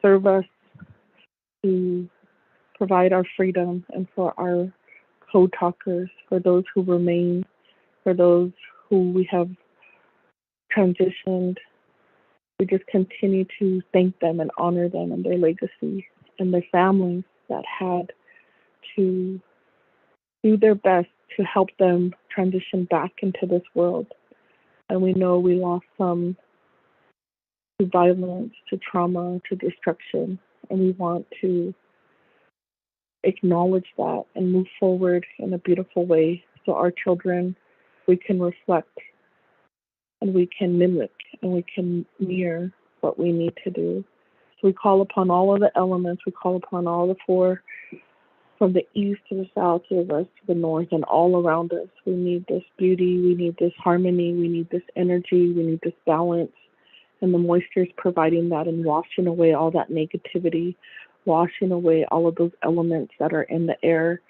serve us, to provide our freedom, and for our co-talkers, for those who remain, for those who we have transitioned. We just continue to thank them and honor them and their legacy and their families that had to do their best to help them transition back into this world. And we know we lost some to violence, to trauma, to destruction, and we want to acknowledge that and move forward in a beautiful way so our children, we can reflect and we can mimic and we can mirror what we need to do. So we call upon all of the elements, we call upon all the four, from the east to the south, to the west, to the north, and all around us. We need this beauty, we need this harmony, we need this energy, we need this balance. And the moisture is providing that and washing away all that negativity, washing away all of those elements that are in the air.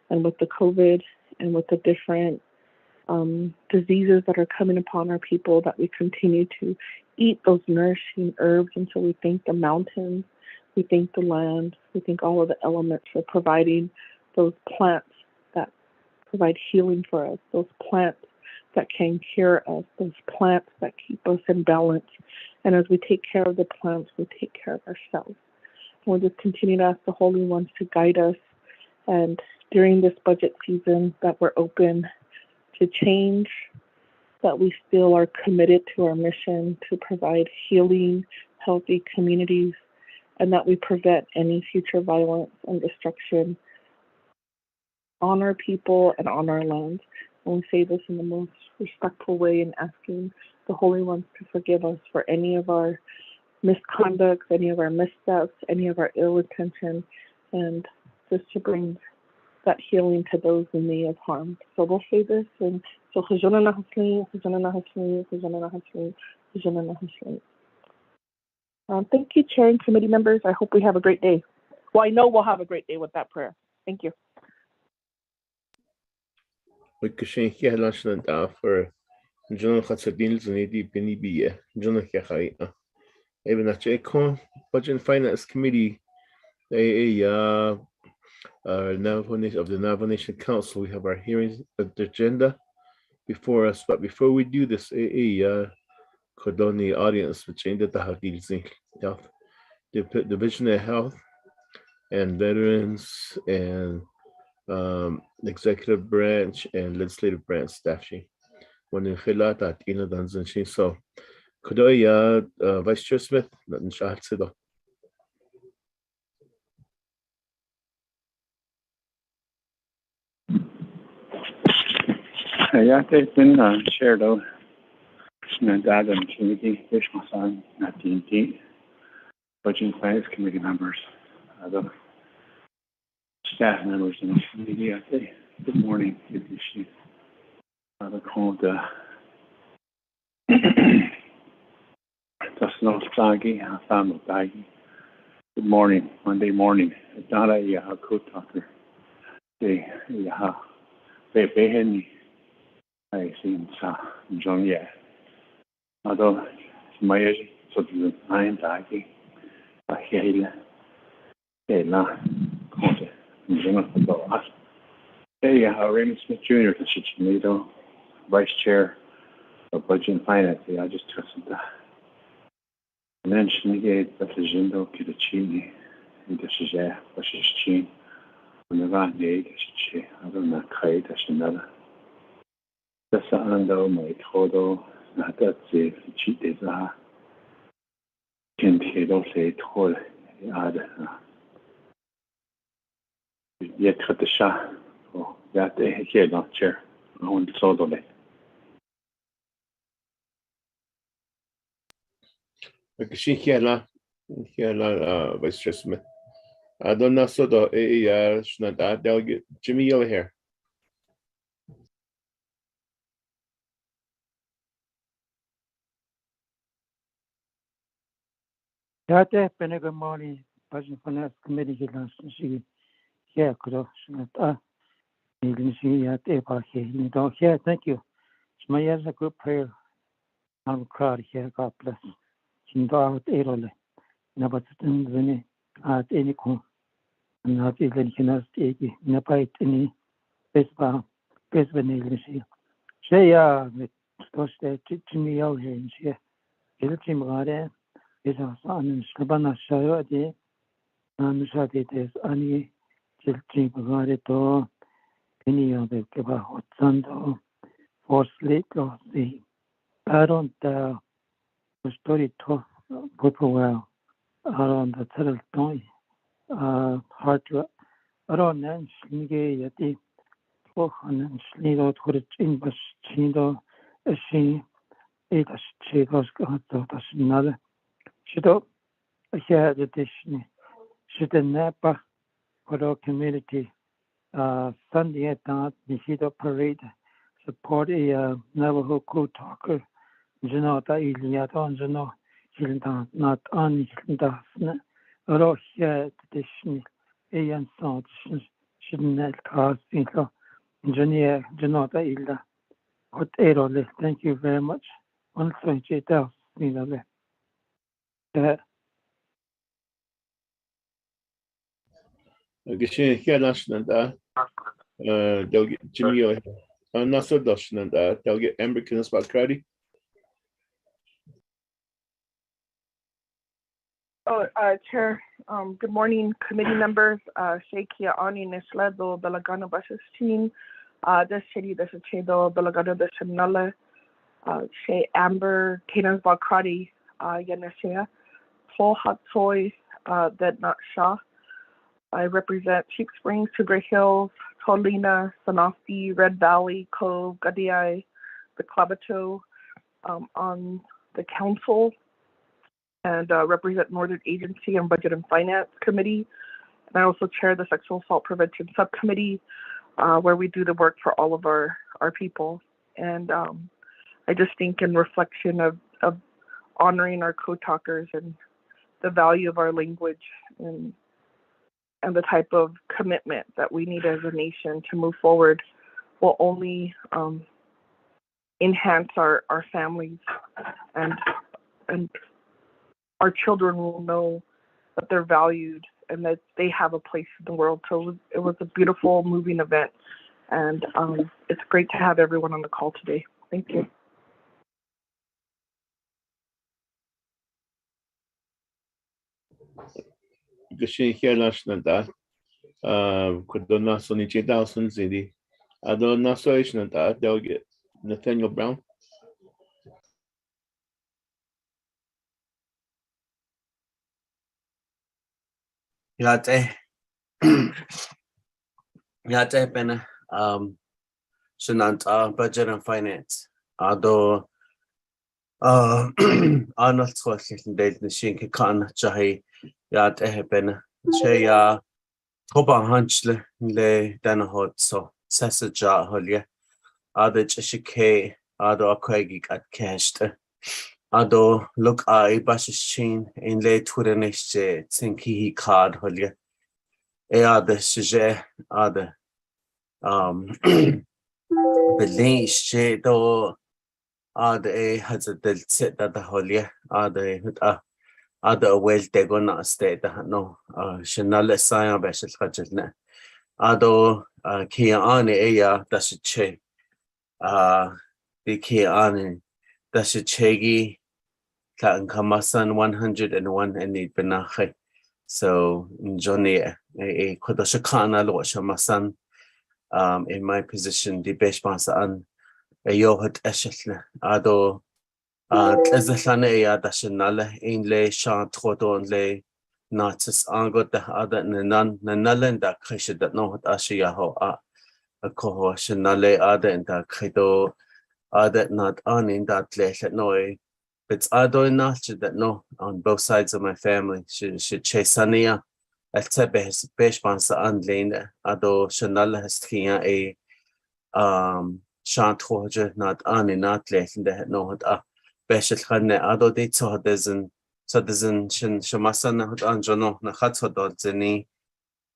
And with the COVID and with the different diseases that are coming upon our people, that we continue to eat those nourishing herbs. And so we thank the mountains, we thank the land, we thank all of the elements for providing those plants that provide healing for us, those plants that can cure us, those plants that keep us in balance. And as we take care of the plants, we take care of ourselves. And we'll just continue to ask the Holy Ones to guide us. And during this budget season, that we're open to change, that we still are committed to our mission to provide healing, healthy communities, and that we prevent any future violence and destruction on our people and on our land. And we say this in the most respectful way and asking the Holy Ones to forgive us for any of our misconducts, any of our missteps, any of our ill intention, and just to bring that healing to those in need of harm. So we'll say this, and so thank you, Chair and committee members. I hope we have a great day. Well, I know we'll have a great day with that prayer. Thank you. Budget and Finance Committee, Navajo Nation of the Navajo Nation Council. We have our hearings agenda before us, but before we do this, Kodoni audience, which ended the health, Division of Health and Veterans and Executive Branch and Legislative Branch staff. When you fill out that, so Kodoi, Vice Chair Smith, nothing shot to the. Yeah, they've been shared out. Dad and committee, Ishmael, D&D, Budget and Finance Committee members, the staff members in the committee. I say good morning. Good to see the called family. Good morning, Monday morning. Dada ya co-talker. They Beheni. I see John yeah. Although my sort of I'm dying, I hear Raymond Smith Jr. to Vice Chair of Budget and Finance. I just took some mention again that the Jindo Kidachini and the Shija, which is Chin, when the Van Day, I don't know, Kite, that's another. That's the Ando, my Todo. That's it. Cheat is can't hear those say told yet cut the shot. Oh, that they hear not chair. I want to solve it. Vice Chair Smith. I don't know, so the delegate Jimmy Yellow here. Yate Penega Morning, Budget Finance Committee, yeah, could have you can see at April here. You don't hear, thank you. It's my as a good prayer. I'm crowd here, God bless. You go out April. nabatun zane at any con not even hinas egi napait any besba besbenelisi shaya mit toste chimi out here ilchim gare is an slabana shayo de anusade des ani chilchim gare to any of the keba hotsando for sleep or the I don't story to put well around the turtle toy hard to around then snige yati for an slido to the in bus chindo she it as she goes got to another she do here the dish she the napa for our community Sunday at that the parade support a Navajo code talker Janota Iliat on Jano Hilda not on Hilda Rosia edition Ayan Salt shouldn't that cause Inco Engineer Janota Ilda. What error? Thank you very much. On 28,000 Geshin here national they'll get Jimmy not so national they'll get American about Crowdy. Chair, good morning, committee members. Sheikh Ani Nesledo Belagano Basistin, this city, this is Chedo Belagano de Semnala, She Amber, Canans Bakradi, Yanesea, Full Hot Soy, that not Shah. I represent Cheap Springs, Sugar Hills, Tolina, Sanofi, Red Valley, Cove, Gadiai, the Clabato, on the council, and represent Northern Agency and Budget and Finance Committee. And I also chair the Sexual Assault Prevention Subcommittee, where we do the work for all of our people. And I just think in reflection of honoring our co-talkers and the value of our language and the type of commitment that we need as a nation to move forward will only enhance our families, and our children will know that they're valued and that they have a place in the world. So it was a beautiful, moving event, and it's great to have everyone on the call today. Thank you. Geshin here national could do not so 28,000 city. I don't know so they'll get Nathaniel Brown. Yate Pena Shanant Budget and Finance. Ado Arnold Scotland Date Nishin Kan Jahi Yate Pena Chaya Toba Hunchle Le Danahot so Sessaja Holia Ada Chishike Ado Aquagik at Cashed Ado look I Bashishin in late Twitter Tsinki card Holia Ea the Suje Ada Belin shade or Ada has a del set that the Holia Ada well they gonna stay that no Shanala Saya Bashel Hajatna Ado Kia Ani Ea that's a che the Kia Ani that's a chegi Kaan Kamasan 101 and need Benache. So Johnny a Kodashakana Loshamasan in my position, the Beshmasan a Yohut Eshetla Ado Tlezalane Dashanala in lay Shant Hodon lay Natis Angot the other Nanan that Krisha that no Ashiyaho a Koho Shanale Ada and the Credo Ada not on in that place at Noy. It's Ado enough that no on both sides of my family. She chasania at Tebes Beshbansa Anlane Ado Shanala has Kia a Shant Hoja not on in that late in the no Beshel Hane Ado de Todezen Shin Shamasan Anjono Nahatodol Zeni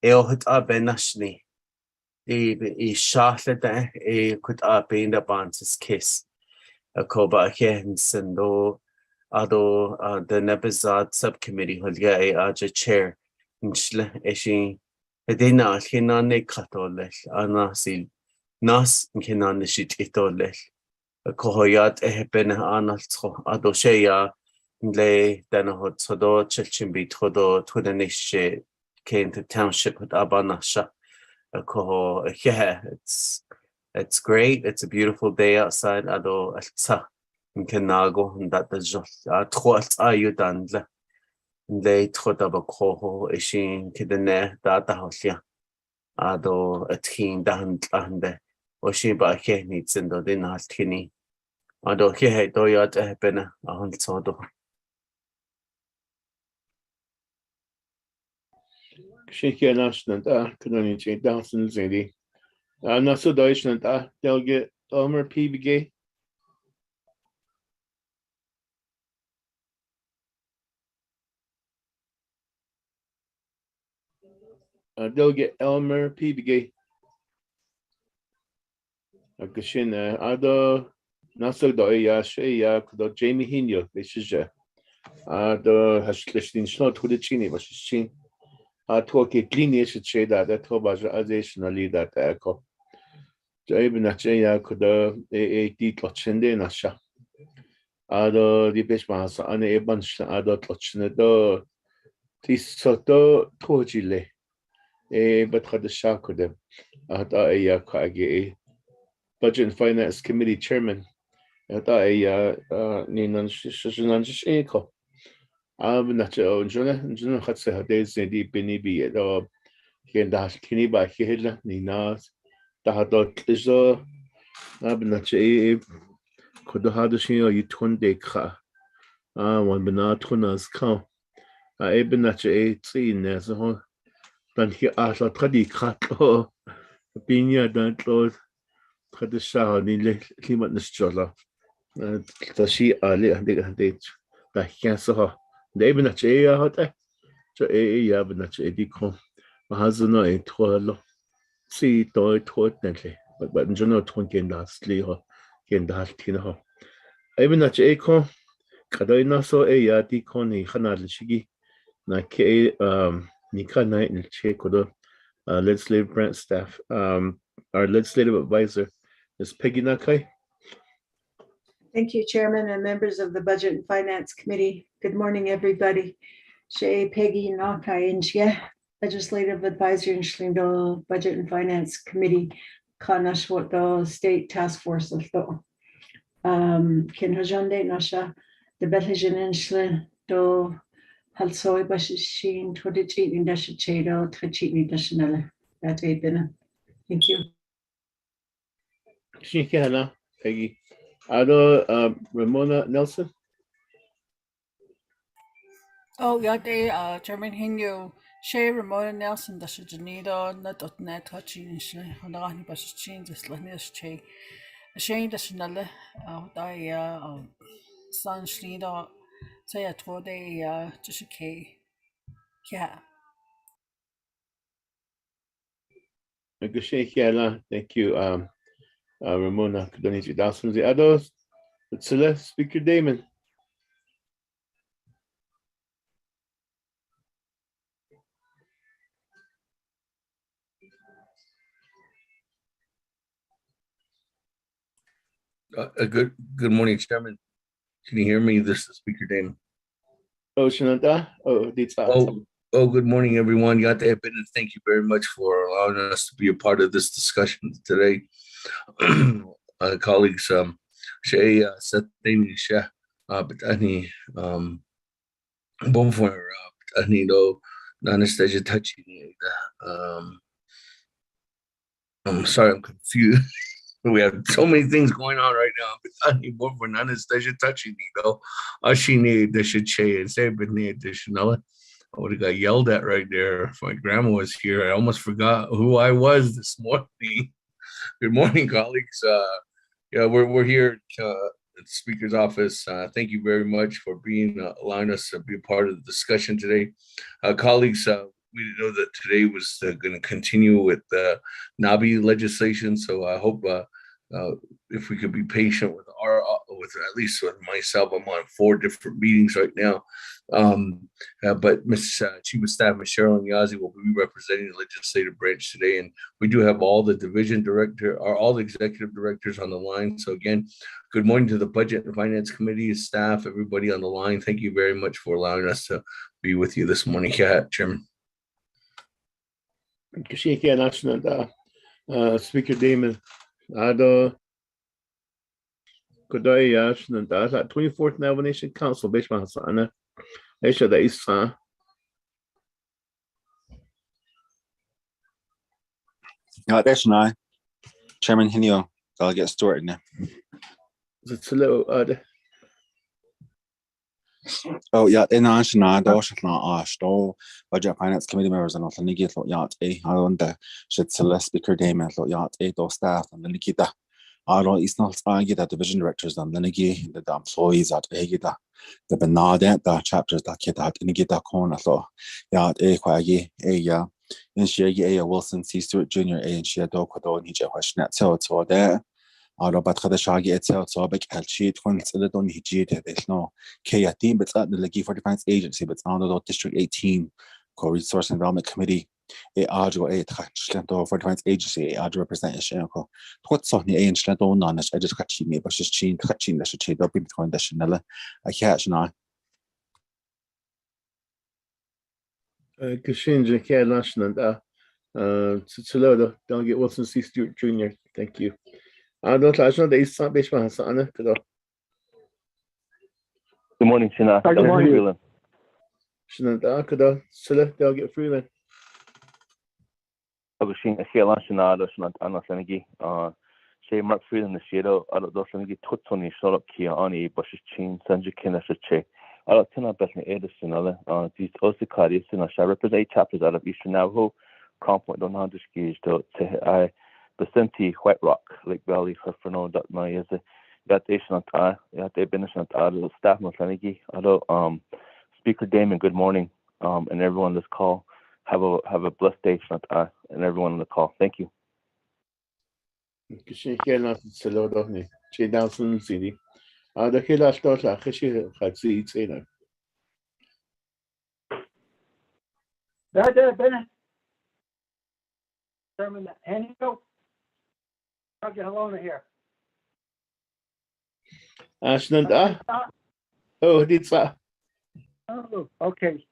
Eohut Benashni. E Charlotte e could be in the Bantis kiss. A coba Henson though. Although the Nebazad subcommittee will get a chair, Nshle Eshi Edina Hinane Katolel, Anasil Nas Kinanishit Itolel, a Kohoyat Ehepena Analtro, Adosheya, Nle Danahot Sodo, Chelchimbi Todo, Tudanishe, came to township with Abanasha. A Koho, yeah, it's great. It's a beautiful day outside. Ado Alta. Kenago that the trois ayudandla they trotaba coho ishin kidene data hosia ado a teen dahand or she by he needs in the dinner tini ado he doyat a pena a hunsodo. Shake national Kadoni J. Dawson Zedi. Not so Deutschland, they'll get Elmer PBG. They'll get Elmer PBG. A Gashin, Ado Naso Doya, Shea, Kudo Jamie Hino, this is the Hashlishin Slot to the Chini, was seen. I talk it lineage shade that Tobazationally that echo. Jabinacha could a Tochende Nasha. Ado the Bishmas, a bunch of adult Tochnedo. This soto Tojile. But had the shock of them. A Budget and Finance Committee Chairman. Ninan Shishiko. Not your own Jonah had said her days in deep in Ibi or he and that Kini by Hidla, Ninas, Tahadot Lizo, Abnache could the hardest you 20 ka. One Benatunas come. Ebenache 18 as a whole. Then he asked a tradi cat or Pinia don't Lord had the shower in Climat Nisjola. The she early and they that cancer. They even at a hot. So Yabnach Edico. My husband no toil. See toy totally. But Jono 20 lastly or in that tina. Even at Eco. Kadina so a yadiconi Hanad Shigi. Na K Nika night and Chekodo. Legislative branch staff. Our legislative advisor is Peggy Nakai. Thank you, Chairman and members of the Budget and Finance Committee. Good morning, everybody. Shay Peggy Nakai Inchia, Legislative Advisor in Schlindo Budget and Finance Committee, Kanashwoto State Task Force of the Kinhajande Nasha, the Bethlehem in Schlindo, Halsoi Bashishin, Todichi in Dashachedo, Trichini Dashanella. That's a dinner. Thank you. Shikana, Peggy. Ado Ramona Nelson. Oh, yate Chairman Hinyo, Shay Ramona Nelson, the Shajanido, not at net touching Honani Bashin, the Slanis Che, Shane the Shanale, I San Shlido, say at what they just a K. Yeah. Thank you, Ramona Kadoniji Dawson. The others, Celeste, Speaker Damon. Good morning, Chairman. Can you hear me? This is Speaker Damon. Oh, Shananta. Good morning, everyone. And thank you very much for allowing us to be a part of this discussion today. Colleagues, Shay, Satani, Shah, Batani, Bonfor, Batani, no, Anastasia Touchy. I'm sorry, I'm confused. We have so many things going on right now. But I need more for Anastasia touching me, though. She need the shit and say, but need the Chanel. I would have got yelled at right there if my grandma was here. I almost forgot who I was this morning. Good morning, colleagues. We're here at the Speaker's office. Thank you very much for allowing us to be a part of the discussion today. Colleagues, we know that today was going to continue with the NABI legislation, so I hope if we could be patient with at least with myself. I'm on 4 different meetings right now. But Ms. Chief of Staff, Ms. Cheryl Nyazi, will be representing the legislative branch today. And we do have all the all the executive directors on the line. So again, good morning to the Budget and Finance Committee, staff, everybody on the line. Thank you very much for allowing us to be with you this morning, Chairman. Speaker Damon, good day, 24th Navajo Nation Council, based on Hasana. Aisha, that is That's nice. Chairman Hinio, I'll get started now. It's a little Oh yeah, in Ashna, Dosh, Budget Finance Committee members and also Nigit Yacht A. I on the Shitsilla Speaker Damon Yacht A. Those staff and the Nikita. I don't it's not the division directors and the Nigi, the employees at Agita, the Benada, the chapters that kid at Nigita corner. So Yacht A. Quaggy, A. And she A. Wilson C. Stewart Jr. A. And she had Dokodo and Hija Washnet. So there. but خد شاقي اتساو صابك هالشيء تكون سلطون هجيت هذا كياتين but the Legi for Defense Agency but on the District 18 Co-Resource and Development Committee ARGO for Defense Agency ARGO representation what so ni ein slento nanas I just catching me but just chin catching the shit up between the chanel I catch now Kashinja Kia National Tsulodo, Delegate Wilson C. Stewart Jr. Thank you. I don't know the East Side Basement Hasana. Good morning, Shina. Good morning. Shina Kudo, Silla, Delegate Freeland. I was seeing a Shayla Shinado, Shina Anna Senegi, Shay Mark Freeland, the Shadow, I don't know Senegi Tutsoni, Sholop Kia Ani, Bushes Chin, Sanju Kinasache. I don't know Bethany Edison, these Osikari, Sina, shall represent chapters out of Eastern Navajo, Compoint, don't know I Vicente White Rock, Lake Valley, Herfano, my is a Yatation Yate Benishant Ado, staff Masanigi, Ado, Speaker Damon, good morning, and everyone on this call. Have a blessed day, and everyone on the call. Thank you. The Hila Stota, Hishi had seats in it. That's Bennett. Chairman Henio. I'll get alone here. Ashnanda. Oh, did that? Oh, okay.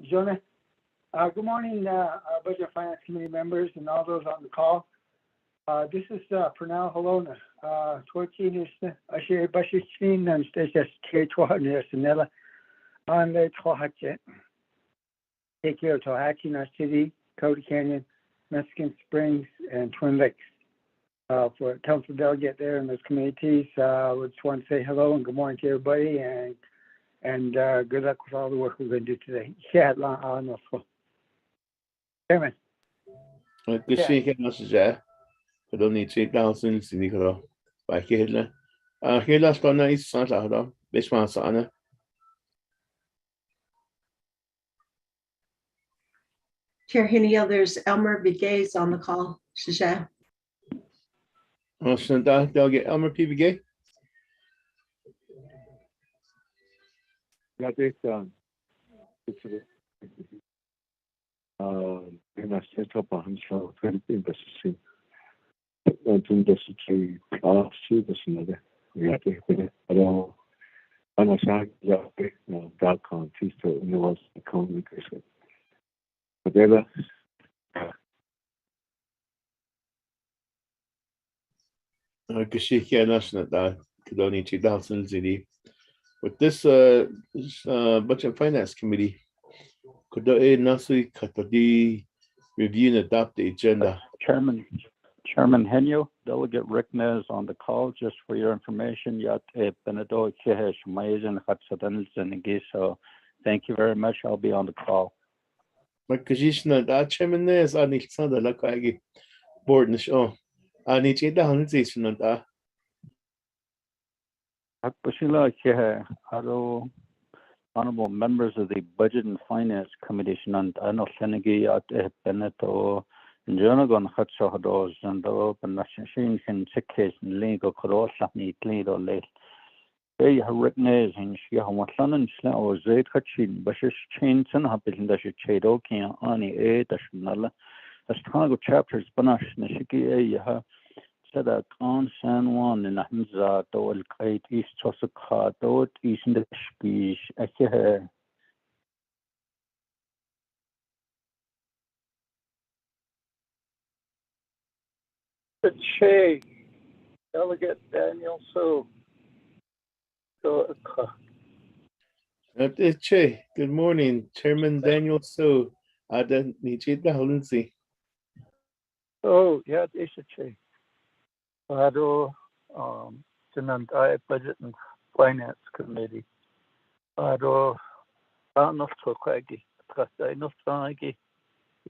Jonah. Good morning, Budget Finance Committee members and all those on the call. This is Pernell Halona. 14 is Asher Bashichin and Station K12 near Sanella on the Tohatchet. Take care of Tohatchee, City, Cody Canyon, Mexican Springs, and Twin Lakes. For council delegate there in those communities, I just want to say hello and good morning to everybody, and good luck with all the work we're going to do today. Chairman. Good speaking, Mr. I don't need 8,000 city color. By Hila. Hila's gonna is Santa, this one's Anna. Chair Hinio, there's Elmer Bigues on the call. Shija. Oh, Santa, they'll get Elmer PBG. Got it done. And I set up a handful of investigation. Doing this to last year, this another. We have to put it all on a side. .com. She's to the communication. Whatever. Kashika National that could only 2,000 ZD. With this Budget and Finance Committee, could the Nasui Katadi review and adopt the agenda? Chairman Henyo, Delegate Rick Nez on the call, just for your information. So thank you very much. I'll be on the call. My Kajishna, that Chairman Nez, I need some like I board in the show. I need to down in that. Honorable members of the Budget and Finance Committee, Senegi, Beneto, Jonagon Hutchados and the open machine can check case and legal cross neat lead or late. They have written in Shiawan and Sla or Zaid Hutchin, Bushes chains and happen that you chado can ani a dational. As Chicago chapters Banash Nishiki a said that on San Juan in Hamza, Dol Kite East Chosaka, Dot East in the speech, I hear. Che, Delegate Daniel So. Che, good morning, Chairman Daniel So. Ada Nijita Holinsi. Oh, yeah, it's a Che. Ado, Tenant Budget and Finance Committee. Ado, Arnold Tokagi, Trasta Nostagi,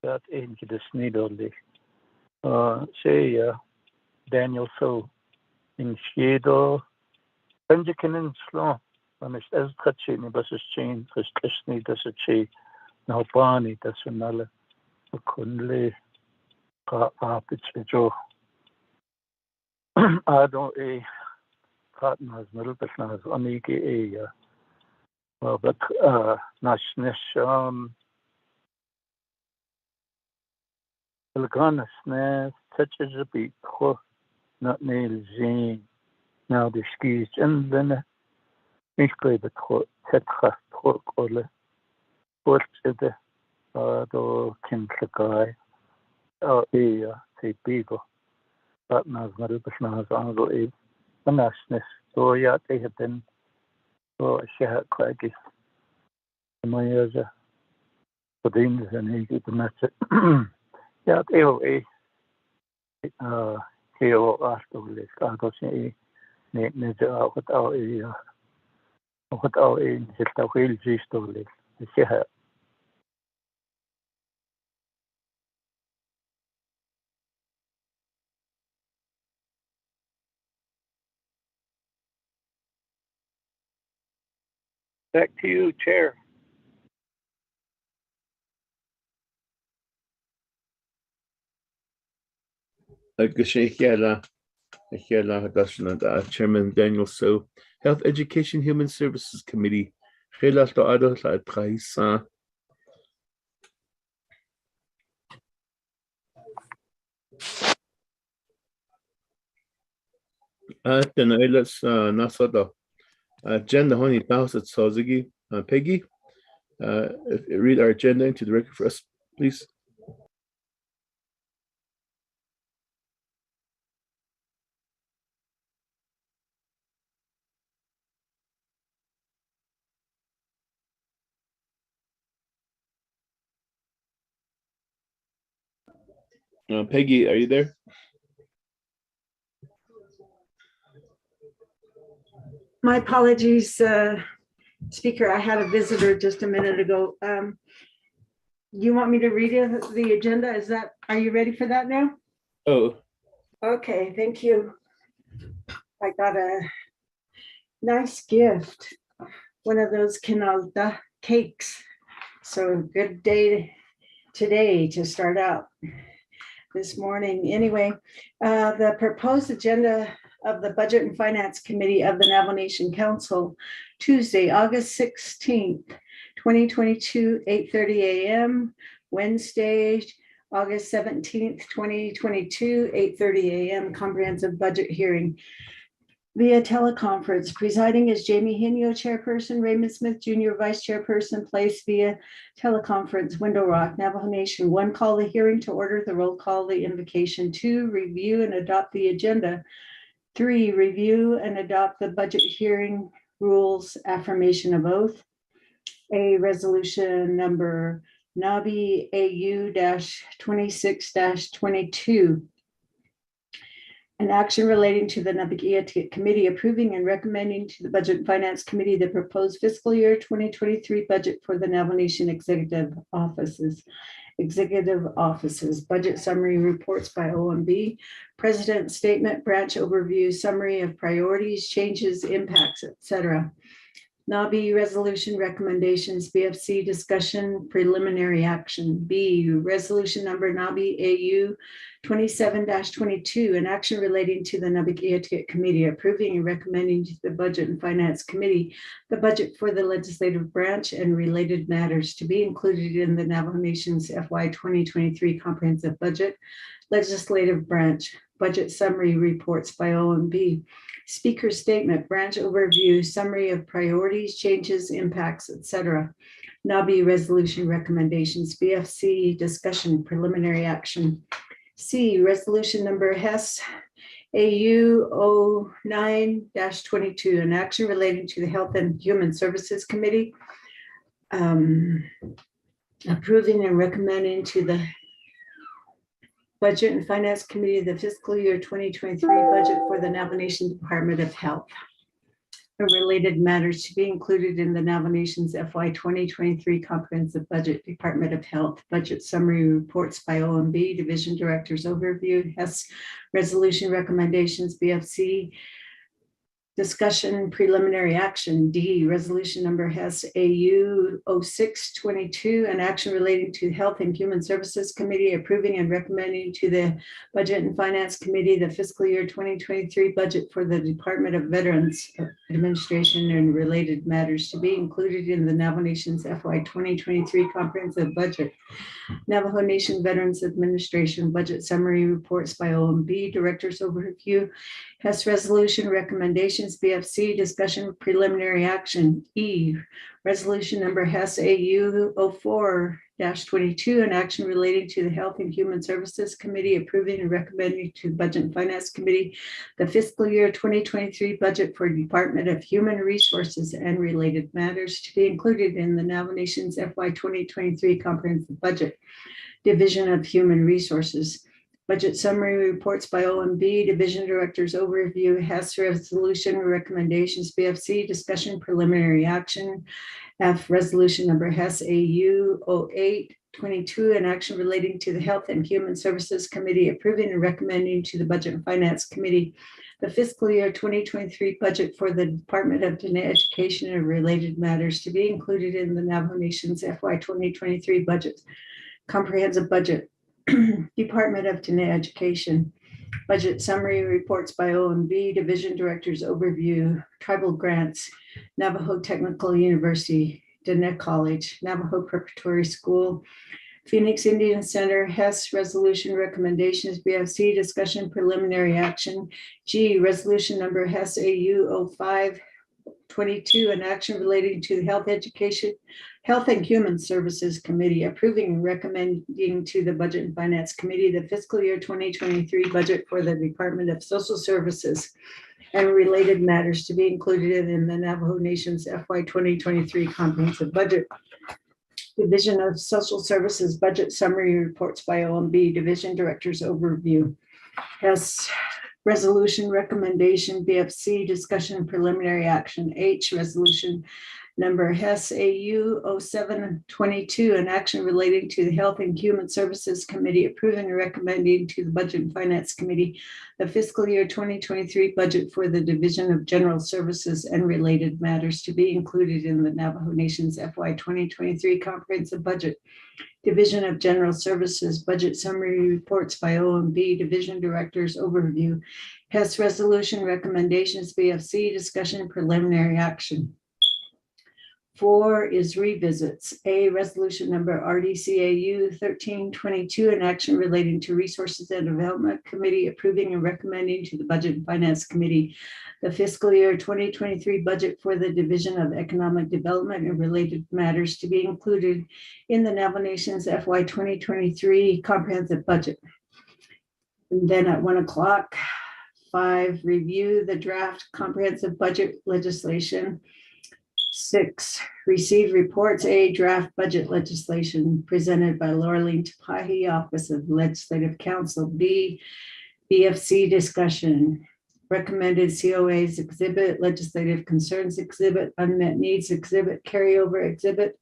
that ain't the Sneedle. Say, Daniel So. In Shiedo, Benjamin and Slow. When it's as touching, but it's chain, because Krishni does a che, now Barney does another, a Kunle, Joe. I don't a partners, middle business, Onigi a, but Nashnish, Ilganas, touches a beat, not nail Zane, now the skis, and then. Ich glaube, Tetra Torkolle, Portede, do Kinslakai, say Bigo, but now Marubasnas Ango E, Banasnes, so yet they have been so a share craggy. My ears are for the English and he the message. Yet AOA, Hero after I go see Nature without a. What our aim is the wheel G story. Back to you, Chair. Chairman Daniel So. Health Education Human Services Committee. Khela to ado la traisa. Then let's nasada. Agenda honey thousand sozigi. Peggy. Read our agenda into the record for us, please. Peggy, are you there? My apologies, Speaker. I had a visitor just a minute ago. You want me to read the agenda? Are you ready for that now? Oh. Okay, thank you. I got a nice gift, one of those canalda cakes. So good day today to start out this morning. Anyway, the proposed agenda of the Budget and Finance Committee of the Navajo Nation Council, Tuesday, August 16th, 2022, 8:30 a.m., Wednesday, August 17th, 2022, 8:30 a.m., comprehensive budget hearing via teleconference. Presiding is Jamie Hinyo, Chairperson, Raymond Smith, Jr., Vice Chairperson, placed via teleconference, Window Rock, Navajo Nation. 1, call the hearing to order, the roll call, the invocation. 2, review and adopt the agenda. 3, review and adopt the budget hearing rules, affirmation of oath. A resolution number NABI AU-26-22. An action relating to the Nabikia Committee approving and recommending to the Budget and Finance Committee the proposed fiscal year 2023 budget for the Navajo Nation Executive Offices, budget summary reports by OMB, President Statement, branch overview, summary of priorities, changes, impacts, etc. NABI resolution recommendations, BFC discussion, preliminary action. B, resolution number NABI AU 27-22, an action relating to the NABI Committee approving and recommending to the Budget and Finance Committee the budget for the legislative branch and related matters to be included in the Navajo Nation's FY 2023 comprehensive budget, legislative branch, budget summary reports by OMB. Speaker statement, branch overview, summary of priorities, changes, impacts, etc. NABI resolution recommendations, BFC discussion, preliminary action. C, resolution number HES AU 09-22, an action relating to the Health and Human Services Committee, approving and recommending to the Budget and Finance Committee the fiscal year 2023 budget for the Navajo Nation Department of Health and related matters to be included in the Navajo Nation's FY 2023 comprehensive budget, Department of Health, budget summary reports by OMB, division directors overview, HES resolution recommendations, BFC discussion, preliminary action. D, resolution number HES AU 06-22, an action relating to Health and Human Services Committee approving and recommending to the Budget and Finance Committee the fiscal year 2023 budget for the Department of Veterans Administration and related matters to be included in the Navajo Nation's FY 2023 comprehensive budget. Navajo Nation Veterans Administration budget summary reports by OMB, directors overview, HES resolution recommendations, BFC discussion, preliminary action. E, resolution number HES AU 04-22, an action relating to the Health and Human Services Committee approving and recommending to the Budget and Finance Committee the fiscal year 2023 budget for Department of Human Resources and related matters to be included in the Navajo Nation's FY 2023 comprehensive budget, Division of Human Resources. Budget summary reports by OMB, division directors overview, HES resolution recommendations, BFC discussion, preliminary action. F, resolution number HES AU 08-22, an action relating to the Health and Human Services Committee approving and recommending to the Budget and Finance Committee the fiscal year 2023 budget for the Department of Diné Education and related matters to be included in the Navajo Nation's FY 2023 budget, comprehensive budget. Department of Diné Education, budget summary reports by OMB, division directors overview, tribal grants, Navajo Technical University, Diné College, Navajo Preparatory School, Phoenix Indian Center, HES resolution recommendations, BFC discussion, preliminary action. G, resolution number HES AU 05-22, an action relating to the Health and Human Services Committee approving and recommending to the Budget and Finance Committee the fiscal year 2023 budget for the Department of Social Services and related matters to be included in the Navajo Nation's FY 2023 comprehensive budget. Division of Social Services budget summary reports by OMB, division directors overview. HES resolution recommendation, BFC discussion, preliminary action. H, resolution number HES AU 07-22, an action relating to the Health and Human Services Committee approving and recommending to the Budget and Finance Committee the fiscal year 2023 budget for the Division of General Services and related matters to be included in the Navajo Nation's FY 2023 comprehensive budget. Division of General Services budget summary reports by OMB, division directors overview, HES resolution recommendations, BFC discussion, preliminary action. 4 is revisits. A, resolution number RDCAU 13-22, an action relating to Resources and Development Committee approving and recommending to the Budget and Finance Committee the fiscal year 2023 budget for the Division of Economic Development and related matters to be included in the Navajo Nation's FY 2023 comprehensive budget. And then at 1 o'clock, 5, review the draft comprehensive budget legislation. 6, receive reports. A, draft budget legislation presented by Laureline Tapahi, Office of Legislative Counsel. B, BFC discussion, recommended COAs exhibit, legislative concerns exhibit, unmet needs exhibit, carryover exhibit,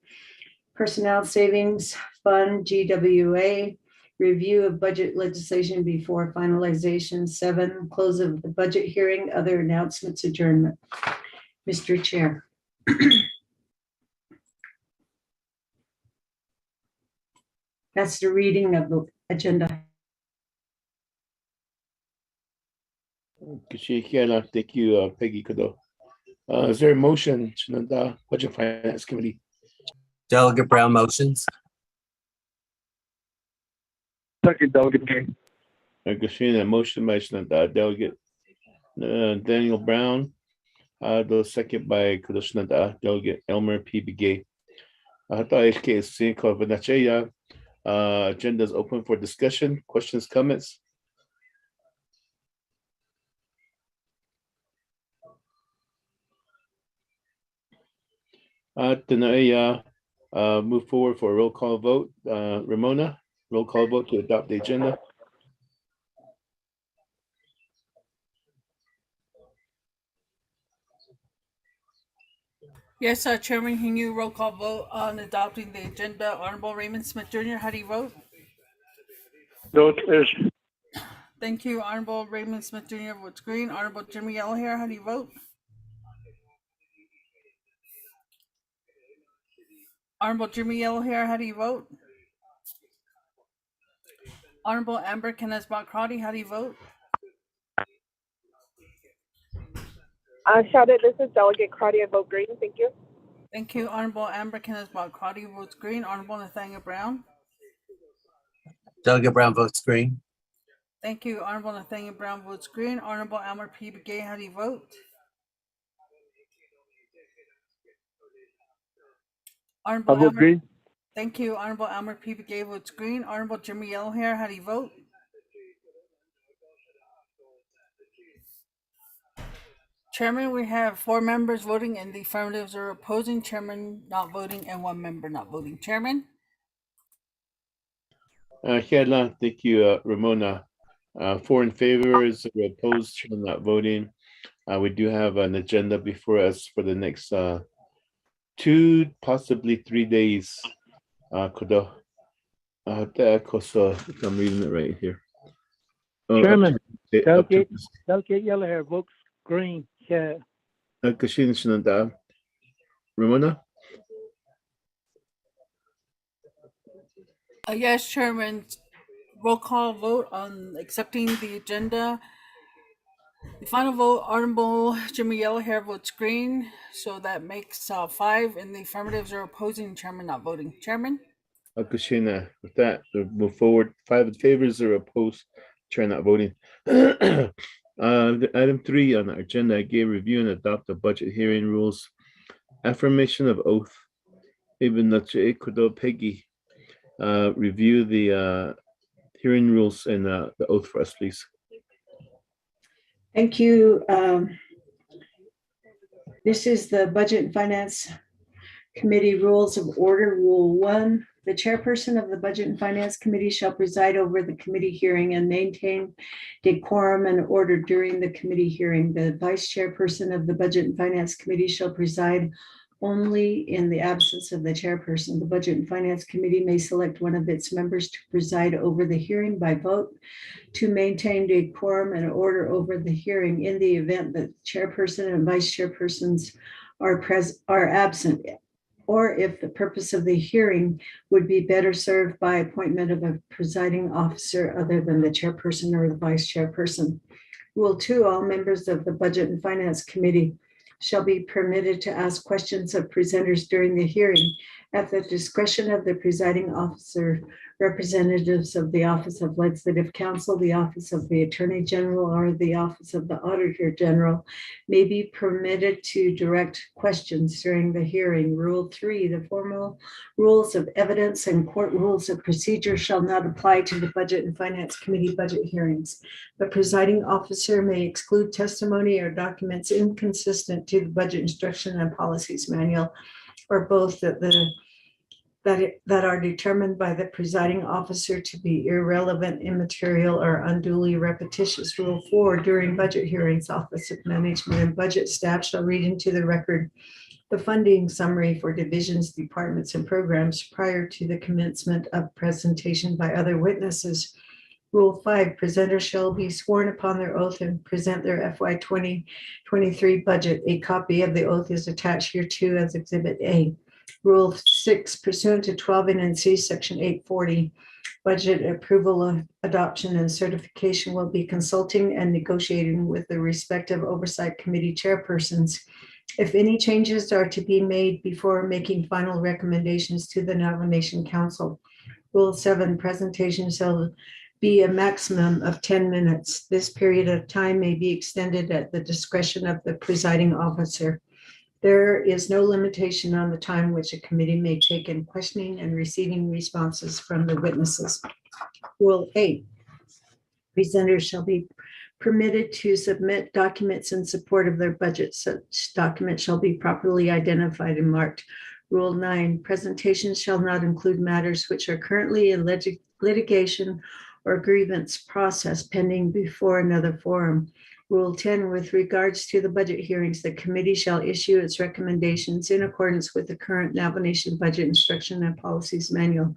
personnel savings fund, GWA, review of budget legislation before finalization. 7, close of the budget hearing, other announcements, adjournment. Mr. Chair. That's the reading of the agenda. Thank you, Peggy Kodo. Is there a motion to the Budget Finance Committee? Delegate Brown motions. Second, Delegate Gay. Katrina, motion by Delegate Daniel Brown. The second by Kudoshna Delegate Elmer P. Begay. Agenda is open for discussion, questions, comments. Move forward for a roll call vote. Ramona, roll call vote to adopt the agenda. Yes, Chairman Hinyu, roll call vote on adopting the agenda. Honorable Raymond Smith Jr., how do you vote? Vote is. Thank you. Honorable Raymond Smith Jr. votes green. Honorable Jimmy Yellowhair, how do you vote? Honorable Jimmy Yellowhair, how do you vote? Honorable Amber Kenneth Crowdy, how do you vote? Shouted, this is Delegate Crowdy. I vote green. Thank you. Thank you. Honorable Amber Kenneth Crowdy votes green. Honorable Nathaniel Brown. Delegate Brown votes green. Thank you. Honorable Nathaniel Brown votes green. Honorable Elmer P. Begay, how do you vote? Honorable I vote green. Thank you. Honorable Elmer P. Begay votes green. Honorable Jimmy Yellowhair, how do you vote? Chairman, we have 4 members voting in the affirmative or opposing, chairman not voting, and 1 member not voting. Chairman? Thank you, Ramona. 4 in favor, 0 opposed, chairman not voting. We do have an agenda before us for the next 2, possibly 3 days. Kodo. I'm reading it right here. Chairman, Delegate Yellowhair votes green. Yeah. Ramona? Yes, Chairman. Roll call vote on accepting the agenda. The final vote, Honorable Jimmy Yellowhair votes green, so that makes 5 in the affirmatives or opposing, chairman not voting. Chairman? Kushina, with that, we'll move forward. 5 in favor, 0 opposed, chair not voting. Item 3 on the agenda, I gave review and adopt the budget hearing rules. Affirmation of oath. Even Kudo Peggy, review the hearing rules and the oath for us, please. Thank you. This is the Budget and Finance Committee Rules of Order, Rule 1. The chairperson of the Budget and Finance Committee shall preside over the committee hearing and maintain decorum and order during the committee hearing. The vice chairperson of the Budget and Finance Committee shall preside only in the absence of the chairperson. The Budget and Finance Committee may select one of its members to preside over the hearing by vote to maintain decorum and order over the hearing in the event that the chairperson and vice chairpersons are absent, or if the purpose of the hearing would be better served by appointment of a presiding officer other than the chairperson or the vice chairperson. Rule 2, all members of the Budget and Finance Committee shall be permitted to ask questions of presenters during the hearing at the discretion of the presiding officer. Representatives of the Office of Legislative Counsel, the Office of the Attorney General, or the Office of the Auditor General may be permitted to direct questions during the hearing. Rule 3, the formal rules of evidence and court rules of procedure shall not apply to the Budget and Finance Committee budget hearings. The presiding officer may exclude testimony or documents inconsistent to the Budget Instruction and Policies Manual, or both that are determined by the presiding officer to be irrelevant, immaterial, or unduly repetitious. Rule 4, during budget hearings, Office of Management and Budget staff shall read into the record the funding summary for divisions, departments, and programs prior to the commencement of presentation by other witnesses. Rule 5, presenters shall be sworn upon their oath and present their FY 2023 budget. A copy of the oath is attached hereto as Exhibit A. Rule 6, pursuant to 12 NC Section 840, budget approval, adoption, and certification will be consulting and negotiating with the respective oversight committee chairpersons. If any changes are to be made before making final recommendations to the Navajo Nation Council. Rule 7, presentation shall be a maximum of 10 minutes. This period of time may be extended at the discretion of the presiding officer. There is no limitation on the time which a committee may take in questioning and receiving responses from the witnesses. Rule 8, presenters shall be permitted to submit documents in support of their budget. Such documents shall be properly identified and marked. Rule 9, presentations shall not include matters which are currently in litigation or grievance process pending before another forum. Rule 10, with regards to the budget hearings, the committee shall issue its recommendations in accordance with the current Navajo Nation Budget Instruction and Policies Manual.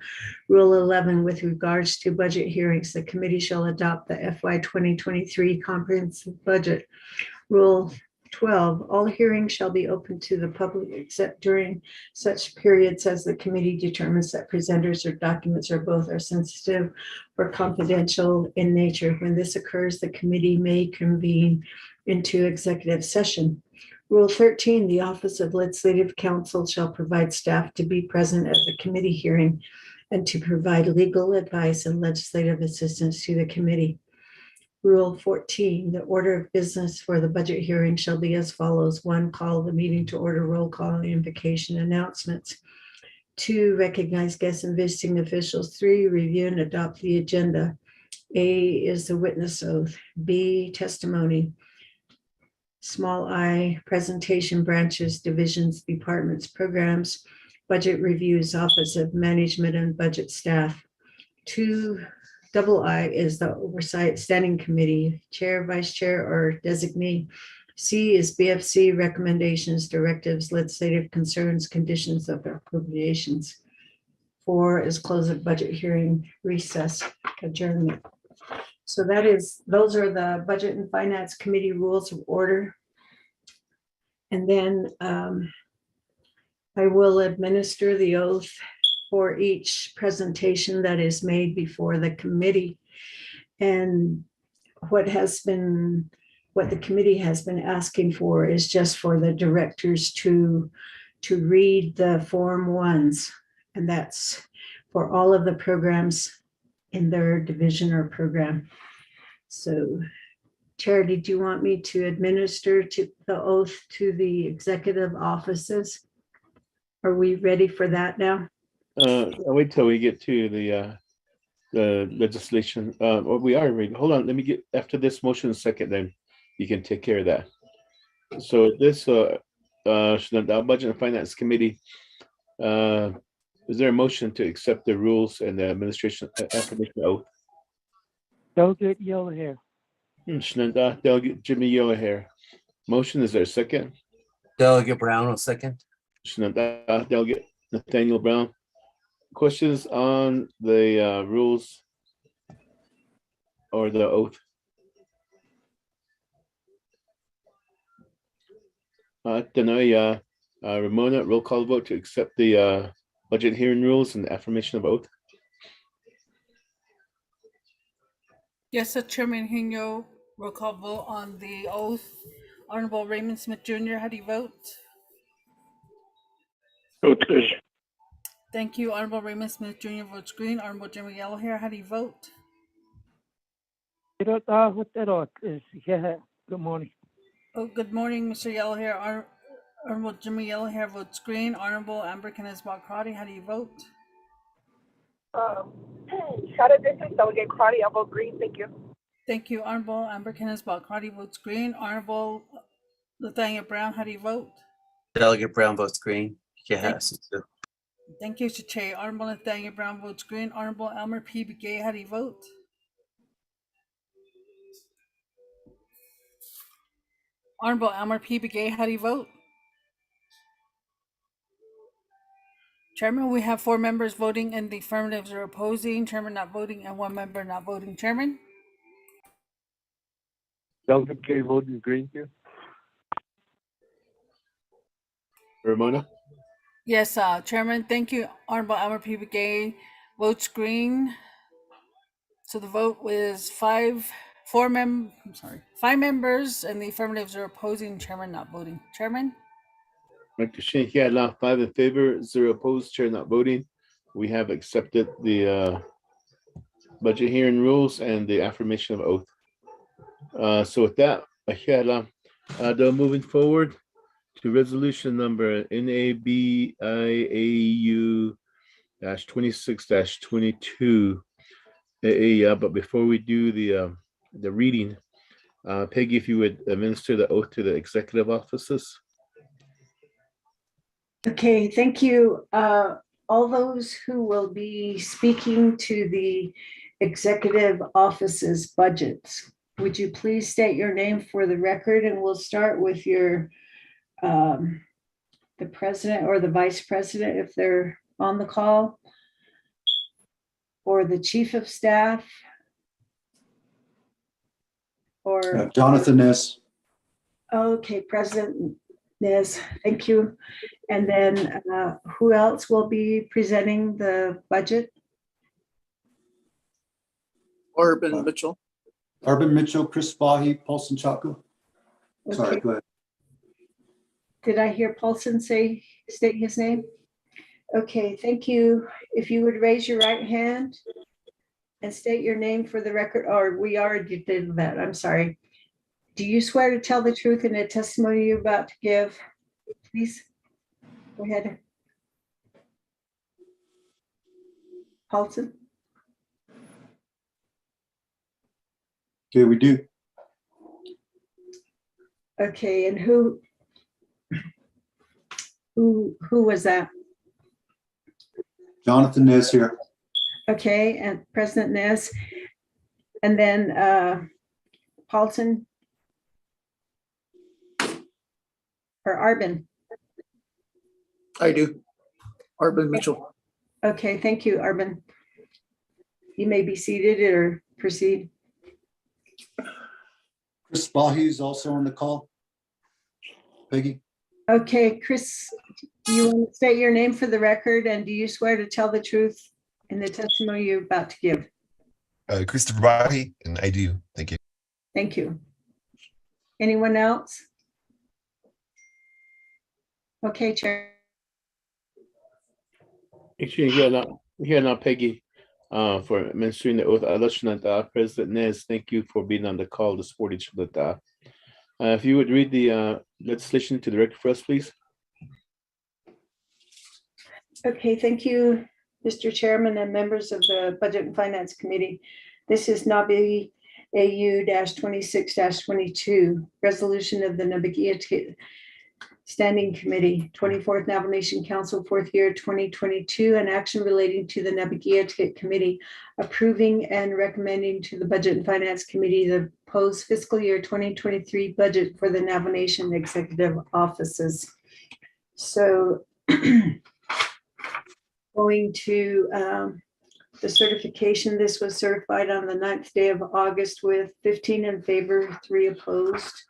Rule 11, with regards to budget hearings, the committee shall adopt the FY 2023 comprehensive budget. Rule 12, all hearings shall be open to the public except during such periods as the committee determines that presenters or documents or both are sensitive or confidential in nature. When this occurs, the committee may convene into executive session. Rule 13, the Office of Legislative Counsel shall provide staff to be present at the committee hearing and to provide legal advice and legislative assistance to the committee. Rule 14, the order of business for the budget hearing shall be as follows. 1, call the meeting to order, roll call, invocation, announcements. 2, recognize guests and visiting officials. 3, review and adopt the agenda. A is the witness oath. B, testimony. Small I, presentation, branches, divisions, departments, programs, budget reviews, Office of Management and Budget Staff. 2, double I is the Oversight Standing Committee, Chair, Vice Chair, or designee. C is BFC recommendations, directives, legislative concerns, conditions of appropriations. 4 is close of budget hearing, recess, adjournment. So those are the Budget and Finance Committee rules of order. And then I will administer the oath for each presentation that is made before the committee. And what the committee has been asking for is just for the directors to read the Form 1s. And that's for all of the programs in their division or program. So Chair, did you want me to administer the oath to the executive offices? Are we ready for that now? I'll wait till we get to the legislation. We are ready. Hold on. Let me get after this motion second. Then you can take care of that. So this Budget and Finance Committee. Is there a motion to accept the rules and the administration affirmation oath? Delegate Yellow Hair. Delegate Jimmy Yellowhair. Motion, is there a second? Delegate Brown, a second. Delegate Nathaniel Brown. Questions on the rules or the oath? Ramona, roll call vote to accept the budget hearing rules and the affirmation of oath. Yes, Chairman Hino, roll call vote on the oath. Honorable Raymond Smith Jr., how do you vote? Vote good. Thank you. Honorable Raymond Smith Jr. votes green. Honorable Jimmy Yellowhair, how do you vote? Good morning. Oh, good morning, Mr. Yellowhair. Honorable Jimmy Yellowhair votes green. Honorable Amber Kenneth-Crotty, how do you vote? Shadow District Delegate Crotty, I'll vote green. Thank you. Thank you. Honorable Amber Kenneth-Crotty votes green. Honorable Nathaniel Brown, how do you vote? Delegate Brown votes green. Yes. Thank you, Mr. Chair. Honorable Nathaniel Brown votes green. Honorable Elmer P. Begay, how do you vote? Honorable Elmer P. Begay, how do you vote? Chairman, we have 4 members voting in the affirmative or opposing, chairman not voting, and 1 member not voting. Chairman? Delta K voting green here. Ramona? Yes, Chairman, thank you. Honorable Amber P. Begay votes green. So the vote was 5 members, and the affirmatives are opposing, chairman not voting. Chairman? Dr. Shane, yeah, now 5 in favor, 0 opposed, chair not voting. We have accepted the budget hearing rules and the affirmation of oath. So with that, moving forward to resolution number NABIAU-26-22. But before we do the reading, Peggy, if you would administer the oath to the executive offices. Okay, thank you. All those who will be speaking to the executive office's budgets, would you please state your name for the record? And we'll start with your the president or the vice president if they're on the call, or the chief of staff, or Jonathan Ness. okay, President Nez, thank you. And then who else will be presenting the budget? Urban Mitchell. Urban Mitchell, Chris Bahi, Paulson Chaco. Sorry, Okay. go ahead. Did I hear Paulson state his name? Okay, thank you. If you would raise your right hand and state your name for the record, or we already did that, I'm sorry. Do you swear to tell the truth in the testimony you're about to give? Please, go ahead. Paulson? Okay, we do. Okay, and who was that? Jonathan Ness here. Okay, and President Ness, and then Paulson or Arbin? I do. Urban Mitchell. Okay, thank you, Arbin. You may be seated or proceed. Chris Bahi is also on the call. Peggy. Okay, Chris, you want to state your name for the record, and do you swear to tell the truth in the testimony you're about to give? Christopher Bahi, and I do. Thank you. Thank you. Anyone else? Okay, Chair. Actually, here now, Peggy, for administering the oath. President Nez, thank you for being on the call to support each other. If you would read the legislation to the record for us, please. Okay, thank you, Mr. Chairman and members of the Budget and Finance Committee. This is NABI AU-26-22, resolution of the Nabagia Standing Committee, 24th Navajo Nation Council, 4th year 2022, and action relating to the Nabagia Committee, approving and recommending to the Budget and Finance Committee the proposed fiscal year 2023 budget for the Navajo Nation executive offices. So going to the certification, this was certified on the 9th day of August with 15 in favor, 3 opposed.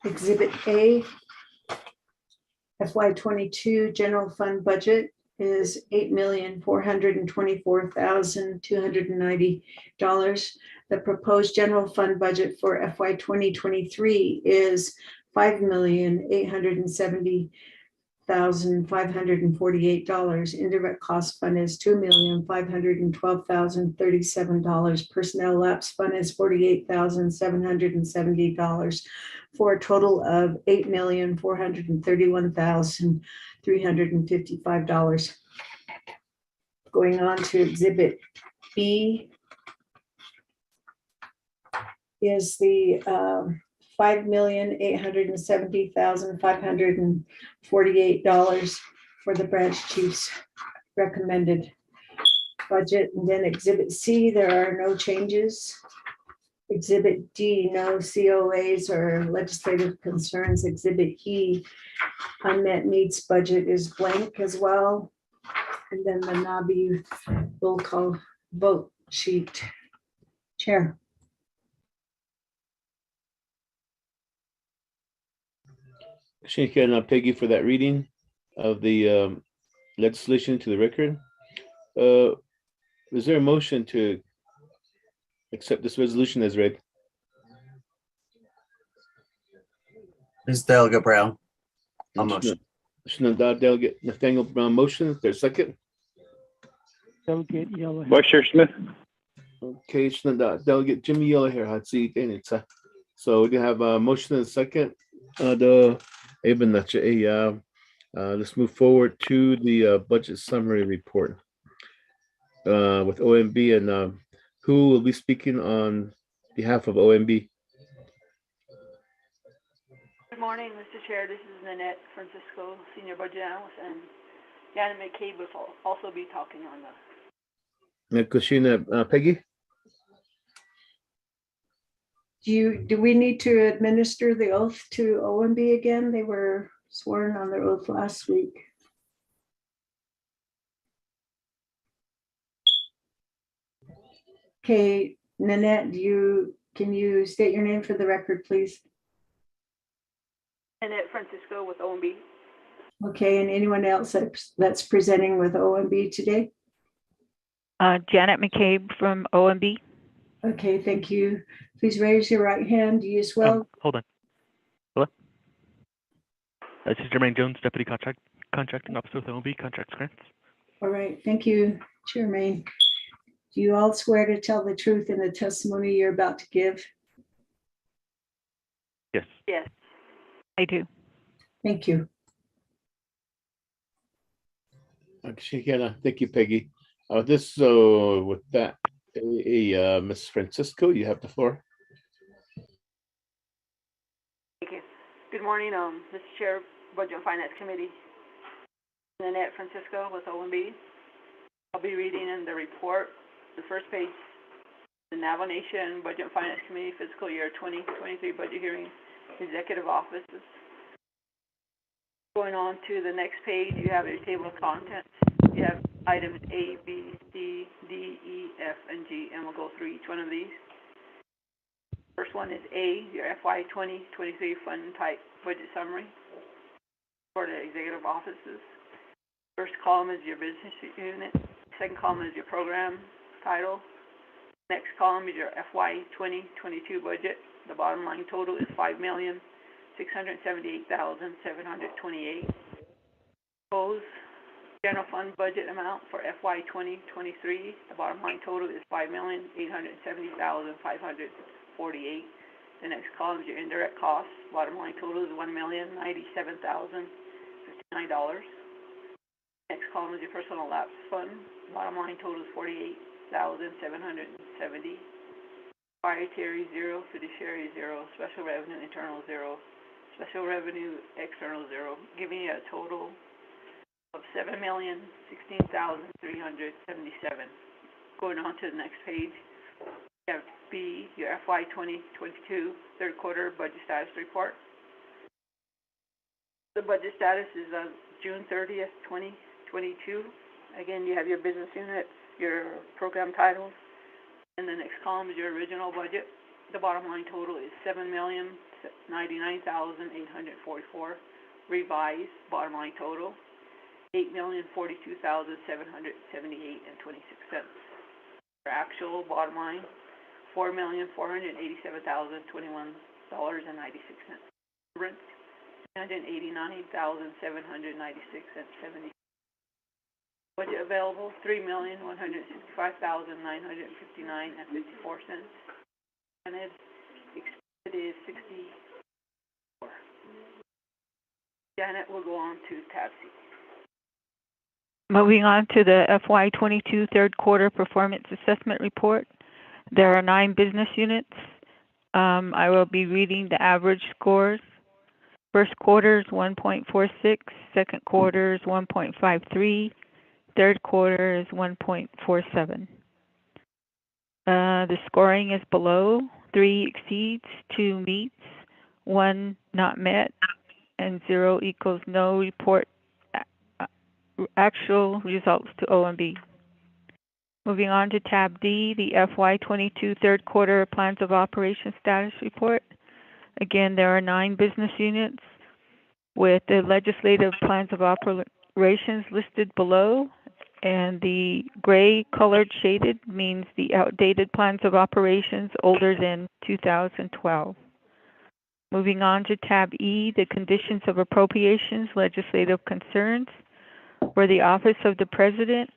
Exhibit A, FY22 general fund budget is $8,424,290. The proposed general fund budget for FY 2023 is $5,870,548. Indirect cost fund is $2,512,037. Personnel lapse fund is $48,770 for a total of $8,431,355. Going on to Exhibit B is the $5,870,548 for the branch chief's recommended budget. And then Exhibit C, there are no changes. Exhibit D, no COAs or legislative concerns. Exhibit E, unmet needs budget is blank as well. And then the NABI roll call vote sheet. Chair. Shanika and Peggy for that reading of the legislation to the record. Is there a motion to accept this resolution as read? Ms. Delegate Brown. A motion. Delegate Nathaniel Brown motion. Is there a second? Delegate Yellowhair. Buster Smith. Okay, Delegate Jimmy Yellowhair had seat in it. So we have a motion and a second. Let's move forward to the budget summary report with OMB, and who will be speaking on behalf of OMB? Good morning, Mr. Chair. This is Nanette Francisco, Senior Budget Analyst, and Janet McCabe will also be talking on the. Kushina, Peggy? Do we need to administer the oath to OMB again? They were sworn on their oath last week. Okay, Nanette, can you state your name for the record, please? Nanette Francisco with OMB. Okay, and anyone else that's presenting with OMB today? Janet McCabe from OMB. Okay, thank you. Please raise your right hand. Do you swear? Hold on. Hello? This is Jermaine Jones, Deputy Contracting Officer with OMB, Contracts Grants. All right, thank you, Jermaine. Do you all swear to tell the truth in the testimony you're about to give? Yes. Yes. I do. Thank you. Thank you, Peggy. With that, Ms. Francisco, you have the floor. Thank you. Good morning, Mr. Chair, Budget and Finance Committee. Nanette Francisco with OMB. I'll be reading in the report, the first page, the Navajo Nation Budget and Finance Committee Fiscal Year 2023 Budget Hearing, Executive Offices. Going on to the next page, you have your table of contents. You have items A, B, C, D, E, F, and G, and we'll go through each one of these. First one is A, your FY 2023 fund type budget summary for the executive offices. First column is your business unit. Second column is your program title. Next column is your FY 2022 budget. The bottom line total is $5,678,728. Proposed general fund budget amount for FY 2023. The bottom line total is $5,870,548. The next column is your indirect costs. Bottom line total is $1,097,059. Next column is your personal lapse fund. Bottom line total is $48,770. Proprietary 0, fiduciary 0, special revenue internal 0, special revenue external 0, giving you a total of $7,016,377. Going on to the next page, you have B, your FY 2022 third quarter budget status report. The budget status is on June 30th, 2022. Again, you have your business units, your program titles, and the next column is your original budget. The bottom line total is $7,099,844. Revised bottom line total, $8,042,778.26. Your actual bottom line, $4,487,021.96. Rent, $189,796.70. Budget available, $3,165,959.54. And it is 64. Janet will go on to tab C. Moving on to the FY 22 third quarter performance assessment report. There are 9 business units. I will be reading the average scores. First quarter is 1.46, second quarter is 1.53, third quarter is 1.47. The scoring is below. 3 exceeds, 2 meets, 1 not met, and 0 equals no. Report actual results to OMB. Moving on to tab D, the FY22 third quarter plans of operations status report. Again, there are 9 business units with the legislative plans of operations listed below, and the gray colored shaded means the outdated plans of operations older than 2012. Moving on to tab E, the conditions of appropriations, legislative concerns. For the office of the president,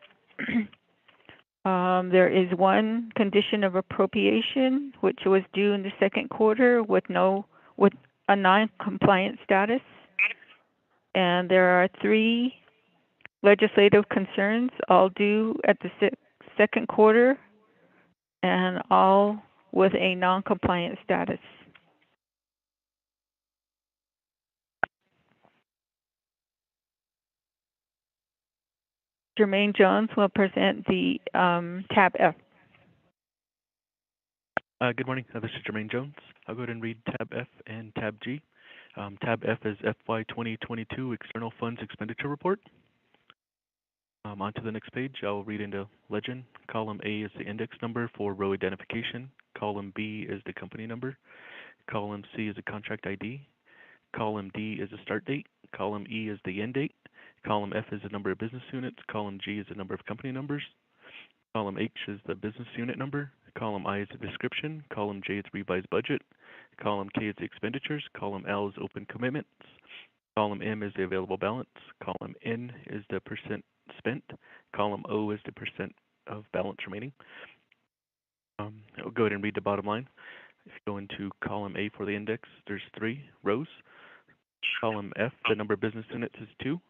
there is 1 condition of appropriation, which was due in the second quarter with a non-compliant status. And there are 3 legislative concerns, all due at the second quarter and all with a non-compliant status. Jermaine Jones will present the tab F. Good morning. This is Jermaine Jones. I'll go ahead and read tab F and tab G. Tab F is FY 2022 External Funds Expenditure Report. On to the next page, I'll read into legend. Column A is the index number for row identification. Column B is the company number. Column C is the contract ID. Column D is the start date. Column E is the end date. Column F is the number of business units. Column G is the number of company numbers. Column H is the business unit number. Column I is the description. Column J is revised budget. Column K is the expenditures. Column L is open commitments. Column M is the available balance. Column N is the percent spent. Column O is the percent of balance remaining. I'll go ahead and read the bottom line. If you go into column A for the index, there's 3 rows. Column F, the number of business units is 2.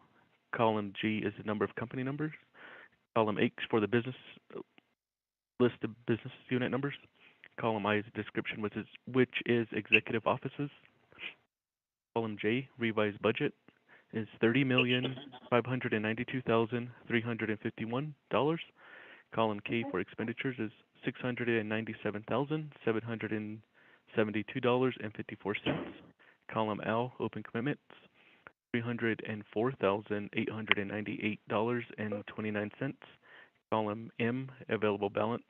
Column G is the number of company numbers. Column H for the business list of business unit numbers. Column I is the description, which is executive offices. Column J, revised budget, is $30,592,351. Column K for expenditures is $697,772.54. Column L, open commitments, $304,898.29. Column M, available balance,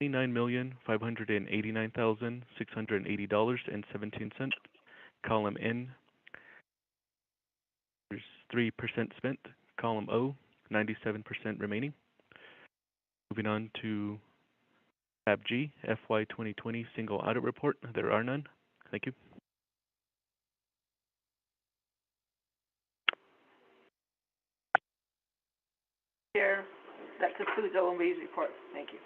$29,589,680.17. Column N, there's 3% spent. Column O, 97% remaining. Moving on to tab G, FY 2020 single audit report. There are none. Thank you. Chair, that concludes OMB's report. Thank you.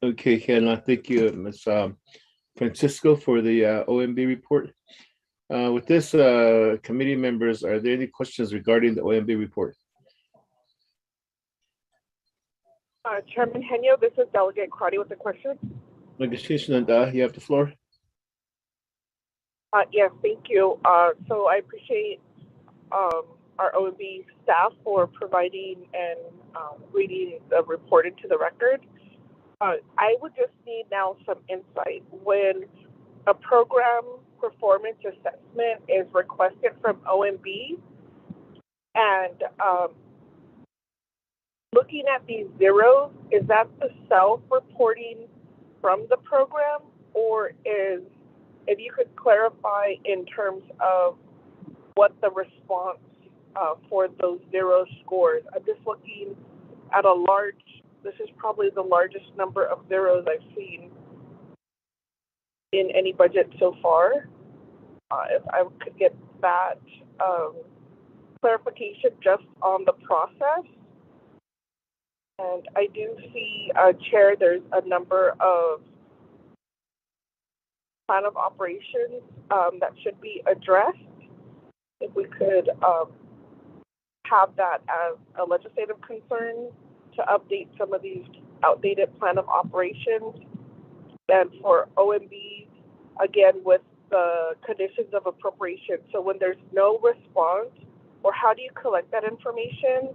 Okay, Ken, thank you, Ms. Francisco, for the OMB report. With this, committee members, are there any questions regarding the OMB report? Chairman Henyo, this is Delegate Crotty with a question. Legislation, you have the floor. Yes, thank you. So I appreciate our OMB staff for providing and reading the report into the record. I would just need now some insight. When a program performance assessment is requested from OMB, and looking at these zeros, is that the self-reporting from the program, or is, if you could clarify in terms of what the response for those 0 scores? I'm just looking at a large, this is probably the largest number of zeros I've seen in any budget so far. If I could get that clarification just on the process. And I do see, Chair, there's a number of plan of operations that should be addressed. If we could have that as a legislative concern to update some of these outdated plan of operations. And for OMB, again, with the conditions of appropriation. So when there's no response or how do you collect that information?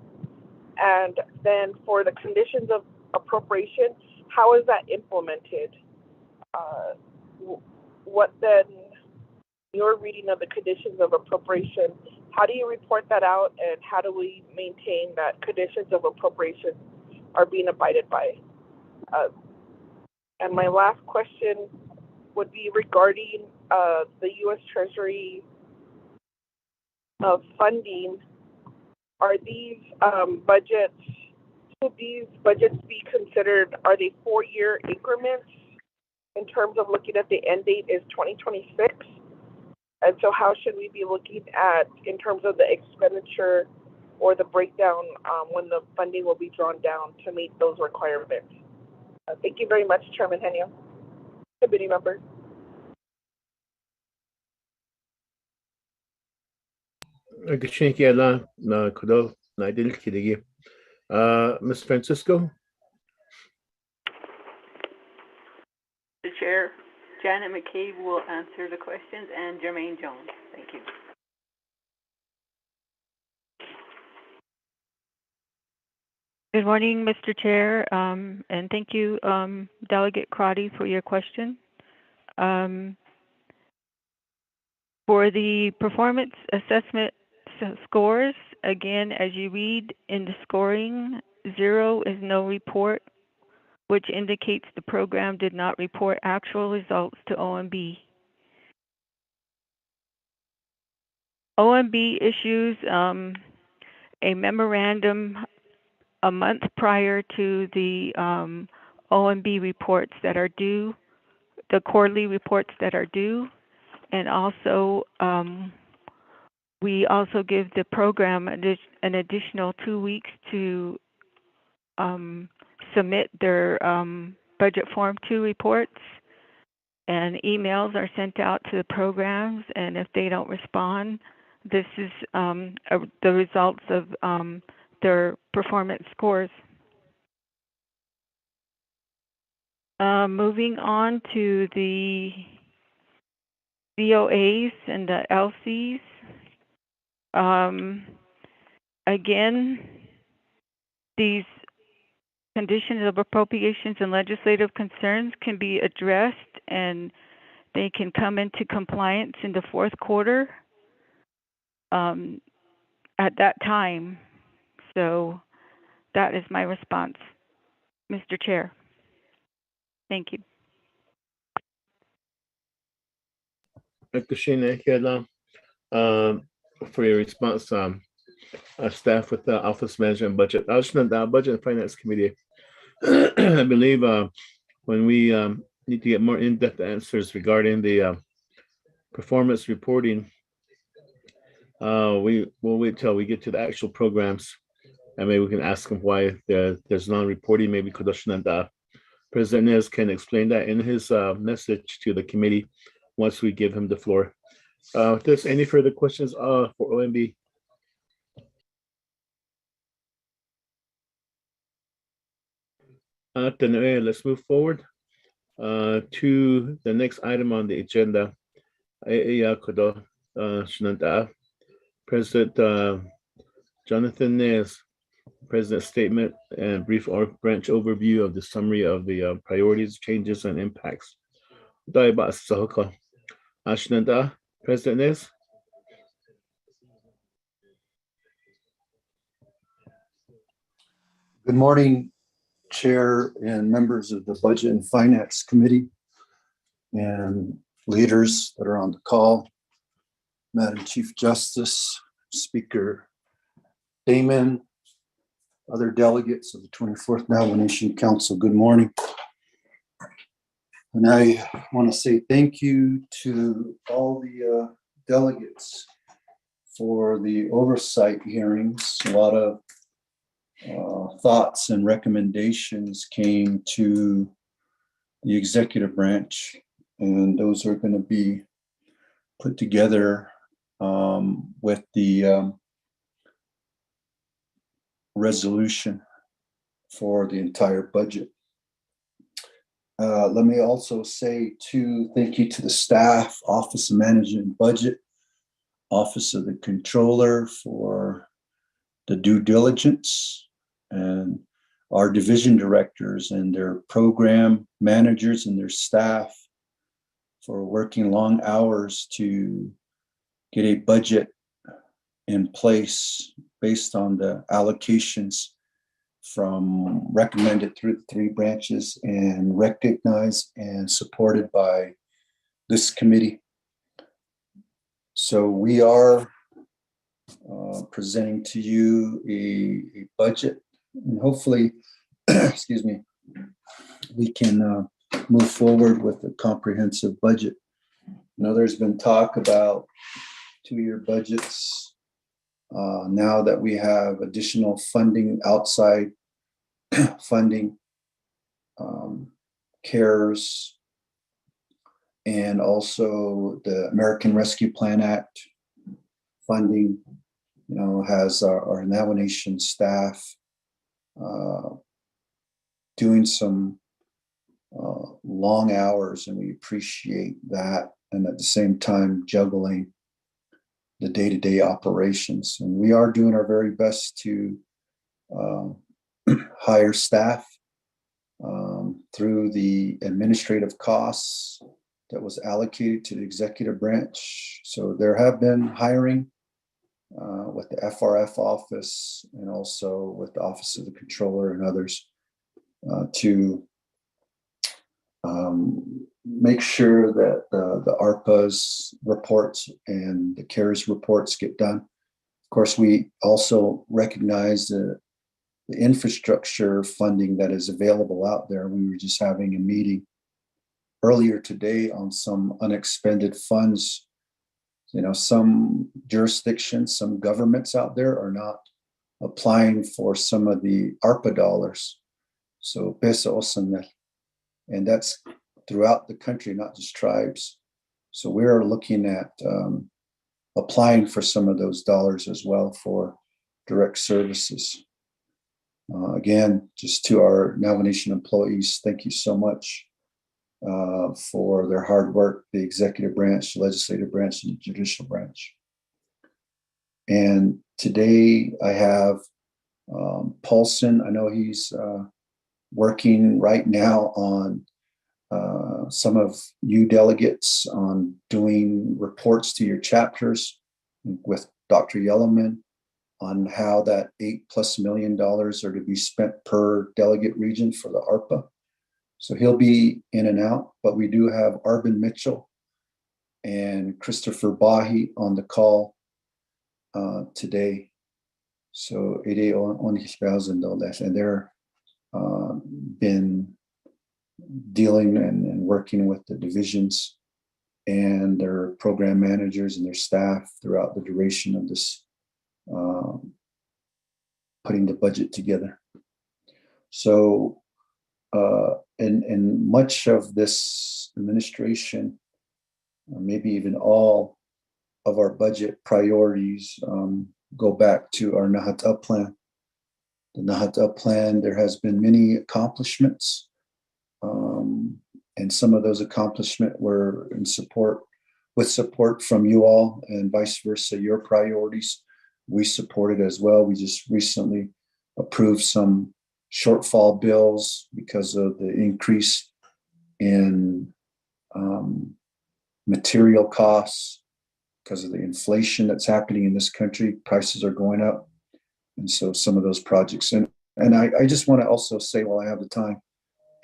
And then for the conditions of appropriation, how is that implemented? What then, your reading of the conditions of appropriation, how do you report that out, and how do we maintain that conditions of appropriation are being abided by? And my last question would be regarding the U.S. Treasury funding. Are these budgets, should these budgets be considered, are they 4-year increments in terms of looking at the end date is 2026? And so how should we be looking at in terms of the expenditure or the breakdown when the funding will be drawn down to meet those requirements? Thank you very much, Chairman Henio, committee members. Ms. Francisco? The Chair, Janet McCabe will answer the questions, and Jermaine Jones. Thank you. Good morning, Mr. Chair, and thank you, Delegate Crotty, for your question. For the performance assessment scores, again, as you read in the scoring, 0 is no report, which indicates the program did not report actual results to OMB. OMB issues a memorandum a month prior to the OMB reports that are due, the quarterly reports that are due, and also we also give the program an additional 2 weeks to submit their budget form 2 reports, and emails are sent out to the programs, and if they don't respond, this is the results of their performance scores. Moving on to the DOAs and the LCs. Again, these conditions of appropriations and legislative concerns can be addressed, and they can come into compliance in the fourth quarter at that time. So that is my response, Mr. Chair. Thank you. For your response, staff with the Office Management Budget. The Budget and Finance Committee, I believe when we need to get more in-depth answers regarding the performance reporting, we'll wait till we get to the actual programs, and maybe we can ask them why there's non-reporting. Maybe President Nez can explain that in his message to the committee once we give him the floor. If there's any further questions for OMB? Then let's move forward to the next item on the agenda. President Jonathan Nez, President's statement and brief branch overview of the summary of the priorities, changes, and impacts. President Nez. Good morning, Chair and members of the Budget and Finance Committee and leaders that are on the call, Madam Chief Justice, Speaker Damon, other delegates of the 24th Navajo Nation Council, good morning. And I want to say thank you to all the delegates for the oversight hearings. A lot of thoughts and recommendations came to the executive branch, and those are going to be put together with the resolution for the entire budget. Let me also say thank you to the staff, Office of Management and Budget, Office of the Controller for the due diligence, and our division directors and their program managers and their staff for working long hours to get a budget in place based on the allocations from recommended through the three branches and recognized and supported by this committee. So we are presenting to you a budget, and hopefully, excuse me, we can move forward with a comprehensive budget. There's been talk about 2-year budgets. Now that we have additional funding, outside funding, CARES, and also the American Rescue Plan Act funding, has our Navajo Nation staff doing some long hours, and we appreciate that. And at the same time, juggling the day-to-day operations. And we are doing our very best to hire staff through the administrative costs that was allocated to the executive branch. So there have been hiring with the FRF office and also with the Office of the Controller and others to make sure that the ARPA's reports and the CARES reports get done. Of course, we also recognize the infrastructure funding that is available out there. We were just having a meeting earlier today on some unexpended funds. Some jurisdictions, some governments out there are not applying for some of the ARPA dollars. So peso osanel. And that's throughout the country, not just tribes. So we're looking at applying for some of those dollars as well for direct services. Again, just to our Navajo Nation employees, thank you so much for their hard work, the executive branch, the legislative branch, and the judicial branch. And today I have Paulson. I know he's working right now on some of you delegates on doing reports to your chapters with Dr. Yellowman on how that $8+ million are to be spent per delegate region for the ARPA. So he'll be in and out, but we do have Arbin Mitchell and Christopher Bahi on the call today. So $80,000, and they're been dealing and working with the divisions and their program managers and their staff throughout the duration of this, putting the budget together. So, and much of this administration, maybe even all of our budget priorities, go back to our Nahat plan. The Nahat plan, there has been many accomplishments, and some of those accomplishments were with support from you all, and vice versa. Your priorities, we supported as well. We just recently approved some shortfall bills because of the increase in material costs, because of the inflation that's happening in this country. Prices are going up. And so some of those projects, and I just want to also say, while I have the time,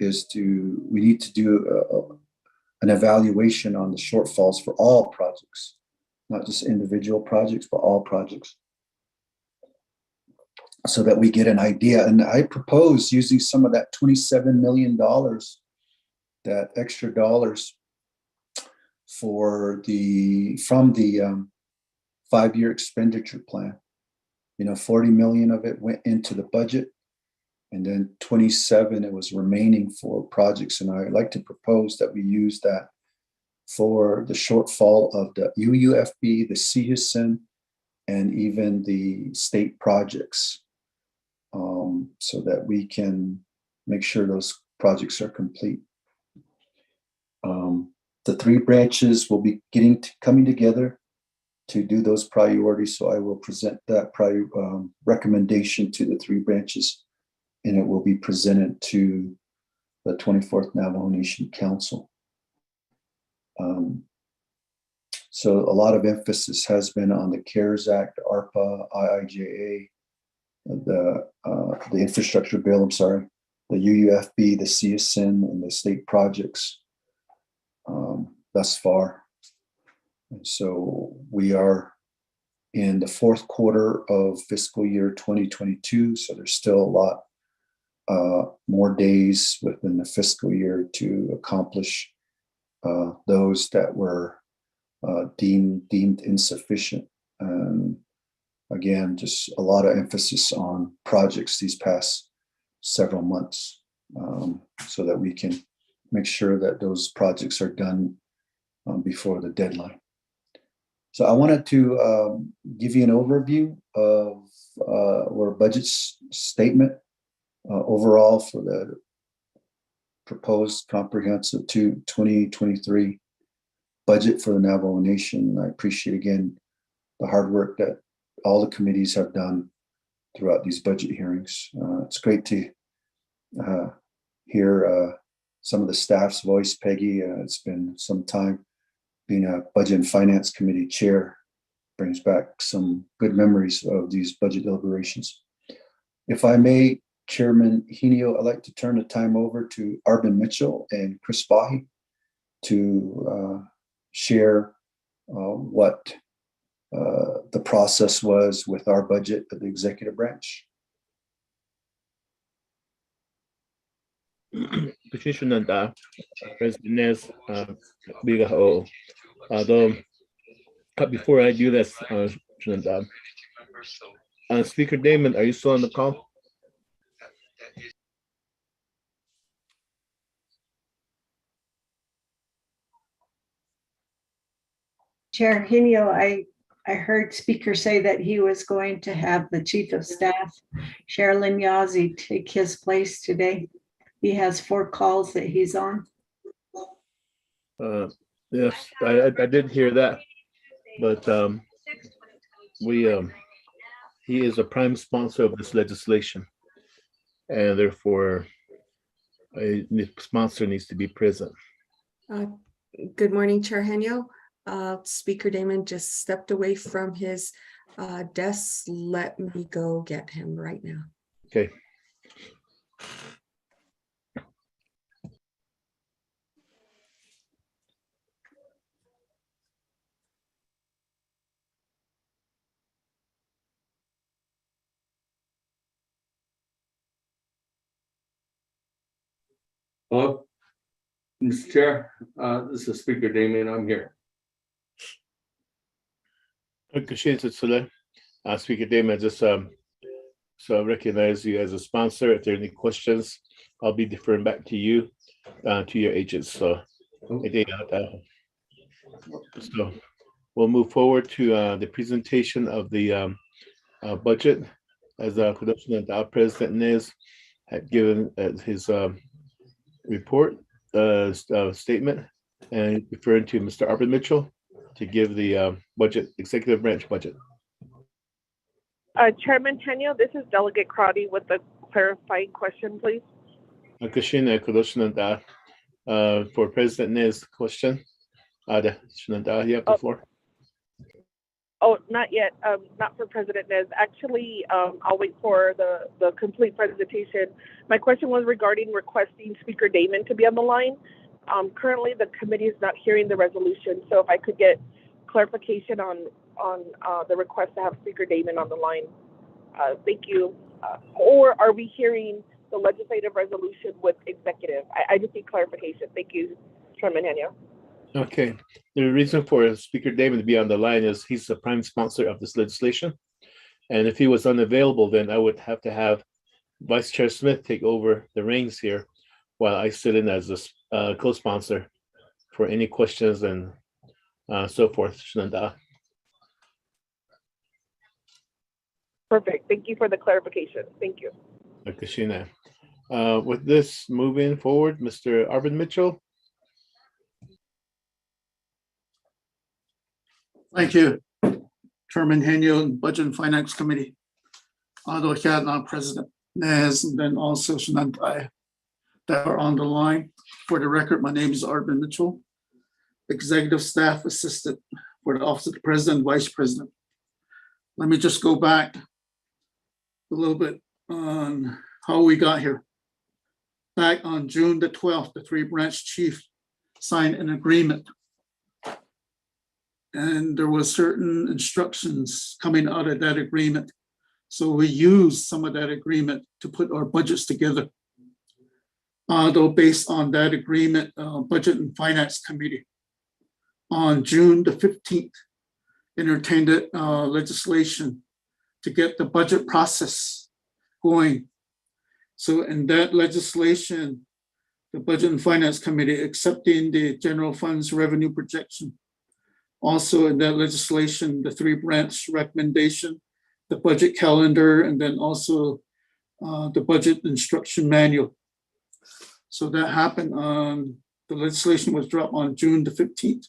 we need to do an evaluation on the shortfalls for all projects, not just individual projects, but all projects, so that we get an idea. And I propose using some of that $27 million, that extra dollars from the 5-year expenditure plan. 40 million of it went into the budget, and then 27 it was remaining for projects. And I'd like to propose that we use that for the shortfall of the UUFB, the CHISN, and even the state projects, so that we can make sure those projects are complete. The three branches will be coming together to do those priorities. So I will present that recommendation to the three branches, and it will be presented to the 24th Navajo Nation Council. So a lot of emphasis has been on the CARES Act, ARPA, IIJA, the infrastructure bill, the UUFB, the CSN, and the state projects thus far. And so we are in the fourth quarter of fiscal year 2022. So there's still a lot more days within the fiscal year to accomplish those that were deemed insufficient. And again, just a lot of emphasis on projects these past several months, so that we can make sure that those projects are done before the deadline. So I wanted to give you an overview of our budget statement overall for the proposed comprehensive 2023 budget for the Navajo Nation. I appreciate again the hard work that all the committees have done throughout these budget hearings. It's great to hear some of the staff's voice. Peggy, it's been some time being a Budget and Finance Committee chair, brings back some good memories of these budget deliberations. If I may, Chairman Henio, I'd like to turn the time over to Arvin Mitchell and Chris Bahi to share what the process was with our budget at the executive branch. Petition President Nez, before I do this, Speaker Damon, are you still on the call? Chair Henio, I heard Speaker say that he was going to have the Chief of Staff, Sherilyn Yazzie, take his place today. He has 4 calls that he's on. Yes, I did hear that, but he is a prime sponsor of this legislation, and therefore a sponsor needs to be present. Good morning, Chair Henio. Speaker Damon just stepped away from his desk. Let me go get him right now. Okay. Hello, Mr. Chair. This is Speaker Damien. I'm here. Speaker Damon, just so I recognize you as a sponsor. If there are any questions, I'll be deferring back to you, to your agents. So we'll move forward to the presentation of the budget, as President Nez had given his report statement, and referring to Mr. Arvin Mitchell to give the budget, executive branch budget. Chairman Henio, this is Delegate Crotty with the clarifying question, please. For President Nez question. You have the floor. Oh, not yet. Not for President Nez. Actually, I'll wait for the complete presentation. My question was regarding requesting Speaker Damon to be on the line. Currently, the committee is not hearing the resolution, so if I could get clarification on the request to have Speaker Damon on the line. Thank you. Or are we hearing the legislative resolution with executive? I just need clarification. Thank you, Chairman Henio. Okay. The reason for Speaker Damon to be on the line is he's the prime sponsor of this legislation. And if he was unavailable, then I would have to have Vice Chair Smith take over the reins here while I sit in as a co-sponsor for any questions and so forth. Perfect. Thank you for the clarification. Thank you. Kashina. With this, moving forward, Mr. Arvin Mitchell. Thank you. Chairman Henyo, and Budget and Finance Committee. Although President Nez, and then also Shanantai that are on the line. For the record, my name is Arvin Mitchell, Executive Staff Assistant for the Office of the President and Vice President. Let me just go back a little bit on how we got here. Back on June the 12th, the three branch chief signed an agreement. And there was certain instructions coming out of that agreement. So we used some of that agreement to put our budgets together. Though based on that agreement, Budget and Finance Committee on June the 15th entertained legislation to get the budget process going. So in that legislation, the Budget and Finance Committee accepting the general funds revenue projection. Also in that legislation, the three branch recommendation, the budget calendar, and then also the budget instruction manual. So that happened on, the legislation was dropped on June the 15th.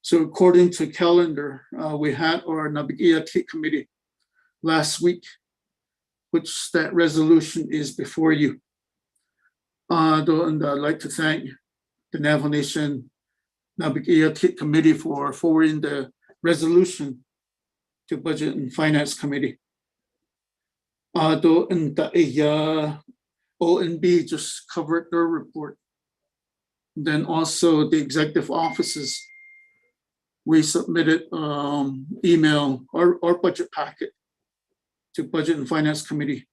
So according to calendar, we had our Nabigia Committee last week, which that resolution is before you. And I'd like to thank the Navajo Nation Nabigia Committee for forwarding the resolution to Budget and Finance Committee. ONB just covered their report. Then also the executive offices, we submitted email or budget packet to Budget and Finance Committee.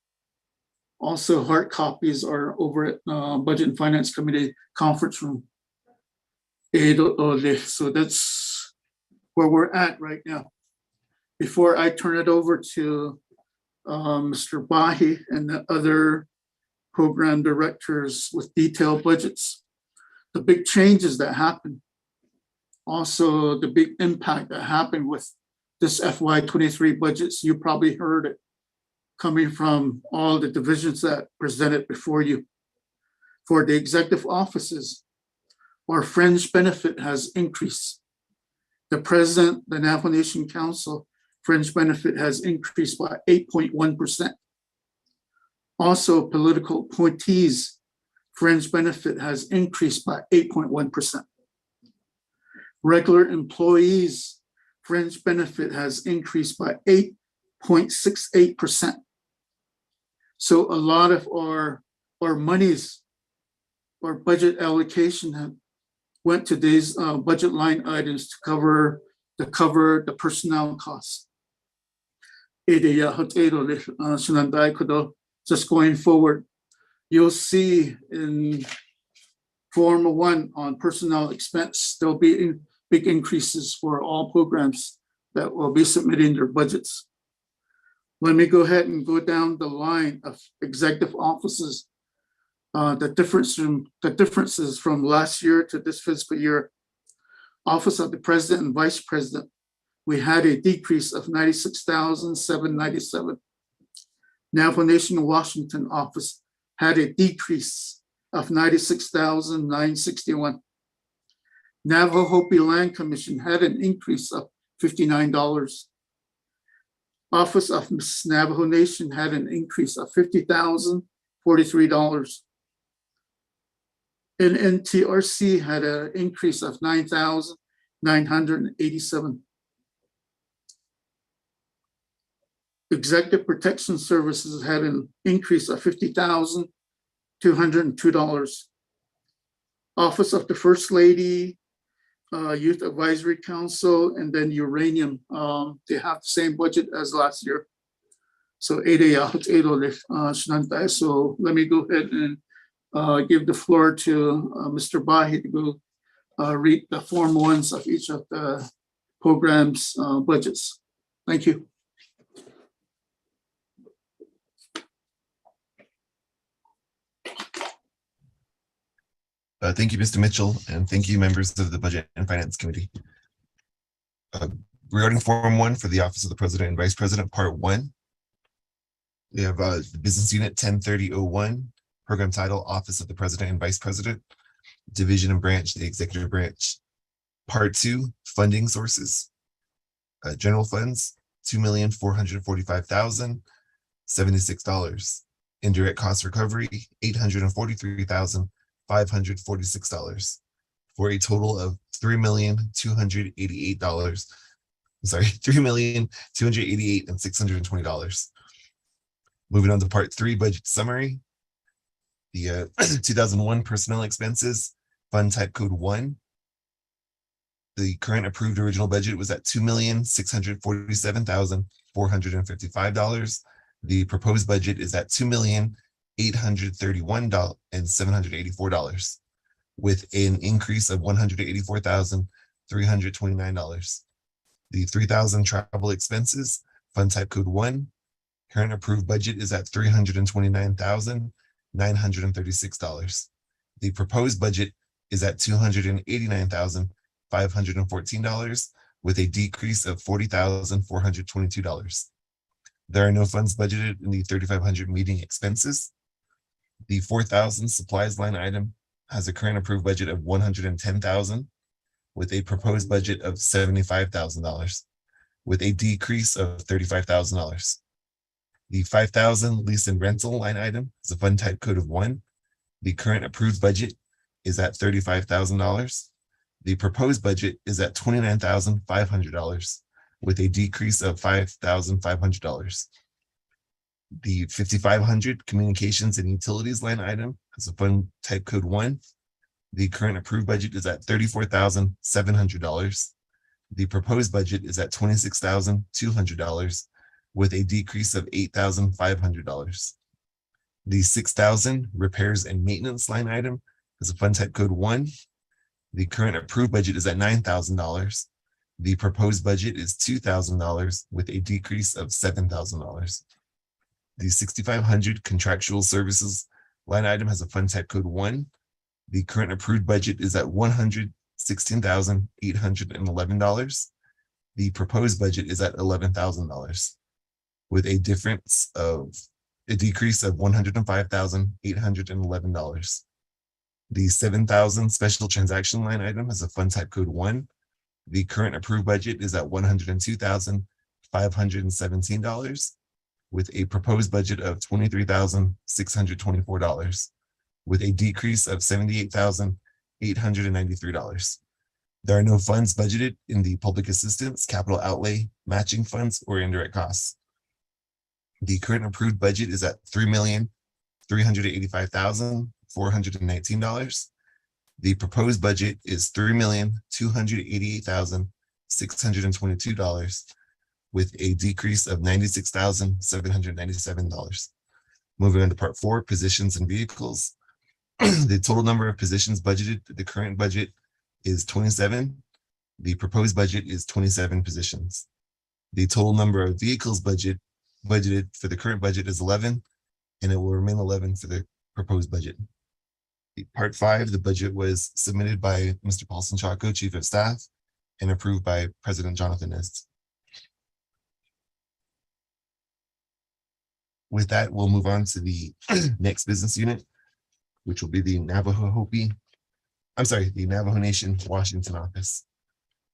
Also hard copies are over at Budget and Finance Committee conference room. So that's where we're at right now. Before I turn it over to Mr. Bahi and the other program directors with detailed budgets, the big changes that happened, also the big impact that happened with this FY23 budgets, you probably heard it coming from all the divisions that presented before you. For the executive offices, our fringe benefit has increased. The president, the Navajo Nation Council, fringe benefit has increased by 8.1%. Also, political appointees, fringe benefit has increased by 8.1%. Regular employees, fringe benefit has increased by 8.68%. So a lot of our monies, our budget allocation went to these budget line items to cover the personnel costs. Just going forward, you'll see in Form 1 on personnel expense, there'll be big increases for all programs that will be submitting their budgets. Let me go ahead and go down the line of executive offices. The differences from last year to this fiscal year. Office of the President and Vice President, we had a decrease of $96,797. Navajo Nation Washington office had a decrease of $96,961. Navajo Hopi Land Commission had an increase of $59. Office of Navajo Nation had an increase of $50,043. And NTRC had an increase of $9,987. Executive Protection Services had an increase of $50,202. Office of the First Lady, Youth Advisory Council, and then Uranium, they have the same budget as last year. So so let me go ahead and give the floor to Mr. Bahi to go read the Form 1s of each of the programs' budgets. Thank you. Thank you, Mr. Mitchell, and thank you, members of the Budget and Finance Committee. Regarding Form 1 for the Office of the President and Vice President, Part 1, we have the Business Unit 103001, Program Title, Office of the President and Vice President, Division and Branch, the Executive Branch. Part 2, Funding Sources. General funds, $2,445,076. Indirect cost recovery, $843,546, for a total of $3,288. I'm sorry, $3,288,620. Moving on to part 3, budget summary. The 2001 personnel expenses, fund type code 1. The current approved original budget was at $2,647,455. The proposed budget is at $2,831,784, with an increase of $184,329. The 3,000 travel expenses, fund type code 1. Current approved budget is at $329,936. The proposed budget is at $289,514, with a decrease of $40,422. There are no funds budgeted in the 3,500 meeting expenses. The 4,000 supplies line item has a current approved budget of $110,000, with a proposed budget of $75,000, with a decrease of $35,000. The 5,000 lease and rental line item is a fund type code of 1. The current approved budget is at $35,000. The proposed budget is at $29,500, with a decrease of $5,500. The 5,500 communications and utilities line item is a fund type code 1. The current approved budget is at $34,700. The proposed budget is at $26,200, with a decrease of $8,500. The 6,000 repairs and maintenance line item is a fund type code 1. The current approved budget is at $9,000. The proposed budget is $2,000, with a decrease of $7,000. The 6,500 contractual services line item has a fund type code 1. The current approved budget is at $116,811. The proposed budget is at $11,000, with a decrease of $105,811. The 7,000 special transaction line item has a fund type code 1. The current approved budget is at $102,517, with a proposed budget of $23,624, with a decrease of $78,893. There are no funds budgeted in the public assistance, capital outlay, matching funds, or indirect costs. The current approved budget is at $3,385,419. The proposed budget is $3,288,622, with a decrease of $96,797. Moving on to part 4, positions and vehicles. The total number of positions budgeted, the current budget is 27. The proposed budget is 27 positions. The total number of vehicles budgeted for the current budget is 11, and it will remain 11 for the proposed budget. Part 5, the budget was submitted by Mr. Paulson Chaco, Chief of Staff, and approved by President Jonathan Nist. With that, we'll move on to the next business unit, which will be the Navajo Nation Washington office.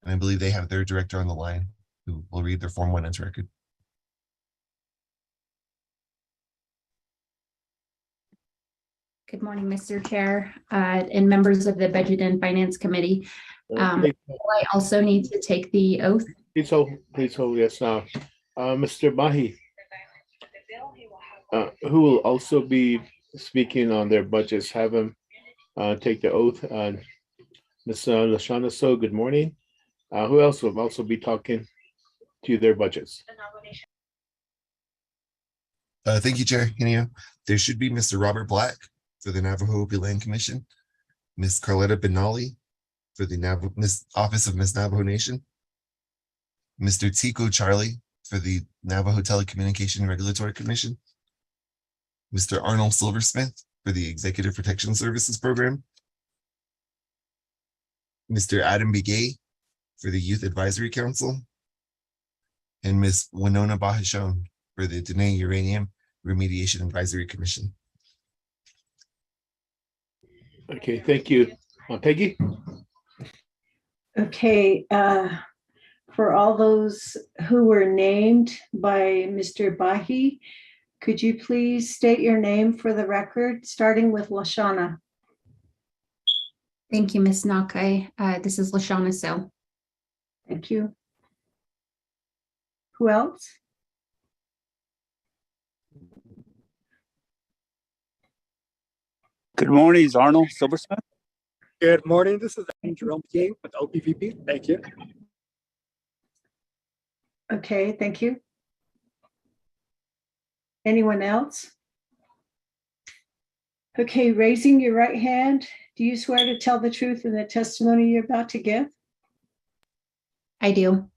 And I believe they have their director on the line who will read their Form 1 into record. Good morning, Mr. Chair, and members of the Budget and Finance Committee. I also need to take the oath. Please hold, yes. Mr. Mahi, who will also be speaking on their budgets, have him take the oath. Ms. Lashana So, good morning. Who else will also be talking to their budgets? Thank you, Chair Henio. There should be Mr. Robert Black for the Navajo Hopi Land Commission, Ms. Carletta Benali for the Office of Miss Navajo Nation, Mr. Tico Charlie for the Navajo Telecommunication Regulatory Commission, Mr. Arnold Silversmith for the Executive Protection Services Program, Mr. Adam Begay for the Youth Advisory Council, and Ms. Winona Bahashon for the Dene Uranium Remediation Advisory Commission. Okay, thank you. Peggy? Okay, For all those who were named by Mr. Bahi, could you please state your name for the record, starting with Lashana? Thank you, Ms. Nakai. This is Lashana Sill. Thank you. Who else? Good morning, it's Arnold Silversmith. Good morning. This is Jerome King with OPVP. Thank you. Okay, thank you. Anyone else? Okay, raising your right hand. Do you swear to tell the truth in the testimony you're about to give? I do.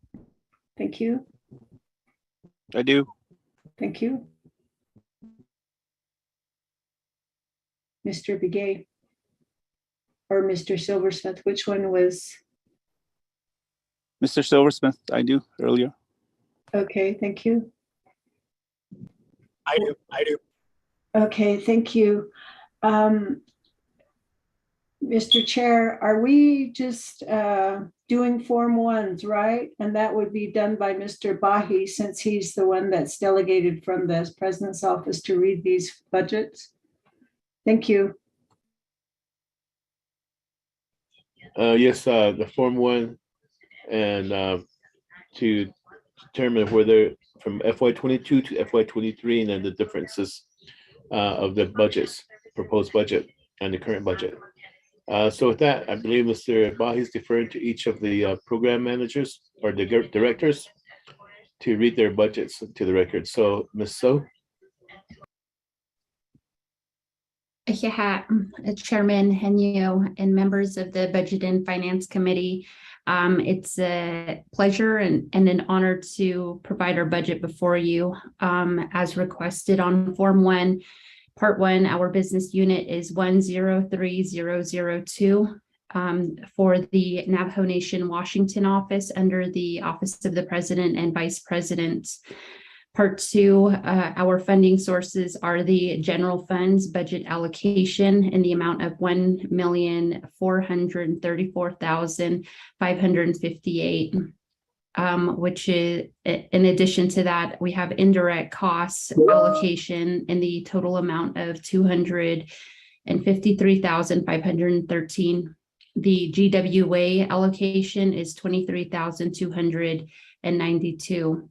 Thank you. I do. Thank you. Mr. Begay or Mr. Silversmith, which one was? Mr. Silversmith, I do earlier. Okay, thank you. I do. Okay, thank you. Mr. Chair, are we just doing Form 1s, right? And that would be done by Mr. Bahi, since he's the one that's delegated from the President's office to read these budgets. Thank you. Yes, the Form 1 and to determine whether from FY22 to FY23 and then the differences of the budgets, proposed budget and the current budget. So with that, I believe Mr. Bahi is deferring to each of the program managers or the directors to read their budgets to the record. So Ms. So. Yeah, Chairman Henyo and members of the Budget and Finance Committee. It's a pleasure and an honor to provide our budget before you as requested on Form 1. Part 1, our business unit is 103002 for the Navajo Nation Washington office under the Office of the President and Vice President. Part 2, our funding sources are the general funds budget allocation in the amount of $1,434,558. Which is, in addition to that, we have indirect costs allocation in the total amount of $253,513. The GWA allocation is $23,292.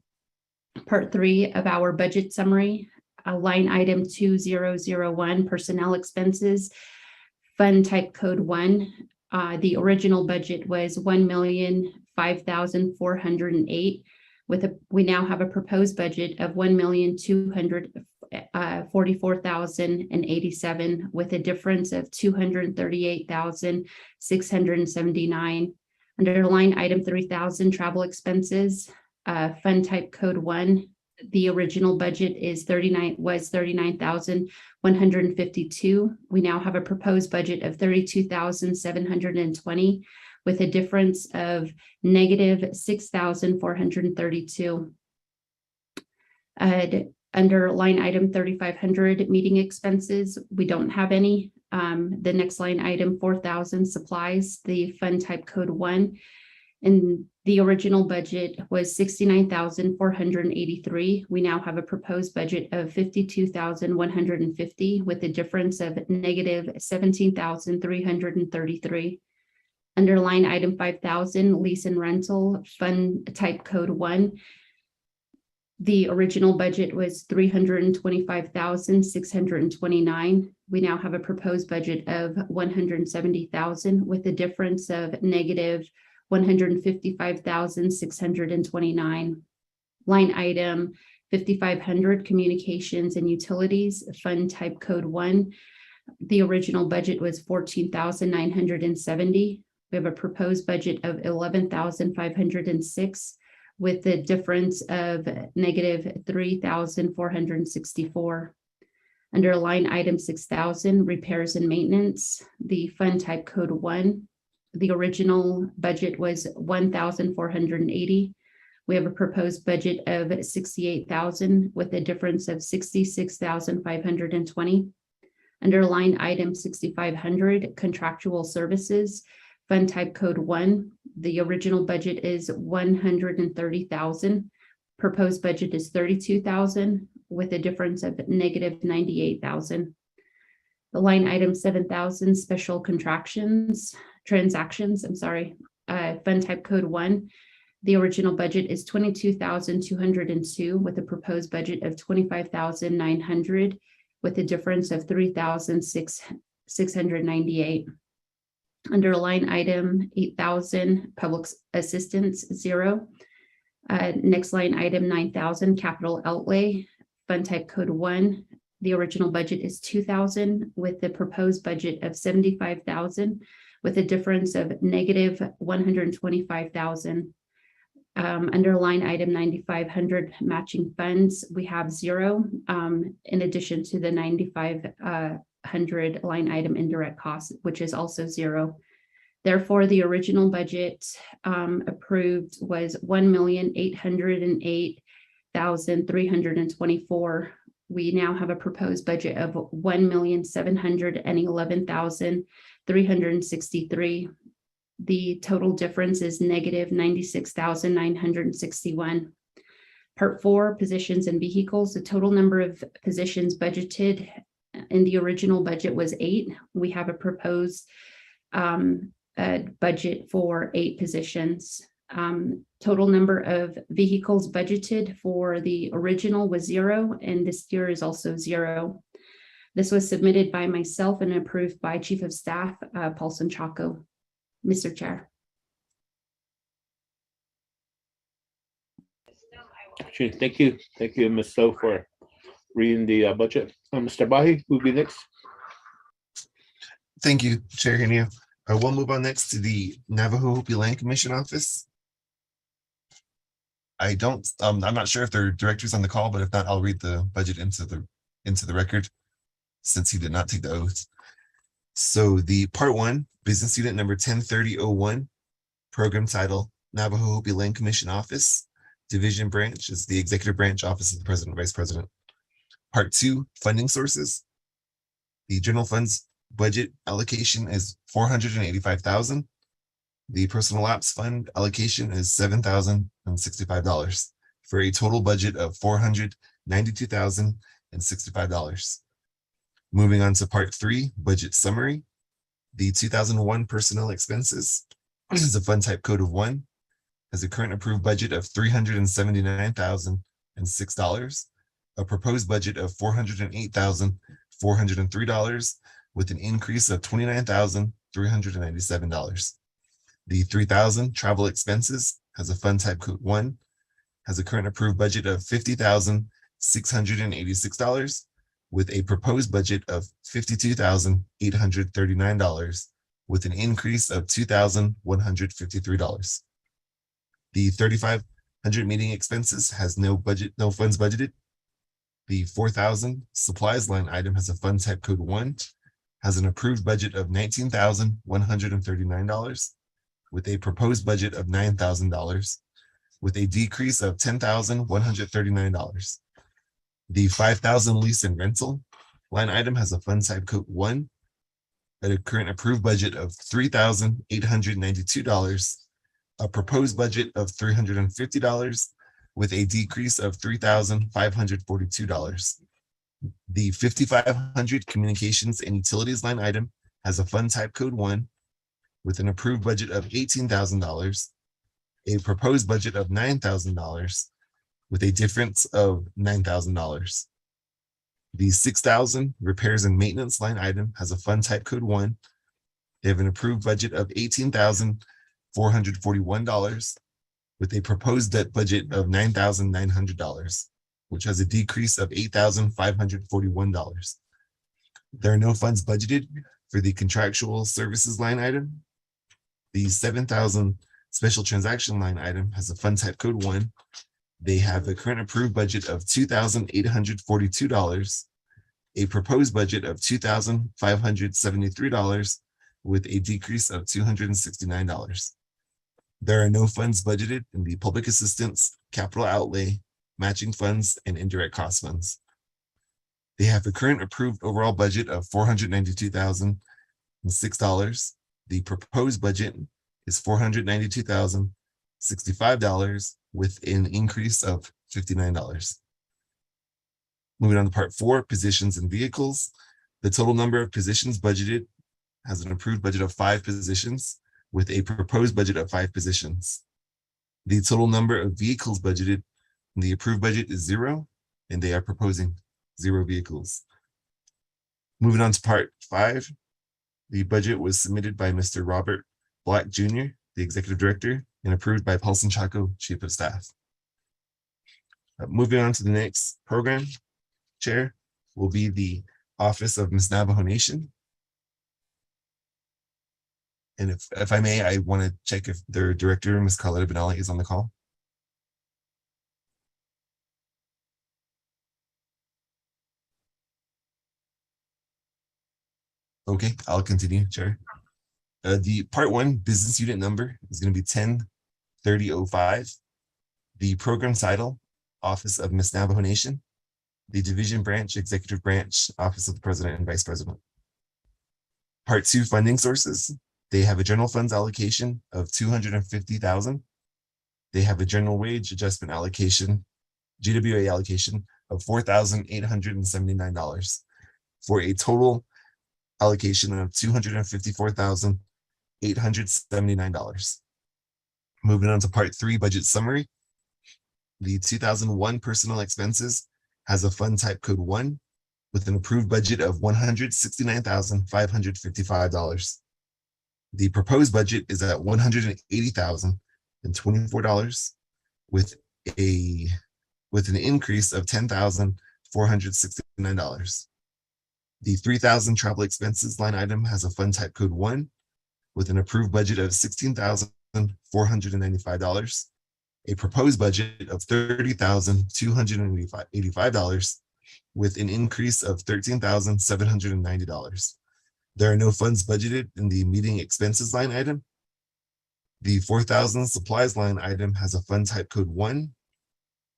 Part 3 of our budget summary, line item 2001, personnel expenses, fund type code 1. The original budget was $1,005,408. We now have a proposed budget of $1,244,087 with a difference of $238,679. Under line item 3000, travel expenses, fund type code 1. The original budget was $39,152. We now have a proposed budget of $32,720 with a difference of negative $6,432. Under line item 3500, meeting expenses, we don't have any. The next line item 4000, supplies, the fund type code 1. And the original budget was $69,483. We now have a proposed budget of $52,150 with a difference of negative $17,333. Under line item 5000, lease and rental, fund type code 1. The original budget was $325,629. We now have a proposed budget of $170,000 with a difference of negative $155,629. Line item 5500, communications and utilities, fund type code 1. The original budget was $14,970. We have a proposed budget of $11,506 with the difference of negative $3,464. Under line item 6000, repairs and maintenance, the fund type code 1. The original budget was $1,480. We have a proposed budget of $68,000 with a difference of $66,520. Under line item 6500, contractual services, Fund type code 1, the original budget is 130,000. Proposed budget is 32,000 with a difference of negative 98,000. The line item 7,000 special transactions, fund type code 1. The original budget is 22,202 with a proposed budget of 25,900 with a difference of 3,698. Under line item 8,000 public assistance 0. Next line item 9,000 capital outlay, fund type code 1. The original budget is 2,000 with the proposed budget of 75,000 with a difference of negative 125,000. Under line item 9,500 matching funds, we have 0 in addition to the 9,500 line item indirect costs, which is also 0. Therefore, the original budget approved was 1,808,324. We now have a proposed budget of 1,711,363. The total difference is negative 96,961. Part 4, positions and vehicles. The total number of positions budgeted in the original budget was 8. We have a proposed budget for 8 positions. Total number of vehicles budgeted for the original was 0, and this year is also 0. This was submitted by myself and approved by Chief of Staff Paulson Chaco. Mr. Chair. Okay, thank you. Thank you, Ms. So, for reading the budget. Mr. Bahi, who'll be next? Thank you, Chair Henio. We'll move on next to the Navajo Hopi Land Commission office. I'm not sure if there are directors on the call, but if not, I'll read the budget into the record since he did not take the oath. So the part 1, business unit number 103001, program title, Navajo Hopi Land Commission Office, division branch is the executive branch office of the president, vice president. Part 2, funding sources. The general funds budget allocation is $485,000. The personal ops fund allocation is $7,065 for a total budget of $492,065. Moving on to part 3, budget summary. The 2001 personnel expenses is a fund type code of 1, has a current approved budget of $379,006, a proposed budget of $408,403 with an increase of $29,397. The 3,000 travel expenses has a fund type code 1, has a current approved budget of $50,686 with a proposed budget of $52,839 with an increase of $2,153. The 3,500 meeting expenses has no funds budgeted. The 4,000 supplies line item has a fund type code 1, has an approved budget of $19,139 with a proposed budget of $9,000 with a decrease of $10,139. The 5,000 lease and rental line item has a fund type code 1 at a current approved budget of $3,892, a proposed budget of $350 with a decrease of $3,542. The 5,500 communications and utilities line item has a fund type code 1 with an approved budget of $18,000, a proposed budget of $9,000 with a difference of $9,000. The 6,000 repairs and maintenance line item has a fund type code 1. They have an approved budget of $18,441 with a proposed debt budget of $9,900, which has a decrease of $8,541. There are no funds budgeted for the contractual services line item. The 7,000 special transaction line item has a fund type code 1. They have a current approved budget of $2,842, a proposed budget of $2,573 with a decrease of $269. There are no funds budgeted in the public assistance, capital outlay, matching funds, and indirect cost funds. They have a current approved overall budget of $492,006, The proposed budget is $492,065 with an increase of $59. Moving on to part 4, positions and vehicles. The total number of positions budgeted has an approved budget of 5 positions with a proposed budget of 5 positions. The total number of vehicles budgeted in the approved budget is 0, and they are proposing 0 vehicles. Moving on to part 5, the budget was submitted by Mr. Robert Black Jr., the Executive Director, and approved by Paulson Chaco, Chief of Staff. Moving on to the next program, Chair, will be the Office of Miss Navajo Nation. And if I may, I want to check if their director, Ms. Carletta Benali, is on the call. Okay, I'll continue, Chair. The part 1 business unit number is going to be 103005. The program title, Office of Miss Navajo Nation. The division branch, Executive Branch, Office of the President and Vice President. Part 2 funding sources. They have a general funds allocation of $250,000. They have a general wage adjustment allocation, GWA allocation of $4,879 for a total allocation of $254,879. Moving on to part 3 budget summary. The 2001 personal expenses has a fund type code 1 with an approved budget of $169,555. The proposed budget is at $180,024 with an increase of $10,469. The 3,000 travel expenses line item has a fund type code 1 with an approved budget of $16,495, a proposed budget of $30,285 with an increase of $13,790. There are no funds budgeted in the meeting expenses line item. The 4,000 supplies line item has a fund type code 1.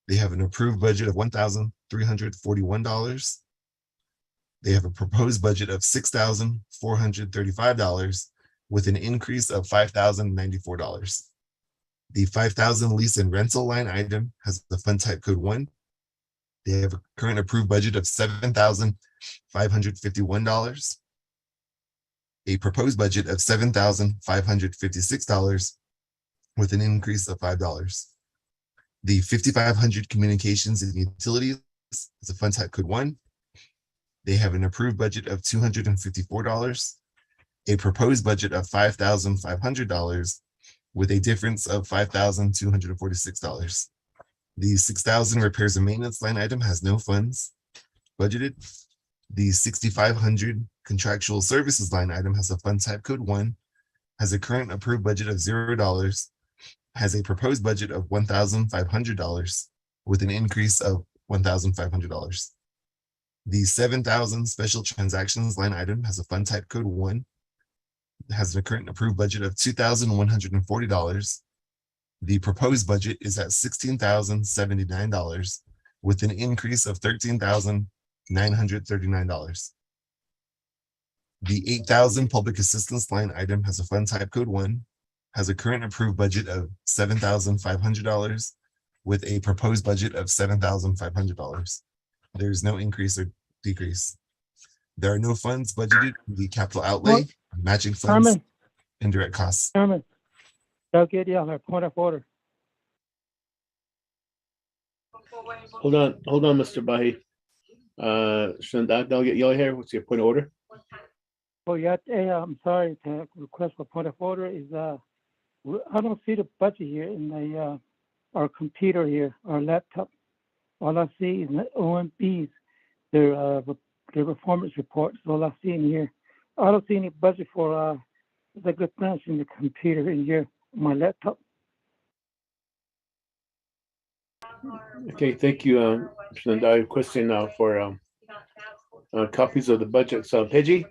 They have an approved budget of $1,341. They have a proposed budget of $6,435 with an increase of $5,094. The 5,000 lease and rental line item has the fund type code 1. They have a current approved budget of $7,551. A proposed budget of $7,556 with an increase of $5. The 5,500 communications and utilities is a fund type code 1. They have an approved budget of $254, a proposed budget of $5,500 with a difference of $5,246. The 6,000 repairs and maintenance line item has no funds budgeted. The 6,500 contractual services line item has a fund type code 1, has a current approved budget of $0, has a proposed budget of $1,500 with an increase of $1,500. The 7,000 special transactions line item has a fund type code 1, has a current approved budget of $2,140. The proposed budget is at $16,079 with an increase of $13,939. The 8,000 public assistance line item has a fund type code 1, has a current approved budget of $7,500 with a proposed budget of $7,500. There's no increase or decrease. There are no funds budgeted in the capital outlay, matching funds, and direct costs. Chairman, I'll get you on a point of order. Hold on, Mr. Bahi. Shandak, I'll get you here. What's your point of order? Oh, yeah, I'm sorry to request for point of order is, I don't see the budget here in the, our computer here, our laptop. All I see is OMBs, their performance reports. All I see in here. I don't see any budget for the good things in the computer in here, my laptop. Okay, thank you, Shandak. Requesting now for copies of the budget. So Peggy?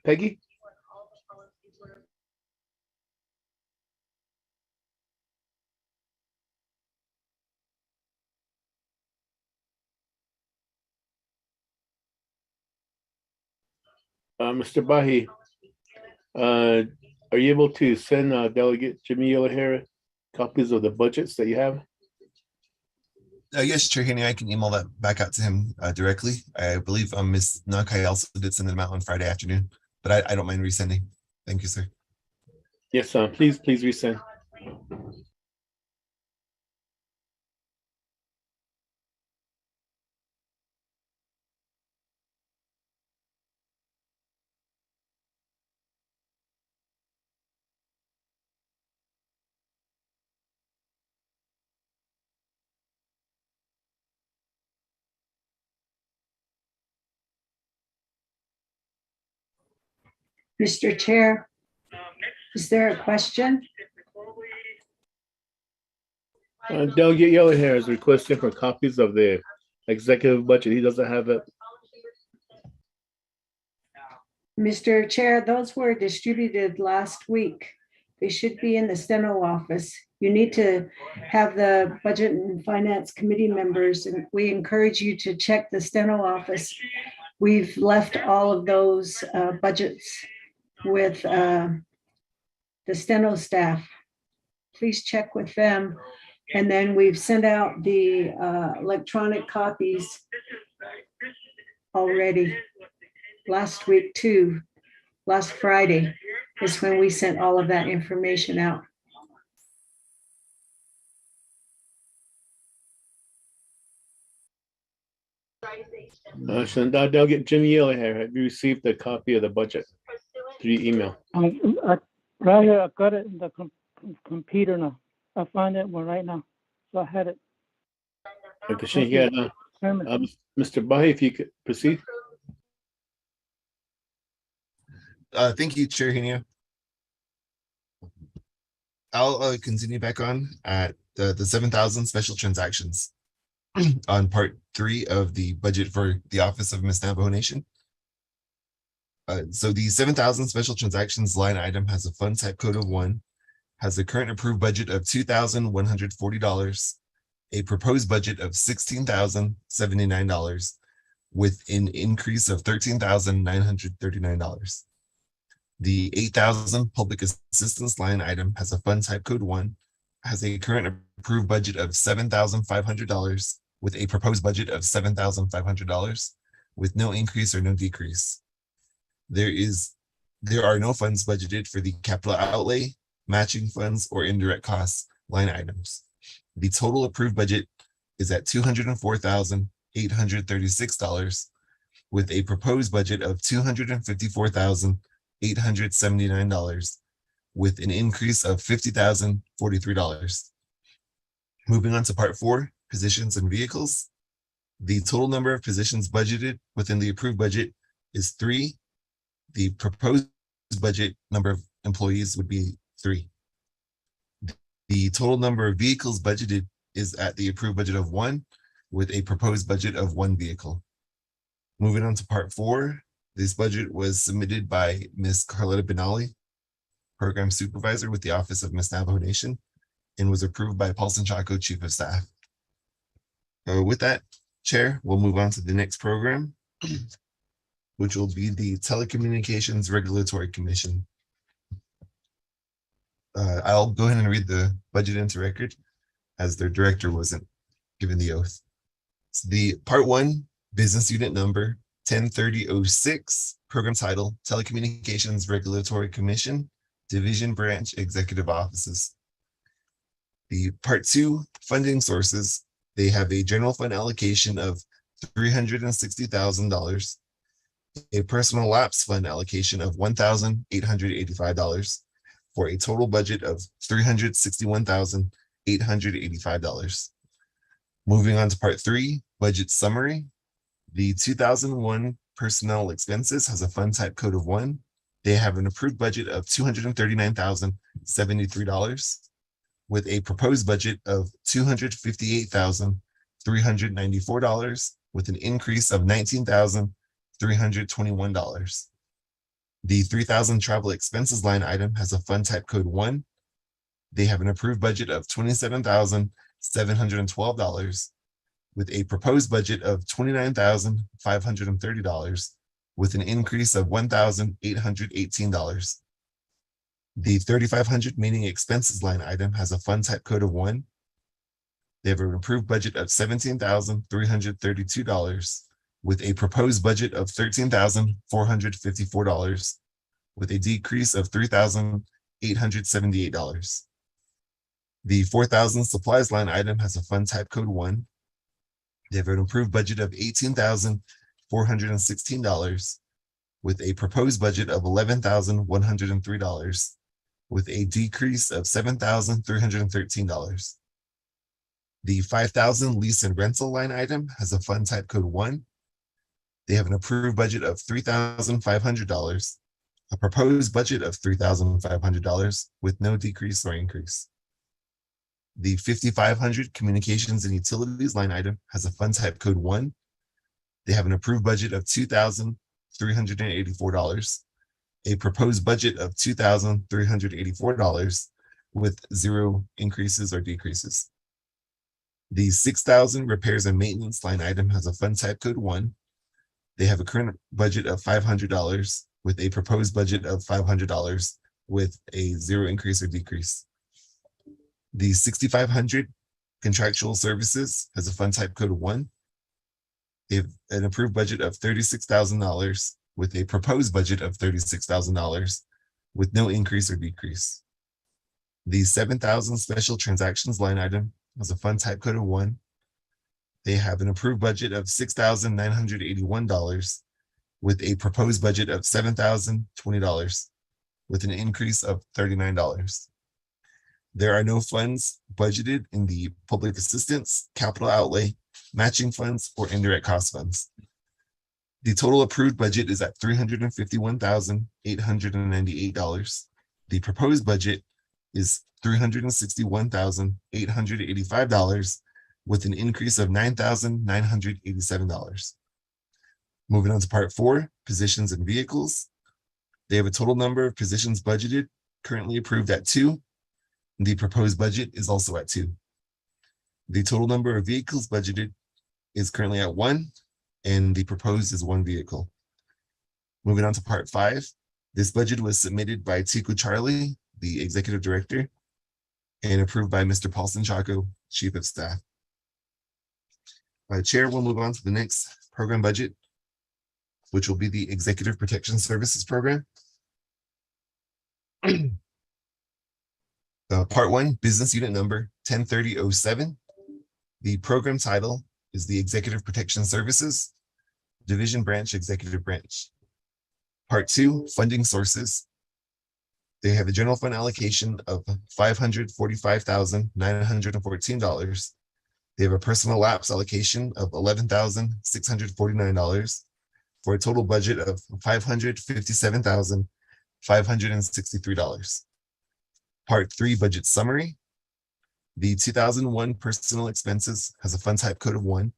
Mr. Bahi, Are you able to send Delegate Jimmy O'Hara copies of the budgets that you have? Yes, Chair Haney, I can email that back out to him directly. I believe Ms. Nakai also did send them out on Friday afternoon, but I don't mind resending. Thank you, sir. Yes, please resend. Mr. Chair, is there a question? Delegate Yellowhair is requesting for copies of the executive budget. He doesn't have it. Mr. Chair, those were distributed last week. They should be in the steno office. You need to have the Budget and Finance Committee members, and we encourage you to check the steno office. We've left all of those budgets with the steno staff. Please check with them. And then we've sent out the electronic copies already last week too. Last Friday is when we sent all of that information out. They'll get Jimmy Yellowhair. Have you received a copy of the budget through email? Right here, I got it in the computer now. I find it one right now, so I had it. Mr. Bahi, if you could proceed. Thank you, Chair Henio. I'll continue back on at the 7,000 special transactions on part 3 of the budget for the Office of Miss Navajo Nation. So the 7,000 special transactions line item has a fund type code of 1, has a current approved budget of $2,140, a proposed budget of $16,079 with an increase of $13,939. The 8,000 public assistance line item has a fund type code 1, has a current approved budget of $7,500 with a proposed budget of $7,500 with no increase or no decrease. There are no funds budgeted for the capital outlay, matching funds, or indirect costs line items. The total approved budget is at $204,836 with a proposed budget of $254,879 with an increase of $50,043. Moving on to part 4, positions and vehicles. The total number of positions budgeted within the approved budget is 3. The proposed budget number of employees would be 3. The total number of vehicles budgeted is at the approved budget of 1 with a proposed budget of 1 vehicle. Moving on to part 4, this budget was submitted by Ms. Carletta Benali, Program Supervisor with the Office of Miss Navajo Nation, and was approved by Paulson Chaco, Chief of Staff. With that, Chair, we'll move on to the next program, which will be the Telecommunications Regulatory Commission. I'll go ahead and read the budget into record as their director wasn't given the oath. So the part 1, business unit number 103006, program title, Telecommunications Regulatory Commission, Division Branch Executive Offices. The part 2, funding sources, they have a general fund allocation of $360,000, a personal lapse fund allocation of $1,885 for a total budget of $361,885. Moving on to part 3, budget summary. The 2001 personnel expenses has a fund type code of 1. They have an approved budget of $239,073 with a proposed budget of $258,394 with an increase of $19,321. The 3,000 travel expenses line item has a fund type code 1. They have an approved budget of $27,712 with a proposed budget of $29,530 with an increase of $1,818. The 3,500 meeting expenses line item has a fund type code of 1. They have an approved budget of $17,332 with a proposed budget of $13,454 with a decrease of $3,878. The 4,000 supplies line item has a fund type code 1. They have an approved budget of $18,416 with a proposed budget of $11,103 with a decrease of $7,313. The 5,000 lease and rental line item has a fund type code 1. They have an approved budget of $3,500, a proposed budget of $3,500 with no decrease or increase. The 5,500 communications and utilities line item has a fund type code 1. They have an approved budget of $2,384, a proposed budget of $2,384 with 0 increases or decreases. The 6,000 repairs and maintenance line item has a fund type code 1. They have a current budget of $500 with a proposed budget of $500 with a 0 increase or decrease. The 6,500 contractual services has a fund type code of 1. They have an approved budget of $36,000 with a proposed budget of $36,000 with no increase or decrease. The 7,000 special transactions line item has a fund type code of 1. They have an approved budget of $6,981 with a proposed budget of $7,020 with an increase of $39. There are no funds budgeted in the public assistance, capital outlay, matching funds, or indirect cost funds. The total approved budget is at $351,898. The proposed budget is $361,885 with an increase of $9,987. Moving on to part 4, positions and vehicles. They have a total number of positions budgeted, currently approved at 2. The proposed budget is also at 2. The total number of vehicles budgeted is currently at 1, and the proposed is 1 vehicle. Moving on to part 5. This budget was submitted by Tiku Charlie, the executive director, and approved by Mr. Paulson Chaco, chief of staff. Chair will move on to the next program budget, which will be the Executive Protection Services Program. Part 1, business unit number 103007. The program title is the Executive Protection Services, Division Branch, Executive Branch. Part 2, funding sources. They have a general fund allocation of $545,914. They have a personal lapse allocation of $11,649 for a total budget of $557,563. Part 3, budget summary. The 2001 personal expenses has a fund type code of 1.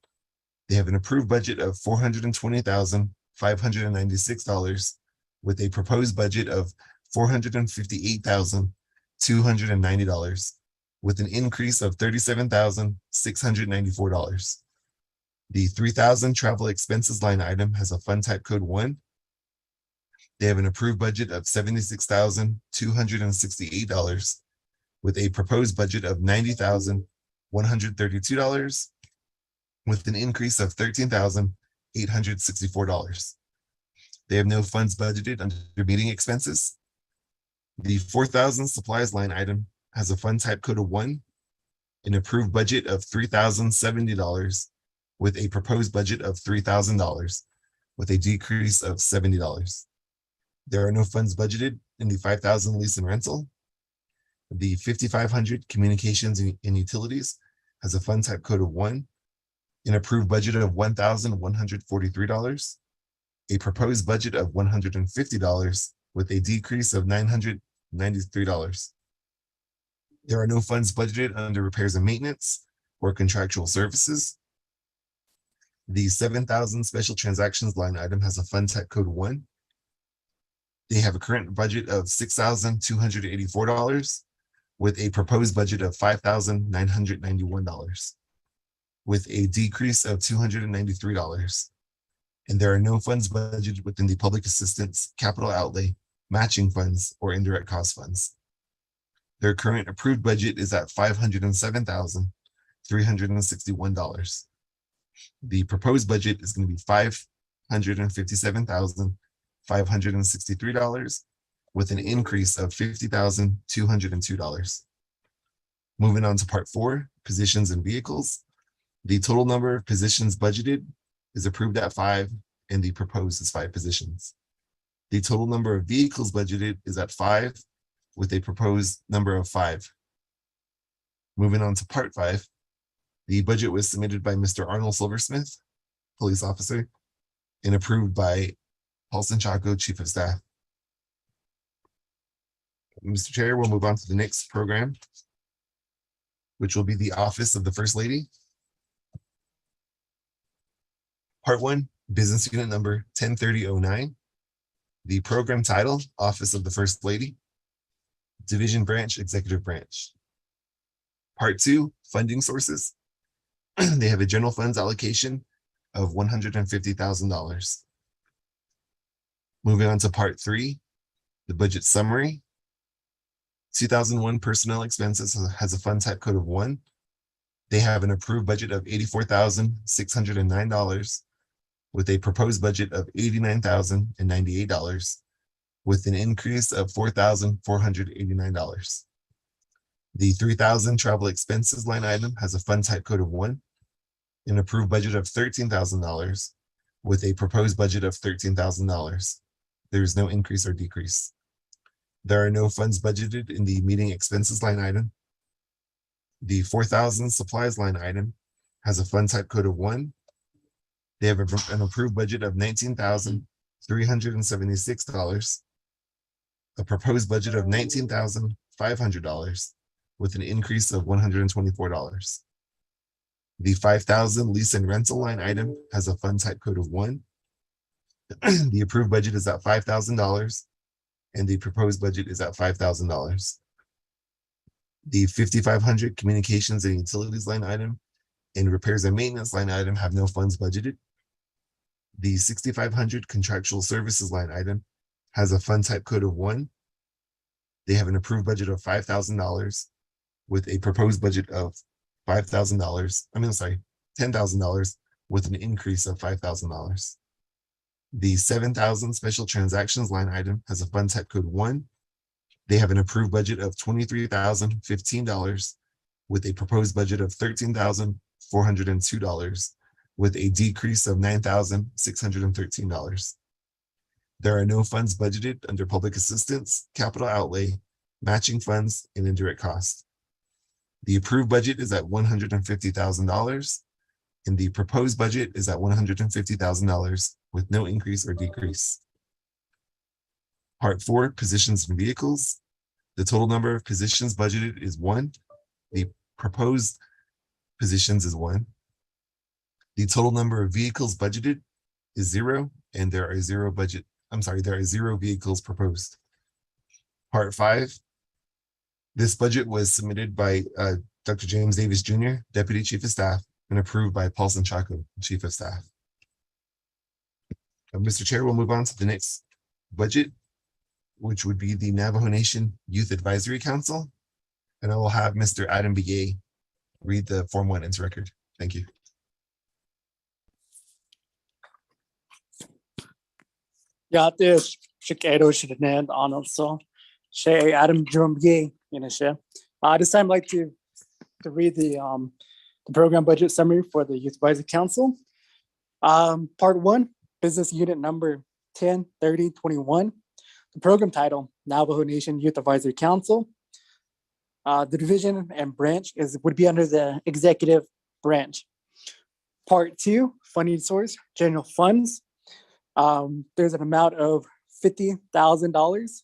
They have an approved budget of $420,596 with a proposed budget of $458,290 with an increase of $37,694. The 3,000 travel expenses line item has a fund type code 1. They have an approved budget of $76,268 with a proposed budget of $90,132 with an increase of $13,864. They have no funds budgeted under meeting expenses. The 4,000 supplies line item has a fund type code of 1, an approved budget of $3,070 with a proposed budget of $3,000 with a decrease of $70. There are no funds budgeted in the 5,000 lease and rental. The 5,500 communications and utilities has a fund type code of 1, an approved budget of $1,143, a proposed budget of $150 with a decrease of $993. There are no funds budgeted under repairs and maintenance or contractual services. The 7,000 special transactions line item has a fund type code 1. They have a current budget of $6,284 with a proposed budget of $5,991 with a decrease of $293. And there are no funds budgeted within the public assistance, capital outlay, matching funds, or indirect cost funds. Their current approved budget is at $507,361. The proposed budget is going to be $557,563 with an increase of $50,202. Moving on to part 4, positions and vehicles. The total number of positions budgeted is approved at 5, and the proposed is 5 positions. The total number of vehicles budgeted is at 5, with a proposed number of 5. Moving on to part 5, the budget was submitted by Mr. Arnold Silversmith, police officer, and approved by Paulson Chaco, chief of staff. Mr. Chair, we'll move on to the next program, which will be the Office of the First Lady. Part 1, business unit number 103009. The program title, Office of the First Lady. Division branch, executive branch. Part 2, funding sources. They have a general funds allocation of $150,000. Moving on to part 3, the budget summary. 2001 personnel expenses has a fund type code of 1. They have an approved budget of $84,609 with a proposed budget of $89,098 with an increase of $4,489. The 3,000 travel expenses line item has a fund type code of 1, an approved budget of $13,000 with a proposed budget of $13,000. There is no increase or decrease. There are no funds budgeted in the meeting expenses line item. The 4,000 supplies line item has a fund type code of 1. They have an approved budget of $19,376, a proposed budget of $19,500 with an increase of $124. The 5,000 lease and rental line item has a fund type code of 1. The approved budget is at $5,000 and the proposed budget is at $5,000. The 5,500 communications and utilities line item and repairs and maintenance line item have no funds budgeted. The 6,500 contractual services line item has a fund type code of 1. They have an approved budget of $5,000 with a proposed budget of $10,000 with an increase of $5,000. The 7,000 special transactions line item has a fund type code 1. They have an approved budget of $23,015 with a proposed budget of $13,402 with a decrease of $9,613. There are no funds budgeted under public assistance, capital outlay, matching funds, and indirect costs. The approved budget is at $150,000 and the proposed budget is at $150,000 with no increase or decrease. Part 4, positions and vehicles. The total number of positions budgeted is 1. The proposed positions is 1. The total number of vehicles budgeted is 0, and there are 0 vehicles proposed. Part 5. This budget was submitted by Dr. James Davis Jr., Deputy Chief of Staff, and approved by Paulson Chaco, Chief of Staff. Mr. Chair, we'll move on to the next budget, which would be the Navajo Nation Youth Advisory Council. And I will have Mr. Adam Begay read the Form 1 into record. Thank you. Yeah, this Chicago should have named Arnold, so Shay Adam Begay, this time I'd like to read the program budget summary for the Youth Advisory Council. Part 1, business unit number 103021. The program title, Navajo Nation Youth Advisory Council. The division and branch would be under the executive branch. Part 2, funding source, general funds. There's an amount of $50,000.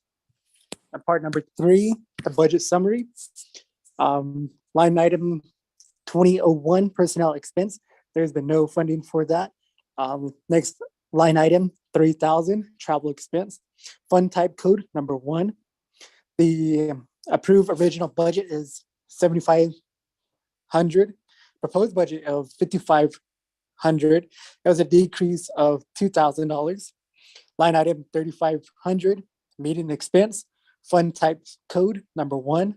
And part number 3, the budget summary. Line item 2001, personnel expense. There's been no funding for that. Next line item, 3,000, travel expense. Fund type code number 1. The approved original budget is $7,500. Proposed budget of $5,500. That was a decrease of $2,000. Line item 3,500 meeting expense, fund type code number 1.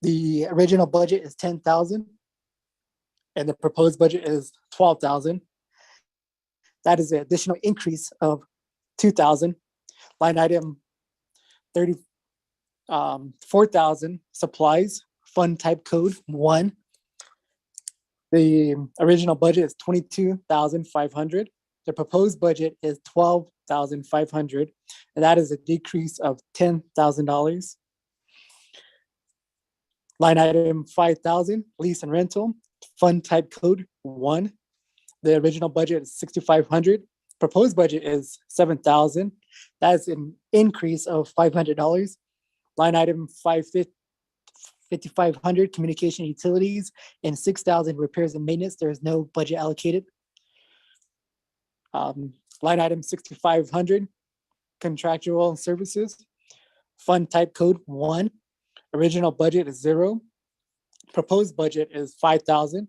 The original budget is 10,000 and the proposed budget is 12,000. That is an additional increase of 2,000. Line item 4,000 supplies, fund type code 1. The original budget is 22,500. The proposed budget is 12,500, and that is a decrease of $10,000. Line item 5,000, lease and rental, fund type code 1. The original budget is 6,500. Proposed budget is 7,000. That is an increase of $500. Line item 5,500, communication utilities, and 6,000 repairs and maintenance. There is no budget allocated. Line item 6,500, contractual services, fund type code 1. Original budget is 0. Proposed budget is 5,000,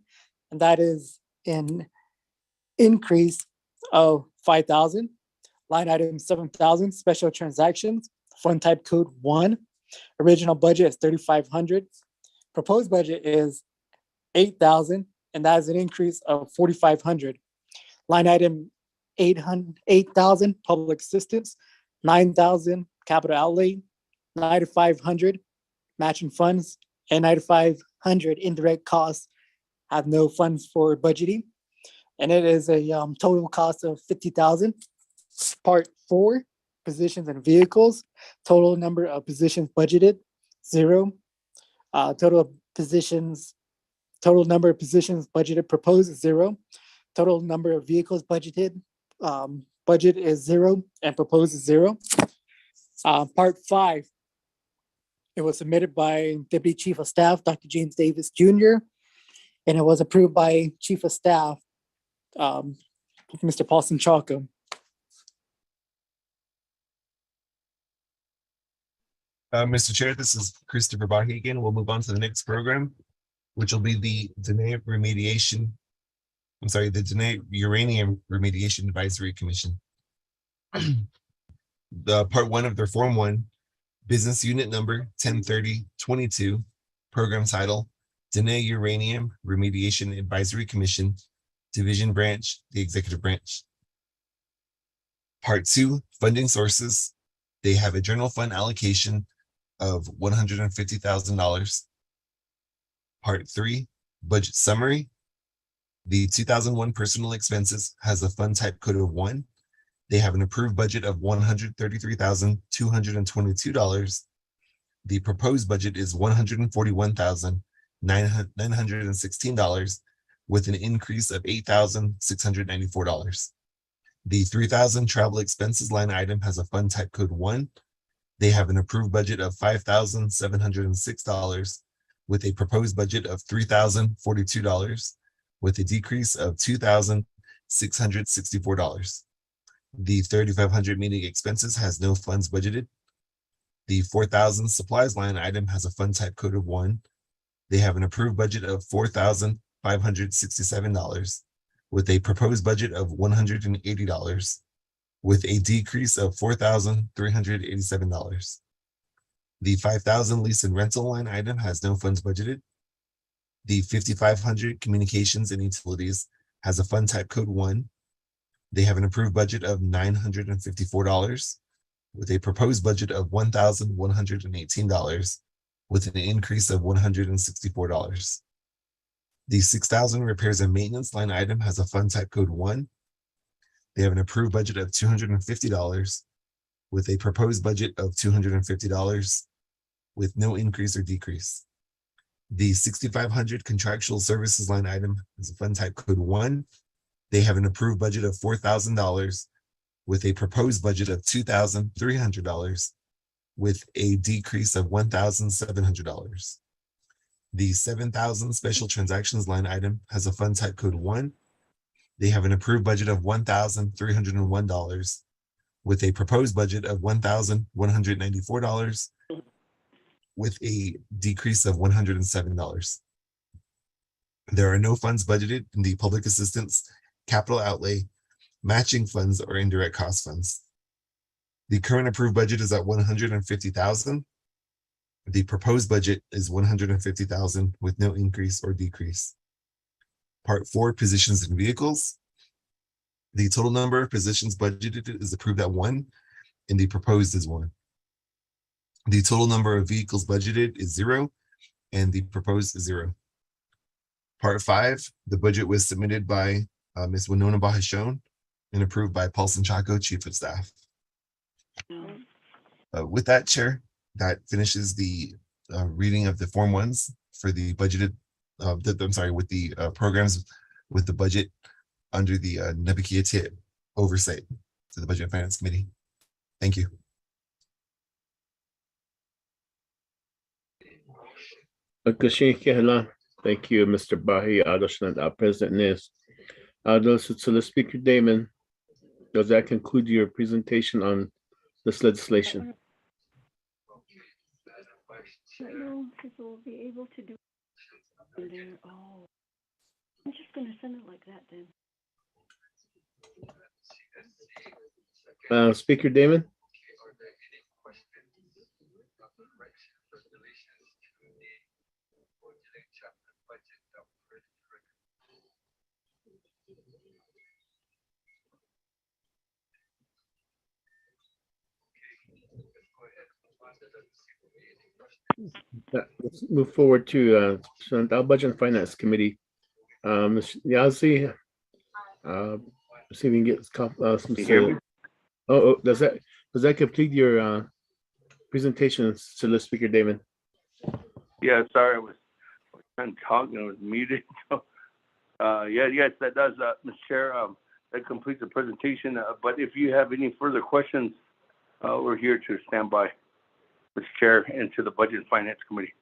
and that is an increase of 5,000. Line item 7,000, special transactions, fund type code 1. Original budget is 3,500. Proposed budget is 8,000, and that is an increase of 4,500. Line item 8,000, public assistance, 9,000, capital outlay, 9,500, matching funds, and 9,500 indirect costs have no funds for budgeting. And it is a total cost of 50,000. Part 4, positions and vehicles, total number of positions budgeted, 0. Total number of positions budgeted proposed is 0. Total number of vehicles budgeted, budget is 0 and proposed is 0. Part 5, it was submitted by Deputy Chief of Staff, Dr. James Davis Jr., and it was approved by Chief of Staff, Mr. Paulson Chalco. Mr. Chair, this is Christopher Bahi again. We'll move on to the next program, which will be the Dene Uranium Remediation Advisory Commission. The part 1 of their Form 1, business unit number 103022, program title, Dene Uranium Remediation Advisory Commission, Division Branch, the Executive Branch. Part 2, funding sources. They have a general fund allocation of $150,000. Part 3, budget summary. The 2001 personal expenses has a fund type code of 1. They have an approved budget of $133,222. The proposed budget is $141,916 with an increase of $8,694. The 3,000 travel expenses line item has a fund type code 1. They have an approved budget of $5,706 with a proposed budget of $3,042 with a decrease of $2,664. The 3,500 meeting expenses has no funds budgeted. The 4,000 supplies line item has a fund type code of 1. They have an approved budget of $4,567 with a proposed budget of $180 with a decrease of $4,387. The 5,000 lease and rental line item has no funds budgeted. The 5,500 communications and utilities has a fund type code 1. They have an approved budget of $954 with a proposed budget of $1,118 with an increase of $164. The 6,000 repairs and maintenance line item has a fund type code 1. They have an approved budget of $250 with a proposed budget of $250 with no increase or decrease. The 6,500 contractual services line item is a fund type code 1. They have an approved budget of $4,000 with a proposed budget of $2,300 with a decrease of $1,700. The 7,000 special transactions line item has a fund type code 1. They have an approved budget of $1,301 with a proposed budget of $1,194 with a decrease of $107. There are no funds budgeted in the public assistance, capital outlay, matching funds, or indirect cost funds. The current approved budget is at 150,000. The proposed budget is 150,000 with no increase or decrease. Part 4, positions and vehicles. The total number of positions budgeted is approved at 1, and the proposed is 1. The total number of vehicles budgeted is 0, and the proposed is 0. Part 5, the budget was submitted by Ms. Winona Bahashon and approved by Paulson Chaco, Chief of Staff. With that, Chair, that finishes the reading of the Form 1s for the budgeted, with the programs with the budget under the Nebuchadnezzar oversight to the Budget and Finance Committee. Thank you. Thank you, Mr. Bahi, Adoshan, President Nis. So the Speaker Damon, does that conclude your presentation on this legislation? No, because we'll be able to do there. Oh, I'm just going to send it like that then. Speaker Damon? Let's move forward to Budget and Finance Committee. Ms. Yazzie, see if we can get some. Does that complete your presentation to the Speaker Damon? Yeah, sorry, I was kind of talking, I was muted. Yes, that does, Mr. Chair. That completes the presentation. But if you have any further questions, we're here to stand by, Mr. Chair, and to the Budget and Finance Committee.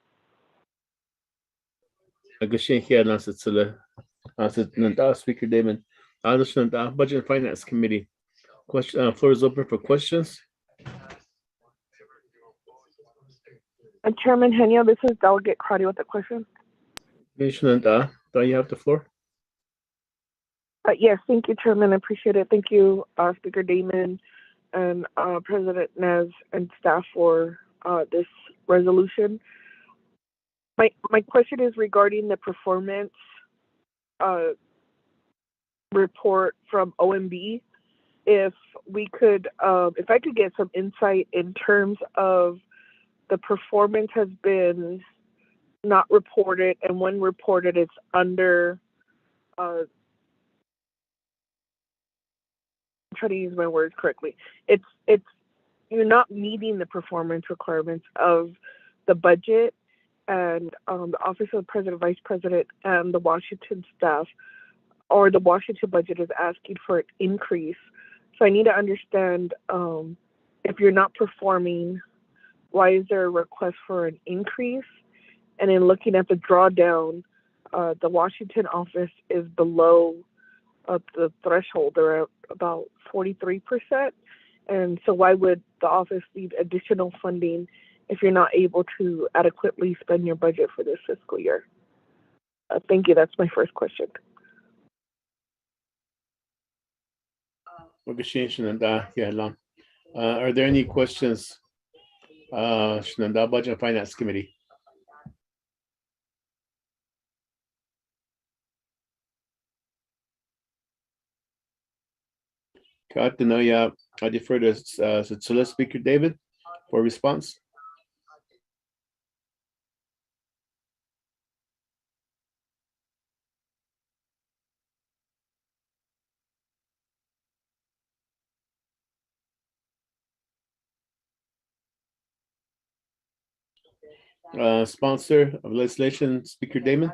Speaker Damon, Budget and Finance Committee. Question, floor is open for questions. Chairman Henyo, this is Delegate Crowdy with a question. Do you have the floor? Yes, thank you, Chairman. I appreciate it. Thank you, Speaker Damon and President Nez and staff for this resolution. My question is regarding the performance report from OMB. If we could, if I could get some insight in terms of the performance has been not reported, and when reported, it's under. I'm trying to use my words correctly. It's you're not meeting the performance requirements of the budget, and the Office of the President, Vice President, and the Washington staff, or the Washington budget is asking for an increase. So I need to understand if you're not performing, why is there a request for an increase? And in looking at the drawdown, the Washington office is below the threshold. They're at about 43%. And so why would the office need additional funding if you're not able to adequately spend your budget for this fiscal year? Thank you. That's my first question. Are there any questions? Budget and Finance Committee. I defer to Solicitor Speaker David for a response. Sponsor of legislation, Speaker Damon.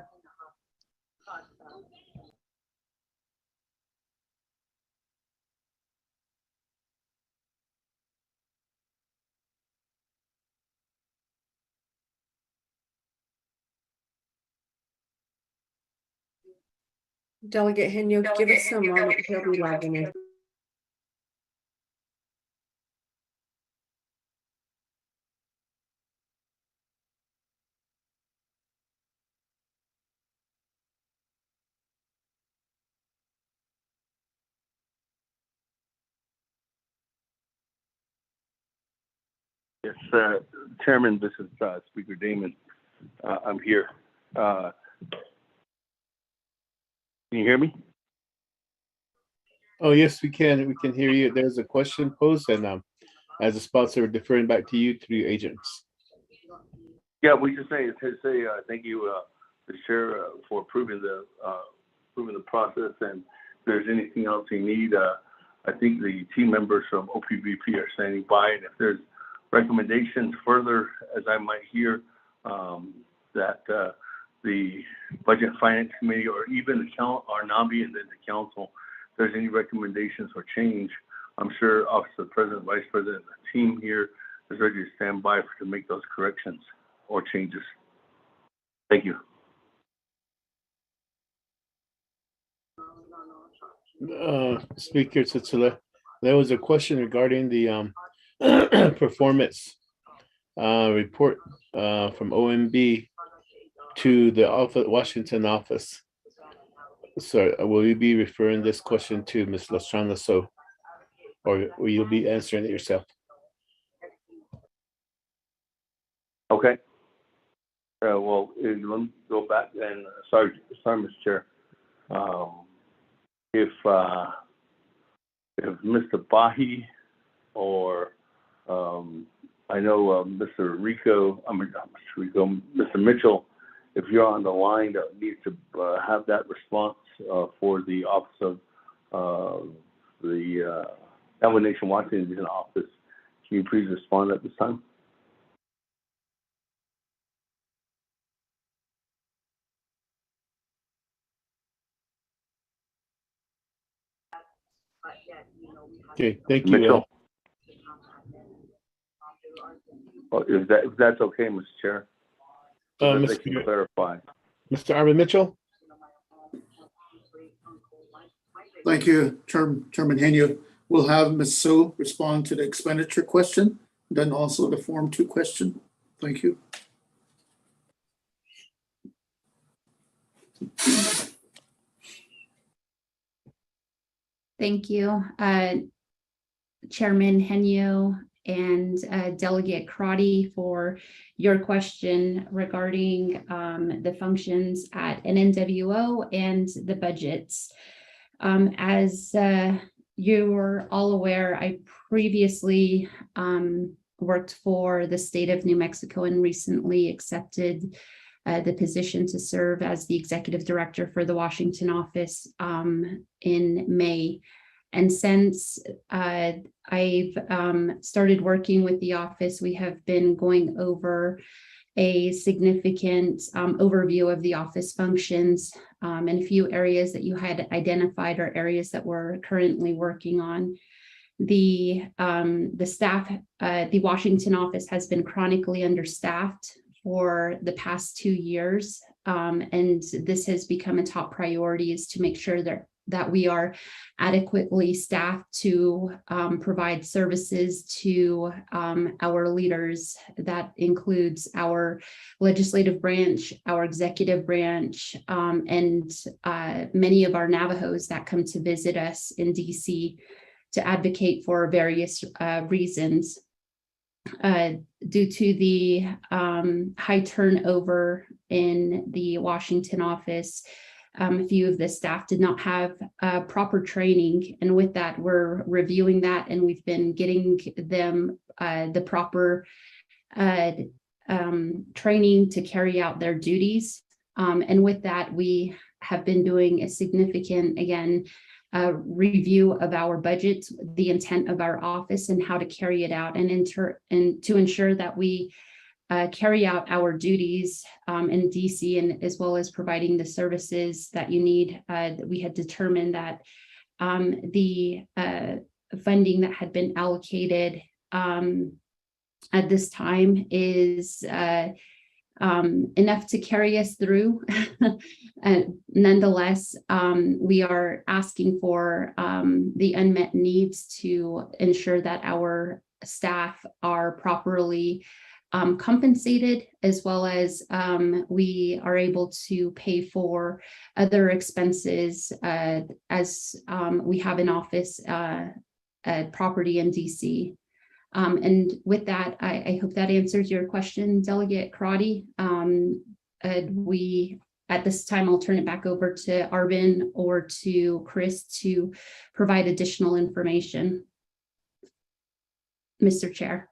Delegate Henyo, give us a moment. He'll be logging in. Yes, Chairman, this is Speaker Damon. I'm here. Can you hear me? Oh, yes, we can. We can hear you. There's a question posed, and as a sponsor, we're deferring back to you through your agents. Yeah, we just say thank you, the chair, for approving the process. And if there's anything else you need, I think the team members from OPVP are standing by. And if there's recommendations further, as I might hear, that the Budget and Finance Committee or even the our NABI and then the council, if there's any recommendations or change, I'm sure Office of the President, Vice President, the team here is ready to stand by to make those corrections or changes. Thank you. Speaker Tsutsula, there was a question regarding the performance report from OMB to the Washington office. So will you be referring this question to Ms. Lastrana So, or will you be answering it yourself? Okay. Well, let me go back and sorry, Mr. Chair. If Mr. Bahi or I know Mr. Mitchell, if you're on the line that needs to have that response for the Office of the Navajo Nation Washington office, can you please respond at this time? Okay, thank you. Mitchell. Well, if that's okay, Mr. Chair, so that they can clarify. Mr. Arvin Mitchell. Thank you, Chairman Henio. We'll have Ms. So respond to the expenditure question, then also the Form 2 question. Thank you. Thank you, Chairman Henio and Delegate Crotty for your question regarding the functions at NNWO and the budgets. As you're all aware, I previously worked for the state of New Mexico and recently accepted the position to serve as the executive director for the Washington office in May. And since I've started working with the office, we have been going over a significant overview of the office functions, and a few areas that you had identified are areas that we're currently working on. The staff, the Washington office has been chronically understaffed for the past 2 years, and this has become a top priority, is to make sure that we are adequately staffed to provide services to our leaders. That includes our legislative branch, our executive branch, and many of our Navajos that come to visit us in DC to advocate for various reasons. Due to the high turnover in the Washington office, a few of the staff did not have proper training, and with that, we're reviewing that, and we've been getting them the proper training to carry out their duties. And with that, we have been doing a significant, again, review of our budget, the intent of our office, and how to carry it out, and to ensure that we carry out our duties in DC, and as well as providing the services that you need. We had determined that the funding that had been allocated at this time is enough to carry us through. Nonetheless, we are asking for the unmet needs to ensure that our staff are properly compensated, as well as we are able to pay for other expenses as we have an office property in DC. And with that, I hope that answers your question, Delegate Karate. At this time, I'll turn it back over to Arvin or to Chris to provide additional information. Mr. Chair.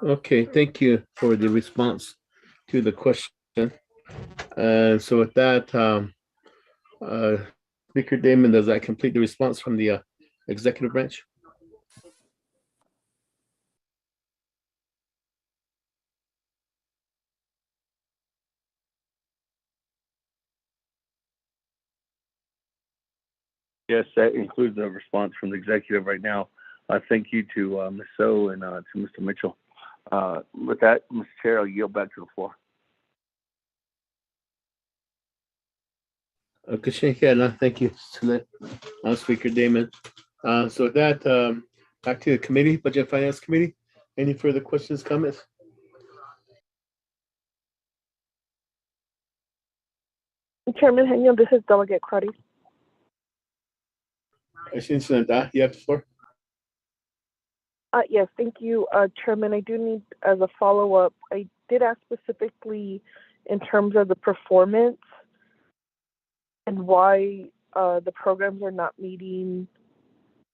Okay, thank you for the response to the question. So with that, Speaker Damon, does that complete the response from the executive branch? Yes, that includes the response from the executive right now. Thank you to Ms. So and to Mr. Mitchell. With that, Mr. Chair, I'll yield back to the floor. Thank you, Speaker Damon. So with that, back to the committee, Budget and Finance Committee. Any further questions, comments? Chairman Henyo, this is Delegate Cruddy. You have the floor. Yes, thank you, Chairman. I do need, as a follow-up, I did ask specifically in terms of the performance and why the programs are not meeting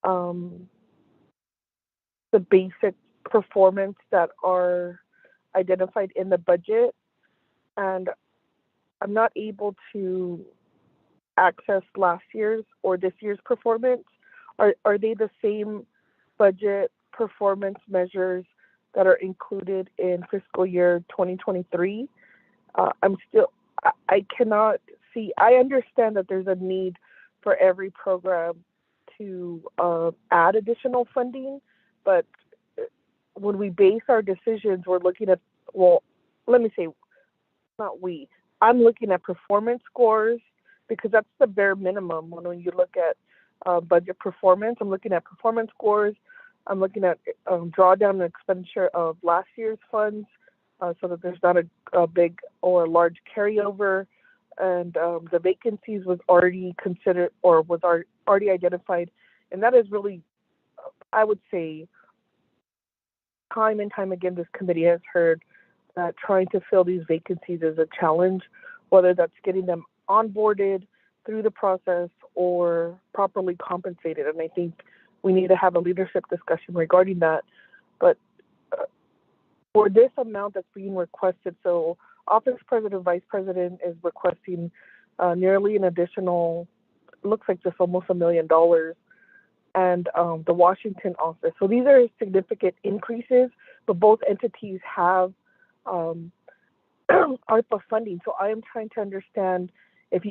the basic performance that are identified in the budget. And I'm not able to access last year's or this year's performance. Are they the same budget performance measures that are included in fiscal year 2023? I cannot see, I understand that there's a need for every program to add additional funding, but when we base our decisions, we're looking at, well, let me say, not we, I'm looking at performance scores because that's the bare minimum when you look at budget performance. I'm looking at performance scores. I'm looking at drawdown and expenditure of last year's funds so that there's not a big or a large carryover. And the vacancies was already considered or was already identified. And that is really, I would say, time and time again, this committee has heard that trying to fill these vacancies is a challenge, whether that's getting them onboarded through the process or properly compensated. And I think we need to have a leadership discussion regarding that. But for this amount that's being requested, so Office President, Vice President is requesting nearly an additional, looks like just almost $1 million, and the Washington office. So these are significant increases, but both entities have ARPA funding. So I am trying to understand if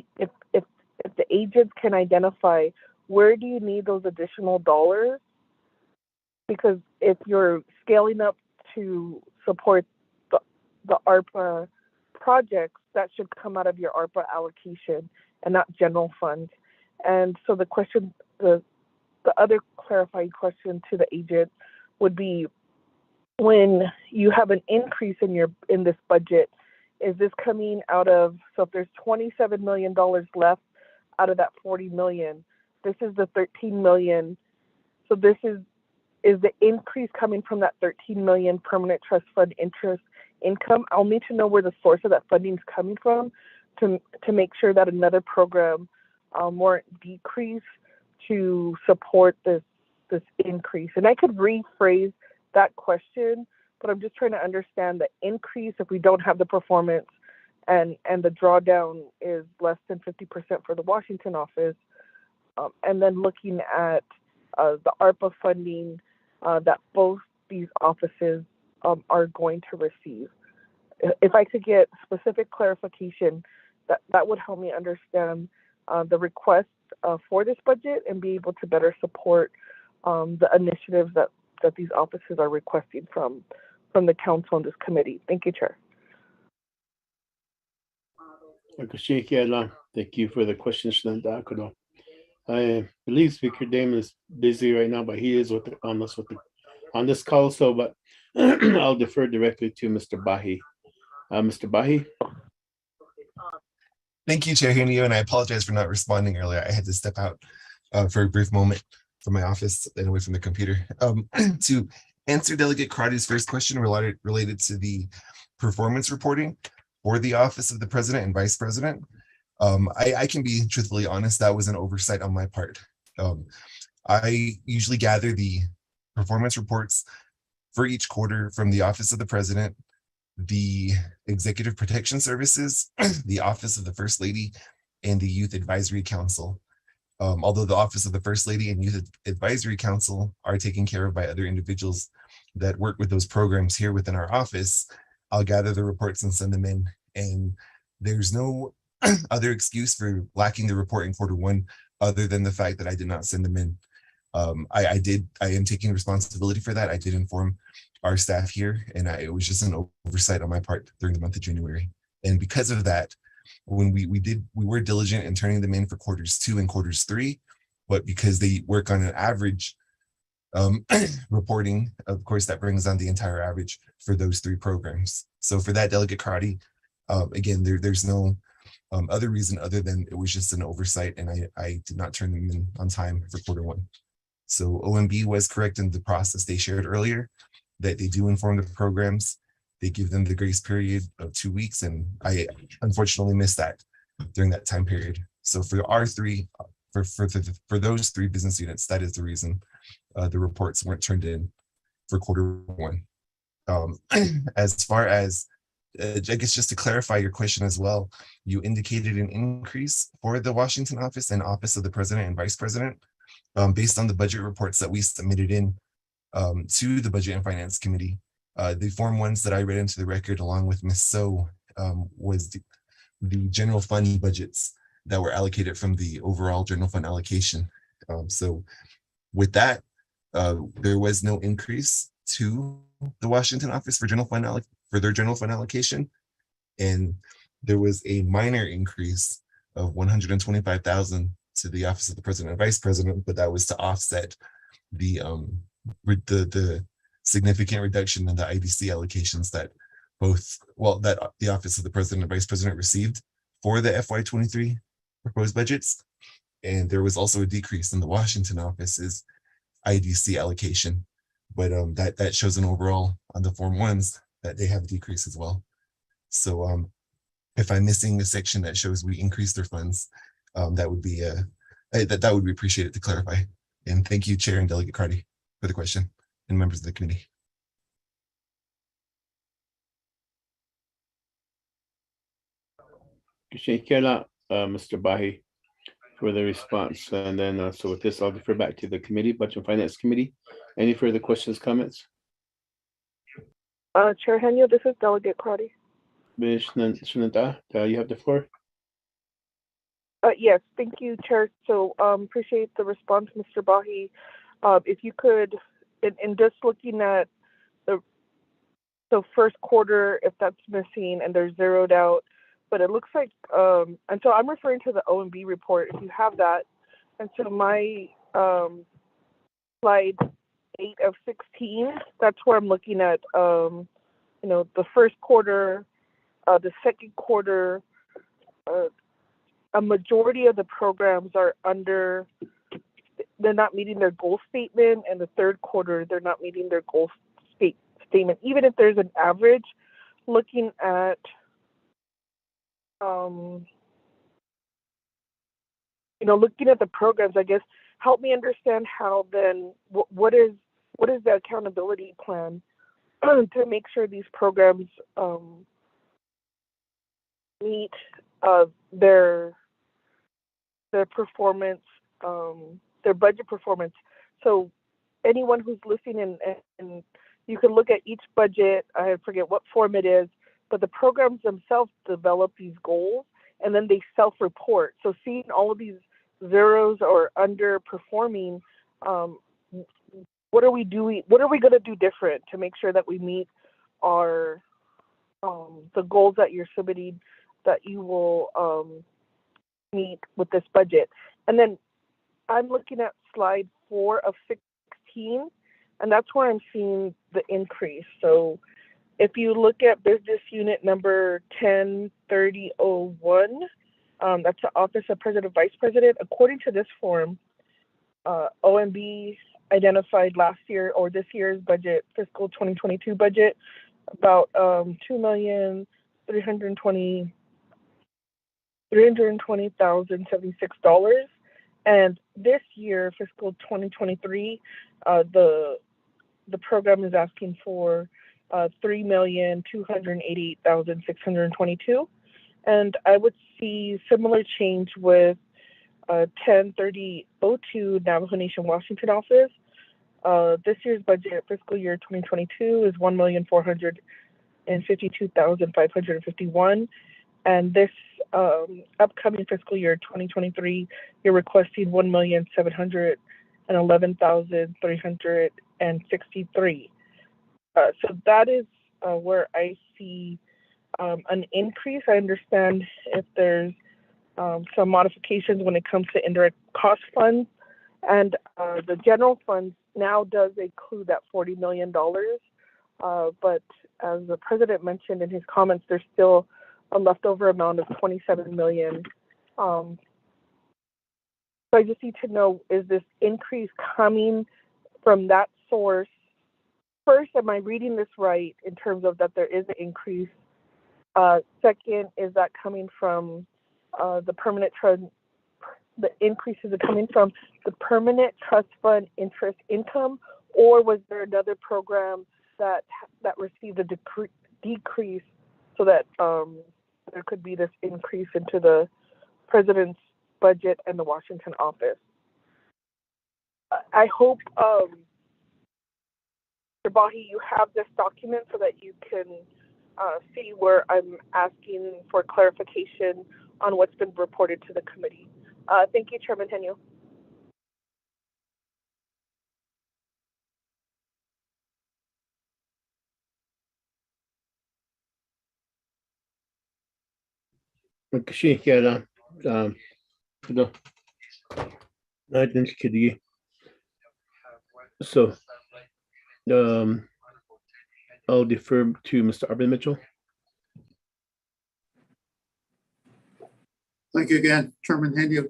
the agents can identify where do you need those additional dollars, because if you're scaling up to support the ARPA projects, that should come out of your ARPA allocation and not general fund. And so the question, the other clarifying question to the agent would be, when you have an increase in this budget, is this coming out of, so if there's $27 million left out of that 40 million, this is the 13 million. So this is the increase coming from that 13 million permanent trust fund interest income? I'll need to know where the source of that funding is coming from to make sure that another program won't decrease to support this increase. And I could rephrase that question, but I'm just trying to understand the increase if we don't have the performance and the drawdown is less than 50% for the Washington office. And then looking at the ARPA funding that both these offices are going to receive. If I could get specific clarification, that would help me understand the request for this budget and be able to better support the initiatives that these offices are requesting from the council and this committee. Thank you, Chair. Thank you for the questions. I believe Speaker Damon is busy right now, but he is on us with the on this call, so but I'll defer directly to Mr. Bahi. Mr. Bahi. Thank you, Chair Henio, and I apologize for not responding earlier. I had to step out for a brief moment from my office and away from the computer. To answer Delegate Crotty's first question related to the performance reporting for the Office of the President and Vice President, I can be truthfully honest, that was an oversight on my part. I usually gather the performance reports for each quarter from the Office of the President, the Executive Protection Services, the Office of the First Lady, and the Youth Advisory Council. Although the Office of the First Lady and Youth Advisory Council are taken care of by other individuals that work with those programs here within our office, I'll gather the reports and send them in. And there's no other excuse for lacking the report in Q1 other than the fact that I did not send them in. I am taking responsibility for that. I did inform our staff here, and it was just an oversight on my part during the month of January. And because of that, when we were diligent in turning them in for Q2 and Q3, but because they work on an average reporting, of course, that brings on the entire average for those 3 programs. So for that, Delegate Crotty, again, there's no other reason other than it was just an oversight, and I did not turn them in on time for Q1. So OMB was correct in the process they shared earlier, that they do inform the programs. They give them the grace period of 2 weeks, and I unfortunately missed that during that time period. So for our 3, for those 3 business units, that is the reason the reports weren't turned in for Q1. As far as, I guess just to clarify your question as well, you indicated an increase for the Washington office and Office of the President and Vice President based on the budget reports that we submitted in to the Budget and Finance Committee. The Form 1s that I read into the record along with Ms. So was the general fund budgets that were allocated from the overall general fund allocation. So with that, there was no increase to the Washington office for their general fund allocation. And there was a minor increase of $125,000 to the Office of the President and Vice President, but that was to offset the significant reduction in the IDC allocations that the Office of the President and Vice President received for the FY23 proposed budgets. And there was also a decrease in the Washington office's IDC allocation, but that shows an overall on the Form 1s that they have a decrease as well. So if I'm missing the section that shows we increased their funds, that would be appreciated to clarify. And thank you, Chair and Delegate Carty, for the question, and members of the committee. Mr. Bahi, for the response. And then, so with this, I'll defer back to the committee, Budget and Finance Committee. Any further questions, comments? Chair Henyo, this is Delegate Crotty. Ms. Shananta, you have the floor. Yes, thank you, Chair. So appreciate the response, Mr. Bahi. If you could, in just looking at the first quarter, if that's missing and they're zeroed out, but it looks like, and so I'm referring to the OMB report, if you have that. And so my slide 8 of 16, that's where I'm looking at, the first quarter, the second quarter, a majority of the programs are they're not meeting their goal statement, and the third quarter, they're not meeting their goal statement. Even if there's an average, looking at looking at the programs, I guess, help me understand how then, what is the accountability plan to make sure these programs meet their performance, their budget performance. So anyone who's listening and you can look at each budget, I forget what form it is, but the programs themselves develop these goals and then they self-report. So seeing all of these zeros or underperforming, what are we doing? What are we going to do different to make sure that we meet our the goals that you're submitting, that you will meet with this budget? And then I'm looking at slide 4 of 16, and that's where I'm seeing the increase. So if you look at business unit number 103001, that's the Office of President Vice President. According to this form, OMB identified last year or this year's budget, fiscal 2022 budget, about $320,076. And this year, fiscal 2023, the program is asking for $3,288,622. And I would see similar change with 103002 Navajo Nation Washington office. This year's budget, fiscal year 2022, is $1,452,551. And this upcoming fiscal year 2023, you're requesting $1,711,363. So that is where I see an increase. I understand if there's some modifications when it comes to indirect cost funds, and the general fund now does include that $40 million. But as the president mentioned in his comments, there's still a leftover amount of $27 million. So I just need to know, is this increase coming from that source? First, am I reading this right in terms of that there is an increase? Second, is that coming from the permanent trust? The increases are coming from the permanent trust fund interest income, or was there another program that received a decrease so that there could be this increase into the president's budget and the Washington office? I hope, Bahi, you have this document so that you can see where I'm asking for clarification on what's been reported to the committee. Thank you, Chairman Henyo. So I'll defer to Mr. Arvin Mitchell. Thank you again, Chairman Henry.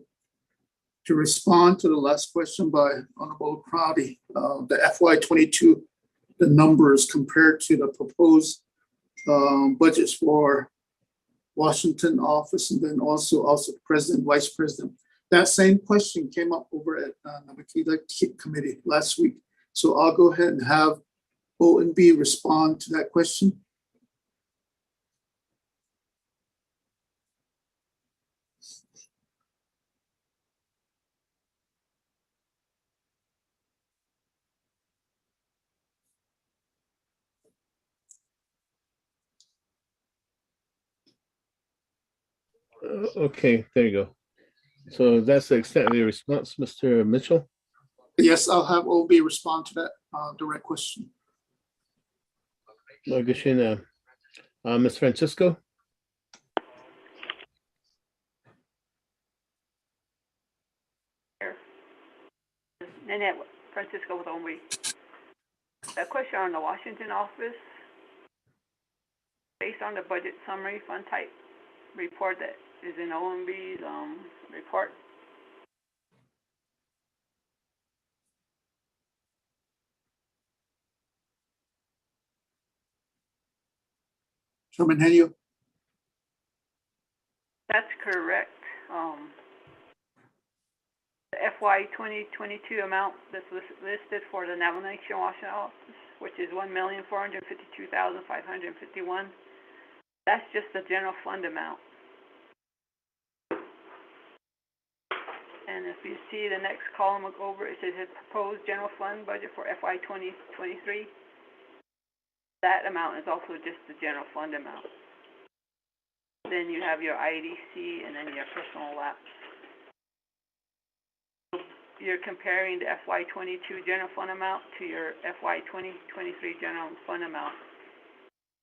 To respond to the last question by Honorable Crowdy, the FY22, the numbers compared to the proposed budgets for Washington office and then also President, Vice President. That same question came up over at Navajo Committee last week. So I'll go ahead and have O&B respond to that question. Okay, there you go. So that's the extent of your response, Mr. Mitchell? Yes, I'll have OB respond to that direct question. Ms. Francisco? Nanette Francisco with OMB. A question on the Washington office. Based on the budget summary fund type report that is in OMB's report. Chairman Henry. That's correct. The FY 2022 amount that's listed for the Navajo Nation Washington office, which is $1,452,551. That's just the general fund amount. And if you see the next column over, it says proposed general fund budget for FY 2023. That amount is also just the general fund amount. Then you have your IDC and then your personal lapse. You're comparing the FY 22 general fund amount to your FY 2023 general fund amount.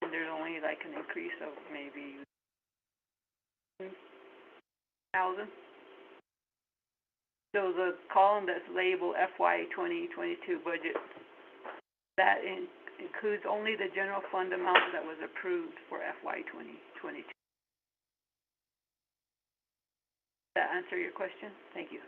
And there's only like an increase of maybe 1,000. So the column that's labeled FY 2022 budget That includes only the general fund amount that was approved for FY 2022. Does that answer your question? Thank you.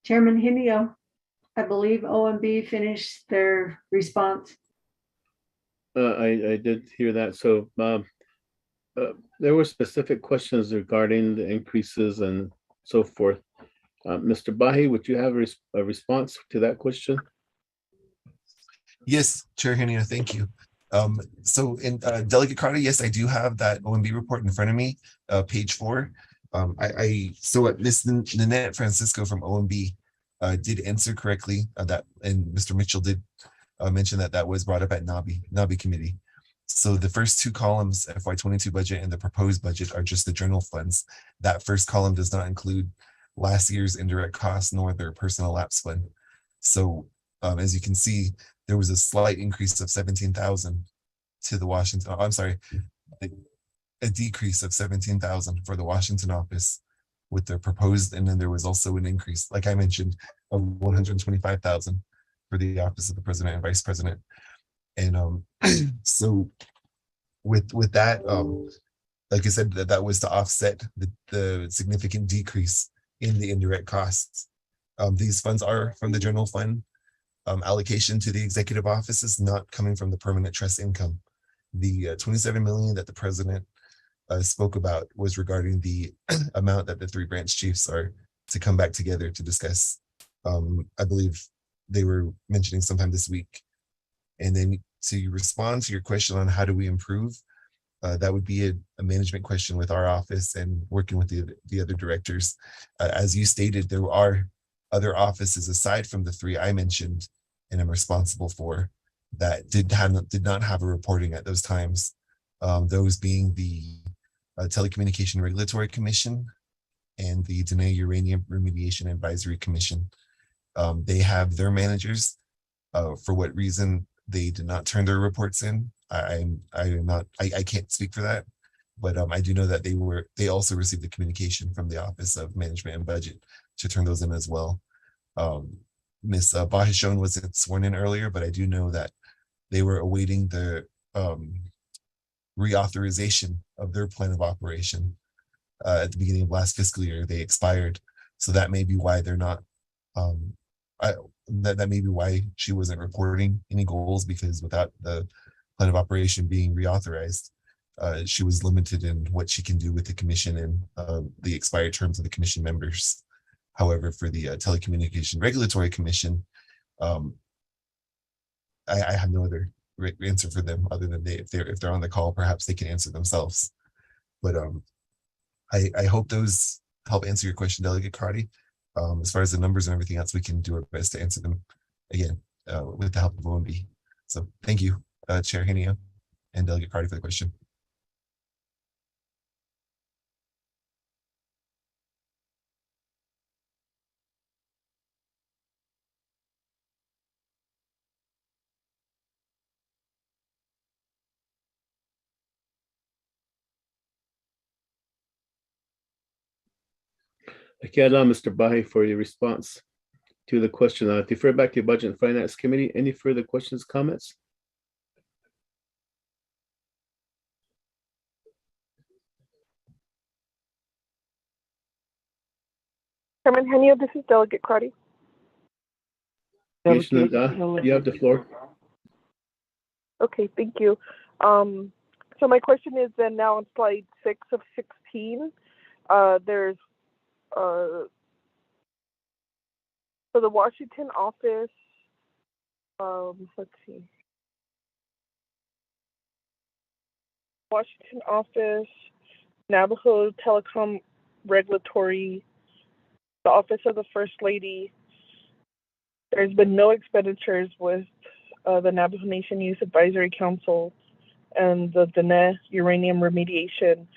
Chairman Hinio, I believe OMB finished their response. I did hear that. So there were specific questions regarding the increases and so forth. Mr. Bahi, would you have a response to that question? Yes, Chair Hennia, thank you. So in Delegate Carter, yes, I do have that OMB report in front of me, page 4. So Ms. Nanette Francisco from OMB did answer correctly that, and Mr. Mitchell did mention that was brought up at NABI committee. So the first two columns, FY22 budget and the proposed budget, are just the general funds. That first column does not include last year's indirect costs nor their personal lapse fund. So as you can see, there was a slight increase of 17,000 to the Washington, I'm sorry, a decrease of 17,000 for the Washington office with the proposed, and then there was also an increase, like I mentioned, of 125,000 for the office of the president and vice president. And so with that, like I said, that was to offset the significant decrease in the indirect costs. These funds are from the general fund. Allocation to the executive office is not coming from the permanent trust income. The 27 million that the president spoke about was regarding the amount that the 3 branch chiefs are to come back together to discuss. I believe they were mentioning sometime this week. And then to respond to your question on how do we improve, that would be a management question with our office and working with the other directors. As you stated, there are other offices aside from the 3 I mentioned and I'm responsible for that did not have a reporting at those times. Those being the Telecommunication Regulatory Commission and the Dene Uranium Remediation Advisory Commission. They have their managers. For what reason they did not turn their reports in, I can't speak for that, but I do know that they also received the communication from the Office of Management and Budget to turn those in as well. Ms. Bahishon wasn't sworn in earlier, but I do know that they were awaiting the reauthorization of their plan of operation at the beginning of last fiscal year. They expired, so that may be why they're not. That may be why she wasn't reporting any goals, because without the plan of operation being reauthorized, she was limited in what she can do with the commission and the expired terms of the commission members. However, for the Telecommunication Regulatory Commission, I have no other answer for them other than if they're on the call, perhaps they can answer themselves. But I hope those help answer your question, Delegate Carty. As far as the numbers and everything else, we can do our best to answer them again with the help of OMB. So thank you, Chair Hennia and Delegate Carty, for the question. Okay, allow Mr. Bahi for your response to the question. I'll defer back to the Budget and Finance Committee. Any further questions, comments? Chairman Henio, this is Delegate Crotty. Yes, you have the floor. Okay, thank you. So my question is then now on slide 6 of 16. There's for the Washington office, let's see. Washington office, Navajo Telecom Regulatory, the Office of the First Lady. There's been no expenditures with the Navajo Nation Youth Advisory Council and the Dene uranium remediation.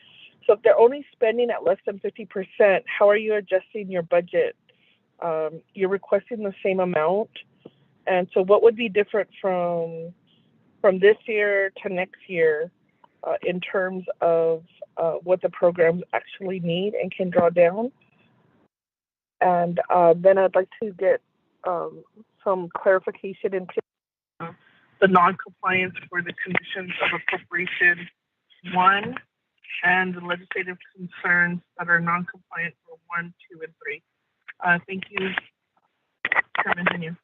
So if they're only spending at less than 50%, how are you adjusting your budget? You're requesting the same amount. And so what would be different from this year to next year in terms of what the programs actually need and can draw down? And then I'd like to get some clarification into the non-compliance for the conditions of appropriation 1 and the legislative concerns that are non-compliant for 1, 2, and 3. Thank you, Chairman Henu.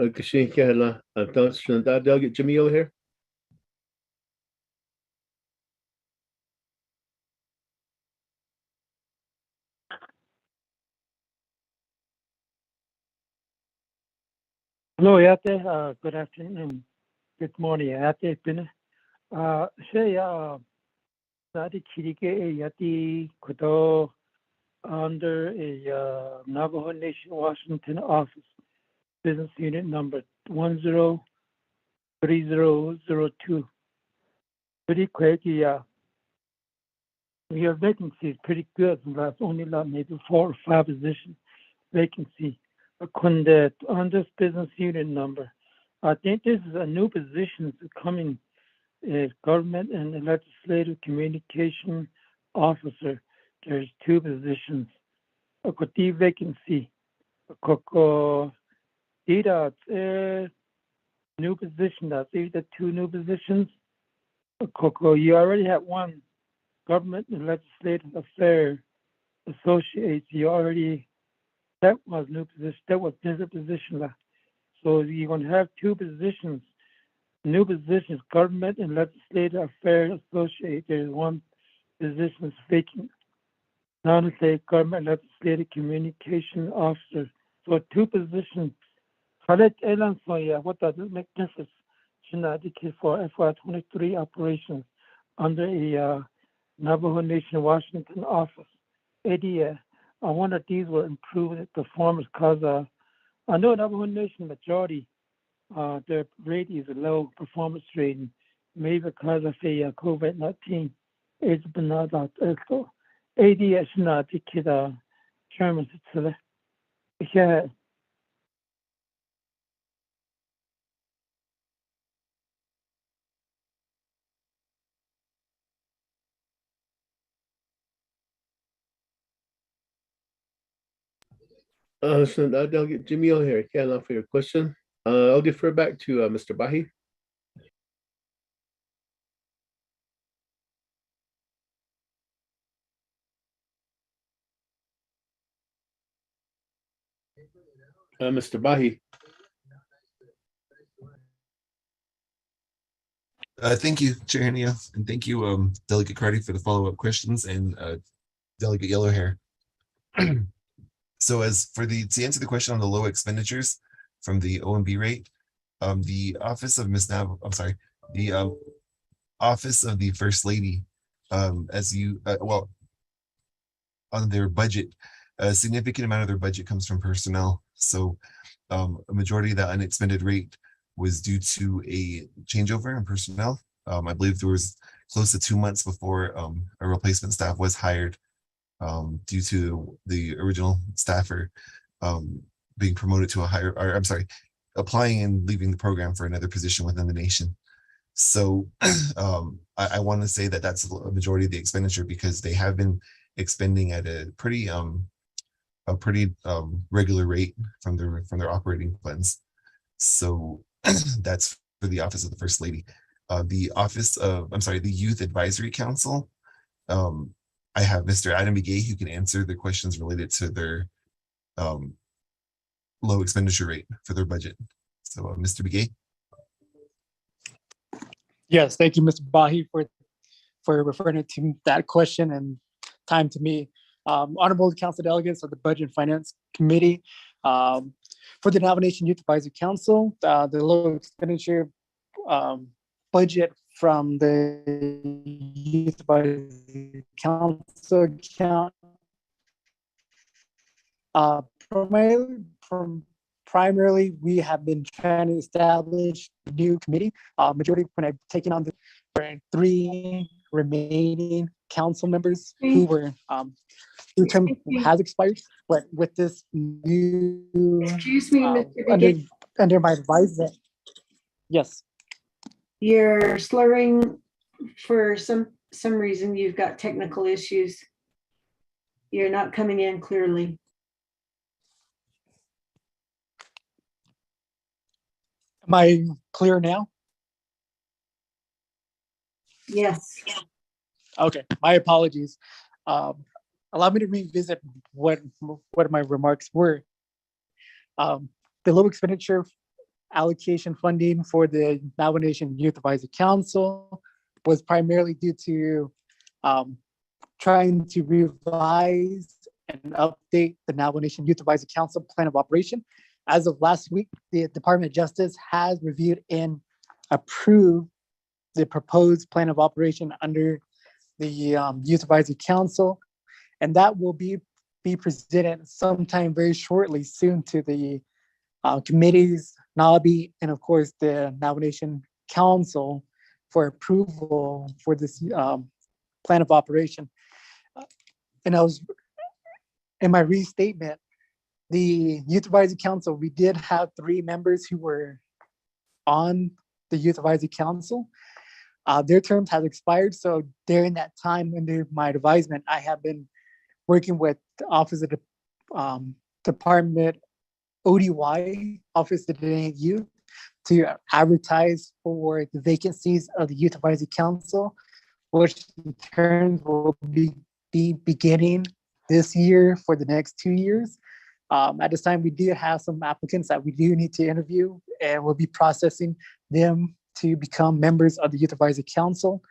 Kashin Kahla, Delegate Jamil here. Hello, Yate. Good afternoon. Good morning, Yate. Say, Sadi Kirike Yati Kudo under a Navajo Nation Washington office, business unit number 103002. Pretty quick, yeah. Your vacancy is pretty good. That's only like maybe 4 or 5 position vacancy. On this business unit number, I think this is a new position coming. Government and legislative communication officer. There's 2 positions. A vacancy. Either new position. That's either 2 new positions. You already have 1 government and legislative affairs associate. You already that was new position. That was different position. So you're gonna have 2 positions. New positions, government and legislative affairs associate. There's 1 position is vacant. Non-state government legislative communication officer. So 2 positions. What does it make difference? For FY23 operations under a Navajo Nation Washington office. ADA. I wonder if these will improve the performance because I know Navajo Nation majority. Their rate is a low performance rating, maybe because of the COVID-19. It's been not out. So, ADS not the kid, Chairman. Yeah. Delegate Jamil here. Kahla for your question. I'll defer back to Mr. Bahi. Mr. Bahi. Thank you, Chair Henia, and thank you, Delegate Carty, for the follow-up questions, and Delegate Yellowhair. So to answer the question on the low expenditures from the OMB rate, the office of the office of the First Lady, on their budget, a significant amount of their budget comes from personnel. So a majority of that unexpended rate was due to a changeover in personnel. I believe there was close to 2 months before a replacement staff was hired due to the original staffer being promoted to applying and leaving the program for another position within the nation. So I want to say that that's a majority of the expenditure because they have been expending at a pretty regular rate from their operating plans. So that's for the office of the First Lady. The Youth Advisory Council. I have Mr. Adam Begay who can answer the questions related to their low expenditure rate for their budget. So Mr. Begay. Yes, thank you, Mr. Bahi, for referring to that question and time to me. Honorable Council delegates of the Budget and Finance Committee, for the Navajo Nation Youth Advisory Council, the low expenditure budget from the Youth Advisory Council account. Primarily, we have been trying to establish a new committee. Majority, when I've taken on the 3 remaining council members who were whose term has expired, but with this new Excuse me, Mr. Begay. under my advisement. Yes. You're slurring for some reason. You've got technical issues. You're not coming in clearly. Am I clear now? Yes. Okay, my apologies. Allow me to revisit what my remarks were. The low expenditure allocation funding for the Navajo Nation Youth Advisory Council was primarily due to trying to revise and update the Navajo Nation Youth Advisory Council plan of operation. As of last week, the Department of Justice has reviewed and approved the proposed plan of operation under the Youth Advisory Council, and that will be presented sometime very shortly soon to the committees, NABI, and of course the Navajo Nation Council for approval for this plan of operation. And I was, in my restatement, the Youth Advisory Council, we did have 3 members who were on the Youth Advisory Council. Their terms have expired, so during that time under my advisement, I have been working with the Office of the Department ODY, Office of the Youth, to advertise for the vacancies of the Youth Advisory Council, which in turn will be beginning this year for the next 2 years. At this time, we do have some applicants that we do need to interview, and we'll be processing them to become members of the Youth Advisory Council.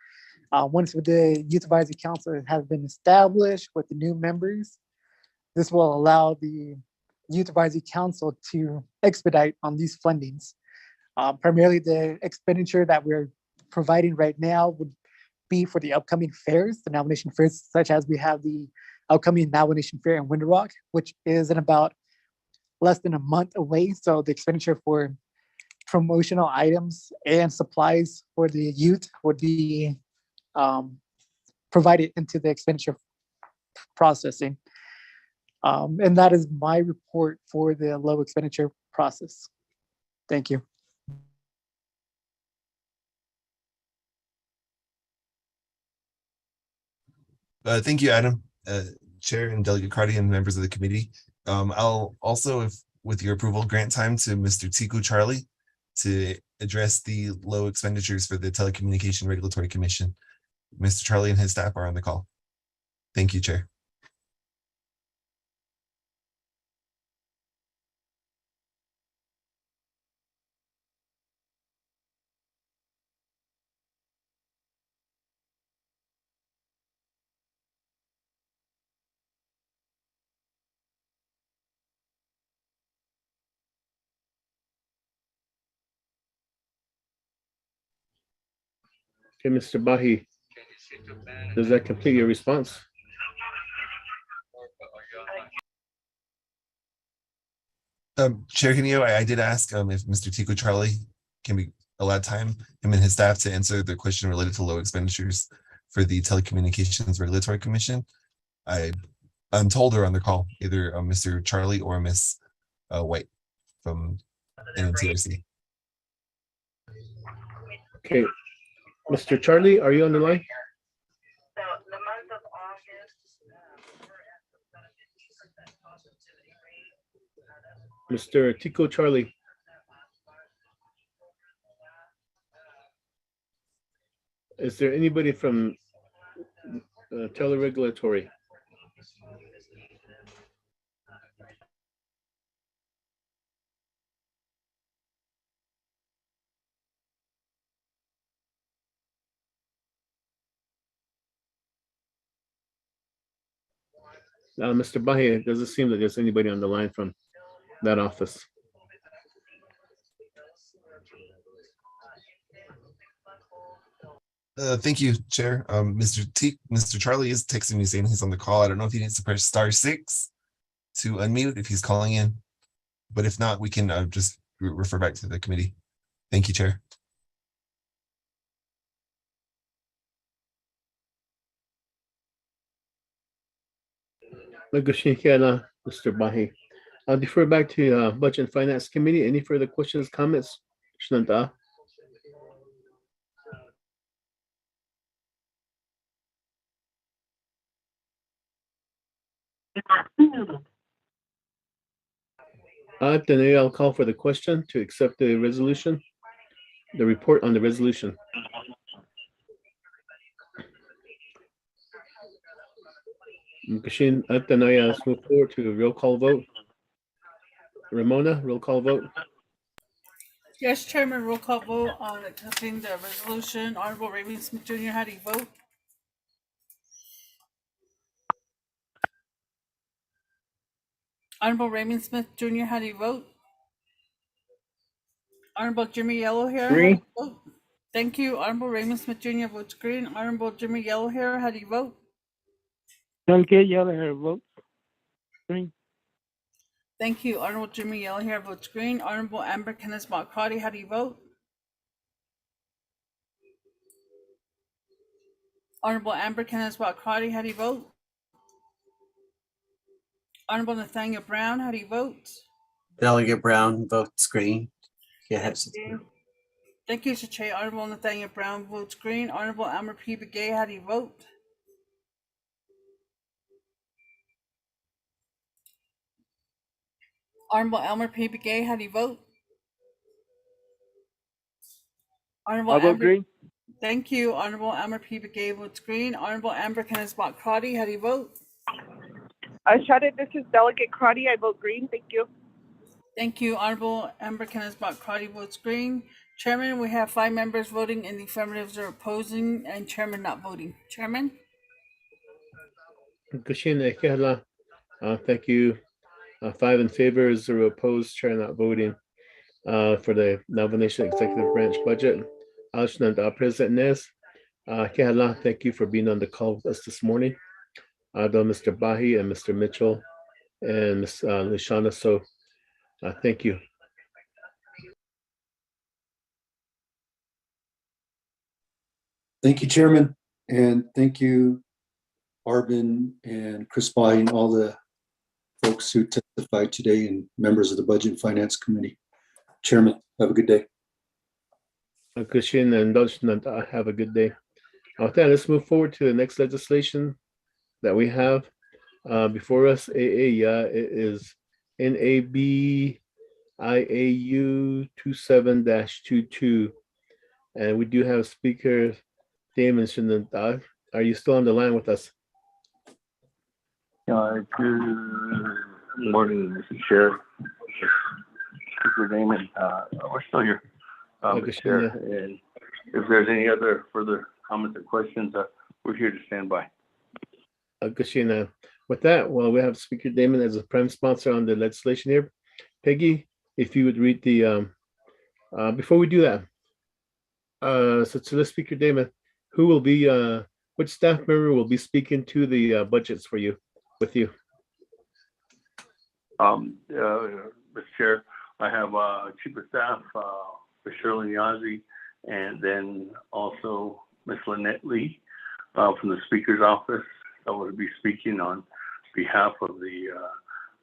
Once the Youth Advisory Council has been established with the new members, this will allow the Youth Advisory Council to expedite on these fundings. Primarily, the expenditure that we're providing right now would be for the upcoming fairs, the Navajo Nation fairs, such as we have the upcoming Navajo Nation Fair in Window Rock, which is in about less than a month away. So the expenditure for promotional items and supplies for the youth would be provided into the expenditure processing. And that is my report for the low expenditure process. Thank you. Thank you, Adam, Chair and Delegate Cardi and members of the committee. I'll also, if with your approval, grant time to Mr. Tiku Charlie to address the low expenditures for the Telecommunication Regulatory Commission. Mr. Charlie and his staff are on the call. Thank you, Chair. Okay, Mr. Bahi, does that complete your response? Chair Canio, I did ask if Mr. Tiku Charlie can be allowed time, him and his staff, to answer the question related to low expenditures for the Telecommunications Regulatory Commission. I'm told they're on the call, either Mr. Charlie or Miss White from NNTRC. Okay, Mr. Charlie, are you on the line? Mr. Tico Charlie. Is there anybody from teleregulatory? Mr. Bahi, it doesn't seem that there's anybody on the line from that office. Thank you, Chair. Mr. Charlie is texting me saying he's on the call. I don't know if he needs to press *6 to unmute if he's calling in, but if not, we can just refer back to the committee. Thank you, Chair. Mr. Bahi. I'll defer back to Budget and Finance Committee. Any further questions, comments? Shnanta. Then I'll call for the question to accept the resolution, the report on the resolution. Kashin, let's move forward to a roll call vote. Ramona, roll call vote. Yes, Chairman, roll call vote on accepting the resolution. Honorable Raymond Smith Jr., how do you vote? Honorable Raymond Smith Jr., how do you vote? Honorable Jimmy Yellowhair, how do you vote? Thank you. Honorable Raymond Smith Jr. votes green. Honorable Jimmy Yellowhair, how do you vote? Delegate Yellowhair votes green. Thank you. Honorable Jimmy Yellowhair votes green. Honorable Amber Kenneth Crotty, how do you vote? Honorable Amber Kenneth Crotty, how do you vote? Honorable Nathaniel Brown, how do you vote? Delegate Brown votes green. Thank you. Thank you, Mr. Chair. Honorable Nathaniel Brown votes green. Honorable Elmer P. Begay, how do you vote? Honorable Elmer P. Begay, how do you vote? Honorable I vote Amber, green. Thank you. Honorable Elmer P. Begay votes green. Honorable Amber Kenneth Crotty, how do you vote? Shouted, this is Delegate Crotty. I vote green. Thank you. Thank you. Honorable Amber Kenneth Crotty votes green. Chairman, we have 5 members voting in the affirmatives or opposing, and Chairman not voting. Chairman? Thank you. 5 in favor, 0 opposed, Chair not voting for the Navajo Nation Executive Branch budget. President Nez, thank you for being on the call with us this morning. Mr. Bahi and Mr. Mitchell and Ms. Lishana, so thank you. Thank you, Chairman, and thank you, Arvin and Chris Bahi and all the folks who testified today and members of the Budget and Finance Committee. Chairman, have a good day. Kushin and Dodgnan, have a good day. With that, let's move forward to the next legislation that we have before us. It is NAB IAU 27-22, and we do have Speaker Damon Shinantag. Are you still on the line with us? Good morning, Mr. Chair. Speaker Damon, we're still here, Mr. Chair. And if there's any other further comments or questions, we're here to stand by. Kashina. With that, well, we have Speaker Damon as a prime sponsor on the legislation here. Peggy, if you would read the, before we do that, so to the Speaker Damon, who will be, which staff member will be speaking to the budgets for you, with you? Mr. Chair, I have Chief of Staff, Ms. Shirley Yazzie, and then also Ms. Lynette Lee from the Speaker's Office. I will be speaking on behalf of the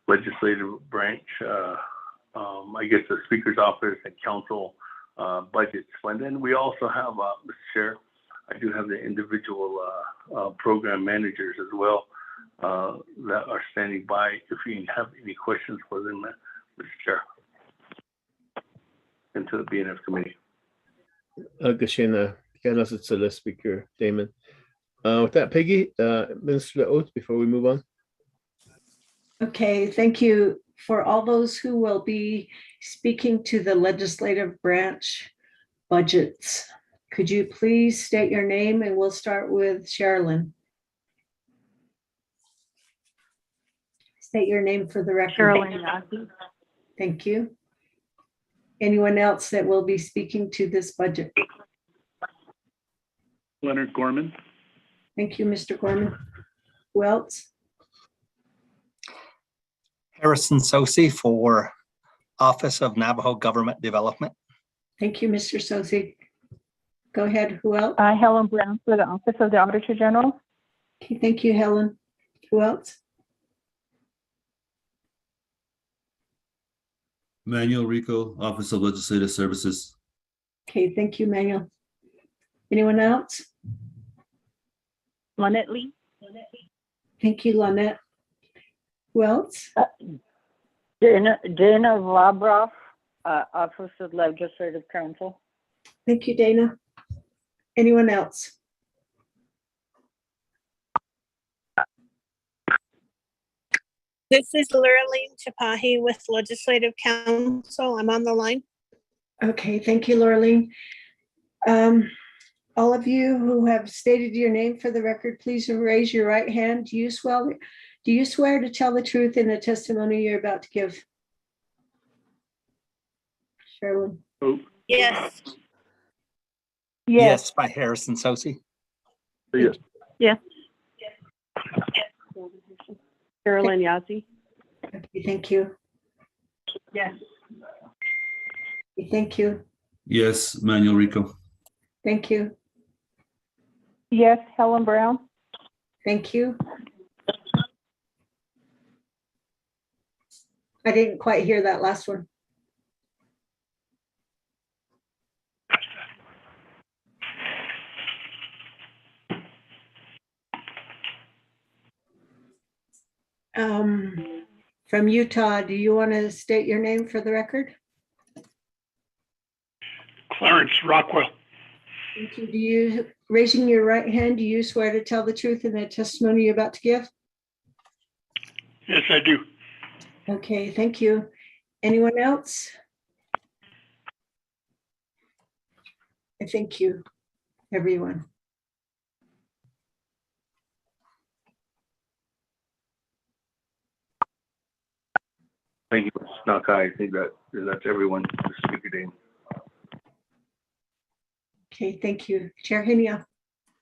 legislative branch, I guess the Speaker's Office and Council budgets. And then we also have, Mr. Chair, I do have the individual program managers as well that are standing by if you have any questions for them, Mr. Chair, and to the BNF committee. Kashina, it's the Speaker Damon. With that, Peggy, minister the oath before we move on. Okay, thank you. For all those who will be speaking to the legislative branch budgets, could you please state your name, and we'll start with Sherilyn. State your name for the record. Sherilyn Yazzie. Thank you. Anyone else that will be speaking to this budget? Leonard Gorman. Thank you, Mr. Gorman. Who else? Harrison Sosi for Office of Navajo Government Development. Thank you, Mr. Sosi. Go ahead. Who else? Helen Brown for the Office of the Auditor General. Okay, thank you, Helen. Who else? Manuel Rico, Office of Legislative Services. Okay, thank you, Manuel. Anyone else? Lynette Lee. Thank you, Lynette. Who else? Dana Labroff, Office of Legislative Counsel. Thank you, Dana. Anyone else? This is Lurleen Chapahi with Legislative Council. I'm on the line. Okay, thank you, Lurleen. All of you who have stated your name for the record, please raise your right hand. Do you swear to tell the truth in the testimony you're about to give? Sherwin. Yes. Yes, by Harrison Sosi. Yes. Yes. Carolyn Yazzie. Okay, thank you. Yes. Thank you. Yes, Manuel Rico. Thank you. Yes, Helen Brown. Thank you. I didn't quite hear that last one. From Utah, do you want to state your name for the record? Clarence Rockwell. Thank you. Do you, raising your right hand, do you swear to tell the truth in the testimony you're about to give? Yes, I do. Okay, thank you. Anyone else? I thank you, everyone. Thank you, Mr. Nakai. I think that's everyone, the speaker name. Okay, thank you. Chair Henia.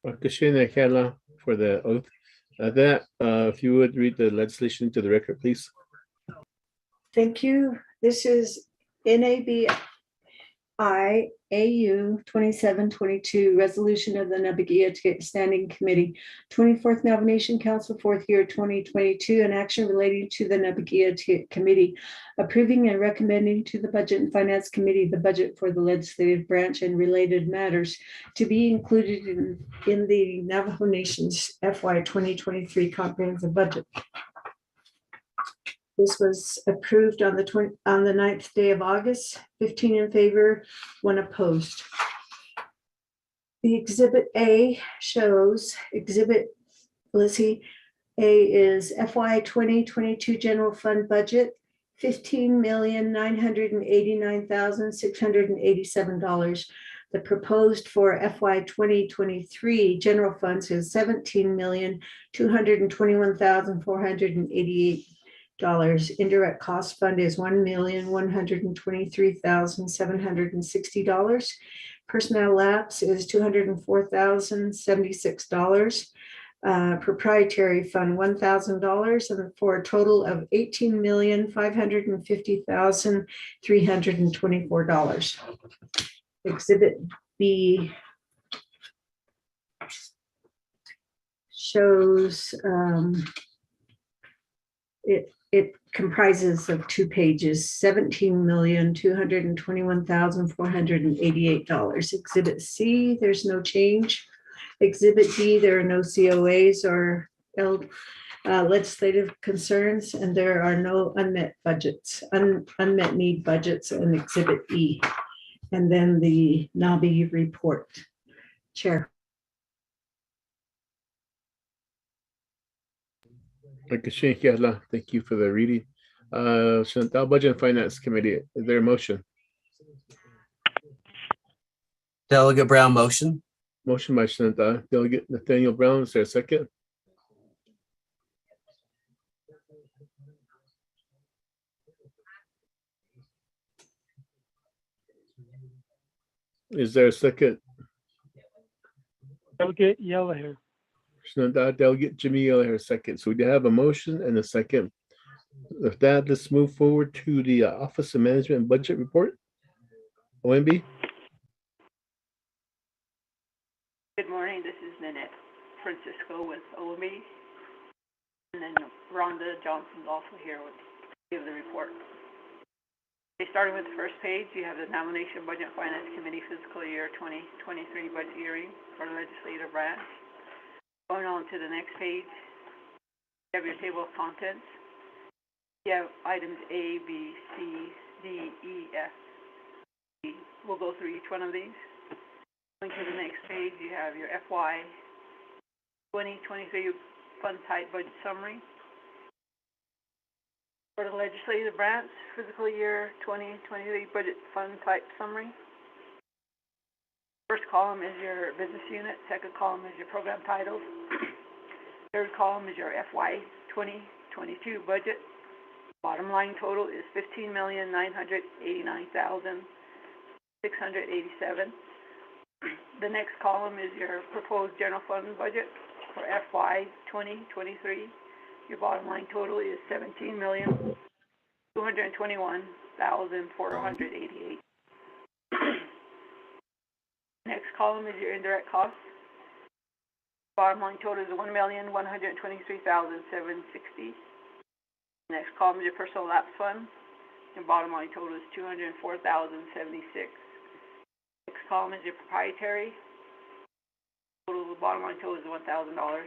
Kashina Kela for the oath. If you would read the legislation to the record, please. Thank you. This is NABI AU 2722, resolution of the Nabagia Standing Committee, 24th Nomination Council, 4th year 2022, an action relating to the Nabagia Committee, approving and recommending to the Budget and Finance Committee the budget for the legislative branch and related matters to be included in the Navajo Nation's FY 2023 comprehensive budget. This was approved on the 9th day of August, 15 in favor, 1 opposed. The Exhibit A shows A is FY 2022 general fund budget, $15,989,687. The proposed for FY 2023 general funds is $17,221,488. Indirect cost fund is $1,123,760. Personnel lapse is $204,076. Proprietary fund $1,000, and for a total of $18,550,324. Exhibit B shows it comprises of 2 pages, $17,221,488. Exhibit C, there's no change. Exhibit D, there are no COAs or legislative concerns, and there are no unmet budgets, unmet need budgets in Exhibit E. And then the NABI report. Chair. Thank you for the reading. Chantal, Budget and Finance Committee, is there a motion? Delegate Brown motion. Motion by Chantal. Delegate Nathaniel Brown, is there a second? Is there a second? Delegate Yellow Hair. Delegate Jimmy Yellowhair second. So we do have a motion and a second. With that, let's move forward to the Office of Management and Budget Report. OMB. Good morning, this is Nanette Francisco with OMB. And then Rhonda Johnson's also here with give the report. Okay, starting with the first page, you have the Nomination Budget and Finance Committee Fiscal Year 2023 budget hearing for the legislative branch. Going on to the next page, you have your table of contents. You have items A, B, C, D, E, F. We'll go through each one of these. Going to the next page, you have your FY 2023 fund type budget summary. For the legislative branch, fiscal year 2023 budget fund type summary. First column is your business unit. Second column is your program titles. Third column is your FY 2022 budget. Bottom line total is $15,989,687. The next column is your proposed general fund budget for FY 2023. Your bottom line total is $17,221,488. Next column is your indirect costs. Bottom line total is $1,123,760. Next column is your personal lapse fund. Your bottom line total is $204,076. Next column is your proprietary. Total bottom line total is $1,000.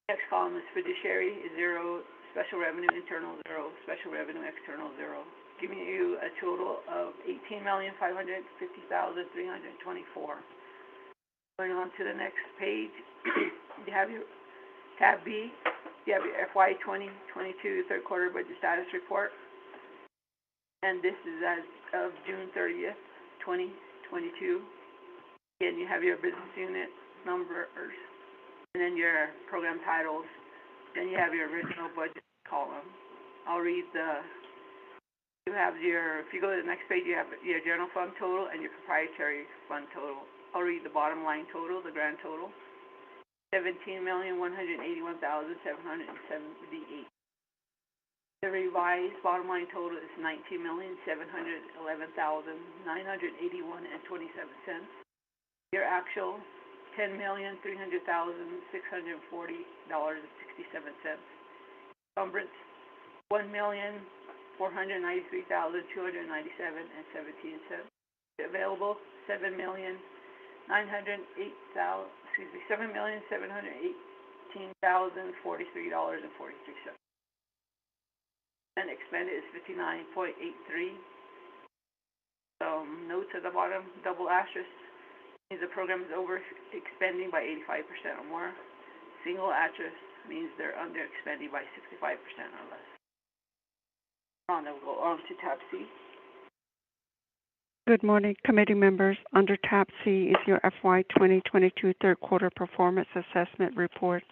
Next column is fiduciary is $0, special revenue internal $0, special revenue external $0, giving you a total of $18,550,324. Going on to the next page, you have your tab B. You have your FY 2022 third quarter budget status report, and this is as of June 30th, 2022. Again, you have your business unit numbers, and then your program titles. Then you have your original budget column. I'll read the. You have your. If you go to the next page, you have your general fund total and your proprietary fund total. I'll read the bottom line total, the grand total. $17,181,778. The revised bottom line total is $19,711,981.27. Your actual $10,300,640.67. Encumbrance $1,493,297.17. Available $7,718,43.43. And expended is 59.83. Notes at the bottom, double asterisk means the program is over expending by 85% or more. Single asterisk means they're under expending by 65% or less. Then we'll go on to tab C. Good morning, committee members. Under tab C is your FY 2022 third quarter performance assessment report.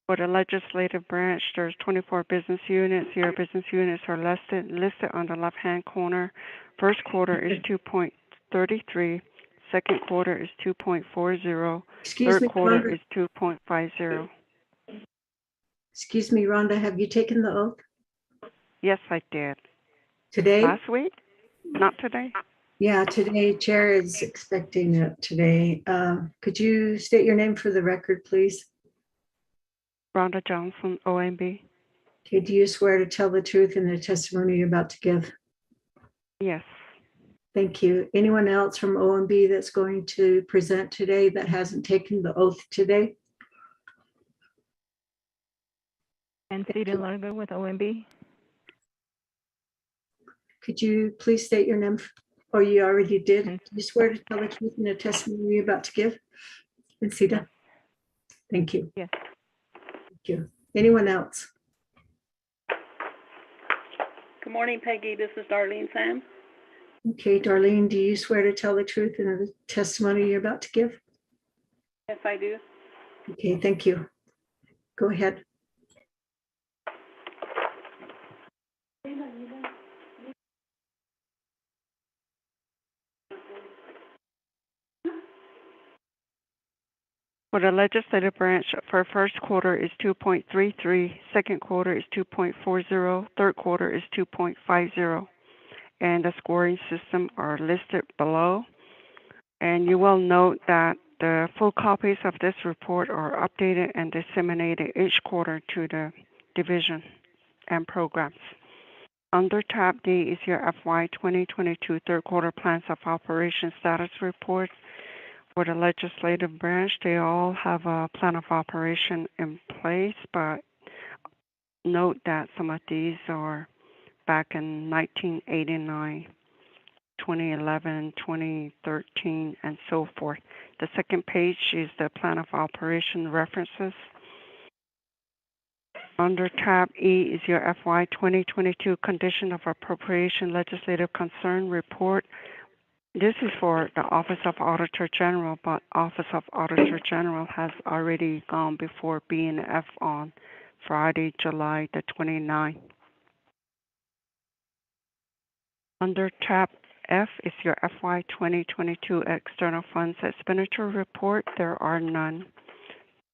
For the legislative branch, there's 24 business units. Your business units are listed on the left-hand corner. First quarter is 2.33. Second quarter is 2.40. Third quarter is 2.50. Excuse me, Rhonda, have you taken the oath? Yes, I did. Today? Last week? Not today? Yeah, today. Chair is expecting it today. Could you state your name for the record, please? Rhonda Johnson, OMB. Okay, do you swear to tell the truth in the testimony you're about to give? Yes. Thank you. Anyone else from OMB that's going to present today that hasn't taken the oath today? And Cedar Logo with OMB. Could you please state your name? Or you already did. Do you swear to tell the truth in the testimony you're about to give? And Cedar? Thank you. Yes. Thank you. Anyone else? Good morning, Peggy. This is Darlene Sam. Okay, Darlene, do you swear to tell the truth in the testimony you're about to give? Yes, I do. Okay, thank you. Go ahead. For the legislative branch, for first quarter is 2.33, second quarter is 2.40, third quarter is 2.50, and the scoring system are listed below. And you will note that the full copies of this report are updated and disseminated each quarter to the division and programs. Under tab D is your FY 2022 third quarter plans of operation status report. For the legislative branch, they all have a plan of operation in place, but note that some of these are back in 1989, 2011, 2013, and so forth. The second page is the plan of operation references. Under tab E is your FY 2022 condition of appropriation legislative concern report. This is for the Office of Auditor General, but Office of Auditor General has already gone before B&F on Friday, July the 29th. Under tab F is your FY 2022 external funds expenditure report. There are none.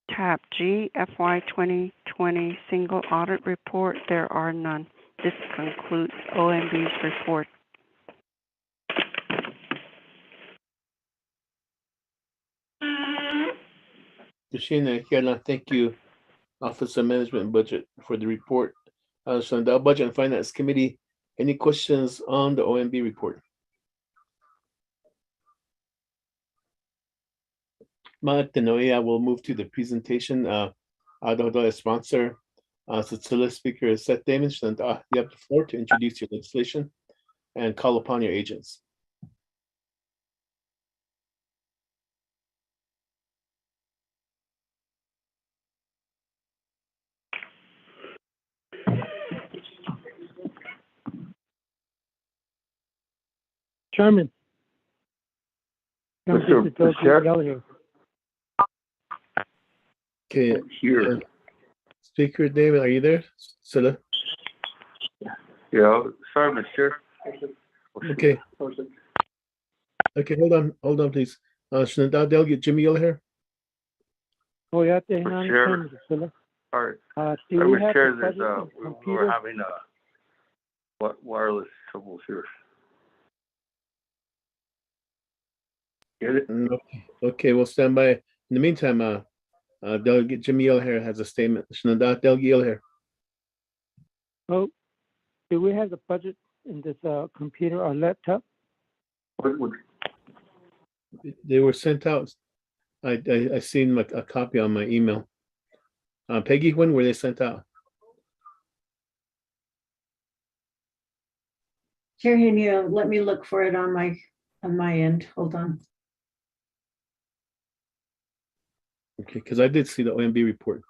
Tab G, FY 2020 single audit report. There are none. This concludes OMB's report. Christina, thank you, Office of Management and Budget, for the report. So the Budget and Finance Committee, any questions on the OMB report? Matanoia will move to the presentation. The sponsor, Cecilia Speaker is Seth Damage, and you have the floor to introduce your legislation and call upon your agents. Chairman. Mr. Chair? Gallagher. Okay, Here. Speaker David, are you there? Silla? Yeah, sorry, Mr. Chair. Okay. Okay, hold on, please. Should I delegate Jimmy Yell here? Oh, yeah, Mr. Chair. Sorry. Mr. Chair, we're having wireless troubles here. Get it? Okay, we'll stand by. In the meantime, Delegate Jimmy Yell here has a statement. Delegate Yell here. Oh, do we have the budget in this computer or laptop? They were sent out. I seen a copy on my email. Peggy, when were they sent out? Chair Henio, let me look for it on my end. Hold on. Okay, because I did see the OMB report.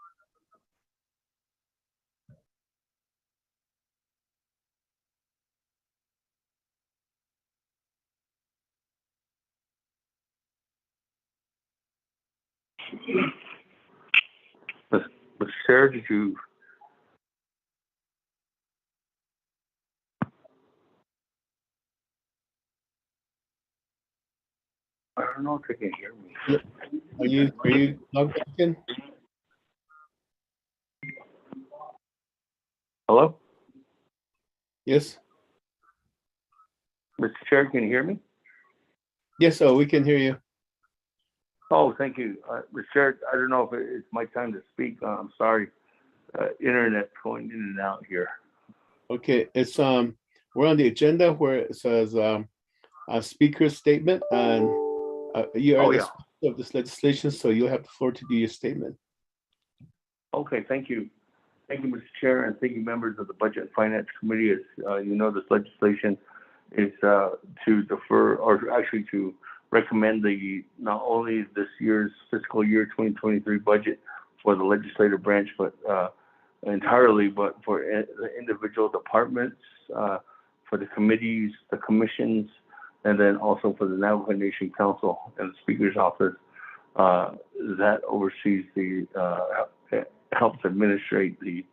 Mr. Chair, did you? I don't know if they can hear me. Are you logged back in? Hello? Yes. Mr. Chair, can you hear me? Yes, we can hear you. Oh, thank you. Mr. Chair, I don't know if it's my time to speak. I'm sorry. Internet going in and out here. Okay, it's we're on the agenda where it says a speaker's statement, and you are the sponsor of this legislation, so you'll have the floor to do your statement. Okay, thank you. Thank you, Mr. Chair, and thank you, members of the Budget and Finance Committee. As you know, this legislation is to defer, or actually to recommend not only this year's fiscal year 2023 budget for the legislative branch, but entirely, but for the individual departments, for the committees, the commissions, and then also for the Navajo Nation Council and the Speaker's Office that oversees helps administrate the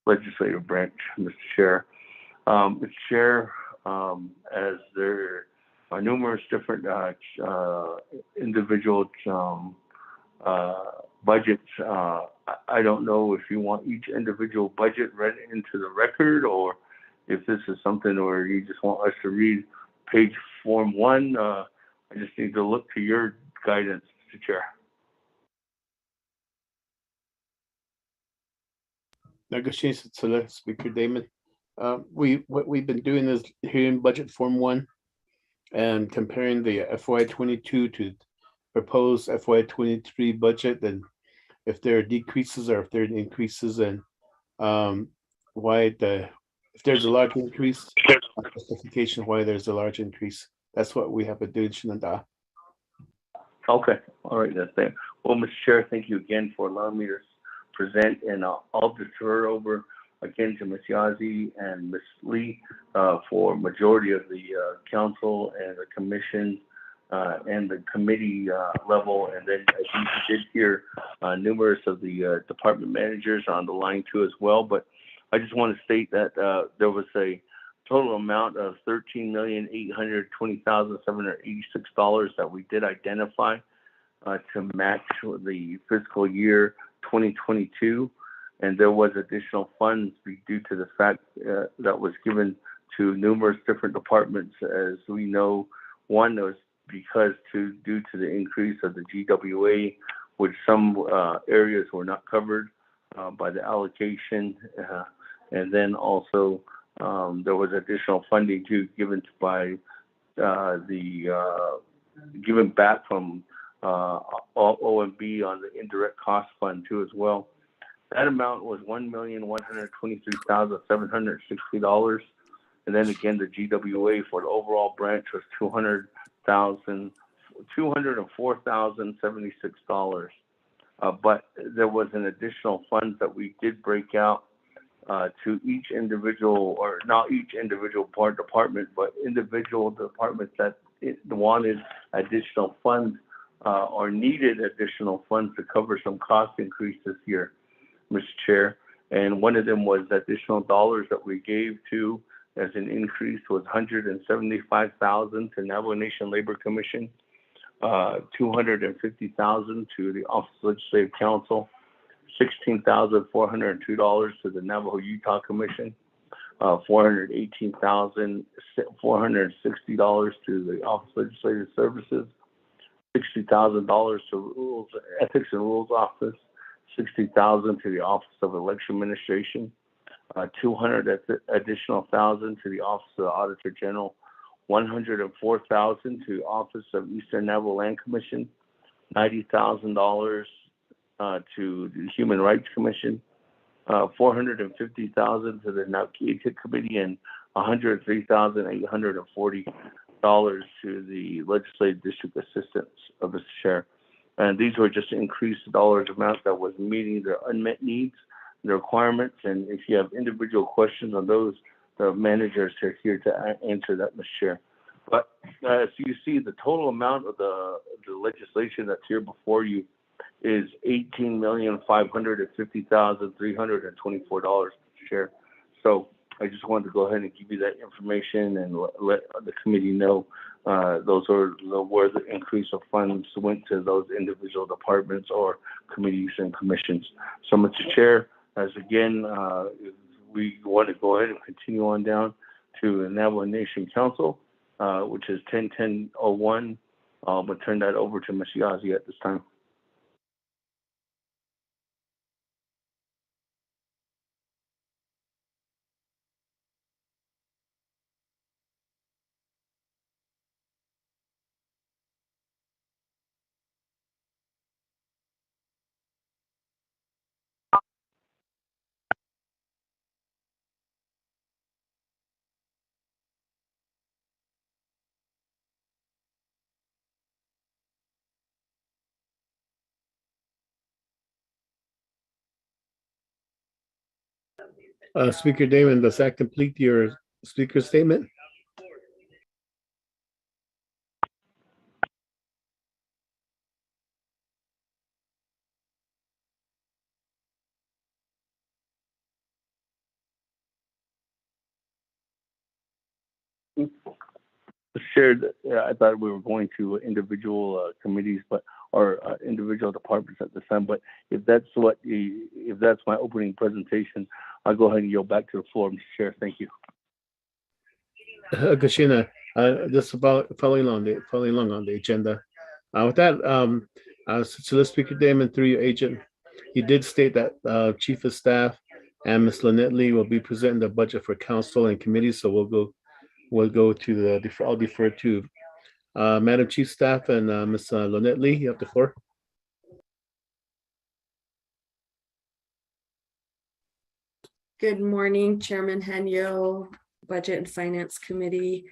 legislative branch, Mr. Chair. Mr. Chair, as there are numerous different individual budgets. I don't know if you want each individual budget read into the record, or if this is something where you just want us to read page form 1. I just need to look to your guidance, Mr. Chair. Negotiations to Speaker Damon. What we've been doing is hearing budget form 1 and comparing the FY22 to proposed FY23 budget, and if there are decreases or if there are increases, and why if there's a large increase, justification why there's a large increase. That's what we have been doing, Shinanda. Okay, all right, that's there. Well, Mr. Chair, thank you again for allowing me to present, and I'll defer over again to Ms. Yazzie and Ms. Lee for majority of the council and the commission and the committee level. And then I think you did hear numerous of the department managers on the line too as well. But I just want to state that there was a total amount of $13,820,786 that we did identify to match the fiscal year 2022. And there was additional funds due to the fact that was given to numerous different departments. As we know, one was because due to the increase of the GWA, which some areas were not covered by the allocation. And then also there was additional funding too given back from OMB on the indirect cost fund too as well. That amount was $1,123,760, and then again the GWA for the overall branch was $204,076. But there was an additional funds that we did break out to each individual, or not each individual department, but individual departments that wanted additional funds or needed additional funds to cover some cost increase this year, Mr. Chair. And one of them was additional dollars that we gave to as an increase was $175,000 to Navajo Nation Labor Commission, $250,000 to the Office of Legislative Council, $16,402 to the Navajo Utah Commission, $418,460 to the Office of Legislative Services, $60,000 to Ethics and Rules Office, $60,000 to the Office of Election Administration, $200,000 additional to the Office of the Auditor General, $104,000 to the Office of Eastern Navajo Land Commission, $90,000 to the Human Rights Commission, $450,000 to the Naukeetik Committee, and $103,840 to the Legislative District Assistants of Mr. Chair. And these were just increased dollars amounts that was meeting their unmet needs, the requirements. And if you have individual questions on those, the managers are here to answer that, Mr. Chair. But as you see, the total amount of the legislation that's here before you is $18,550,324, Mr. Chair. So I just wanted to go ahead and give you that information and let the committee know those are where the increase of funds went to those individual departments or committees and commissions. So, Mr. Chair, as again, we want to go ahead and continue on down to the Navajo Nation Council, which is 10-10-01. I'll turn that over to Ms. Yazzie at this time. Speaker Damon, does that complete your speaker statement? Shared, I thought we were going to individual committees, but or individual departments at this time. But if that's if that's my opening presentation, I'll go ahead and yield back to the floor, Mr. Chair. Thank you. Kashina, just about following along on the agenda. With that, Solicitor Speaker Damon, through your agent, he did state that Chief of Staff and Ms. Lynette Lee will be presenting the budget for council and committee. So we'll go to the I'll defer to Madam Chief Staff and Ms. Lynette Lee. You have the floor. Good morning, Chairman Henyo, Budget and Finance Committee,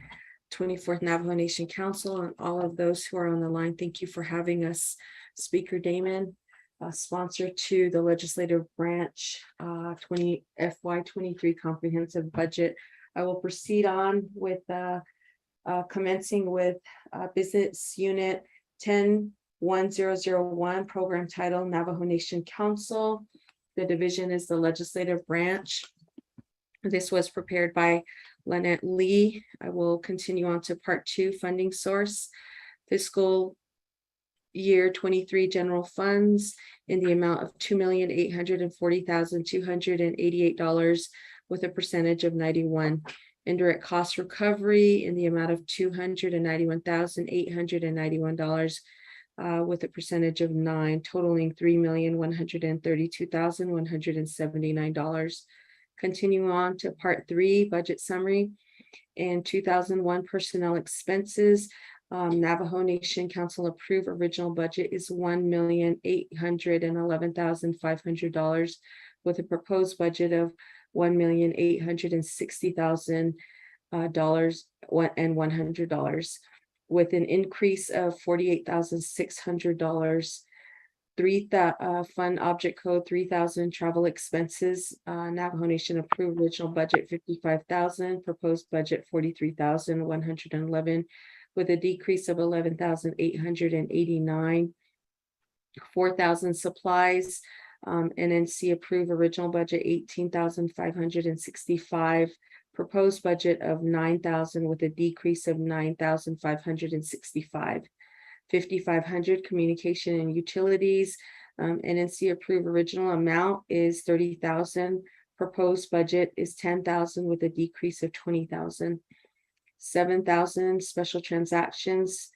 24th Navajo Nation Council, and all of those who are on the line. Thank you for having us. Speaker Damon, sponsor to the legislative branch FY23 comprehensive budget. I will proceed on with commencing with business unit 10-1001, program title Navajo Nation Council. The division is the legislative branch. This was prepared by Lynette Lee. I will continue on to part 2, funding source. Fiscal year 23 general funds in the amount of $2,840,288 with a percentage of 91. Indirect cost recovery in the amount of $291,891 with a percentage of 9, totaling $3,132,179. Continue on to part 3, budget summary. In 2001 personnel expenses, Navajo Nation Council approved original budget is $1,811,500 with a proposed budget of $1,860,000 and $100 with an increase of $48,600. Fund object code 3,000 travel expenses. Navajo Nation approved original budget 55,000, proposed budget 43,111 with a decrease of 11,889. 4,000 supplies. NNC approved original budget 18,565. Proposed budget of 9,000 with a decrease of 9,565. 5,500 communication and utilities. NNC approved original amount is 30,000. Proposed budget is 10,000 with a decrease of 20,000. 7,000 special transactions.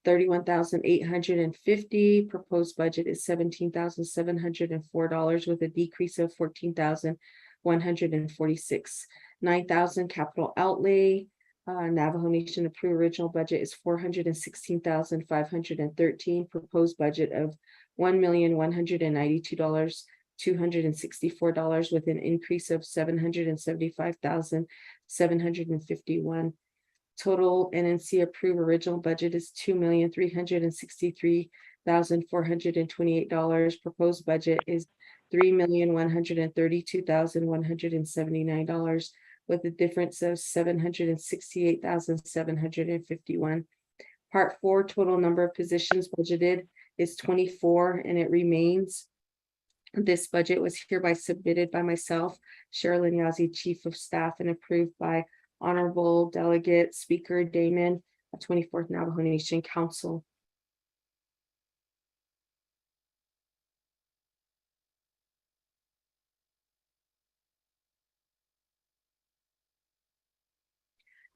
31,850. Proposed budget is $17,704 with a decrease of 14,146. 9,000 capital outlay. Navajo Nation approved original budget is $416,513. Proposed budget of $1,192,264 with an increase of $775,751. Total NNC approved original budget is $2,363,428. Proposed budget is $3,132,179 with a difference of $768,751. Part 4, total number of positions budgeted is 24 and it remains. This budget was hereby submitted by myself, Cheryl Yazzie, Chief of Staff, and approved by Honorable Delegate Speaker Damon, 24th Navajo Nation Council.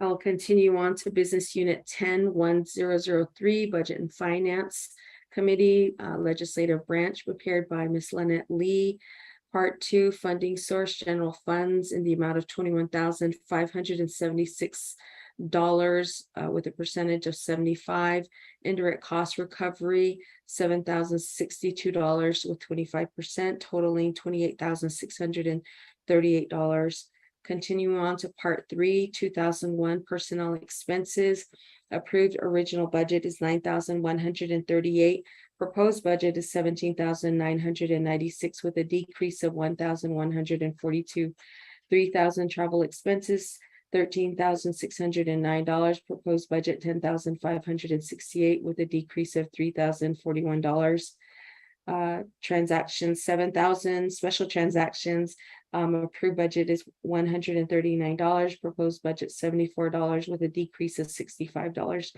I'll continue on to business unit 10-1003, budget and finance committee, legislative branch prepared by Ms. Lynette Lee. Part 2, funding source, general funds in the amount of $21,576 with a percentage of 75. Indirect cost recovery, $7,062 with 25%, totaling $28,638. Continuing on to part 3, 2001 personnel expenses. Approved original budget is $9,138. Proposed budget is $17,996 with a decrease of $1,142. 3,000 travel expenses, $13,609. Proposed budget $10,568 with a decrease of $3,041. Transactions 7,000. Special transactions. Approved budget is $139. Proposed budget $74 with a decrease of $65.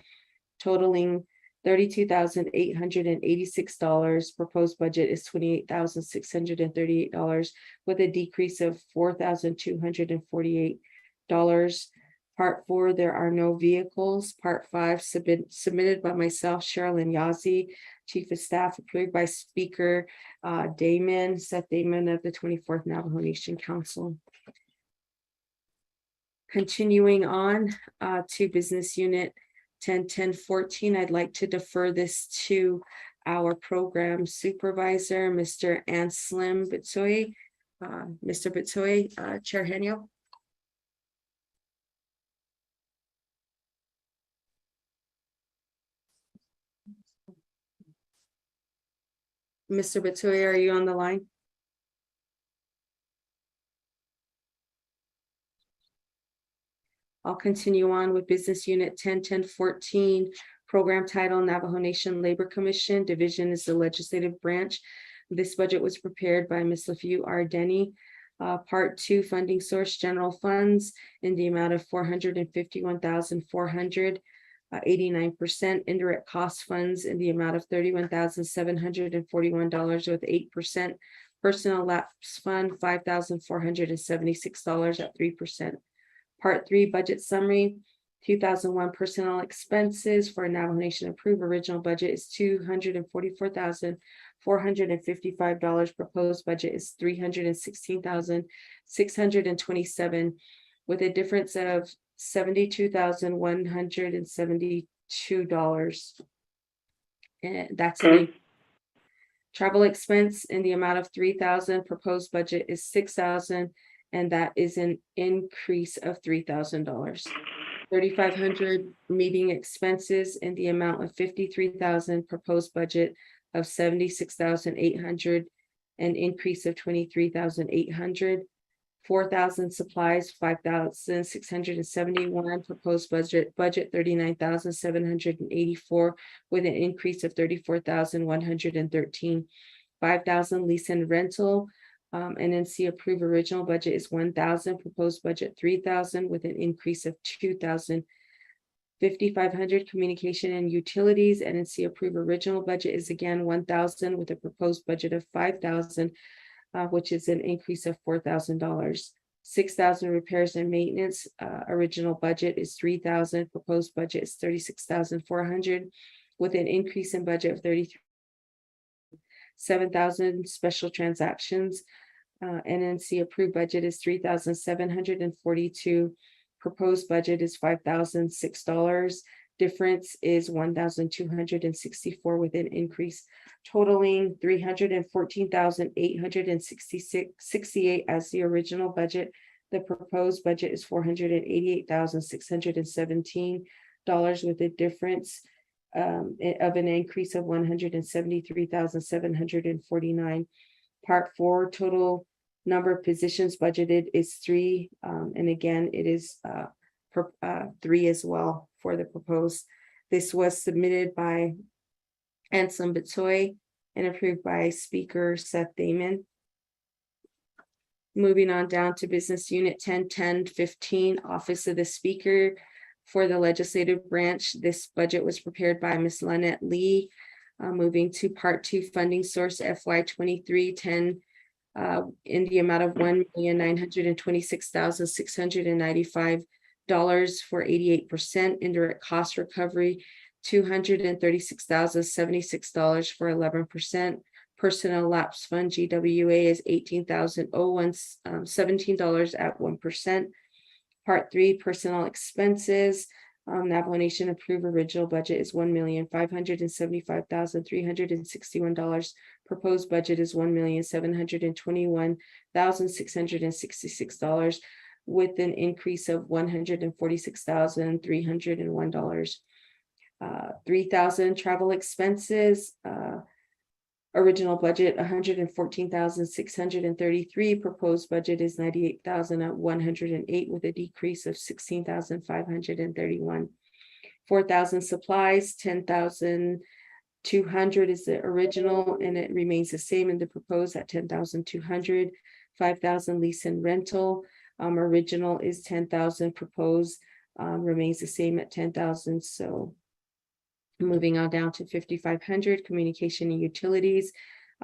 Totaling $32,886. Proposed budget is $28,638 with a decrease of $4,248. Part 4, there are no vehicles. Part 5, submitted by myself, Sherilyn Yazzie, Chief of Staff, approved by Speaker Seth Damon of the 24th Navajo Nation Council. Continuing on to Business Unit 101014, I'd like to defer this to our program supervisor, Mr. Anselm Bitsoy. Mr. Bitsoy, Chair Henyo. Mr. Bitsoy, are you on the line? I'll continue on with Business Unit 101014, Program Title Navajo Nation Labor Commission. Division is the legislative branch. This budget was prepared by Ms. LaFew R. Denny. Part 2, funding source, general funds in the amount of $451,400. 89% indirect cost funds in the amount of $31,741 with 8%. Personnel lapse fund, $5,476 at 3%. Part 3, budget summary, 2001 personnel expenses for Navajo Nation approved. Original budget is $244,455. Proposed budget is $316,627 with a difference of $72,172. And that's an travel expense in the amount of $3,000. Proposed budget is $6,000, and that is an increase of $3,000. 3,500 meeting expenses in the amount of $53,000. Proposed budget of $76,800, an increase of $23,800. 4,000 supplies, 5,671. Proposed budget $39,784 with an increase of $34,113. 5,000 lease and rental. NNC approved. Original budget is 1,000. Proposed budget 3,000 with an increase of 2,000. 5,500 communication and utilities. NNC approved. Original budget is again 1,000 with a proposed budget of 5,000. Which is an increase of $4,000. 6,000 repairs and maintenance. Original budget is 3,000. Proposed budget is 36,400 with an increase in budget of 33. 7,000 special transactions. NNC approved budget is 3,742. Proposed budget is $5,006. Difference is 1,264 with an increase totaling 314,868 as the original budget. The proposed budget is $488,617 with a difference of an increase of 173,749. Part 4, total number of positions budgeted is 3, and again it is 3 as well for the proposed. This was submitted by Anselm Bitsoy and approved by Speaker Seth Damon. Moving on down to Business Unit 101015, Office of the Speaker for the Legislative Branch. This budget was prepared by Ms. Lynette Lee. Moving to Part 2, funding source FY 2310 in the amount of $1,926,695 for 88%. Indirect cost recovery, $236,076 for 11%. Personnel lapse fund GWA is $18,017 at 1%. Part 3, personnel expenses. Navajo Nation approved. Original budget is $1,575,361. Proposed budget is $1,721,666 with an increase of $146,301. 3,000 travel expenses. Original budget $114,633. Proposed budget is $98,108 with a decrease of $16,531. 4,000 supplies, $10,200 is the original, and it remains the same in the proposed at $10,200. 5,000 lease and rental. Original is 10,000. Proposed remains the same at 10,000. So Moving on down to 5,500, communication and utilities.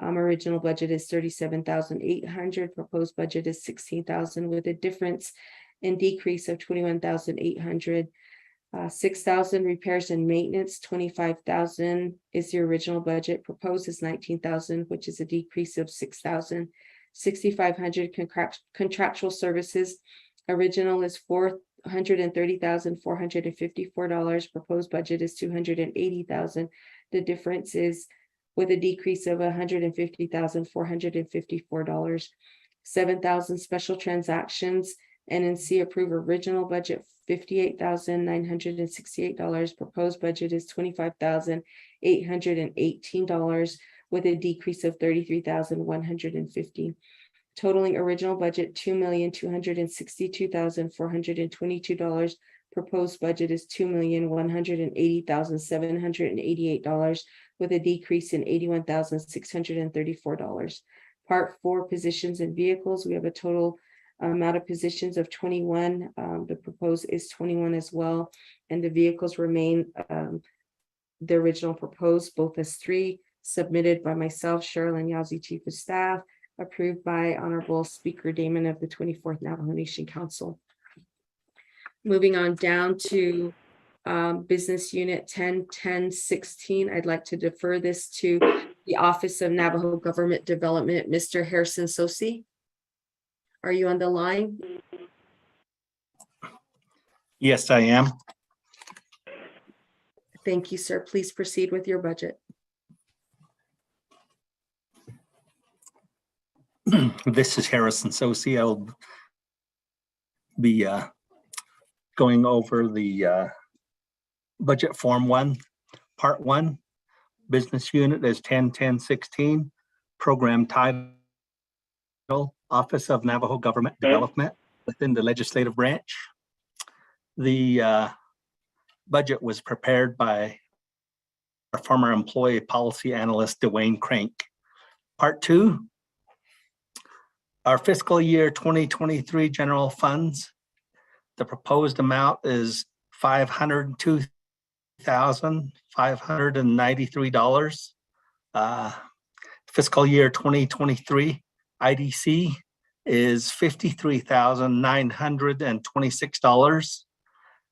Original budget is 37,800. Proposed budget is 16,000, with a difference in decrease of 21,800. 6,000 repairs and maintenance, 25,000 is the original budget. Proposed is 19,000, which is a decrease of 6,000. 6,500 contractual services. Original is $430,454. Proposed budget is $280,000. The difference is with a decrease of $150,454. 7,000 special transactions. NNC approve original budget $58,968. Proposed budget is $25,818, with a decrease of $33,150. Totaling original budget $2,262,422. Proposed budget is $2,180,788, with a decrease in $81,634. Part 4, positions and vehicles. We have a total amount of positions of 21. The proposed is 21 as well, and the vehicles remain the original proposed, both as 3, submitted by myself, Cheryl Yazzie, Chief of Staff, approved by Honorable Speaker Damon of the 24th Navajo Nation Council. Moving on down to Business Unit 101016. I'd like to defer this to the Office of Navajo Government Development. Mr. Harrison Sosi, are you on the line? Yes, I am. Thank you, sir. Please proceed with your budget. This is Harrison Sosi. I'll be going over the budget form 1, part 1. Business unit is 101016. Program title, Office of Navajo Government Development within the legislative branch. The budget was prepared by our former employee policy analyst, Dwayne Crank. Part 2, our fiscal year 2023 general funds. The proposed amount is $502,593. Fiscal year 2023 IDC is $53,926,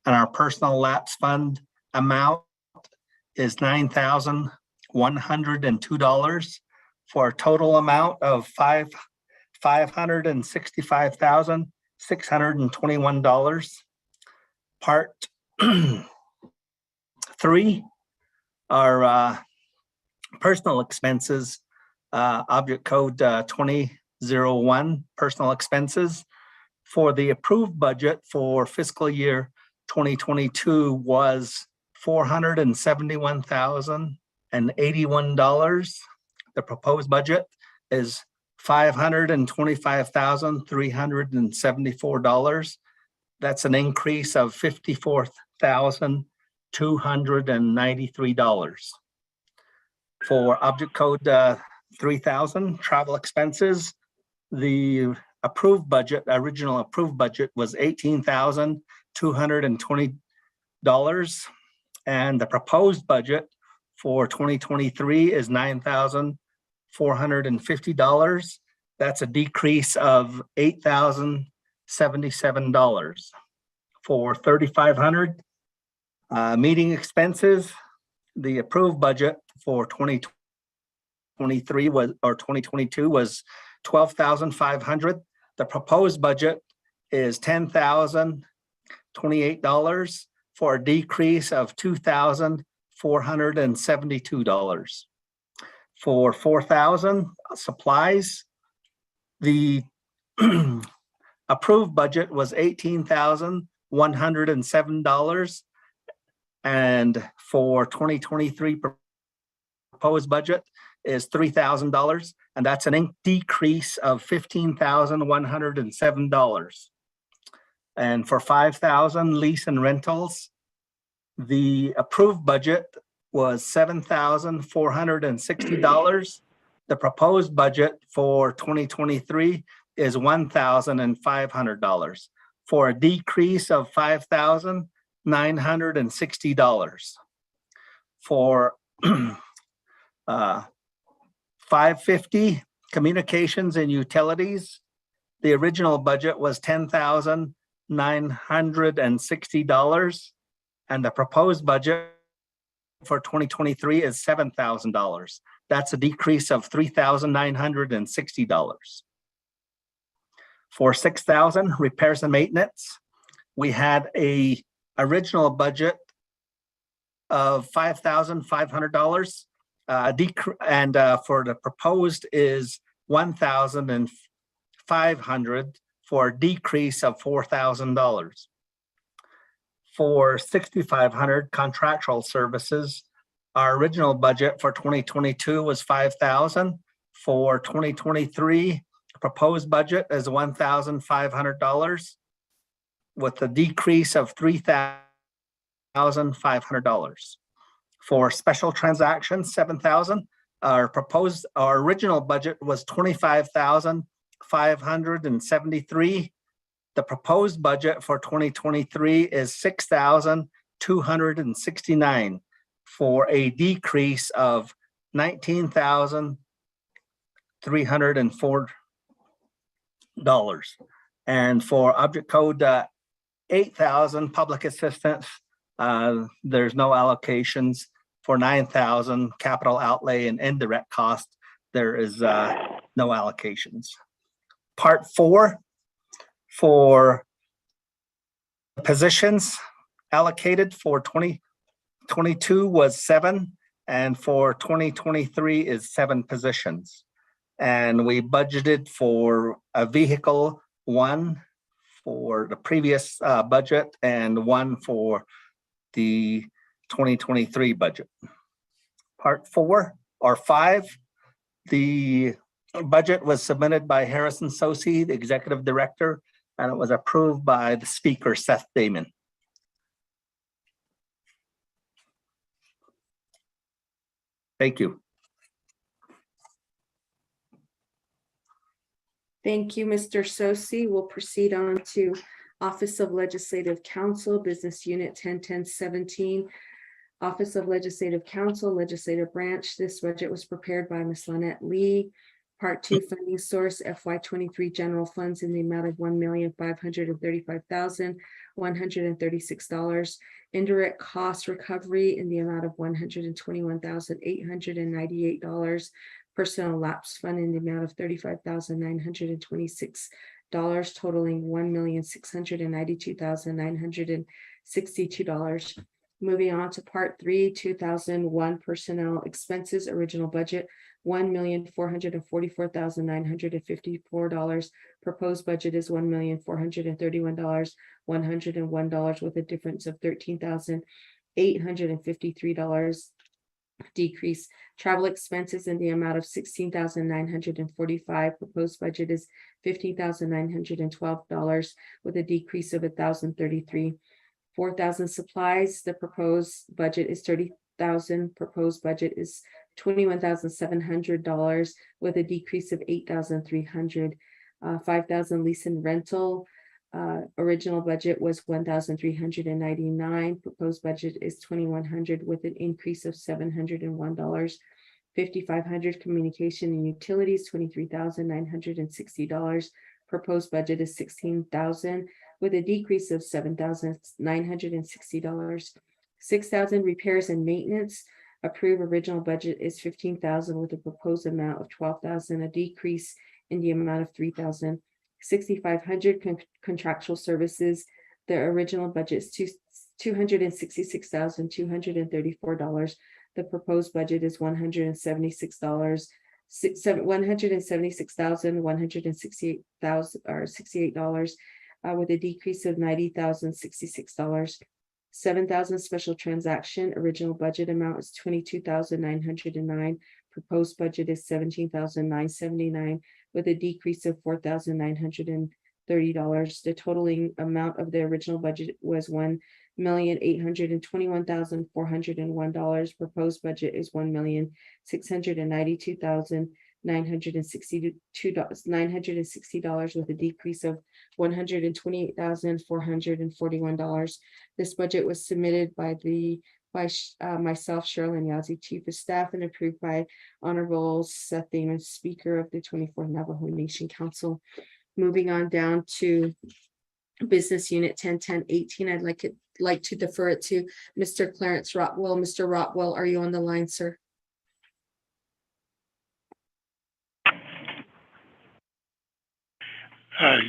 and our personal lapse fund amount is $9,102, for a total amount of $565,621. Part 3, our personal expenses, object code 2001, personal expenses. For the approved budget for fiscal year 2022 was $471,081. The proposed budget is $525,374. That's an increase of $54,293. For object code 3000, travel expenses, the approved budget, original approved budget was $18,220, and the proposed budget for 2023 is $9,450. That's a decrease of $8,077. For 3,500, meeting expenses, the approved budget for 2023 was, or 2022 was $12,500. The proposed budget is $10,028, for a decrease of $2,472. For 4,000 supplies, the approved budget was $18,107, and for 2023 proposed budget is $3,000, and that's a decrease of $15,107. And for 5,000 lease and rentals, the approved budget was $7,460. The proposed budget for 2023 is $1,500, for a decrease of $5,960. For 550 communications and utilities, the original budget was $10,960, and the proposed budget for 2023 is $7,000. That's a decrease of $3,960. For 6,000 repairs and maintenance, we had a original budget of $5,500. And for the proposed is 1,500 for a decrease of $4,000. For 6,500 contractual services, our original budget for 2022 was 5,000. For 2023, proposed budget is $1,500 with a decrease of $3,500. For special transactions, 7,000. Our original budget was 25,573. The proposed budget for 2023 is 6,269 for a decrease of $19,304. And for object code 8,000 public assistance, there's no allocations. For 9,000 capital outlay and indirect cost, there is no allocations. Part 4, for positions allocated for 2022 was 7, and for 2023 is 7 positions. And we budgeted for a vehicle 1 for the previous budget and 1 for the 2023 budget. Part 4 or 5, the budget was submitted by Harrison Sosi, the executive director, and it was approved by the speaker, Seth Damon. Thank you. Thank you, Mr. Sosi. We'll proceed on to Office of Legislative Counsel, Business Unit 101017. Office of Legislative Counsel, Legislative Branch. This budget was prepared by Ms. Lynette Lee. Part 2 funding source, FY23 general funds in the amount of $1,535,136. Indirect cost recovery in the amount of $121,898. Personnel lapse fund in the amount of $35,926, totaling $1,692,962. Moving on to Part 3, 2001 personnel expenses, original budget, $1,444,954. Proposed budget is $1,431,101 with a difference of $13,853 decrease. Travel expenses in the amount of $16,945. Proposed budget is $15,912 with a decrease of $1,033. 4,000 supplies. The proposed budget is $30,000. Proposed budget is $21,700 with a decrease of $8,300. 5,000 lease and rental. Original budget was $1,399. Proposed budget is $2,100 with an increase of $701. 5,500 communication and utilities, $23,960. Proposed budget is $16,000 with a decrease of $7,960. 6,000 repairs and maintenance. Approved original budget is $15,000 with a proposed amount of $12,000, a decrease in the amount of $3,000. 6,500 contractual services. The original budget is $266,234. The proposed budget is $176,168 with a decrease of $90,066. 7,000 special transaction. Original budget amount is $22,909. Proposed budget is $17,979 with a decrease of $4,930. The totaling amount of the original budget was $1,821,401. Proposed budget is $1,692,960 with a decrease of $128,441. This budget was submitted by the by myself, Cheryl Yazzie, Chief of Staff, and approved by Honorable Seth Damon, Speaker of the 24th Navajo Nation Council. Moving on down to Business Unit 101018, I'd like to defer it to Mr. Clarence Rotwell. Mr. Rotwell, are you on the line, sir?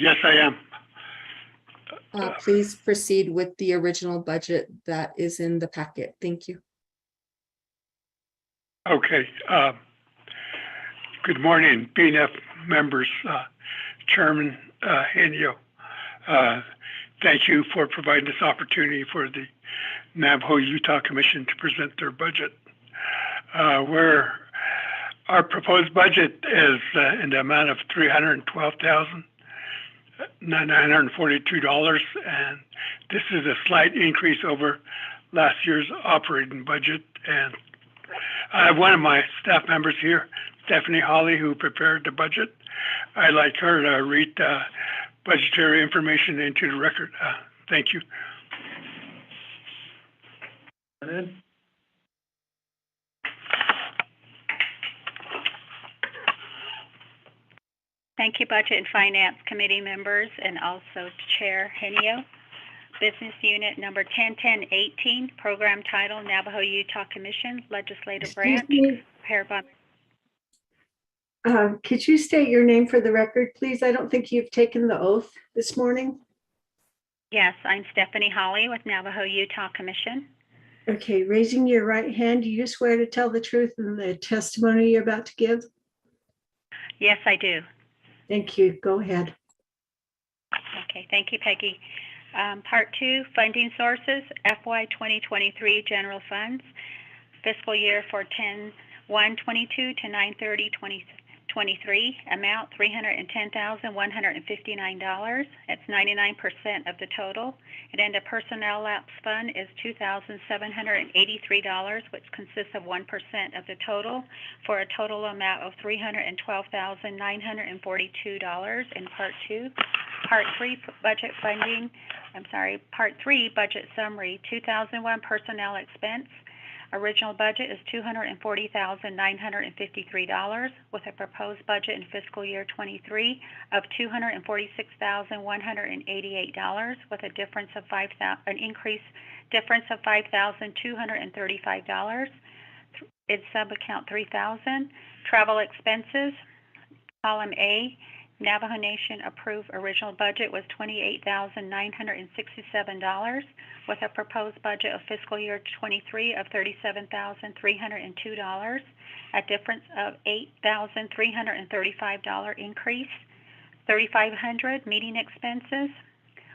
Yes, I am. Please proceed with the original budget that is in the packet. Thank you. Okay. Good morning, BNF members, Chairman Henio. Thank you for providing this opportunity for the Navajo Utah Commission to present their budget. Where our proposed budget is in the amount of $312,942, and this is a slight increase over last year's operating budget. And I have one of my staff members here, Stephanie Holly, who prepared the budget. I'd like her to read budgetary information into the record. Thank you. Thank you, Budget and Finance Committee members, and also Chair Henio. Business Unit number 101018, Program Title, Navajo Utah Commission, Legislative Branch, prepared by... Could you state your name for the record, please? I don't think you've taken the oath this morning. Yes, I'm Stephanie Holly with Navajo Utah Commission. Okay, raising your right hand, do you swear to tell the truth in the testimony you're about to give? Yes, I do. Thank you. Go ahead. Okay, thank you, Peggy. Part 2, funding sources, FY 2023 general funds, fiscal year for 10/1/22 to 9/30/2023, amount $310,159. That's 99% of the total. And then the personnel lapse fund is $2,783, which consists of 1% of the total, for a total amount of $312,942 in Part 2. Part 3 budget funding, Part 3 budget summary, 2001 personnel expense. Original budget is $240,953 with a proposed budget in fiscal year 23 of $246,188 with a difference of $5,235. It's sub-account 3,000. Travel expenses, column A, Navajo Nation approved original budget was $28,967 with a proposed budget of fiscal year 23 of $37,302, a difference of $8,335 increase. $3,500 meeting expenses.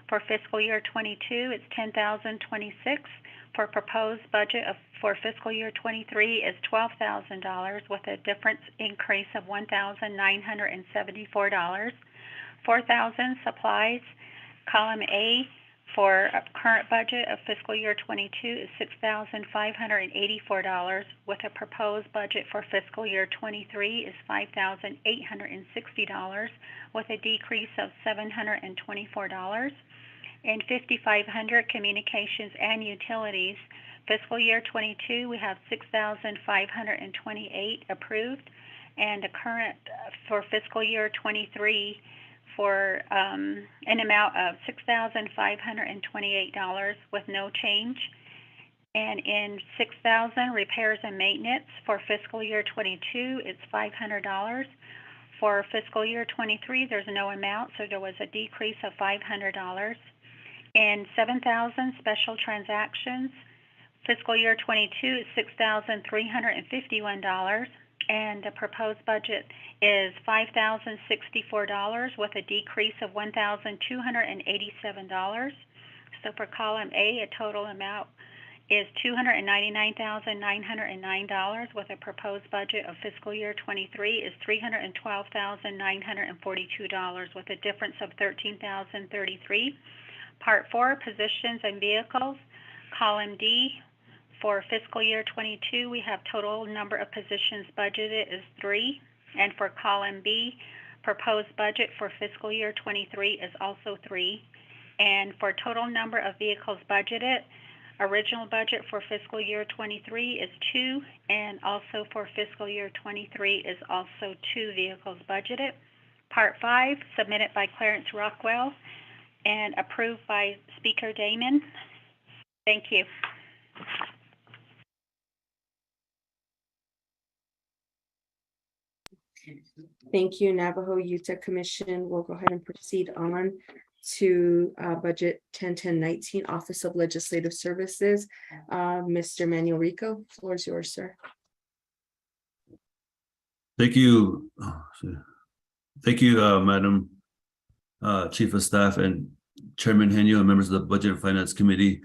For fiscal year 22, it's $10,026. For proposed budget for fiscal year 23 is $12,000 with a difference increase of $1,974. $4,000 supplies. Column A for current budget of fiscal year 22 is $6,584 with a proposed budget for fiscal year 23 is $5,860 with a decrease of $724. And $5,500 communications and utilities. Fiscal year 22, we have $6,528 approved, and the current for fiscal year 23 for an amount of $6,528 with no change. And in $6,000 repairs and maintenance for fiscal year 22, it's $500. For fiscal year 23, there's no amount, so there was a decrease of $500. And $7,000 special transactions. Fiscal year 22 is $6,351, and the proposed budget is $5,064 with a decrease of $1,287. So for column A, a total amount is $299,909 with a proposed budget of fiscal year 23 is $312,942 with a difference of $13,033. Part 4, positions and vehicles. Column D, for fiscal year 22, we have total number of positions budgeted is 3. And for column B, proposed budget for fiscal year 23 is also 3. And for total number of vehicles budgeted, Original budget for fiscal year 23 is 2, and also for fiscal year 23 is also 2 vehicles budgeted. Part 5, submitted by Clarence Rockwell and approved by Speaker Damon. Thank you. Thank you, Navajo Utah Commission. We'll go ahead and proceed on to Budget 101019, Office of Legislative Services. Mr. Manuel Rico, floor is yours, sir. Thank you. Thank you, Madam Chief of Staff and Chairman Henyo and members of the Budget and Finance Committee.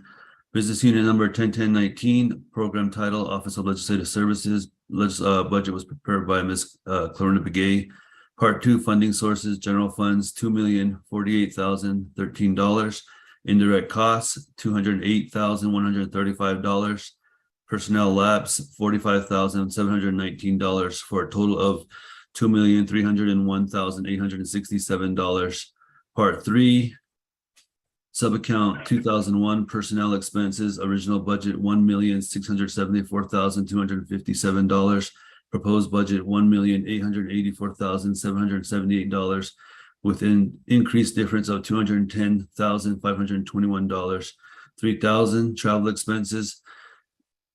Business Unit number 101019, Program Title, Office of Legislative Services. Budget was prepared by Ms. Clarina Begay. Part 2, Funding Sources, General Funds, $2,048,013. Indirect Costs, $208,135. Personnel Lapse, $45,719 for a total of $2,301,867. Part 3, Subaccount 2001 Personnel Expenses, Original Budget $1,674,257. Proposed budget $1,884,778, with an increased difference of $210,521. 3,000 travel expenses.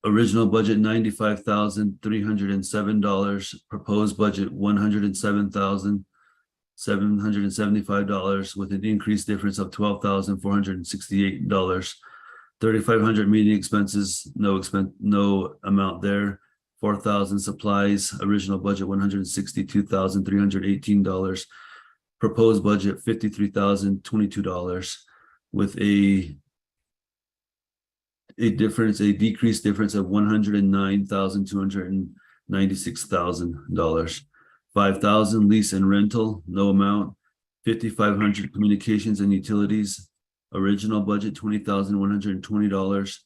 Original budget $95,307. Proposed budget $107,775, with an increased difference of $12,468. 3,500 meeting expenses, no amount there. 4,000 supplies, original budget $162,318. Proposed budget $53,022, with a decreased difference of $109,296. 5,000 lease and rental, no amount. 5,500 communications and utilities, original budget $20,120.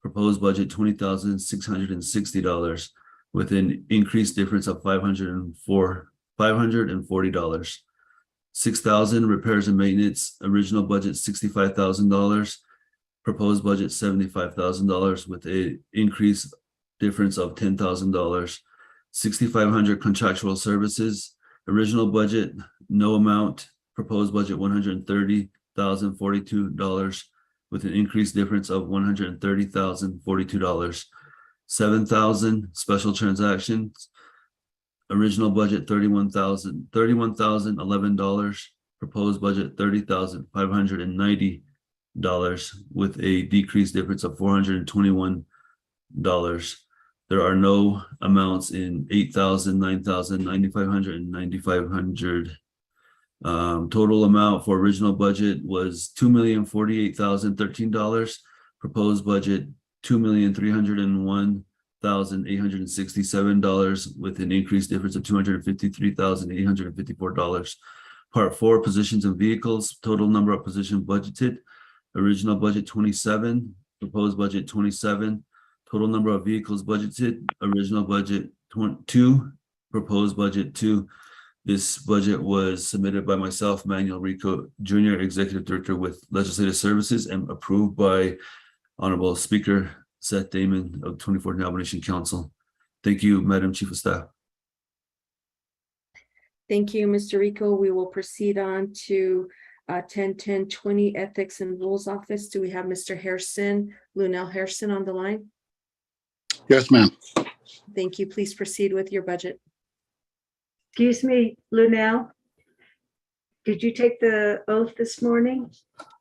Proposed budget $20,660, with an increased difference of $540. 6,000 repairs and maintenance, original budget $65,000. Proposed budget $75,000, with an increased difference of $10,000. 6,500 contractual services, original budget no amount. Proposed budget $130,042, with an increased difference of $130,042. 7,000 special transactions, original budget $31,011. Proposed budget $30,590, with a decreased difference of $421. There are no amounts in 8,000, 9,000, 9,500, and 9,500. Total amount for original budget was $2,048,013. Proposed budget $2,301,867, with an increased difference of $253,854. Part 4, Positions and Vehicles, total number of positions budgeted. Original budget 27, proposed budget 27. Total number of vehicles budgeted, original budget 2, proposed budget 2. This budget was submitted by myself, Manuel Rico, Jr., Executive Director with Legislative Services, and approved by Honorable Speaker Seth Damon of 24th Navajo Nation Council. Thank you, Madam Chief of Staff. Thank you, Mr. Rico. We will proceed on to 101020 Ethics and Rules Office. Do we have Mr. Harrison, Lunel Harrison on the line? Yes, ma'am. Thank you. Please proceed with your budget. Excuse me, Lunel. Did you take the oath this morning?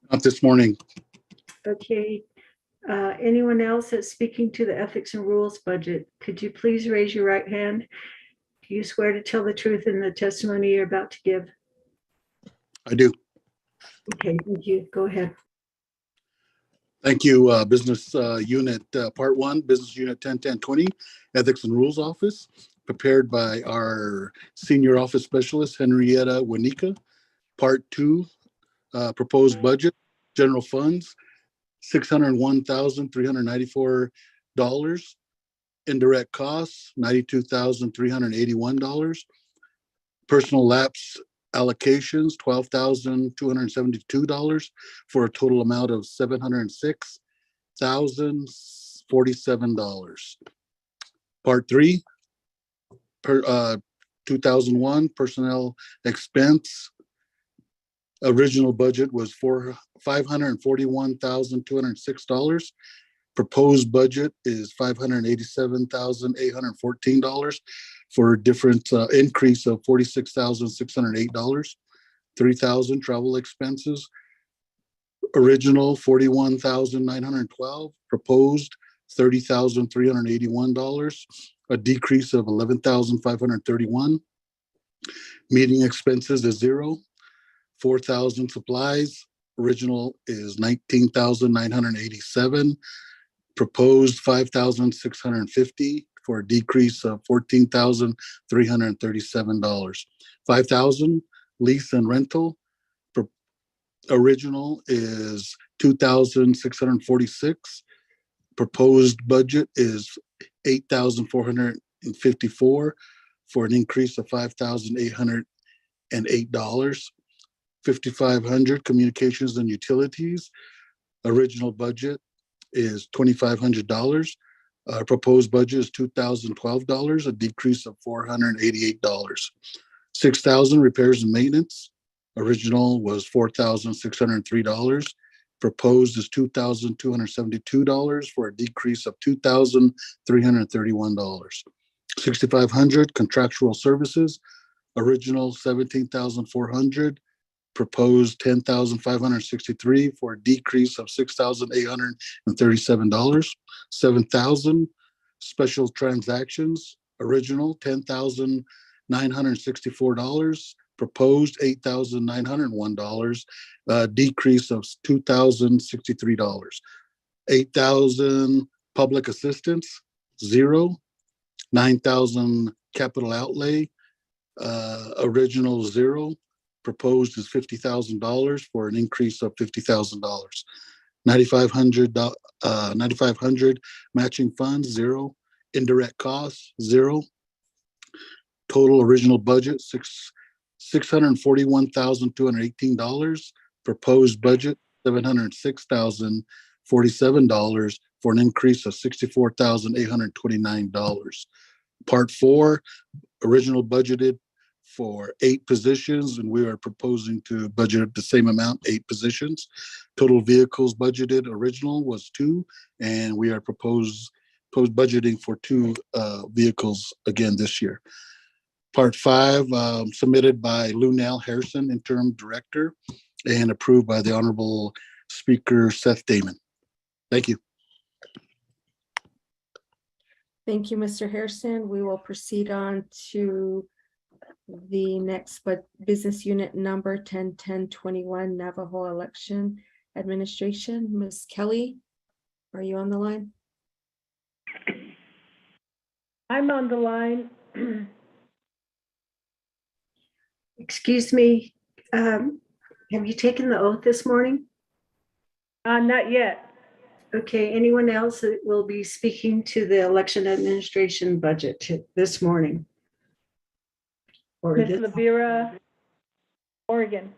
Not this morning. Okay. Anyone else that's speaking to the Ethics and Rules budget, could you please raise your right hand? Do you swear to tell the truth in the testimony you're about to give? I do. Okay, thank you. Go ahead. Thank you. Business Unit Part 1, Business Unit 101020, Ethics and Rules Office, prepared by our Senior Office Specialist, Henrietta Wanika. Part 2, Proposed Budget, General Funds, $601,394. Indirect Costs, $92,381. Personal Lapse Allocations, $12,272, for a total amount of $1,047. Part 3, 2001 personnel expense. Original budget was $541,206. Proposed budget is $587,814 for a different increase of $46,608. 3,000 travel expenses. Original $41,912. Proposed $30,381. A decrease of $11,531. Meeting expenses is $0. 4,000 supplies. Original is $19,987. Proposed $5,650 for a decrease of $14,337. 5,000 lease and rental. Original is $2,646. Proposed budget is $8,454 for an increase of $5,808. 5,500 communications and utilities. Original budget is $2,500. Proposed budget is $2,012, a decrease of $488. 6,000 repairs and maintenance. Original was $4,603. Proposed is $2,272 for a decrease of $2,331. 6,500 contractual services. Original $17,400. Proposed $10,563 for a decrease of $6,837. 7,000 special transactions. Original $10,964. Proposed $8,901. Decrease of $2,063. 8,000 public assistance. 0. 9,000 capital outlay. Original 0. Proposed is $50,000 for an increase of $50,000. 9,500 matching funds, 0. Indirect costs, 0. Total original budget, $641,218. Proposed budget, $706,047 for an increase of $64,829. Part 4, original budgeted for 8 positions, and we are proposing to budget the same amount, 8 positions. Total vehicles budgeted original was 2, and we are budgeting for 2 vehicles again this year. Part 5, submitted by Lunell Harrison, interim director, and approved by the Honorable Speaker Seth Damon. Thank you. Thank you, Mr. Harrison. We will proceed on to the next business unit number 101021 Navajo Election Administration. Ms. Kelly, are you on the line? I'm on the line. Excuse me, have you taken the oath this morning? Not yet. Okay, anyone else that will be speaking to the election administration budget this morning? Ms. Lavera, Oregon.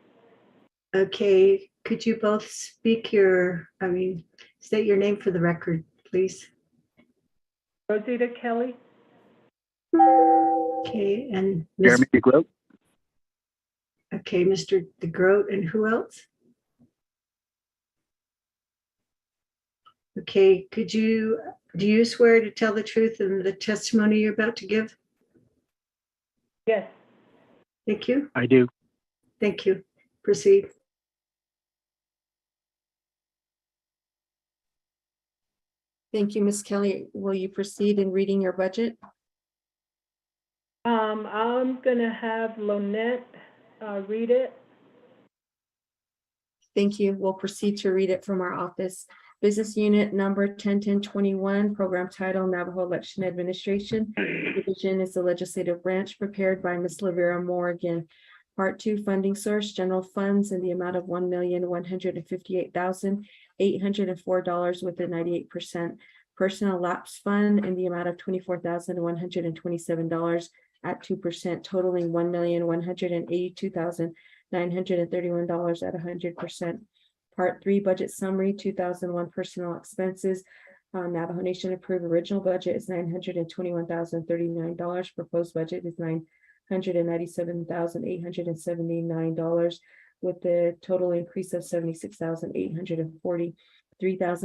Okay, could you both state your name for the record, please? Rosita Kelly. Okay, and Jeremy DeGroat. Okay, Mr. DeGroat, and who else? Okay, do you swear to tell the truth in the testimony you're about to give? Yes. Thank you. I do. Thank you. Proceed. Thank you, Ms. Kelly. Will you proceed in reading your budget? I'm gonna have Lonette read it. Thank you. We'll proceed to read it from our office. Business unit number 101021, program title Navajo Election Administration. Division is the legislative branch, prepared by Ms. Lavera Morgan. Part 2, funding source, general funds in the amount of $1,158,804 with a 98%. Personnel lapse fund in the amount of $24,127 at 2%, totaling $1,182,931 at 100%. Part 3 budget summary, 2001 personnel expenses. Navajo Nation approved original budget is $921,039. Proposed budget is $997,879, with the total increase of $76,843.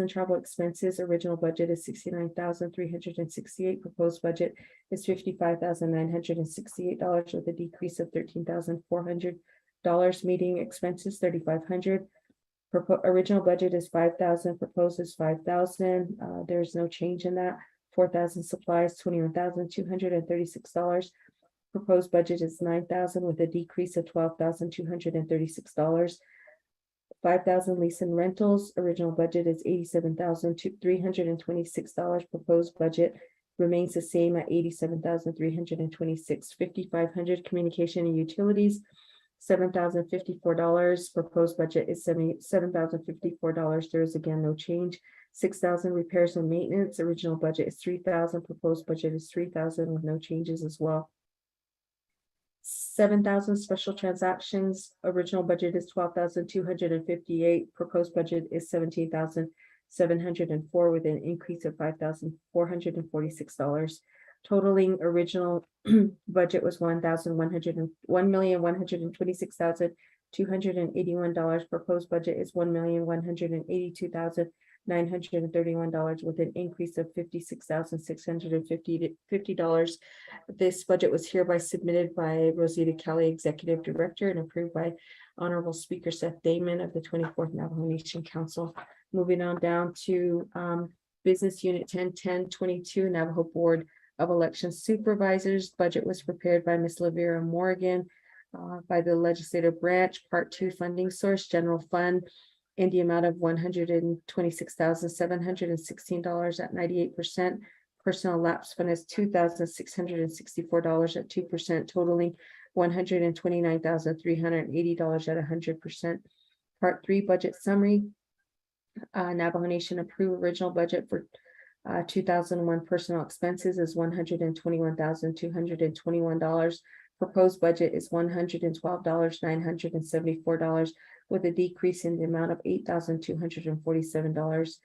Travel expenses, original budget is $69,368. Proposed budget is $55,968, with a decrease of $13,400. Meeting expenses, $3,500. Original budget is $5,000, proposed is $5,000. There's no change in that. $4,000 supplies, $21,236. Proposed budget is $9,000, with a decrease of $12,236. $5,000 lease and rentals. Original budget is $87,326. Proposed budget remains the same at $87,326. $5,500 communication and utilities. $7,054. Proposed budget is $7,054. There is again no change. $6,000 repairs and maintenance. Original budget is $3,000. Proposed budget is $3,000 with no changes as well. $7,000 special transactions. Original budget is $12,258. Proposed budget is $17,704 with an increase of $5,446. Totaling original budget was $1,126,281. Proposed budget is $1,182,931 with an increase of $56,650. This budget was hereby submitted by Rosita Kelly, Executive Director, and approved by Honorable Speaker Seth Damon of the 24th Navajo Nation Council. Moving on down to Business Unit 101022, Navajo Board of Election Supervisors. Budget was prepared by Ms. Lavera Morgan by the Legislative Branch. Part 2 funding source, general fund in the amount of $126,716 at 98%. Personal lapse fund is $2,664 at 2%, totaling $129,380 at 100%. Part 3 budget summary. Navajo Nation approved original budget for 2001 personal expenses is $121,221. Proposed budget is $112,974 with a decrease in the amount of $8,247.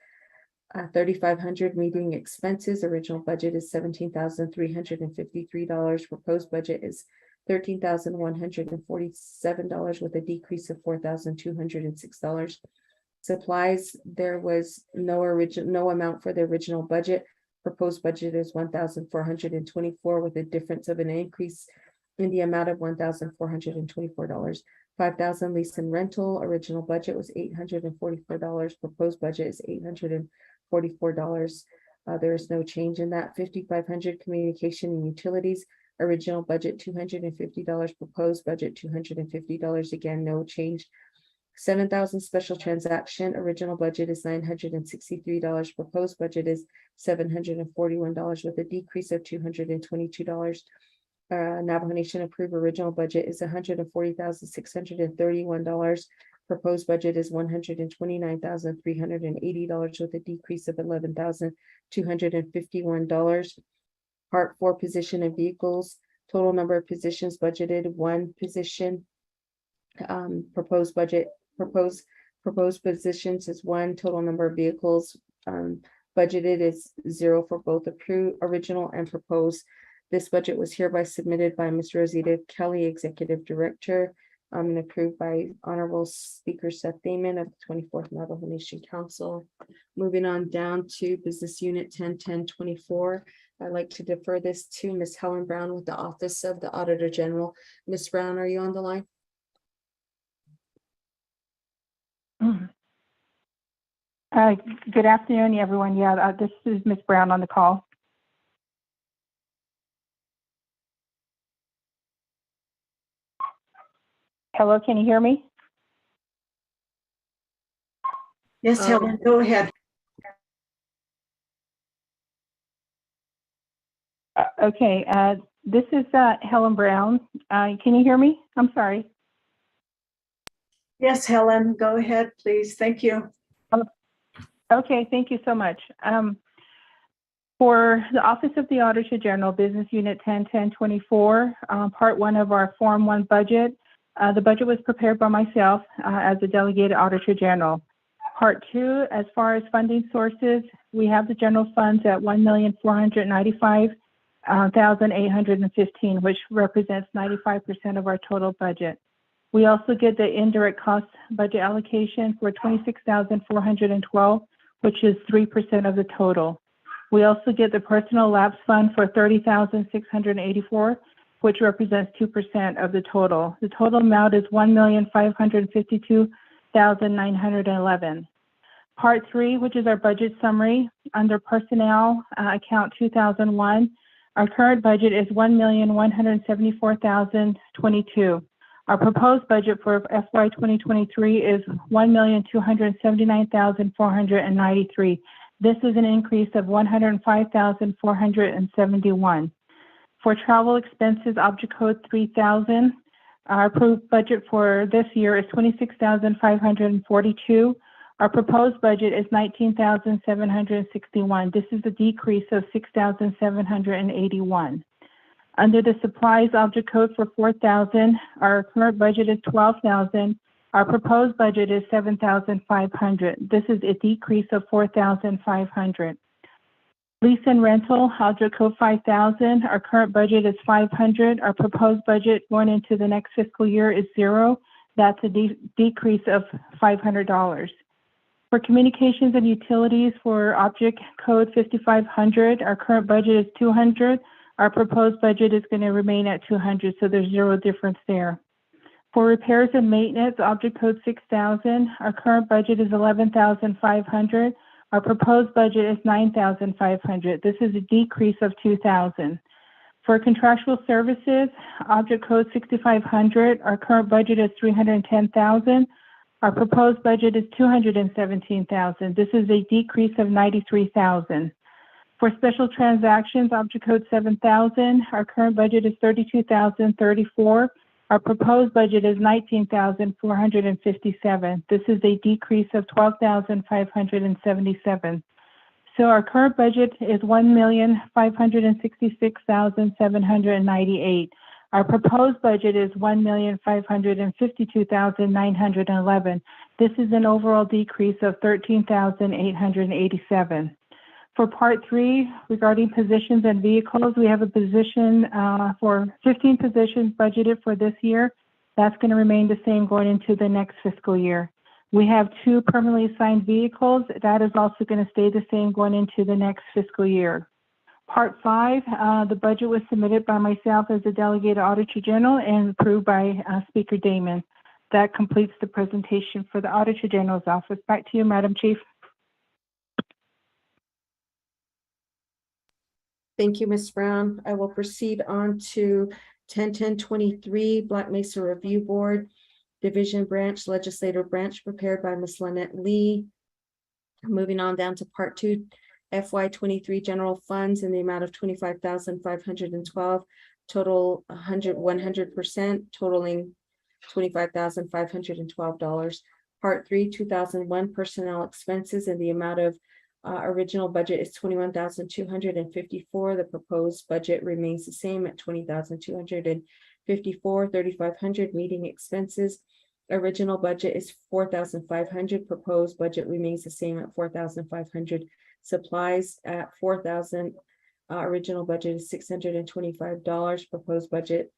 3,500 meeting expenses. Original budget is $17,353. Proposed budget is $13,147 with a decrease of $4,206. Supplies, there was no amount for the original budget. Proposed budget is $1,424 with a difference of an increase in the amount of $1,424. $5,000 lease and rental. Original budget was $844. Proposed budget is $844. There is no change in that. $5,500 communication and utilities. Original budget $250. Proposed budget $250. Again, no change. $7,000 special transaction. Original budget is $963. Proposed budget is $741 with a decrease of $222. Navajo Nation approved original budget is $140,631. Proposed budget is $129,380 with a decrease of $11,251. Part 4 position and vehicles. Total number of positions budgeted 1 position. Proposed positions is 1. Total number of vehicles budgeted is 0 for both approved, original, and proposed. This budget was hereby submitted by Ms. Rosita Kelly, Executive Director, and approved by Honorable Speaker Seth Damon of the 24th Navajo Nation Council. Moving on down to Business Unit 101024. I'd like to defer this to Ms. Helen Brown with the Office of the Auditor General. Ms. Brown, are you on the line? Good afternoon, everyone. Yeah, this is Ms. Brown on the call. Hello, can you hear me? Yes, Helen, go ahead. Okay, this is Helen Brown. Can you hear me? I'm sorry. Yes, Helen, go ahead, please. Thank you. Okay, thank you so much. For the Office of the Auditor General, Business Unit 101024, Part 1 of our Form 1 budget, the budget was prepared by myself as the Delegated Auditor General. Part 2, as far as funding sources, we have the general funds at $1,495,815, which represents 95% of our total budget. We also get the indirect cost budget allocation for $26,412, which is 3% of the total. We also get the personal lapse fund for $30,684, which represents 2% of the total. The total amount is $1,552,911. Part 3, which is our budget summary, under personnel account 2001, our current budget is $1,174,022. Our proposed budget for FY 2023 is $1,279,493. This is an increase of $105,471. For travel expenses, object code 3000, our approved budget for this year is $26,542. Our proposed budget is $19,761. This is a decrease of $6,781. Under the supplies object code for 4,000, our current budget is 12,000. Our proposed budget is 7,500. This is a decrease of 4,500. Lease and rental object code 5,000. Our current budget is 500. Our proposed budget going into the next fiscal year is 0. That's a decrease of $500. For communications and utilities for object code 5500, our current budget is 200. Our proposed budget is going to remain at 200, so there's 0 difference there. For repairs and maintenance, object code 6000, our current budget is 11,500. Our proposed budget is 9,500. This is a decrease of 2,000. For contractual services, object code 6500, our current budget is 310,000. Our proposed budget is 217,000. This is a decrease of 93,000. For special transactions, object code 7000, our current budget is 32,034. Our proposed budget is 19,457. This is a decrease of 12,577. So our current budget is 1,566,798. Our proposed budget is 1,552,911. This is an overall decrease of 13,887. For part 3, regarding positions and vehicles, we have a position for 15 positions budgeted for this year. That's going to remain the same going into the next fiscal year. We have 2 permanently assigned vehicles. That is also going to stay the same going into the next fiscal year. Part 5, the budget was submitted by myself as the Delegated Auditor General and approved by Speaker Damon. That completes the presentation for the Auditor General's office. Back to you, Madam Chief. Thank you, Ms. Brown. I will proceed on to 10-10-23, Black Mesa Review Board, Division Branch, Legislative Branch, prepared by Ms. Lynette Lee. Moving on down to Part 2, FY 23 General Funds in the amount of $25,512, total 100%, totaling $25,512. Part 3, 2001 Personnel Expenses in the amount of original budget is $21,254. The proposed budget remains the same at $20,254. 3,500 meeting expenses. Original budget is $4,500. Proposed budget remains the same at $4,500. Supplies at $4,000. Original budget is $625. Proposed budget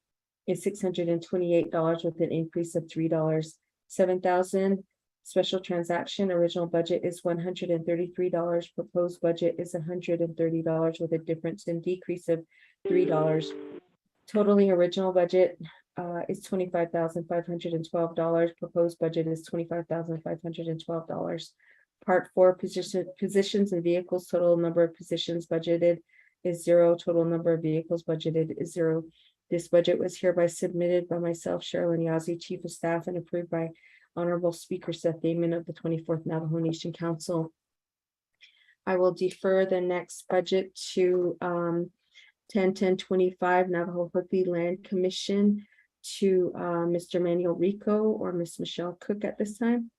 is $628 with an increase of $3. 7,000. Special transaction, original budget is $133. Proposed budget is $130 with a difference in decrease of $3. Totaling original budget is $25,512. Proposed budget is $25,512. Part 4, positions and vehicles, total number of positions budgeted is 0. Total number of vehicles budgeted is 0. This budget was hereby submitted by myself, Sherilyn Yazzie, Chief of Staff, and approved by Honorable Speaker Seth Damon of the 24th Navajo Nation Council. I will defer the next budget to 10-10-25 Navajo Hopi Land Commission to Mr. Manuel Rico or Ms. Michelle Cook at this time.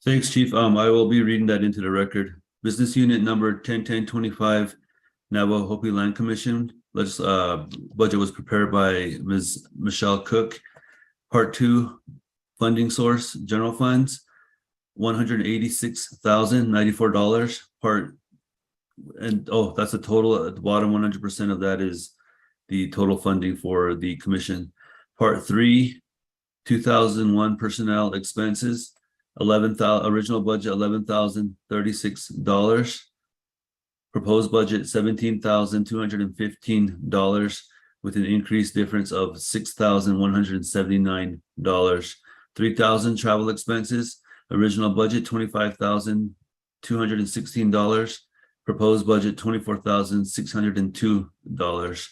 Thanks, Chief. I will be reading that into the record. Business Unit number 10-10-25 Navajo Hopi Land Commission. Budget was prepared by Ms. Michelle Cook. Part 2, funding source, general funds, $186,094. That's a total. At the bottom, 100% of that is the total funding for the commission. Part 3, 2001 personnel expenses, original budget $11,036. Proposed budget $17,215 with an increased difference of $6,179. 3,000 travel expenses. Original budget $25,216. Proposed budget $24,602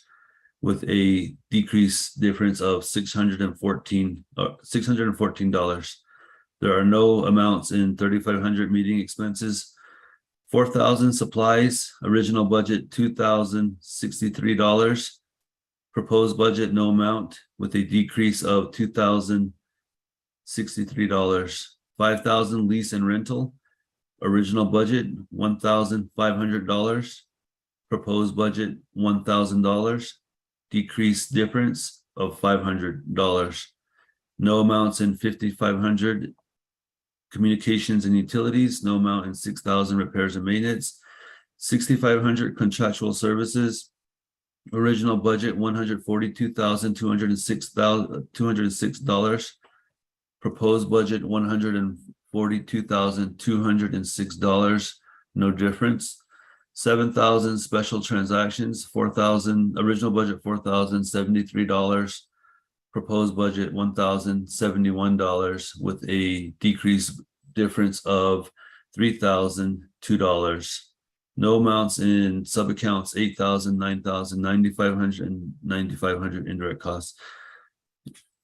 with a decreased difference of $614. There are no amounts in 3,500 meeting expenses. 4,000 supplies. Original budget $2,063. Proposed budget no amount with a decrease of $2,063. 5,000 lease and rental. Original budget $1,500. Proposed budget $1,000. Decreased difference of $500. No amounts in 5,500 communications and utilities. No amount in 6,000 repairs and maintenance. 6,500 contractual services. Original budget $142,206. Proposed budget $142,206. No difference. 7,000 special transactions. 4,000 original budget $4,073. Proposed budget $1,071 with a decreased difference of $3,002. No amounts in sub-accounts, 8,000, 9,000, 9,500, and 9,500 indirect costs.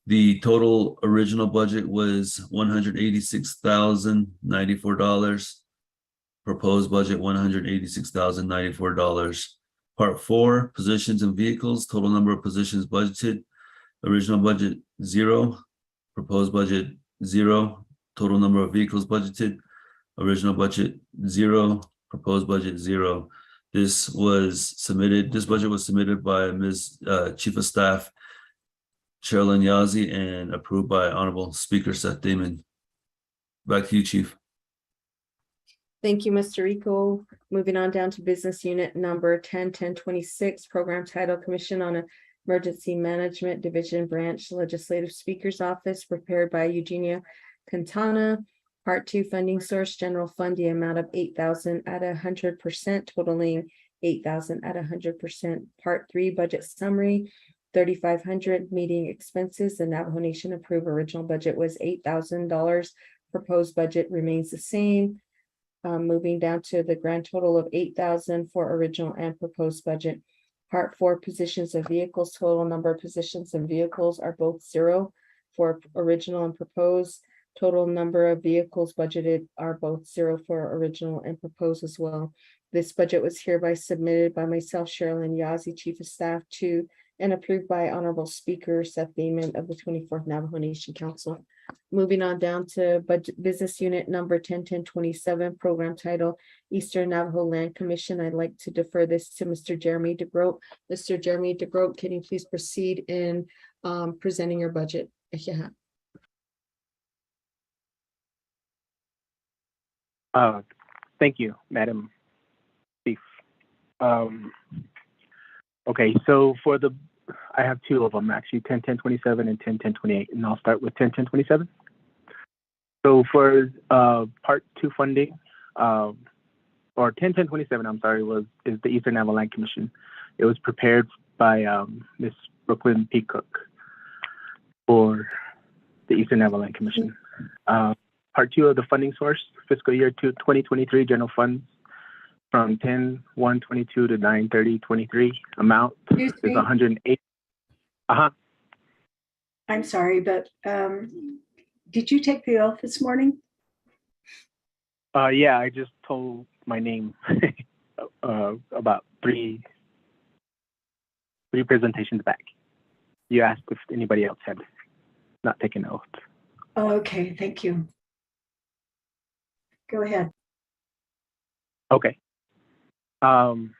The total original budget was $186,094. Proposed budget $186,094. Part 4, positions and vehicles. Total number of positions budgeted. Original budget 0. Proposed budget 0. Total number of vehicles budgeted. Original budget 0. Proposed budget 0. This budget was submitted by Ms. Chief of Staff Sherilyn Yazzie and approved by Honorable Speaker Seth Damon. Back to you, Chief. Thank you, Mr. Rico. Moving on down to business unit number 101026, program title Commission on Emergency Management Division Branch Legislative Speaker's Office, prepared by Eugenia Quintana. Part 2, funding source, general fund, the amount of 8,000 at 100%, totaling 8,000 at 100%. Part 3, budget summary, 3,500 meeting expenses. The Navajo Nation approved original budget was $8,000. Proposed budget remains the same. Moving down to the grand total of 8,000 for original and proposed budget. Part 4, positions of vehicles. Total number of positions and vehicles are both 0 for original and proposed. Total number of vehicles budgeted are both 0 for original and proposed as well. This budget was hereby submitted by myself, Sherilyn Yazzie, Chief of Staff, to and approved by Honorable Speaker Seth Damon of the 24th Navajo Nation Council. Moving on down to budget business unit number 101027, program title Eastern Navajo Land Commission. I'd like to defer this to Mr. Jeremy DeGroat. Mr. Jeremy DeGroat, can you please proceed in presenting your budget if you have? Thank you, Madam Chief. Okay, so I have 2 of them actually, 101027 and 101028, and I'll start with 101027. So for part 2 funding, or 101027, I'm sorry, is the Eastern Navajo Land Commission. It was prepared by Ms. Brooklyn P. Cook for the Eastern Navajo Land Commission. Part 2 of the funding source, fiscal year 2023 general funds from 10/1/22 to 9/30/23. Amount is 108. I'm sorry, but did you take the oath this morning? Yeah, I just told my name about three presentations back. You asked if anybody else had not taken the oath. Okay, thank you. Go ahead. Okay. Sorry.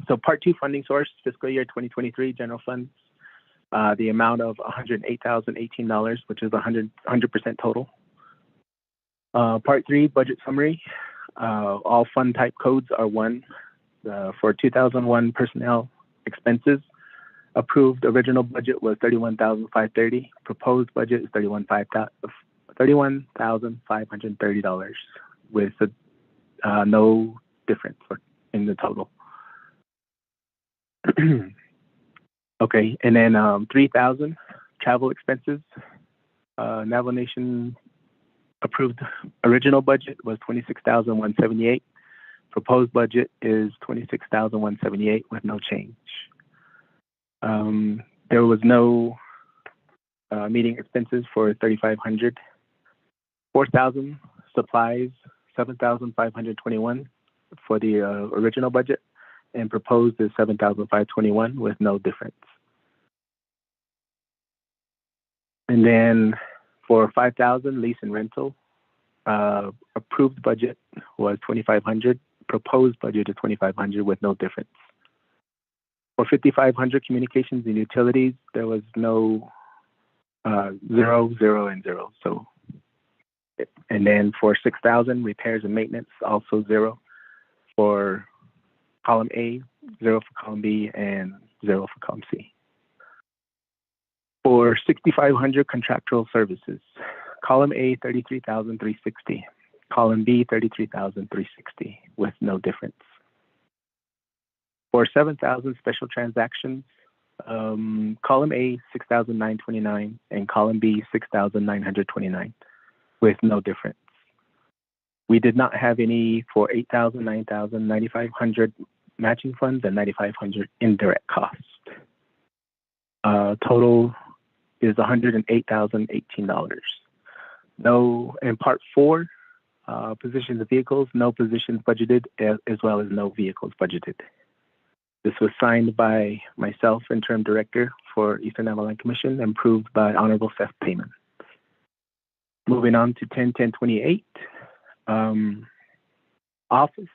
So part 2 funding source, fiscal year 2023 general funds the amount of $108,018, which is 100% total. Part 3, budget summary. All fund type codes are 1. For 2001 personnel expenses, approved original budget was $31,530. Proposed budget is $31,530 with no difference in the total. Okay, and then 3,000 travel expenses. Navajo Nation approved original budget was $26,178. Proposed budget is $26,178 with no change. There was no meeting expenses for $3,500. 4,000 supplies, $7,521 for the original budget, and proposed is $7,521 with no difference. And then for 5,000 lease and rental, approved budget was $2,500. Proposed budget is $2,500 with no difference. For 5,500 communications and utilities, there was no 0, 0, and 0. So, and then for 6,000 repairs and maintenance, also 0 for column A, 0 for column B, and 0 for column C. For 6,500 contractual services, column A, $33,360. Column B, $33,360 with no difference. For 7,000 special transactions, column A, $6,929, and column B, $6,929 with no difference. We did not have any for 8,000, 9,000, 9,500 matching funds and 9,500 indirect costs. Total is $108,018. No, in part 4, positions of vehicles, no positions budgeted, as well as no vehicles budgeted. This was signed by myself, interim director for Eastern Navajo Land Commission, and approved by Honorable Seth Payman. Moving on to 10-10-28, Office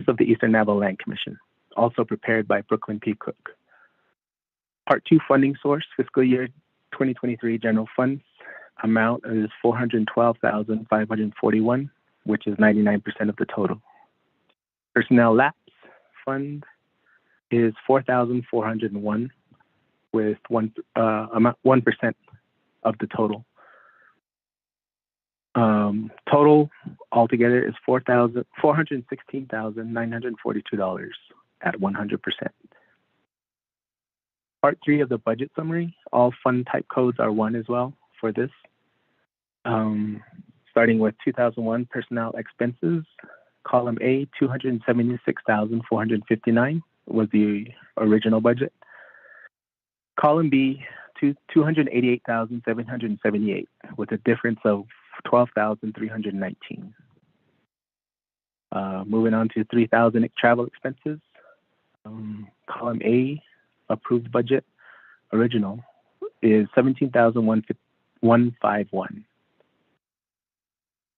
of the Eastern Navajo Land Commission, also prepared by Brooklyn P. Cook. Part 2 funding source, fiscal year 2023 general funds. Amount is $412,541, which is 99% of the total. Personnel lapse fund is $4,401, with 1% of the total. Total altogether is $416,942 at 100%. Part 3 of the budget summary, all fund type codes are 1 as well for this. Starting with 2001 personnel expenses, column A, $276,459 was the original budget. Column B, $288,778 with a difference of $12,319. Moving on to 3,000 travel expenses. Column A, approved budget, original, is $17,151.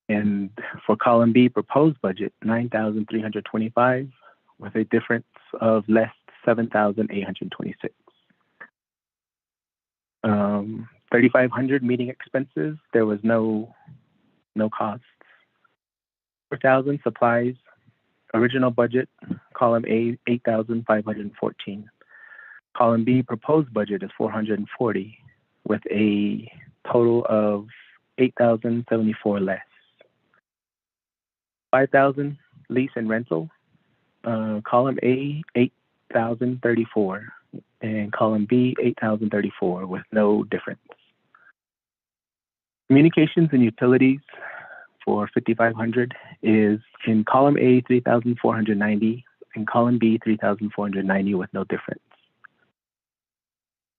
And for column B, proposed budget, $9,325 with a difference of less $7,826. 3,500 meeting expenses, there was no costs. 4,000 supplies, original budget, column A, $8,514. Column B, proposed budget is $440 with a total of $8,074 less. 5,000 lease and rental, column A, $8,034, and column B, $8,034 with no difference. Communications and utilities for 5,500 is in column A, $3,490, and column B, $3,490 with no difference.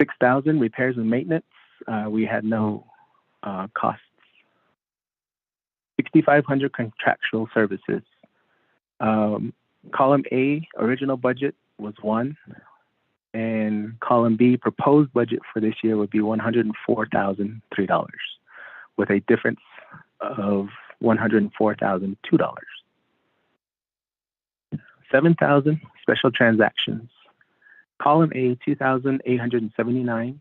6,000 repairs and maintenance, we had no costs. 6,500 contractual services. Column A, original budget was 1, and column B, proposed budget for this year would be $104,003 with a difference of $104,002. 7,000 special transactions. Column A, 2,879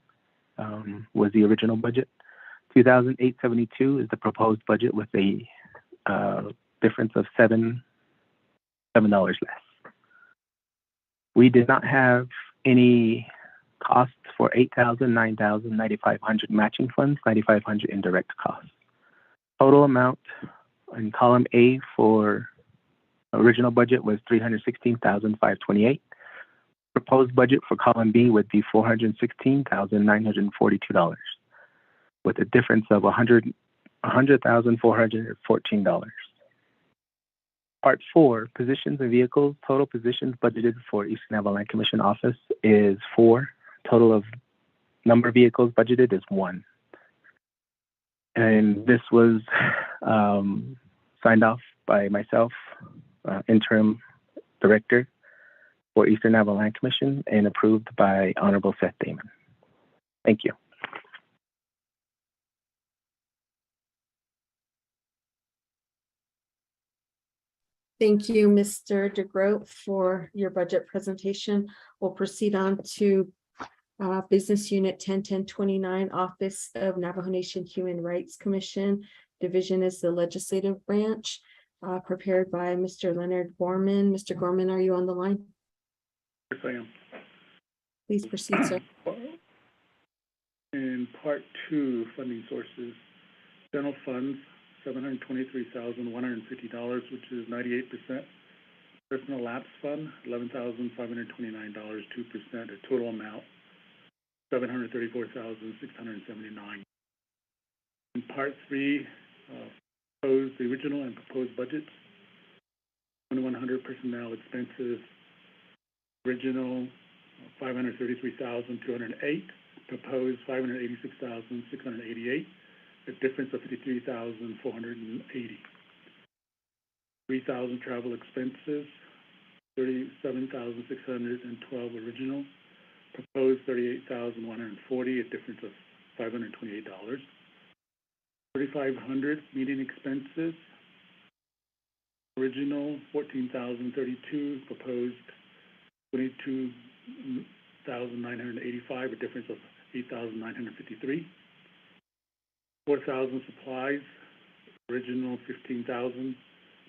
was the original budget. 2,872 is the proposed budget with a difference of $7 less. We did not have any costs for 8,000, 9,000, 9,500 matching funds, 9,500 indirect costs. Total amount in column A for original budget was 316,528. Proposed budget for column B would be $416,942, with a difference of $100,414. Part 4, positions and vehicles. Total positions budgeted for Eastern Navajo Land Commission office is 4. Total of number of vehicles budgeted is 1. And this was signed off by myself, interim director for Eastern Navajo Land Commission, and approved by Honorable Seth Damon. Thank you. Thank you, Mr. DeGroat, for your budget presentation. We'll proceed on to Business Unit 101029, Office of Navajo Nation Human Rights Commission. Division is the legislative branch, prepared by Mr. Leonard Gorman. Mr. Gorman, are you on the line? Yes, I am. Please proceed, sir. In part 2, funding sources, general funds, $723,150, which is 98%. Personal lapse fund, $11,529, 2%. A total amount, $734,679. In part 3, proposed, the original and proposed budgets, 2,100 personnel expenses, original $533,208, proposed $586,688, a difference of $53,480. 3,000 travel expenses, $37,612 original, proposed $38,140, a difference of $528. 3,500 meeting expenses, original $14,032, proposed $22,985, a difference of $8,953. 4,000 supplies, original $15,000,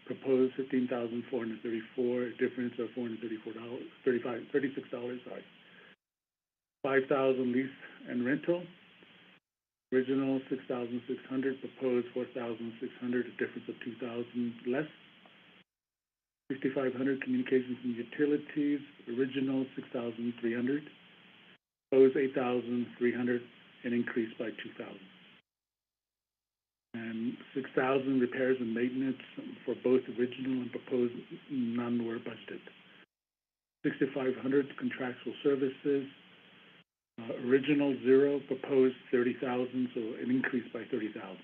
proposed $15,434, a difference of $36. 5,000 lease and rental, original $6,600, proposed $4,600, a difference of $2,000 less. 5,500 communications and utilities, original $6,300, proposed $8,300, an increase by $2,000. And 6,000 repairs and maintenance for both original and proposed, none were budgeted. 6,500 contractual services, original 0, proposed 30,000, so an increase by 30,000.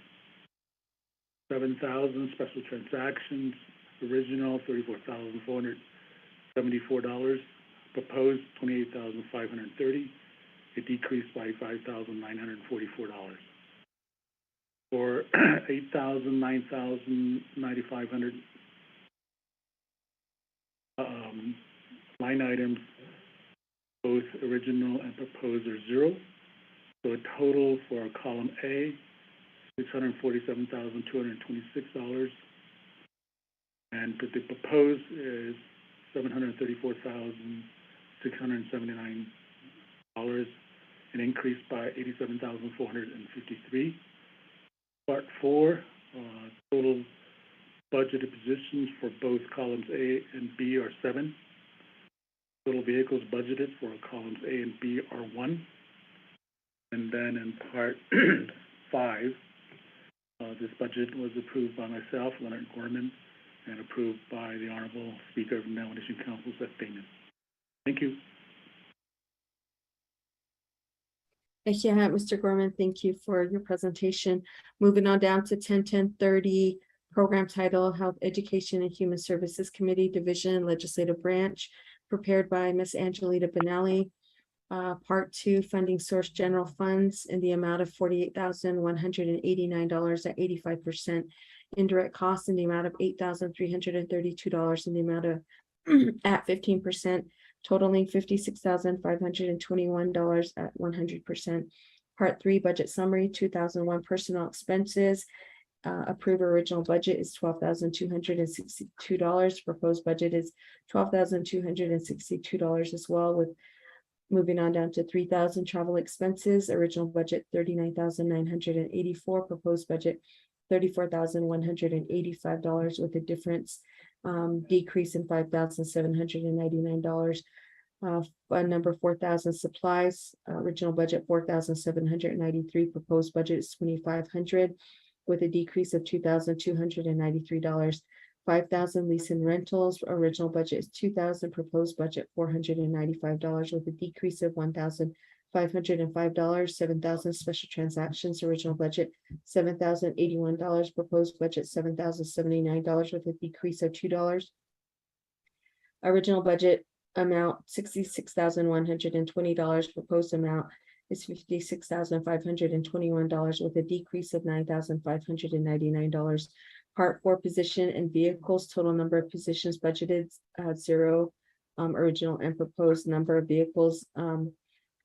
7,000 special transactions, original $34,474, proposed $28,530, a decrease by $5,944. For 8,000, 9,000, 9,500 line items, both original and proposed are 0. So a total for column A, $647,226, and the proposed is $734,679, an increase by $87,453. Part 4, total budgeted positions for both columns A and B are 7. Total vehicles budgeted for columns A and B are 1. And then in part 5, this budget was approved by myself, Leonard Gorman, and approved by the Honorable Speaker of the Navajo Nation Council, Seth Damon. Thank you. Thank you, Mr. Gorman. Thank you for your presentation. Moving on down to 101030, program title, Health, Education, and Human Services Committee, Division, Legislative Branch, prepared by Ms. Angelita Benelli. Part 2, funding source, general funds in the amount of $48,189 at 85%. Indirect costs in the amount of $8,332 in the amount of at 15%. totaling $56,521 at 100%. Part 3 budget summary, 2001 personnel expenses. Approve original budget is $12,262. Proposed budget is $12,262 as well, with moving on down to 3,000 travel expenses. Original budget $39,984. Proposed budget $34,185, with a difference decrease in $5,799. Fund number 4,000 supplies. Original budget $4,793. Proposed budget is $2,500, with a decrease of $2,293. 5,000 lease and rentals. Original budget is $2,000. Proposed budget $495, with a decrease of $1,505. 7,000 special transactions. Original budget $7,081. Proposed budget $7,079, with a decrease of $2. Original budget amount $66,120. Proposed amount is $56,521, with a decrease of $9,599. Part 4 position and vehicles. Total number of positions budgeted 0. Original and proposed number of vehicles.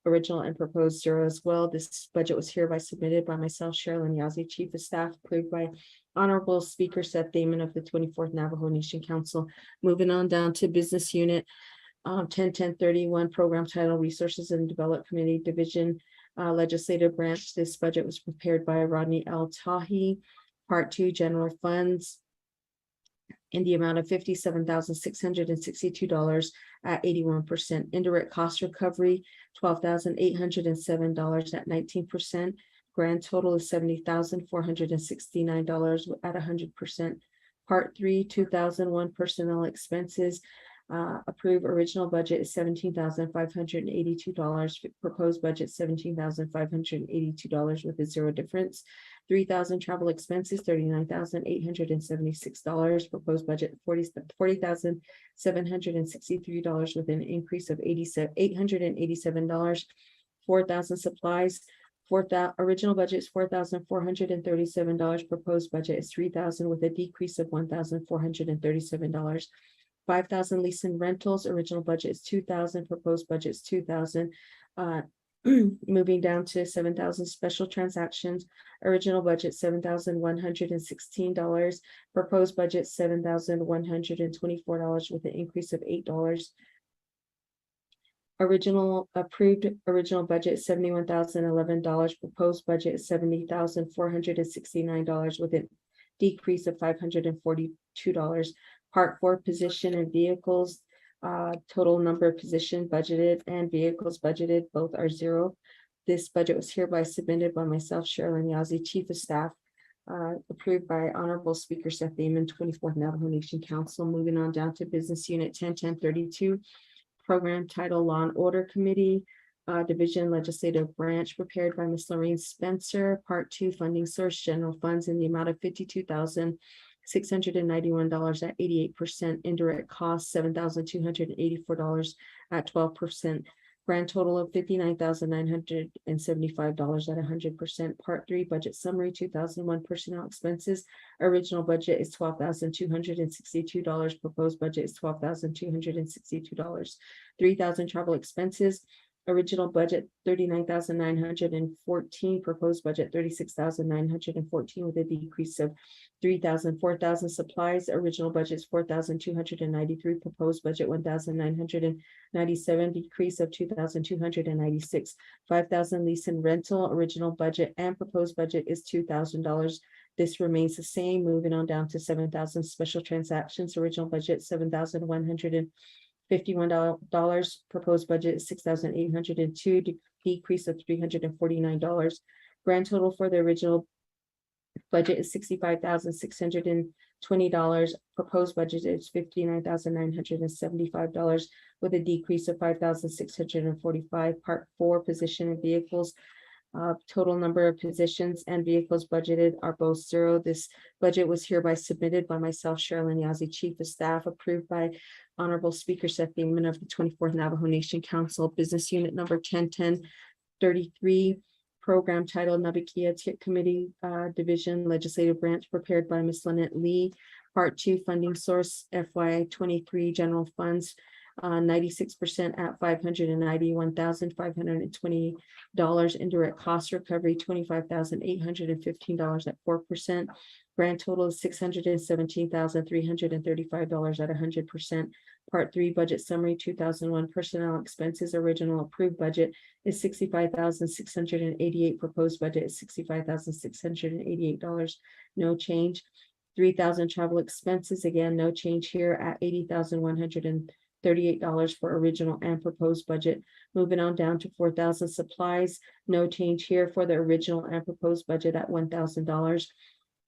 Original and proposed 0 as well. This budget was hereby submitted by myself, Cheryl Yazzie, Chief of Staff, approved by Honorable Speaker Seth Damon of the 24th Navajo Nation Council. Moving on down to business unit 10-10-31, program title Resources and Development Committee Division, Legislative Branch. This budget was prepared by Rodney L. Tahi. Part 2, general funds, in the amount of $57,662 at 81%. Indirect cost recovery, $12,807 at 19%. Grand total is $70,469 at 100%. Part 3, 2001 personnel expenses. Approve original budget is $17,582. Proposed budget $17,582, with a 0 difference. 3,000 travel expenses, $39,876. Proposed budget $40,763, with an increase of $887. 4,000 supplies. Original budget is $4,437. Proposed budget is $3,000, with a decrease of $1,437. 5,000 lease and rentals. Original budget is $2,000. Proposed budget is $2,000. Moving down to 7,000 special transactions. Original budget $7,116. Proposed budget $7,124, with an increase of $8. Original budget $71,011. Proposed budget is $70,469, with a decrease of $542. Part 4, position and vehicles. Total number of positions budgeted and vehicles budgeted, both are 0. This budget was hereby submitted by myself, Cheryl Yazzie, Chief of Staff, approved by Honorable Speaker Seth Damon, 24th Navajo Nation Council. Moving on down to business unit 10-10-32, program title Law and Order Committee, Division Legislative Branch, prepared by Ms. Lorraine Spencer. Part 2, funding source, general funds, in the amount of $52,691 at 88%. Indirect costs $7,284 at 12%. Grand total of $59,975 at 100%. Part 3, budget summary, 2001 personnel expenses. Original budget is $12,262. Proposed budget is $12,262. 3,000 travel expenses. Original budget $39,914. Proposed budget $36,914, with a decrease of 3,000. 4,000 supplies. Original budget is $4,293. Proposed budget $1,997, decrease of $2,296. 5,000 lease and rental. Original budget and proposed budget is $2,000. This remains the same. Moving on down to 7,000 special transactions. Original budget $7,151. Proposed budget is $6,802, decrease of $349. Grand total for the original budget is $65,620. Proposed budget is $59,975, with a decrease of $5,645. Part 4, position and vehicles. Total number of positions and vehicles budgeted are both 0. This budget was hereby submitted by myself, Cheryl Yazzie, Chief of Staff, approved by Honorable Speaker Seth Damon of the 24th Navajo Nation Council. Business unit number 10-10-33, program title Nabikia Committee, Division Legislative Branch, prepared by Ms. Lynette Lee. Part 2, funding source FY23 general funds. 96% at $591,520. Indirect cost recovery, $25,815 at 4%. Grand total is $617,335 at 100%. Part 3 budget summary 2001 personnel expenses. Original approved budget is $65,688. Proposed budget is $65,688. No change. 3,000 travel expenses. Again, no change here at $80,138 for original and proposed budget. Moving on down to 4,000 supplies. No change here for the original and proposed budget at $1,000.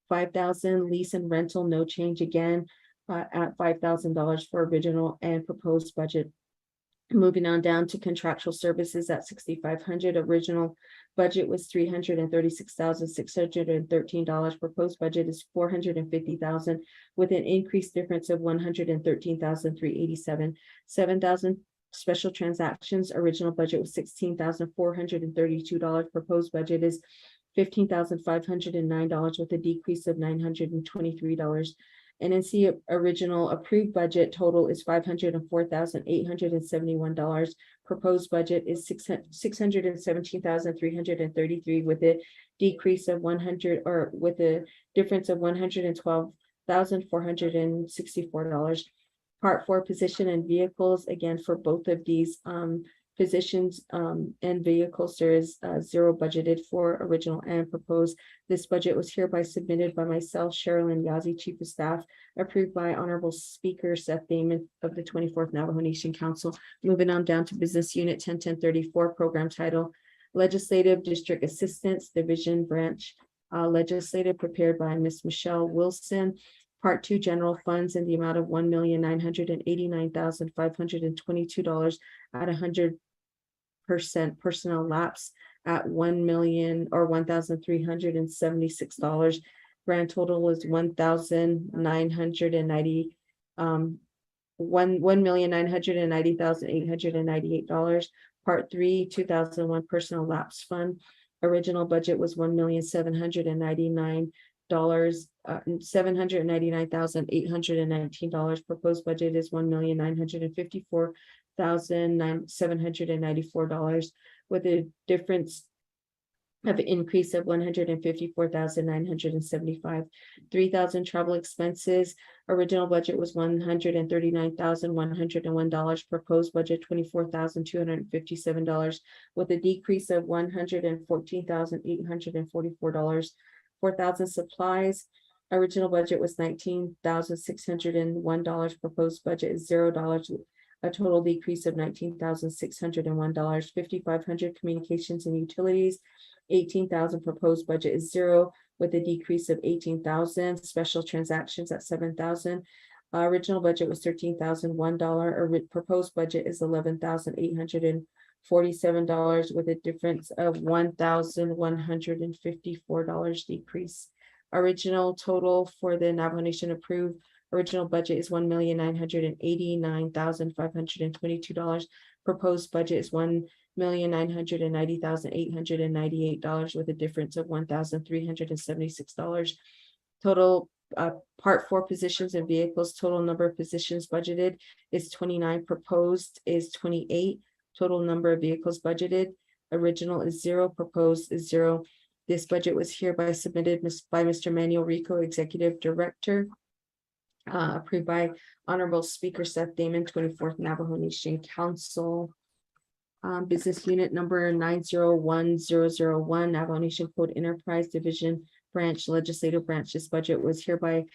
5,000 lease and rental. No change again at $5,000 for original and proposed budget. Moving on down to contractual services at $6,500. Original budget was $336,613. Proposed budget is $450,000 with an increased difference of $113,387. 7,000 special transactions. Original budget was $16,432. Proposed budget is $15,509 with a decrease of $923. NNC original approved budget total is $504,871. Proposed budget is $617,333 with a decrease of 100 or with a difference of $112,464. Part 4 position and vehicles. Again, for both of these positions and vehicles, there is zero budgeted for original and proposed. This budget was hereby submitted by myself, Sherilyn Yazzie, Chief of Staff, approved by Honorable Speaker Seth Damon of the 24th Navajo Nation Council. Moving on down to Business Unit 101034, program title, Legislative District Assistance Division Branch. Legislative, prepared by Ms. Michelle Wilson. Part 2, general funds in the amount of $1,989,522 at 100%. Personnel lapse at $1 million or $1,376. Grand total is $1,990,898. Part 3, 2001 personnel lapse fund. Original budget was $799,819. Proposed budget is $1,954,794 with a difference of an increase of $154,975. 3,000 travel expenses. Original budget was $139,101. Proposed budget $24,257 with a decrease of $114,844. 4,000 supplies. Original budget was $19,601. Proposed budget is $0. A total decrease of $19,601. 5,500 communications and utilities. 18,000. Proposed budget is $0 with a decrease of 18,000. Special transactions at 7,000. Original budget was $13,001. Proposed budget is $11,847 with a difference of $1,154 decrease. Original total for the Navajo Nation approved original budget is $1,989,522. Proposed budget is $1,990,898 with a difference of $1,376. Total part 4 positions and vehicles. Total number of positions budgeted is 29. Proposed is 28. Total number of vehicles budgeted. Original is 0. Proposed is 0. This budget was hereby submitted by Mr. Manuel Rico, Executive Director. Approved by Honorable Speaker Seth Damon, 24th Navajo Nation Council. Business Unit number 901001, Navajo Nation Code Enterprise Division Branch, Legislative Branch. This budget was hereby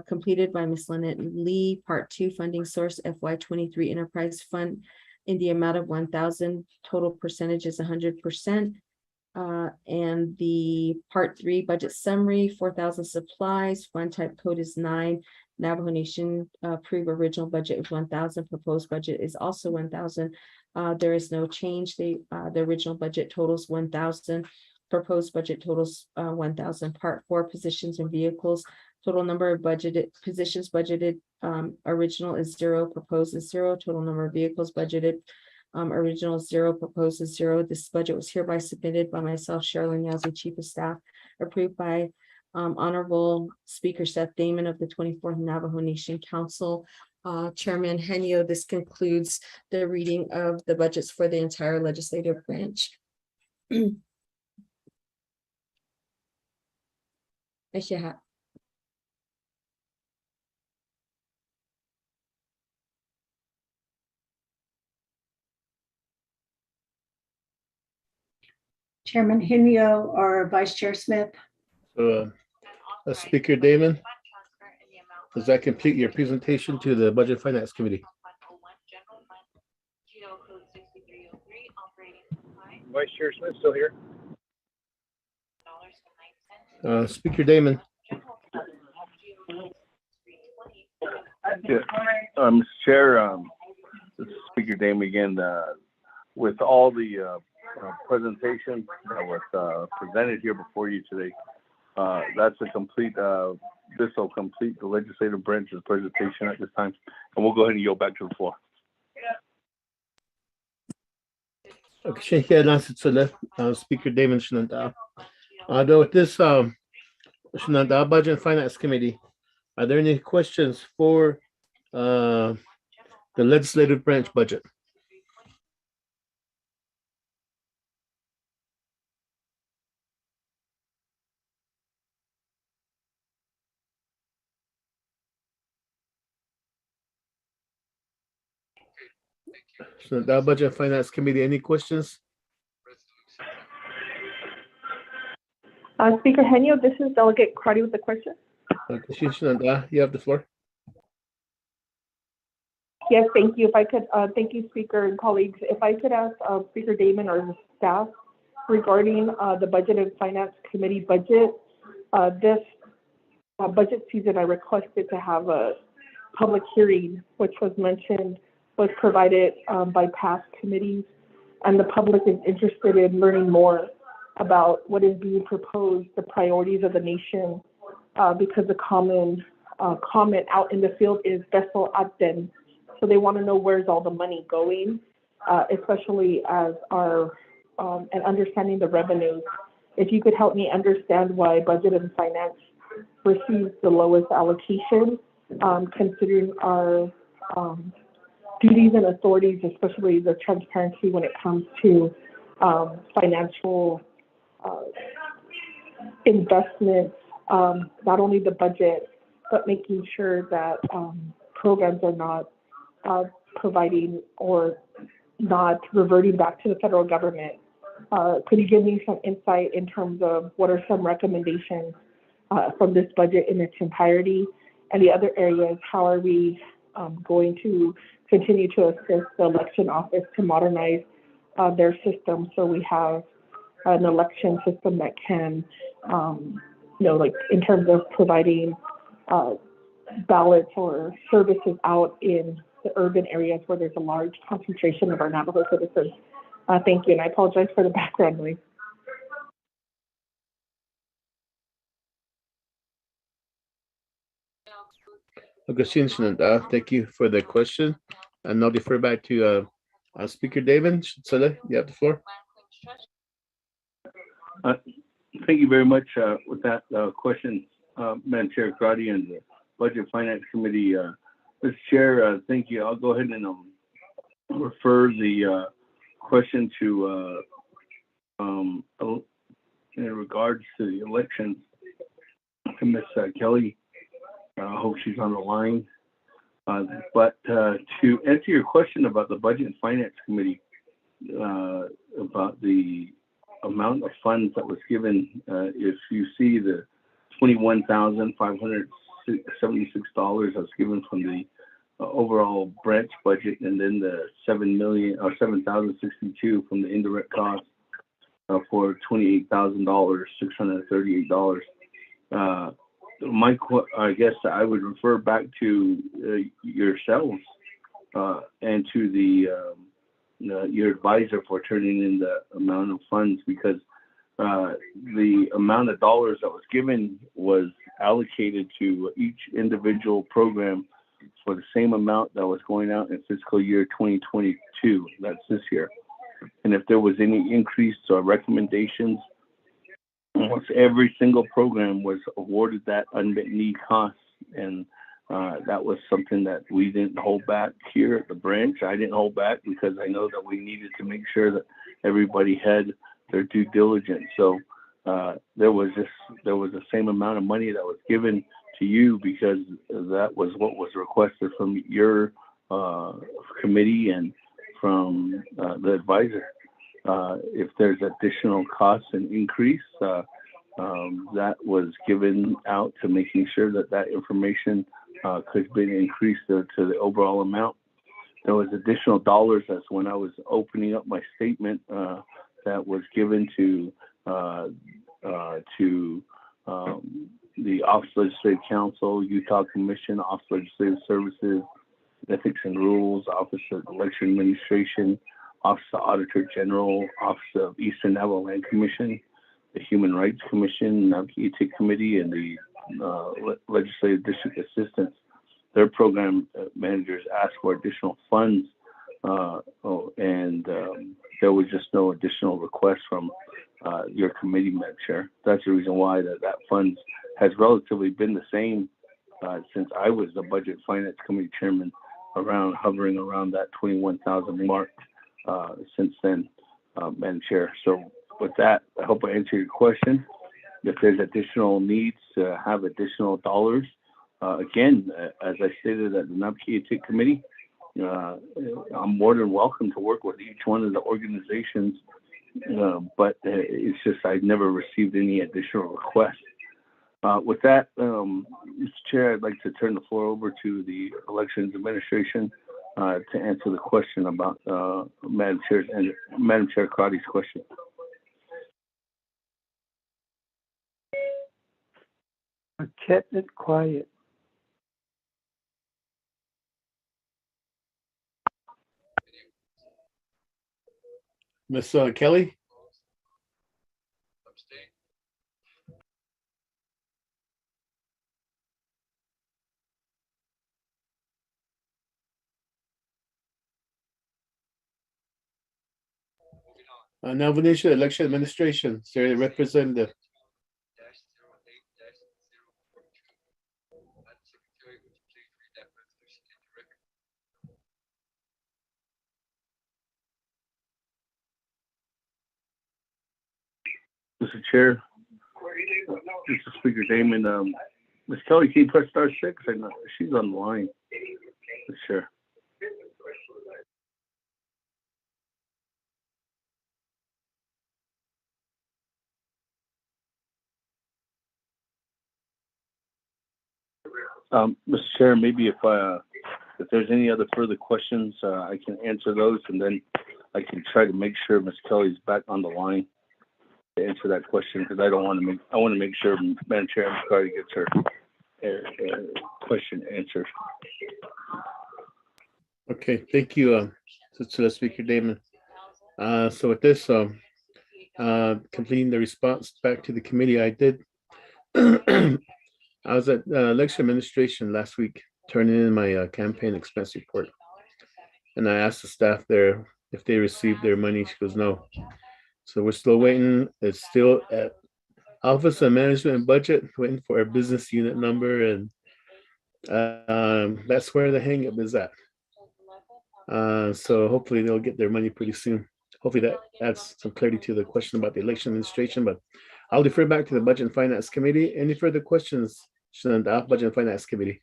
completed by Ms. Lynette Lee. Part 2, funding source FY23 Enterprise Fund in the amount of 1,000. Total percentage is 100%. And the Part 3 budget summary, 4,000 supplies. Fund type code is 9. Navajo Nation approved original budget of 1,000. Proposed budget is also 1,000. There is no change. The original budget totals 1,000. Proposed budget totals 1,000. Part 4 positions and vehicles. Total number of budgeted positions budgeted. Original is 0. Proposed is 0. Total number of vehicles budgeted. Original is 0. Proposed is 0. This budget was hereby submitted by myself, Sherilyn Yazzie, Chief of Staff, approved by Honorable Speaker Seth Damon of the 24th Navajo Nation Council. Chairman Henyo, this concludes the reading of the budgets for the entire legislative branch. Chairman Hinio or Vice Chair Smith? So, Speaker Damon, does that complete your presentation to the Budget Finance Committee? Vice Chair Smith still here? Speaker Damon. Yeah. Mr. Chair, this is Speaker Damon again. With all the presentation that was presented here before you today, that's a complete. This will complete the legislative branch's presentation at this time, and we'll go ahead and yield back to the floor. Okay, Speaker Damon Shenandoah. Although with this Shenandoah Budget and Finance Committee, are there any questions for the legislative branch budget? Shenandoah Budget and Finance Committee, any questions? Speaker Henyo, this is Delegate Crotty with the question. Shenandoah, you have the floor. Yes, thank you. If I could, thank you, Speaker and colleagues. If I could ask Speaker Damon or the staff regarding the Budget and Finance Committee budget. This budget season, I requested to have a public hearing, which was mentioned, was provided by past committees, and the public is interested in learning more about what is being proposed, the priorities of the nation, because the common comment out in the field is beso aten. So they want to know where's all the money going, especially as our and understanding the revenues. If you could help me understand why Budget and Finance receives the lowest allocation, considering our duties and authorities, especially the transparency when it comes to financial investments, not only the budget, but making sure that programs are not providing or not reverting back to the federal government. Could you give me some insight in terms of what are some recommendations from this budget in its entirety? And the other areas, how are we going to continue to assist the election office to modernize their system so we have an election system that can, like in terms of providing ballots or services out in the urban areas where there's a large concentration of our Navajo citizens. Thank you, and I apologize for the background noise. Thank you for the question. And I'll defer back to Speaker David. You have the floor. Thank you very much with that question, Madam Chair Crotty and the Budget Finance Committee. Mr. Chair, thank you. I'll go ahead and refer the question to in regards to the elections to Ms. Kelly. I hope she's on the line. But to answer your question about the Budget and Finance Committee, about the amount of funds that was given, if you see the $21,576 that was given from the overall branch budget, and then the $7,062 from the indirect cost for $28,638. I guess I would refer back to yourselves and to the your advisor for turning in the amount of funds, because the amount of dollars that was given was allocated to each individual program for the same amount that was going out in fiscal year 2022. That's this year. And if there was any increase or recommendations, almost every single program was awarded that unmet need cost, and That was something that we didn't hold back here at the branch. I didn't hold back because I know that we needed to make sure that everybody had their due diligence. So there was the same amount of money that was given to you because that was what was requested from your committee and from the advisor. If there's additional costs and increase, that was given out to making sure that that information could be increased to the overall amount. There was additional dollars as when I was opening up my statement that was given to the Office of Legislative Counsel, Utah Commission, Office of Legislative Services, Ethics and Rules, Office of Election Administration, Office of Auditor General, Office of Eastern Navajo Land Commission, the Human Rights Commission, Navajo Committee, and the Legislative District Assistants. Their program managers asked for additional funds, and there was just no additional request from your committee, Madam Chair. That's the reason why that funds has relatively been the same since I was the Budget Finance Committee Chairman, hovering around that 21,000 mark since then, Madam Chair. So with that, I hope I answered your question. If there's additional needs to have additional dollars, again, as I stated at the Navajo Committee, I'm more than welcome to work with each one of the organizations, but it's just I've never received any additional requests. With that, Mr. Chair, I'd like to turn the floor over to the Elections Administration to answer the question about Madam Chair Crotty's question. I kept it quiet. Ms. Kelly? Nomination Election Administration, is there a representative? Mr. Chair, Mr. Speaker Damon, Ms. Kelly, can you press star 6? I know she's on the line. Mr. Chair. Mr. Chair, maybe if there's any other further questions, I can answer those, and then I can try to make sure Ms. Kelly's back on the line to answer that question, because I want to make sure Madam Chair McCarty gets her question answered. Okay, thank you, Speaker Damon. So with this, completing the response back to the committee, I did. I was at election administration last week, turning in my campaign expense report, and I asked the staff there if they received their money. She goes, no. So we're still waiting. It's still at Office of Management and Budget, waiting for a business unit number, and that's where the hang up is at. So hopefully they'll get their money pretty soon. Hopefully that adds some clarity to the question about the election administration, but I'll defer back to the Budget and Finance Committee. Any further questions, the Budget and Finance Committee?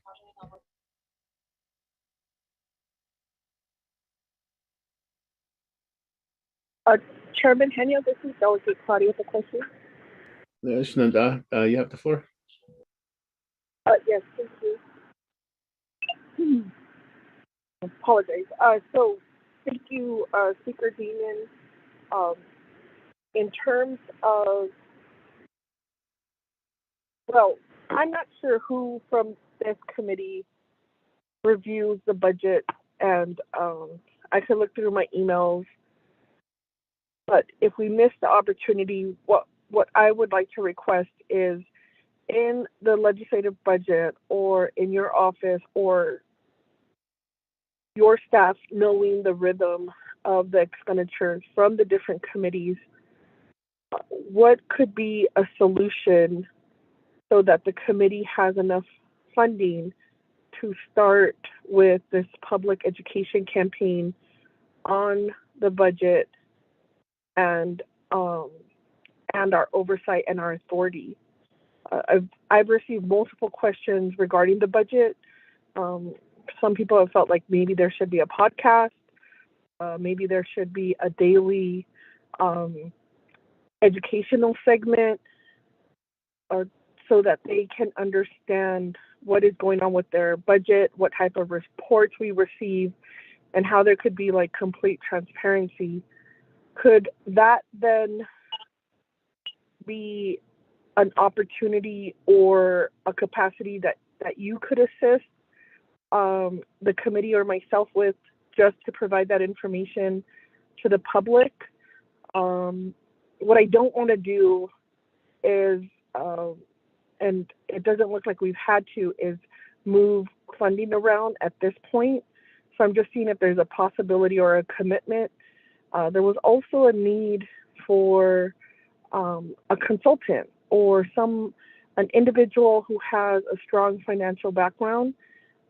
Chairman Henio, this is Delegate Claudia with a question. Shananda, you have the floor. Yes, thank you. Apologize. So thank you, Speaker Demon. In terms of, well, I'm not sure who from this committee reviews the budget, and I could look through my emails. But if we miss the opportunity, what I would like to request is in the legislative budget or in your office or your staff knowing the rhythm of the expenditures from the different committees, what could be a solution so that the committee has enough funding to start with this public education campaign on the budget and our oversight and our authority. I've received multiple questions regarding the budget. Some people have felt like maybe there should be a podcast, maybe there should be a daily educational segment, so that they can understand what is going on with their budget, what type of reports we receive, and how there could be like complete transparency. Could that then be an opportunity or a capacity that you could assist the committee or myself with, just to provide that information to the public? What I don't want to do is, and it doesn't look like we've had to, is move funding around at this point. So I'm just seeing if there's a possibility or a commitment. There was also a need for a consultant or an individual who has a strong financial background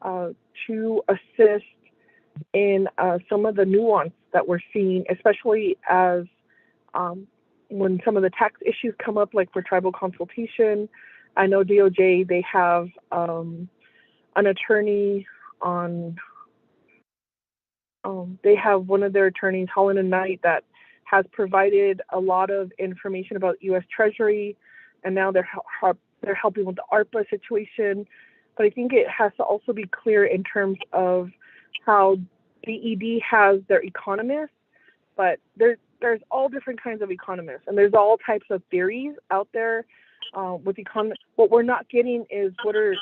to assist in some of the nuance that we're seeing, especially as when some of the tax issues come up, like for tribal consultation. I know DOJ, they have an attorney on, they have one of their attorneys, Holland and Knight, that has provided a lot of information about U.S. Treasury, and now they're helping with the ARPA situation. But I think it has to also be clear in terms of how DED has their economists, but there's all different kinds of economists, and there's all types of theories out there with economists. What we're not getting is what is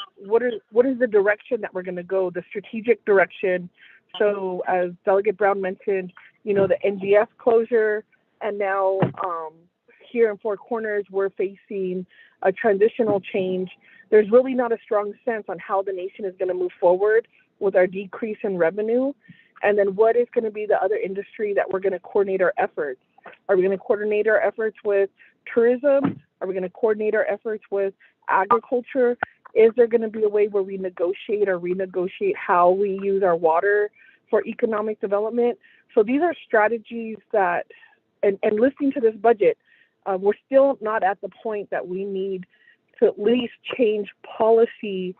the direction that we're going to go, the strategic direction. So as Delegate Brown mentioned, the NGF closure, and now here in Four Corners, we're facing a transitional change. There's really not a strong sense on how the nation is going to move forward with our decrease in revenue. And then what is going to be the other industry that we're going to coordinate our efforts? Are we going to coordinate our efforts with tourism? Are we going to coordinate our efforts with agriculture? Is there going to be a way where we renegotiate how we use our water for economic development? So these are strategies that, and listening to this budget, we're still not at the point that we need to at least change policy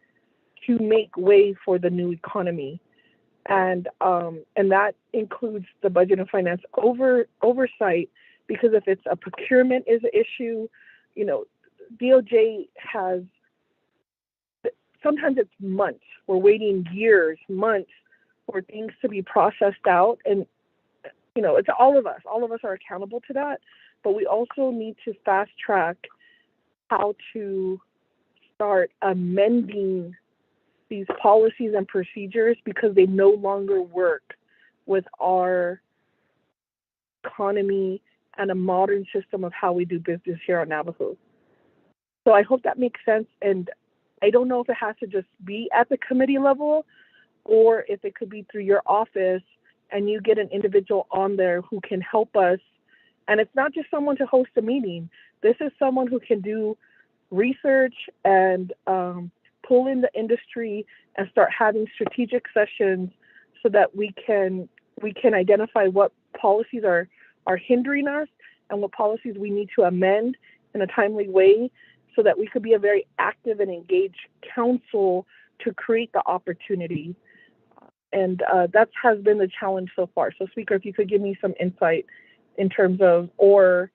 to make way for the new economy. And that includes the budget and finance oversight, because if it's a procurement is an issue, DOJ has, sometimes it's months. We're waiting years, months for things to be processed out. And, it's all of us. All of us are accountable to that. But we also need to fast track how to start amending these policies and procedures, because they no longer work with our economy and a modern system of how we do business here on Navajo. So I hope that makes sense. And I don't know if it has to just be at the committee level, or if it could be through your office and you get an individual on there who can help us. And it's not just someone to host a meeting. This is someone who can do research and pull in the industry and start having strategic sessions, so that we can identify what policies are hindering us and what policies we need to amend in a timely way, so that we could be a very active and engaged council to create the opportunity. And that has been the challenge so far. So Speaker, if you could give me some insight in terms of, or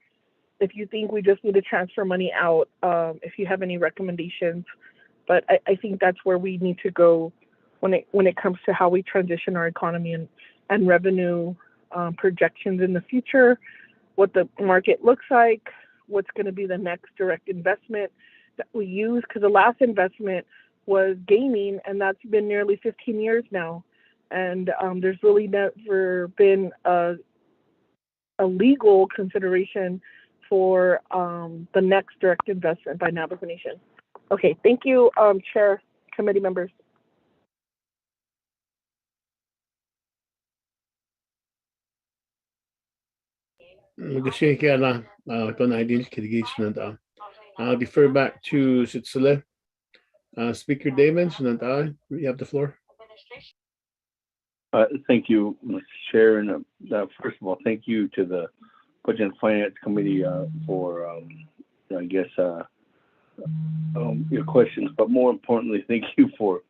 if you think we just need to transfer money out, if you have any recommendations. But I think that's where we need to go when it comes to how we transition our economy and revenue projections in the future, what the market looks like, what's going to be the next direct investment that we use, because the last investment was gaming, and that's been nearly 15 years now. And there's really never been a legal consideration for the next direct investment by Navajo Nation. Okay, thank you, Chair, committee members. I'll defer back to Sitsile Speaker Damon, Shanantai, you have the floor. Thank you, Mr. Chair, and first of all, thank you to the Budget and Finance Committee for, I guess, your questions. But more importantly, thank you for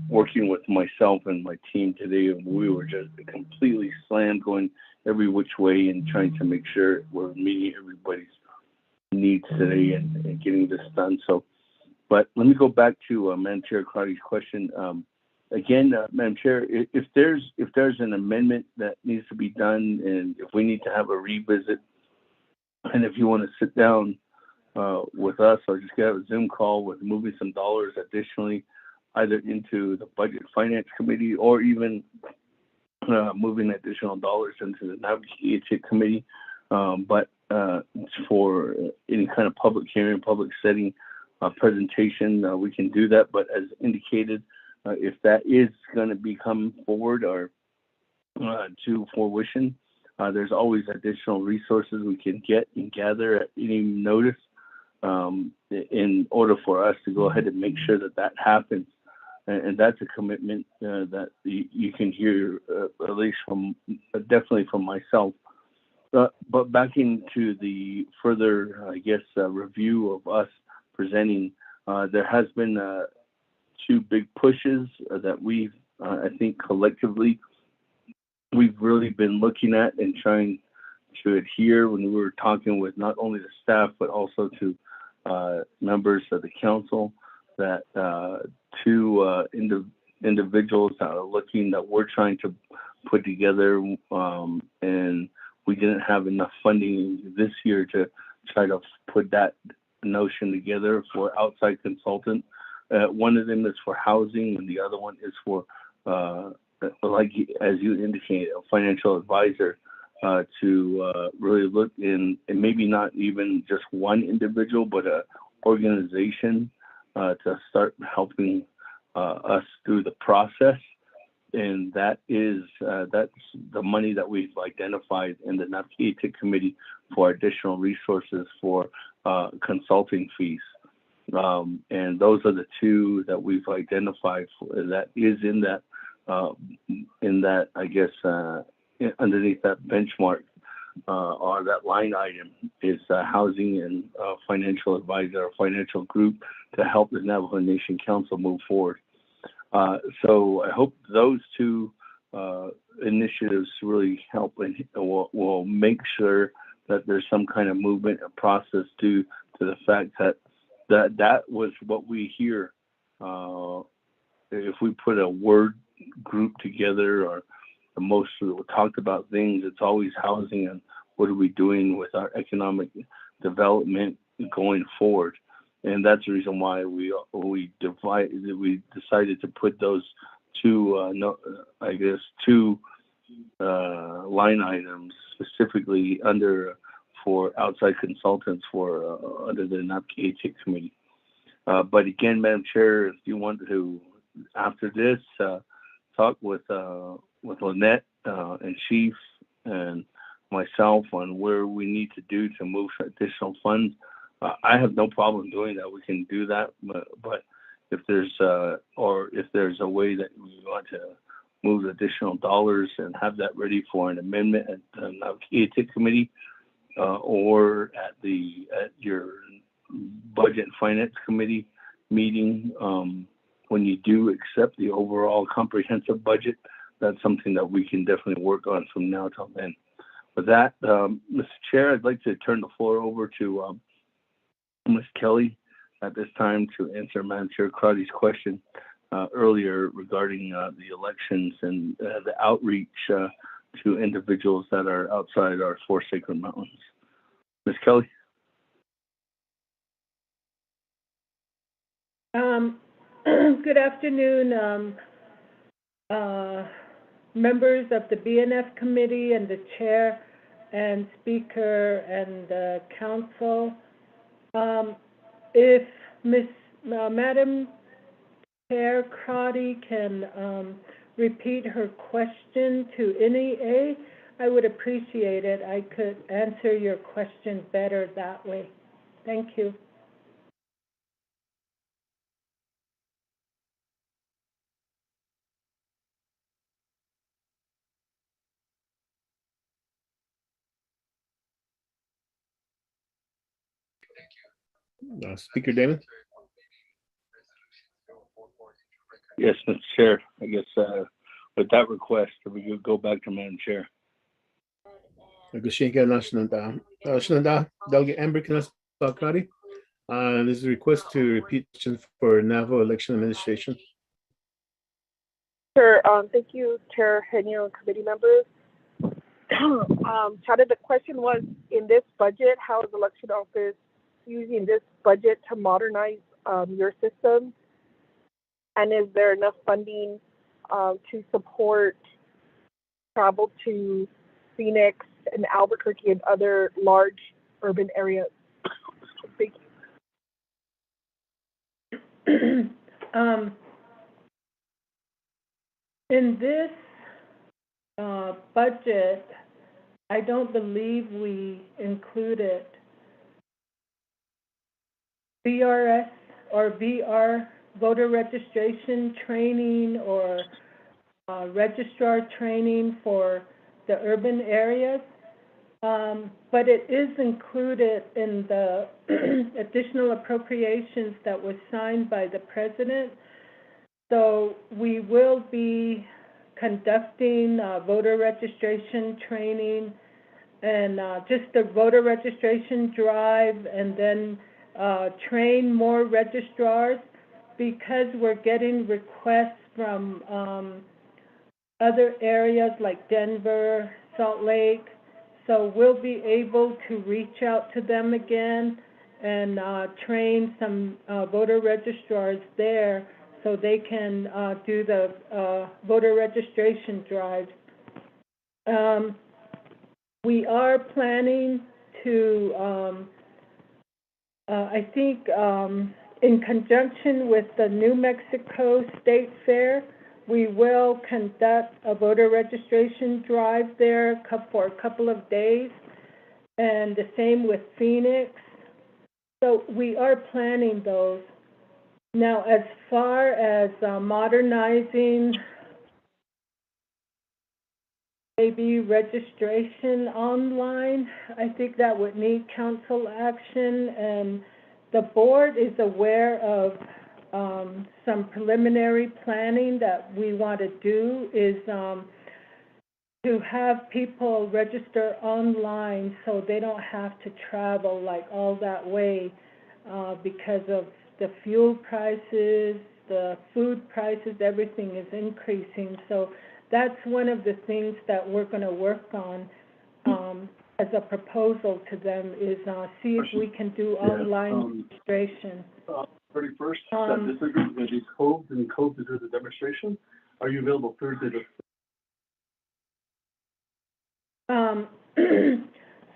working with myself and my team today. We were just completely slammed, going every which way, and trying to make sure we're meeting everybody's needs today and getting this done. So, but let me go back to Madam Chair Crowdy's question. Again, Madam Chair, if there's an amendment that needs to be done, and if we need to have a revisit, and if you want to sit down with us, or just get a Zoom call with moving some dollars additionally, either into the Budget Finance Committee or even moving additional dollars into the Navajo Committee, but for any kind of public hearing, public setting presentation, we can do that. But as indicated, if that is going to be coming forward or to fruition, there's always additional resources we can get and gather at any notice in order for us to go ahead and make sure that that happens. And that's a commitment that you can hear, at least from definitely from myself. But back into the further, I guess, review of us presenting, there has been two big pushes that we've, I think collectively, we've really been looking at and trying to adhere when we were talking with not only the staff, but also to members of the council, that two individuals that are looking that we're trying to put together, and we didn't have enough funding this year to try to put that notion together for outside consultant. One of them is for housing, and the other one is for, like as you indicated, a financial advisor to really look in, and maybe not even just one individual, but a organization to start helping us through the process. And that is that's the money that we've identified in the Navajo Committee for additional resources for consulting fees. And those are the two that we've identified that is in that I guess underneath that benchmark or that line item is housing and financial advisor or financial group to help the Navajo Nation Council move forward. So I hope those two initiatives really help and will make sure that there's some kind of movement and process due to the fact that was what we hear. If we put a word group together, or the most talked about things, it's always housing and what are we doing with our economic development going forward. And that's the reason why we decided to put those two, two line items specifically under for outside consultants for under the Navajo Committee. But again, Madam Chair, if you want to, after this, talk with Lynette and Chief and myself on where we need to do to move additional funds, I have no problem doing that. We can do that. But if there's a way that we want to move additional dollars and have that ready for an amendment at the Navajo Committee, or at your Budget and Finance Committee meeting, when you do accept the overall comprehensive budget, that's something that we can definitely work on from now till then. With that, Mr. Chair, I'd like to turn the floor over to Ms. Kelly at this time to answer Madam Chair Crowdy's question earlier regarding the elections and the outreach to individuals that are outside our four sacred mountains. Ms. Kelly? Good afternoon, members of the BNF committee and the chair and speaker and the council. If Madam Chair Crowdy can repeat her question to NEA, I would appreciate it. I could answer your question better that way. Thank you. Speaker Damon? Yes, Mr. Chair. I guess with that request, we could go back to Madam Chair. Delegate Amber Kanasakari. This is a request to repeat for Navajo election administration. Sure. Thank you, Chair Henio and committee members. Chada, the question was, in this budget, how is the election office using this budget to modernize your system? And is there enough funding to support travel to Phoenix and Albuquerque and other large urban areas? Thank you. In this budget, I don't believe we included VRS or VR voter registration training or registrar training for the urban areas, but it is included in the additional appropriations that was signed by the president. So we will be conducting voter registration training and just the voter registration drive, and then train more registrars, because we're getting requests from other areas like Denver, Salt Lake. So we'll be able to reach out to them again and train some voter registrars there so they can do the voter registration drive. We are planning to, I think, in conjunction with the New Mexico State Fair, we will conduct a voter registration drive there for a couple of days, and the same with Phoenix. So we are planning those. Now, as far as modernizing maybe registration online, I think that would need council action, and the board is aware of some preliminary planning that we want to do is to have people register online so they don't have to travel like all that way because of the fuel prices, the food prices, everything is increasing. So that's one of the things that we're going to work on as a proposal to them is see if we can do online registration. 31st, that district is going to be Cove and Cove to do the demonstration. Are you available Thursday?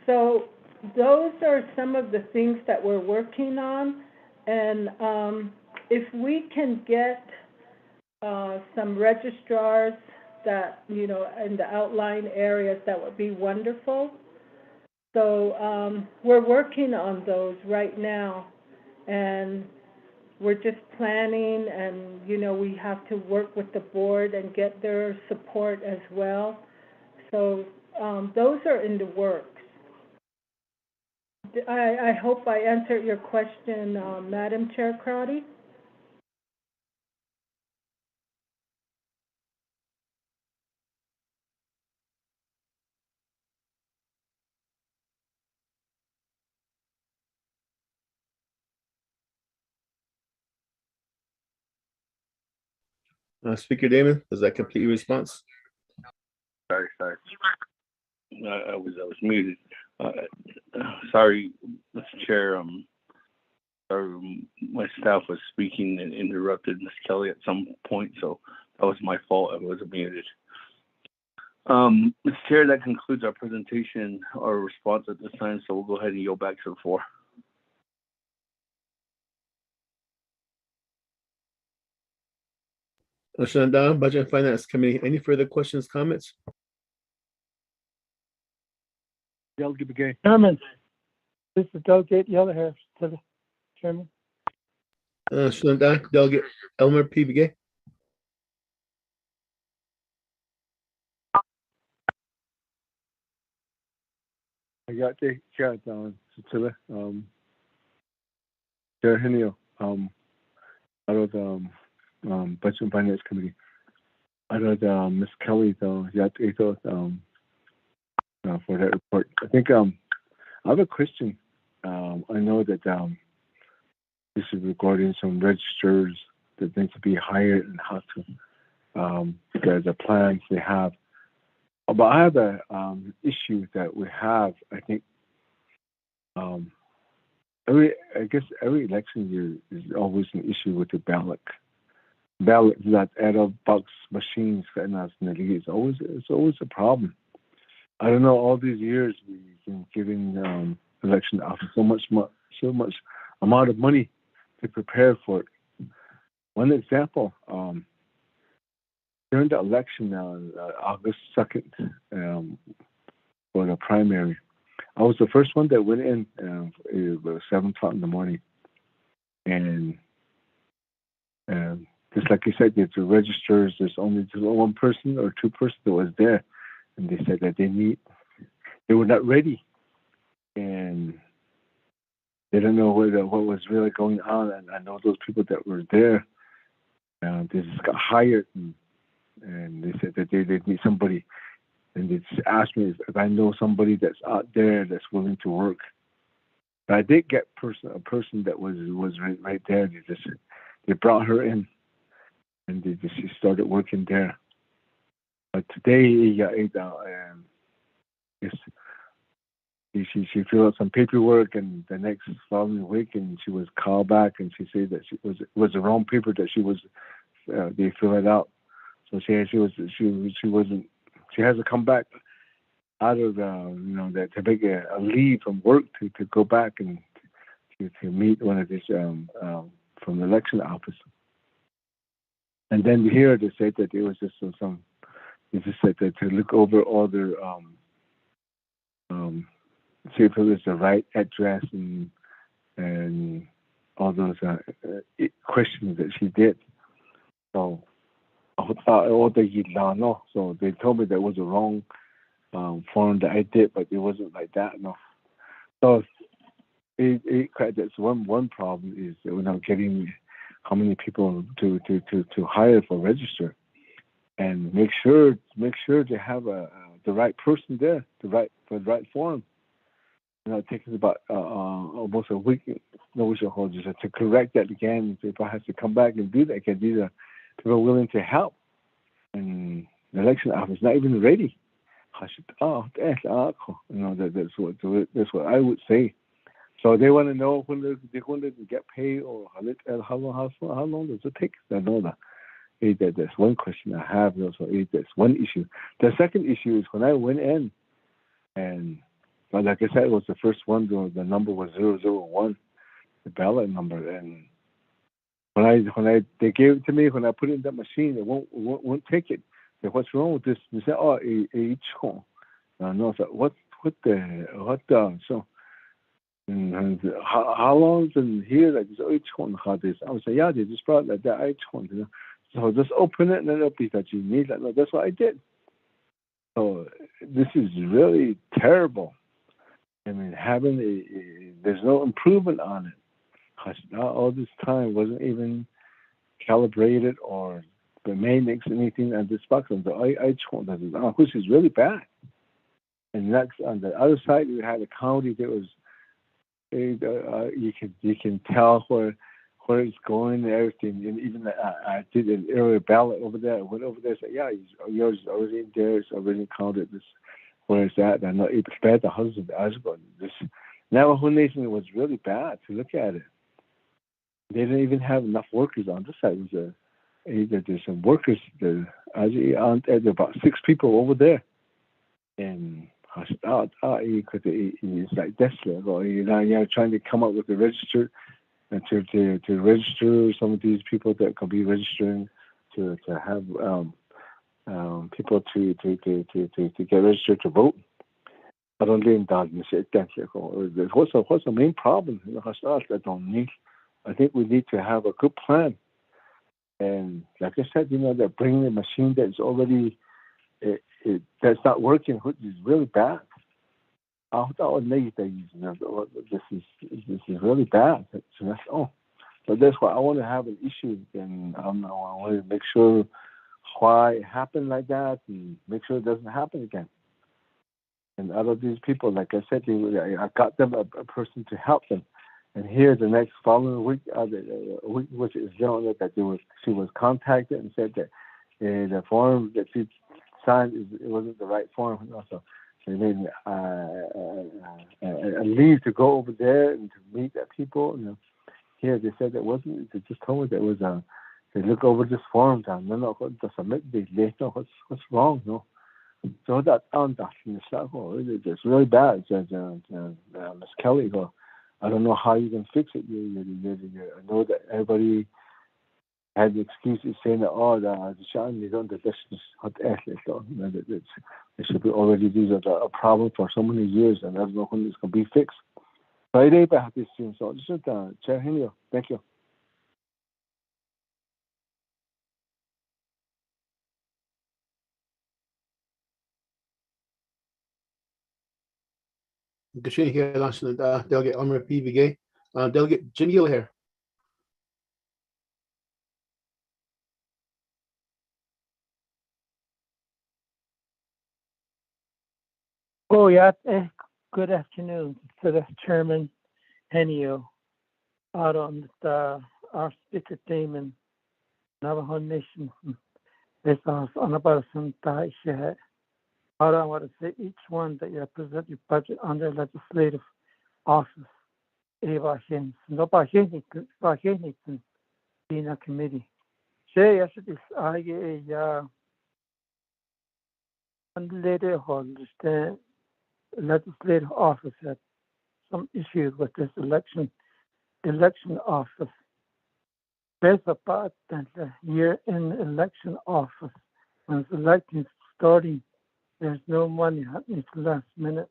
So those are some of the things that we're working on, and if we can get some registrars that, you know, in the outlying areas, that would be wonderful. So we're working on those right now, and we're just planning, and, you know, we have to work with the board and get their support as well. So those are in the works. I hope I answered your question, Madam Chair Crowdy. Speaker Damon, does that complete your response? Sorry. I was muted. Sorry, Mr. Chair. Sorry, my staff was speaking and interrupted Ms. Kelly at some point, so that was my fault. I was muted. Mr. Chair, that concludes our presentation or response at this time, so we'll go ahead and yield back to the floor. Budget and Finance Committee, any further questions, comments? Chairman, this is Delegate Yellowhair to the Chairman. Delegate Elmer P. Begay. I got the chat on Cecilia. Chair Henio, out of the Budget and Finance Committee, out of Ms. Kelly, though, for that report. I think I have a question. I know that this is regarding some registers that need to be hired and how to the plans they have. But I have a issue that we have. I think every election year is always an issue with the ballot. Ballot that out box machines it's always a problem. I don't know. All these years we've been giving election office so much amount of money to prepare for it. One example, during the election on August 2nd for the primary, I was the first one that went in. It was 7 o'clock in the morning, and just like you said, the registers. There's only one person or two persons that was there, and they said that they were not ready, and they don't know what was really going on. And I know those people that were there, they just got hired, and they said that they need somebody, and they just asked me if I know somebody that's out there that's willing to work. But I did get a person that was right there. They brought her in, and she started working there. But today, she filled out some paperwork, and the next following week, and she was called back, and she said that it was the wrong paper that they filled it out. So she has to come back out of that to make a leave from work to go back and to meet one of these from the election office. And then here they said that it was just they just said that to look over all their see if it was the right address and all those questions that she did. So so they told me that was the wrong form that I did, but it wasn't like that. No. So that's one problem is that we're not getting how many people to hire for register, and make sure they have the right person there, for the right form. It takes about almost a week to correct that again. If I have to come back and do that again, these are people willing to help, and the election office not even ready. That's what I would say. So they want to know when they're going to get paid, or how long does it take? I know that. That's one question I have. That's one issue. The second issue is when I went in, and like I said, it was the first one. The number was 001, the ballot number, and when they gave it to me, when I put it in that machine, it won't take it. Said, what's wrong with this? They said, no. So what the so. And how long's in here? Like this, I would say, yeah, they just brought like that. So just open it, and then it'll be that you need that. No, that's what I did. So this is really terrible. I mean, there's no improvement on it. All this time wasn't even calibrated or the maintenance anything on this box. Which is really bad. And next on the other side, we had a county that was. You can tell where it's going and everything, and even I did an earlier ballot over there. I went over there and said, yeah, yours is already in there. It's already counted. This where is that? And I know it's bad. The husband, this Navajo Nation was really bad to look at it. They didn't even have enough workers on this side. There's some workers. There's about 6 people over there, and it's like desolate. You're trying to come up with a register and to register some of these people that could be registering to have people to get registered to vote. I don't think what's the main problem? I think we need to have a good plan. And like I said, they're bringing a machine that's already that's not working, which is really bad. This is really bad. and that's all. So that's why I want to have an issue, and I want to make sure why it happened like that, and make sure it doesn't happen again. And out of these people, like I said, I got them a person to help them. And here, the next following week, the week which is shown that she was contacted and said that the form that she signed it wasn't the right form. So they made a leave to go over there and to meet the people. Here they said it wasn't. They just told me that it was they look over this form and no, to submit the later. What's wrong? No. So that it's really bad. Miss Kelly, I don't know how you can fix it. I know that everybody had the excuses saying that the Shan is on the business hot athlete. So it should be already these are a problem for so many years, and I don't know when it's going to be fixed. Friday, but happy soon. So just Chair Henry, thank you. Katrina here, Delegate Elmer P. Vigay. Delegate Jim Gill here. Oh, yeah. Good afternoon to the Chairman Henio, out on our Speaker Damon, Navajo Nation. This is on about some share. I want to say each one that you present your budget under legislative office. Eva Hins, no by Henningson, being a committee. Say, I should a later understand legislative office had some issues with this election office. There's about that year in election office when the election starting, there's no money happening to last minute.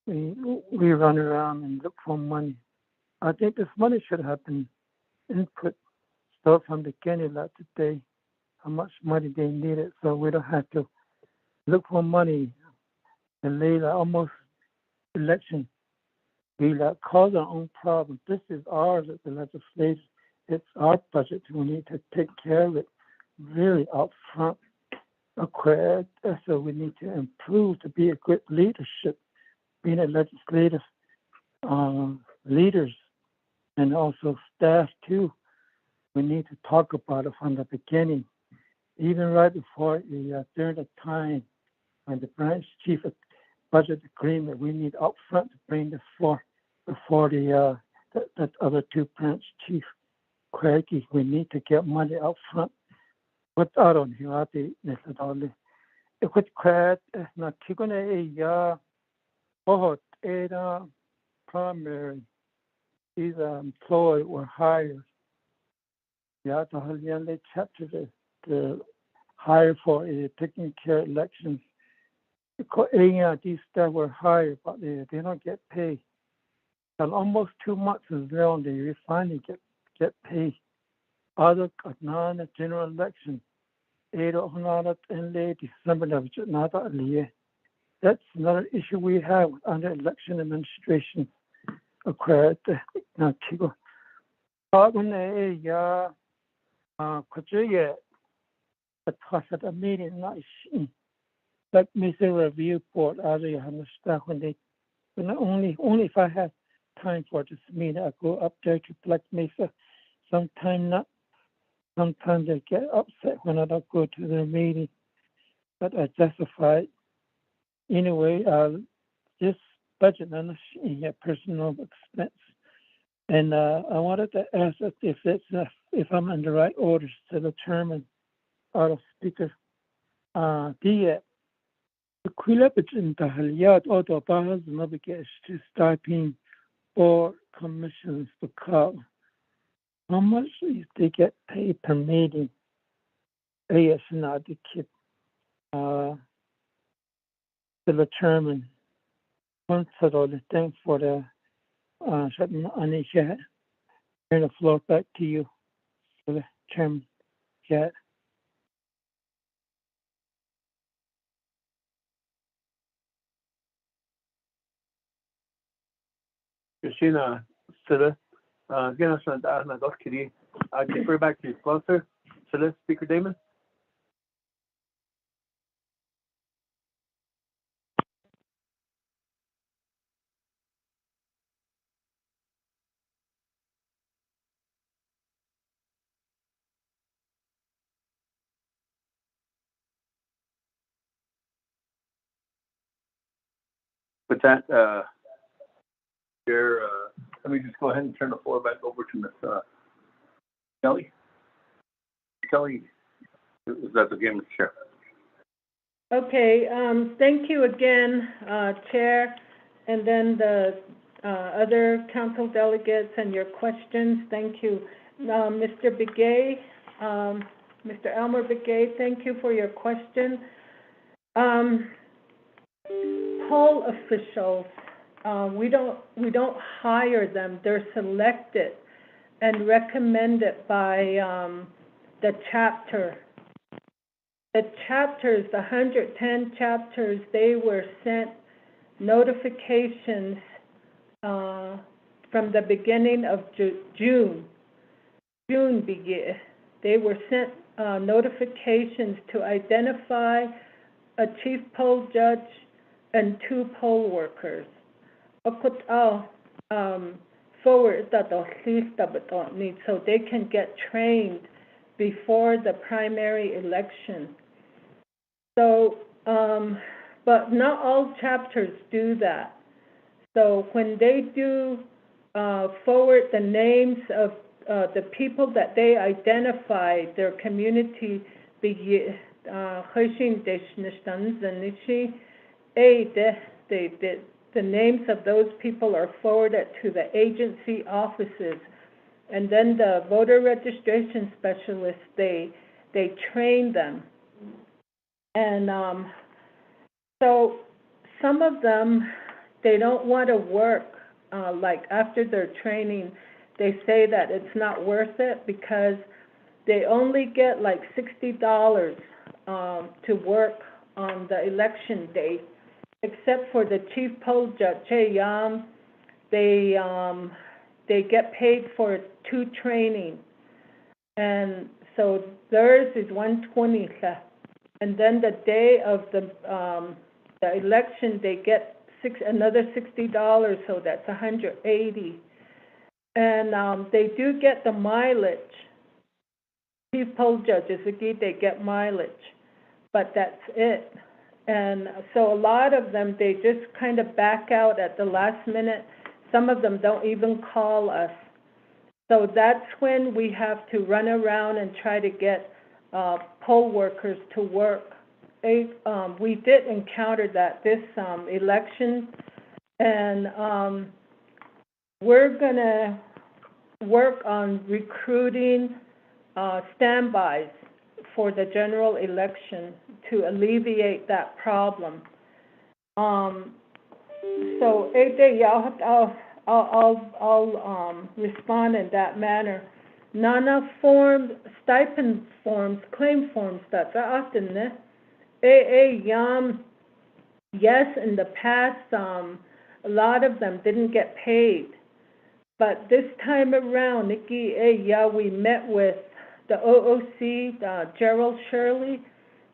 We run around and look for money. I think this money should have been input start from the beginning like today, how much money they needed, so we don't have to look for money and later almost election. We cause our own problem. This is ours as the legislature. It's our budget. We need to take care of it really up front. So we need to improve to be a good leadership, being a legislative leaders and also staff too. We need to talk about it from the beginning, even right before during the time when the branch chief budget agreement. We need up front to bring this before the other two branch chief Craigie. We need to get money up front. What's out on here? Necessarily. If it's credit, not taking a primary, either employed or hired. Yeah, the whole young chapter to hire for taking care of elections. These staff were hired, but they don't get paid. And almost 2 months is now, they finally get paid. Other general election, in late December, that's another issue we have under election administration. Acquired not to go. At a meeting, like Mr. Review Board, other staff when they only if I have time for this meeting, I go up there to Black Mesa. Sometimes not. Sometimes they get upset when I don't go to their meeting, but I justify it. Anyway, this budget and personal expense, and I wanted to ask if I'm in the right orders to the chairman or the speaker. The equilibrium in the Haliat auto bars navigates to stipend or commissions for call. How much do they get paid per meeting? Yes, not the kid. To the chairman. Once all the thanks for the shutting on the chat. Turn the floor back to you, for the chairman. Chat. Christina Silla, Again, I defer back to your sponsor. Celeste, Speaker Damon. With that, Chair, let me just go ahead and turn the floor back over to Ms. Kelly. Kelly, is that the game, Mr. Chair? Okay, thank you again, Chair, and then the other council delegates and your questions. Thank you. Mr. Begay, Mr. Elmer Begay, thank you for your question. Poll officials, we don't hire them. They're selected and recommended by the chapter. The chapters, the 110 chapters, they were sent notifications from the beginning of June. They were sent notifications to identify a chief poll judge and 2 poll workers. Forward so they can get trained before the primary election. So, but not all chapters do that. So when they do forward the names of the people that they identify, their community, the names of those people are forwarded to the agency offices. And then the voter registration specialists, they train them. And so some of them, they don't want to work, like after their training, they say that it's not worth it because they only get like $60 to work on the election day, except for the chief poll judge, they get paid for 2 training. And so theirs is $120. And then the day of the election, they get another $60, so that's $180. And they do get the mileage. Chief poll judges, they get mileage, but that's it. And so a lot of them, they just kind of back out at the last minute. Some of them don't even call us. So that's when we have to run around and try to get poll workers to work. We did encounter that this election, and we're going to work on recruiting standbys for the general election to alleviate that problem. So I'll respond in that manner. Nana forms, stipend forms, claim forms, that's often yes, in the past, a lot of them didn't get paid. But this time around, we met with the OOC, Gerald Shirley,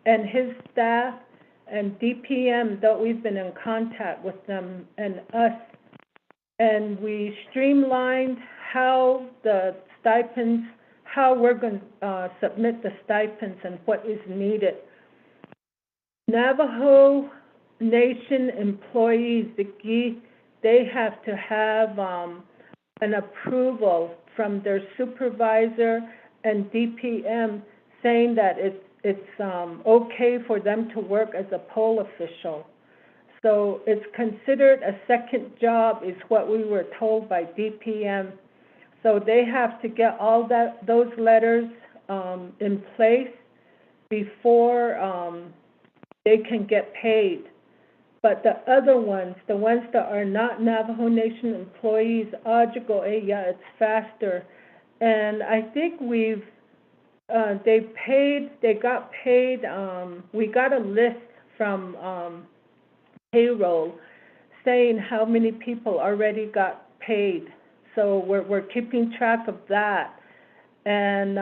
and his staff, and DPM, that we've been in contact with them and us. And we streamlined how the stipends, how we're going to submit the stipends and what is needed. Navajo Nation employees, they have to have an approval from their supervisor and DPM saying that it's okay for them to work as a poll official. So it's considered a second job is what we were told by DPM. So they have to get all those letters in place before they can get paid. But the other ones, the ones that are not Navajo Nation employees, it's faster. And I think they got paid, we got a list from payroll saying how many people already got paid. So we're keeping track of that. And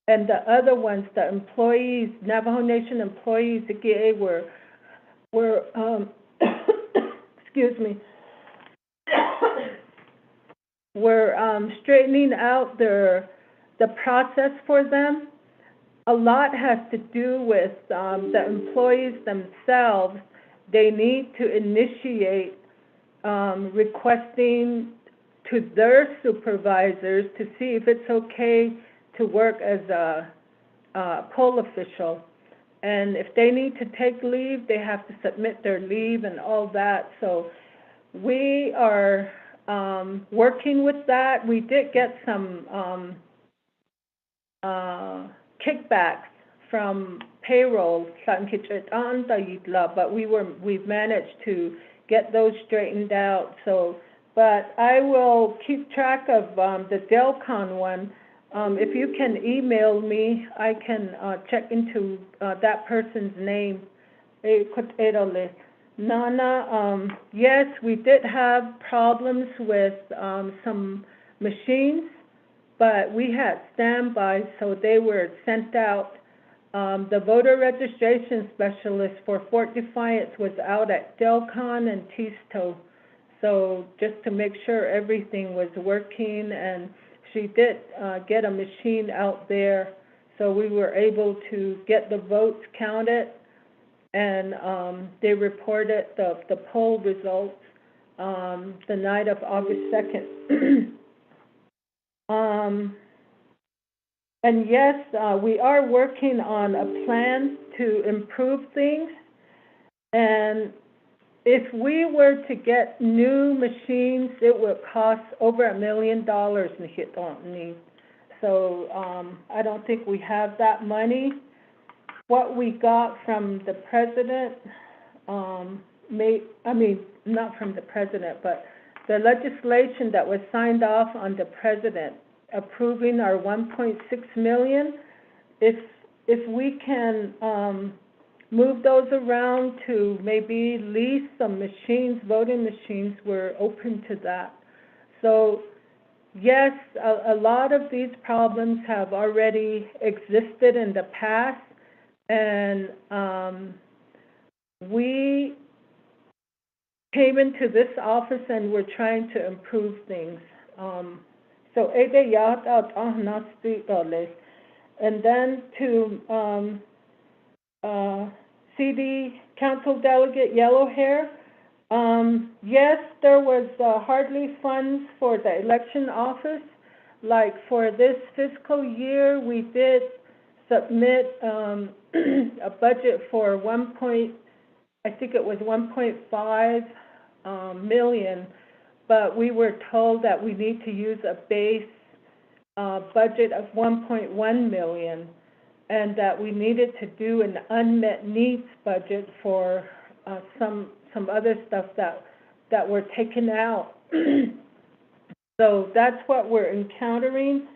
the other ones, the employees, Navajo Nation employees, again, were excuse me, we're straightening out the process for them. A lot has to do with the employees themselves. They need to initiate requesting to their supervisors to see if it's okay to work as a poll official. And if they need to take leave, they have to submit their leave and all that. So we are working with that. We did get some kickbacks from payroll, but we've managed to get those straightened out. So, but I will keep track of the Delcon one. If you can email me, I can check into that person's name. Nana, yes, we did have problems with some machines, but we had standby, so they were sent out. The voter registration specialist for Fort Defiance was out at Delcon and Tisto, so just to make sure everything was working, and she did get a machine out there, so we were able to get the votes counted, and they reported the poll results the night of August 2nd. And yes, we are working on a plan to improve things, and if we were to get new machines, it would cost over $1 million. So I don't think we have that money. What we got from the president, not from the president, but the legislation that was signed off on the president approving our 1.6 million, if we can move those around to maybe lease some machines, voting machines, we're open to that. So yes, a lot of these problems have already existed in the past, and we came into this office and we're trying to improve things. And then to CD Council Delegate Yellow Hair, yes, there was hardly funds for the election office. Like for this fiscal year, we did submit a budget for 1.5 million, but we were told that we need to use a base budget of 1.1 million, and that we needed to do an unmet needs budget for some other stuff that were taken out. So that's what we're encountering.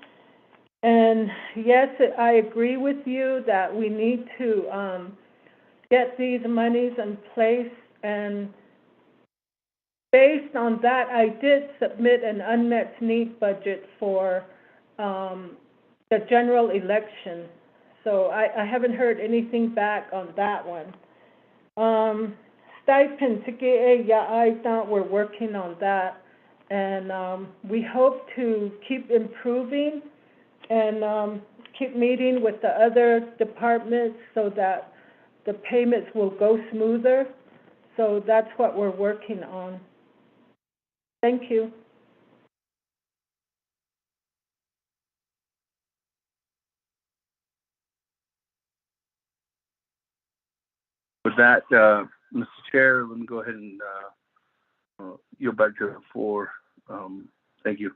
And yes, I agree with you that we need to get these monies in place, and based on that, I did submit an unmet need budget for the general election. So I haven't heard anything back on that one. Stipend, I thought we're working on that, and we hope to keep improving and keep meeting with the other departments so that the payments will go smoother. So that's what we're working on. Thank you. With that, Mr. Chair, let me go ahead and yield back to the floor. Thank you.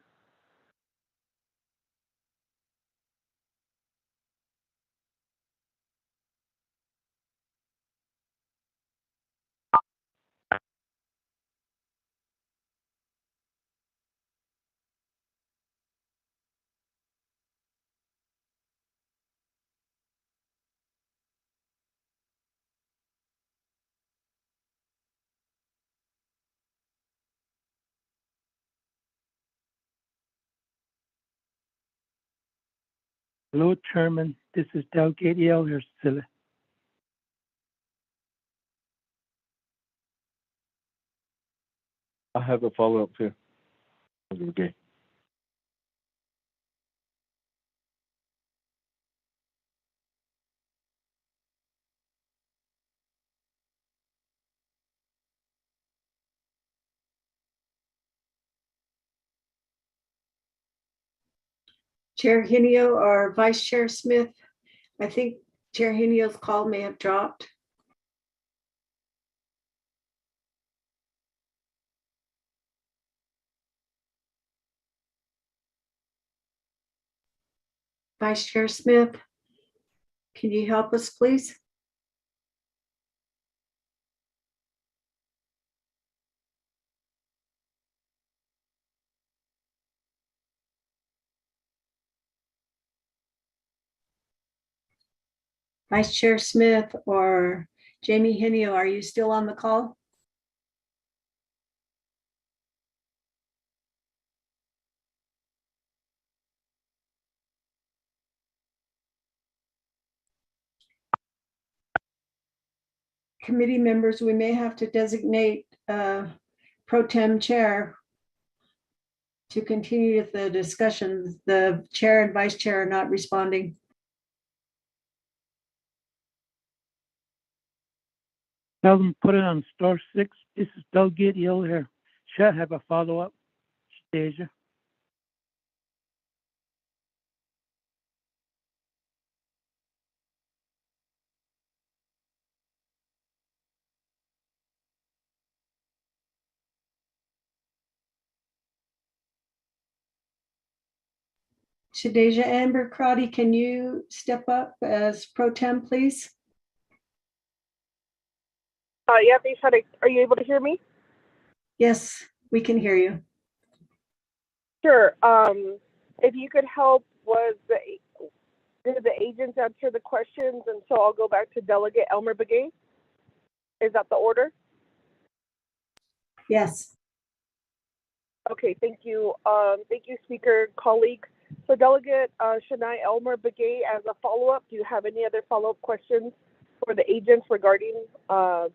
Hello, Chairman. This is Delegate Yale here still. I have a follow-up here. Okay. Chair Hinio or Vice Chair Smith? I think Chair Hinio's call may have dropped. Vice Chair Smith, can you help us, please? Vice Chair Smith or Jamie Hinio, are you still on the call? Committee members, we may have to designate pro tem chair to continue with the discussions. The chair and vice chair are not responding. Tell them put it on star 6. This is Delegate Yale here. Should I have a follow-up, Stasia? Shadeja Amber Crotty, can you step up as pro tem, please? Yeah, they said, are you able to hear me? Yes, we can hear you. Sure. If you could help, did the agents answer the questions? And so I'll go back to Delegate Elmer Begay. Is that the order? Yes. Okay, thank you. Thank you, Speaker, colleagues. So Delegate Shania Elmer Begay, as a follow-up, do you have any other follow-up questions for the agents regarding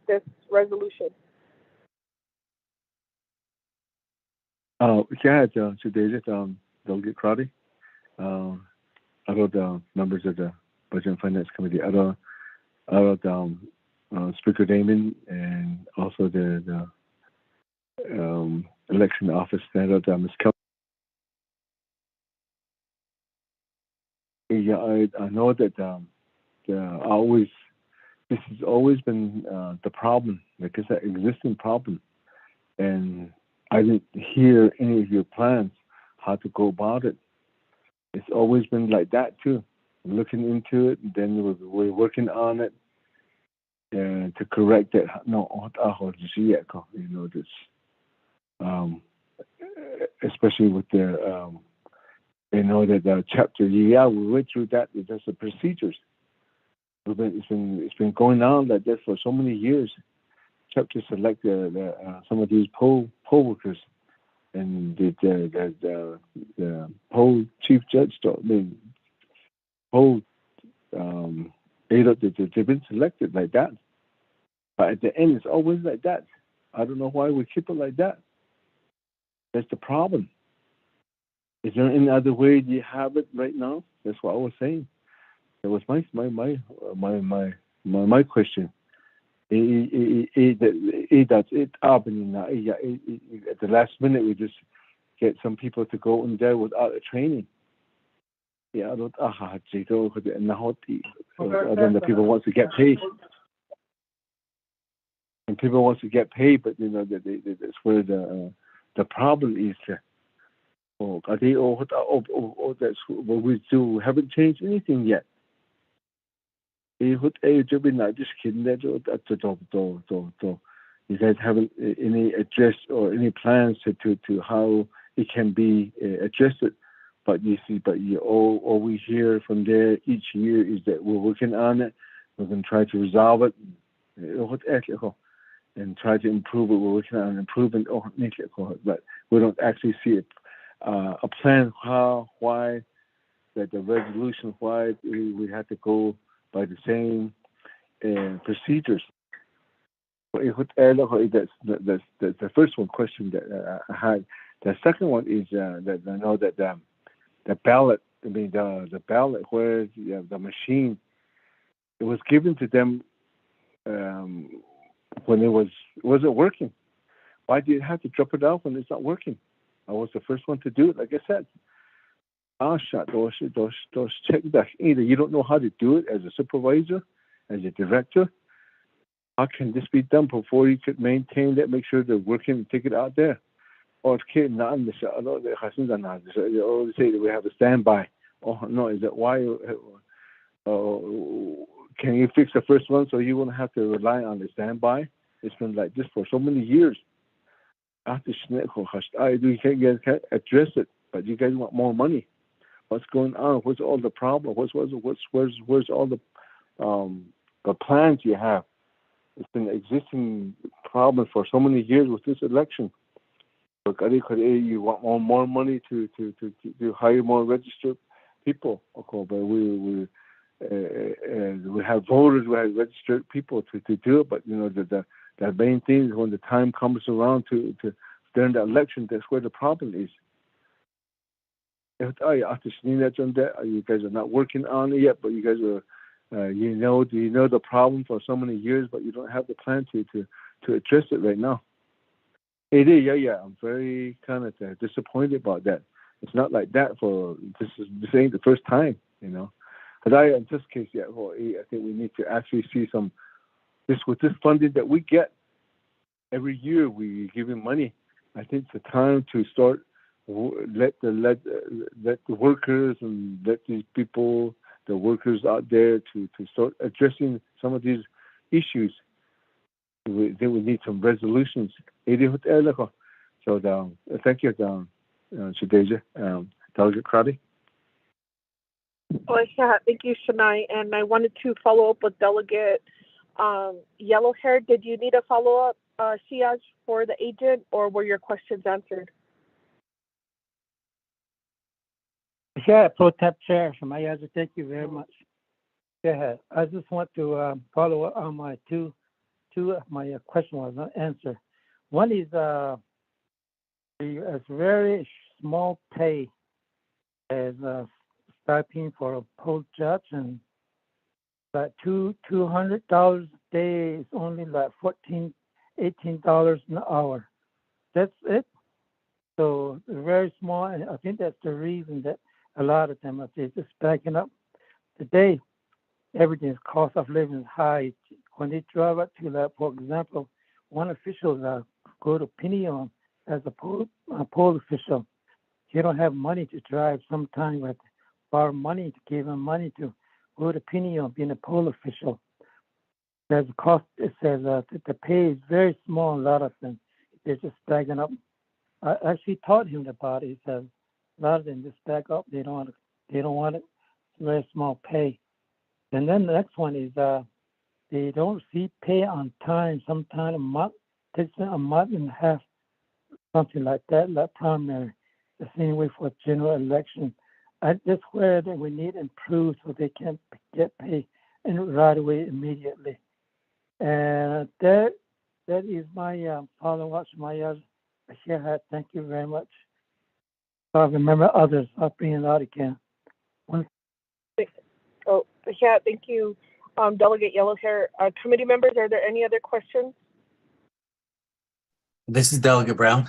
this resolution? Yeah, today Delegate Crowdy. Other members of the Budget and Finance Committee, other Speaker Damon, and also the election office stand Ms. Kelly. Yeah, I know that this has always been the problem, like it's an existing problem, and I didn't hear any of your plans how to go about it. It's always been like that too. Looking into it, and then we're working on it to correct it. No, you know this, especially with the that the chapter. Yeah, we went through that. There's the procedures. It's been going on like this for so many years. Chapter select some of these poll workers, and the poll chief judge poll they've been selected like that. But at the end, it's always like that. I don't know why we keep it like that. That's the problem. Is there any other way you have it right now? That's what I was saying. That was my question. That's it happening now. At the last minute, we just get some people to go in there without a training. Yeah, I don't. And then the people want to get paid, and people want to get paid, but that's where the problem is. That's what we do. Haven't changed anything yet. You guys haven't any address or any plans to how it can be adjusted. But all we hear from there each year is that we're working on it. We're going to try to resolve it and try to improve it. We're working on improvement, but we don't actually see a plan how, why, that the resolution why we had to go by the same procedures. That's the first one question that I had. The second one is that I know that the ballot, the ballot where the machine, it was given to them when it wasn't working. Why do you have to drop it out when it's not working? I was the first one to do it, like I said. Those check that either you don't know how to do it as a supervisor, as a director. How can this be done before you could maintain that, make sure they're working and take it out there? Or say that we have a standby. Oh no, is that why? Can you fix the first one so you won't have to rely on the standby? It's been like this for so many years. You can't address it, but you guys want more money. What's going on? What's all the problem? Where's all the plans you have? It's been an existing problem for so many years with this election. You want more money to hire more registered people. Okay, but we have voters, we have registered people to do it. But the main thing is when the time comes around to during the election, that's where the problem is. You guys are not working on it yet, but you guys are, you know the problem for so many years, but you don't have the plan to address it right now. It is, yeah. I'm very kind of disappointed about that. It's not like that this ain't the first time, But in this case, I think we need to actually see with this funding that we get every year, we give him money. I think it's the time to start let the workers and let these people, the workers out there, to start addressing some of these issues. Then we need some resolutions. So thank you, Shadeja, Delegate Crowdy. Oh, yeah, thank you, Shania. And I wanted to follow up with Delegate Yellowhair. Did you need a follow-up, Siaj, for the agent, or were your questions answered? Yeah, Pro Temp Chair Shania, thank you very much. Yeah, I just want to follow up on my two of my question was not answered. One is a very small pay as a stipend for a poll judge, and like $200 a day is only like $18 an hour. That's it. So very small, and I think that's the reason that a lot of them are just backing up. Today, everything's cost of living is high. When they drive up to that, for example, one official go to Pinion as a poll official. He don't have money to drive. Sometimes we have to borrow money to give him money to go to Pinion, being a poll official. There's a cost. It says the pay is very small. A lot of them, they're just backing up. I actually taught him about it. He said a lot of them just back up. They don't want it. It's very small pay. And then the next one is they don't see pay on time. Sometimes a month, takes a month and a half, something like that, like primary. The same way for general election. That's where we need improve so they can get paid and right away immediately. And that is my follow-up. My thank you very much. So I remember others. I'll bring it out again. Oh, yeah, thank you, Delegate Yellowhair. Committee members, are there any other questions? This is Delegate Brown.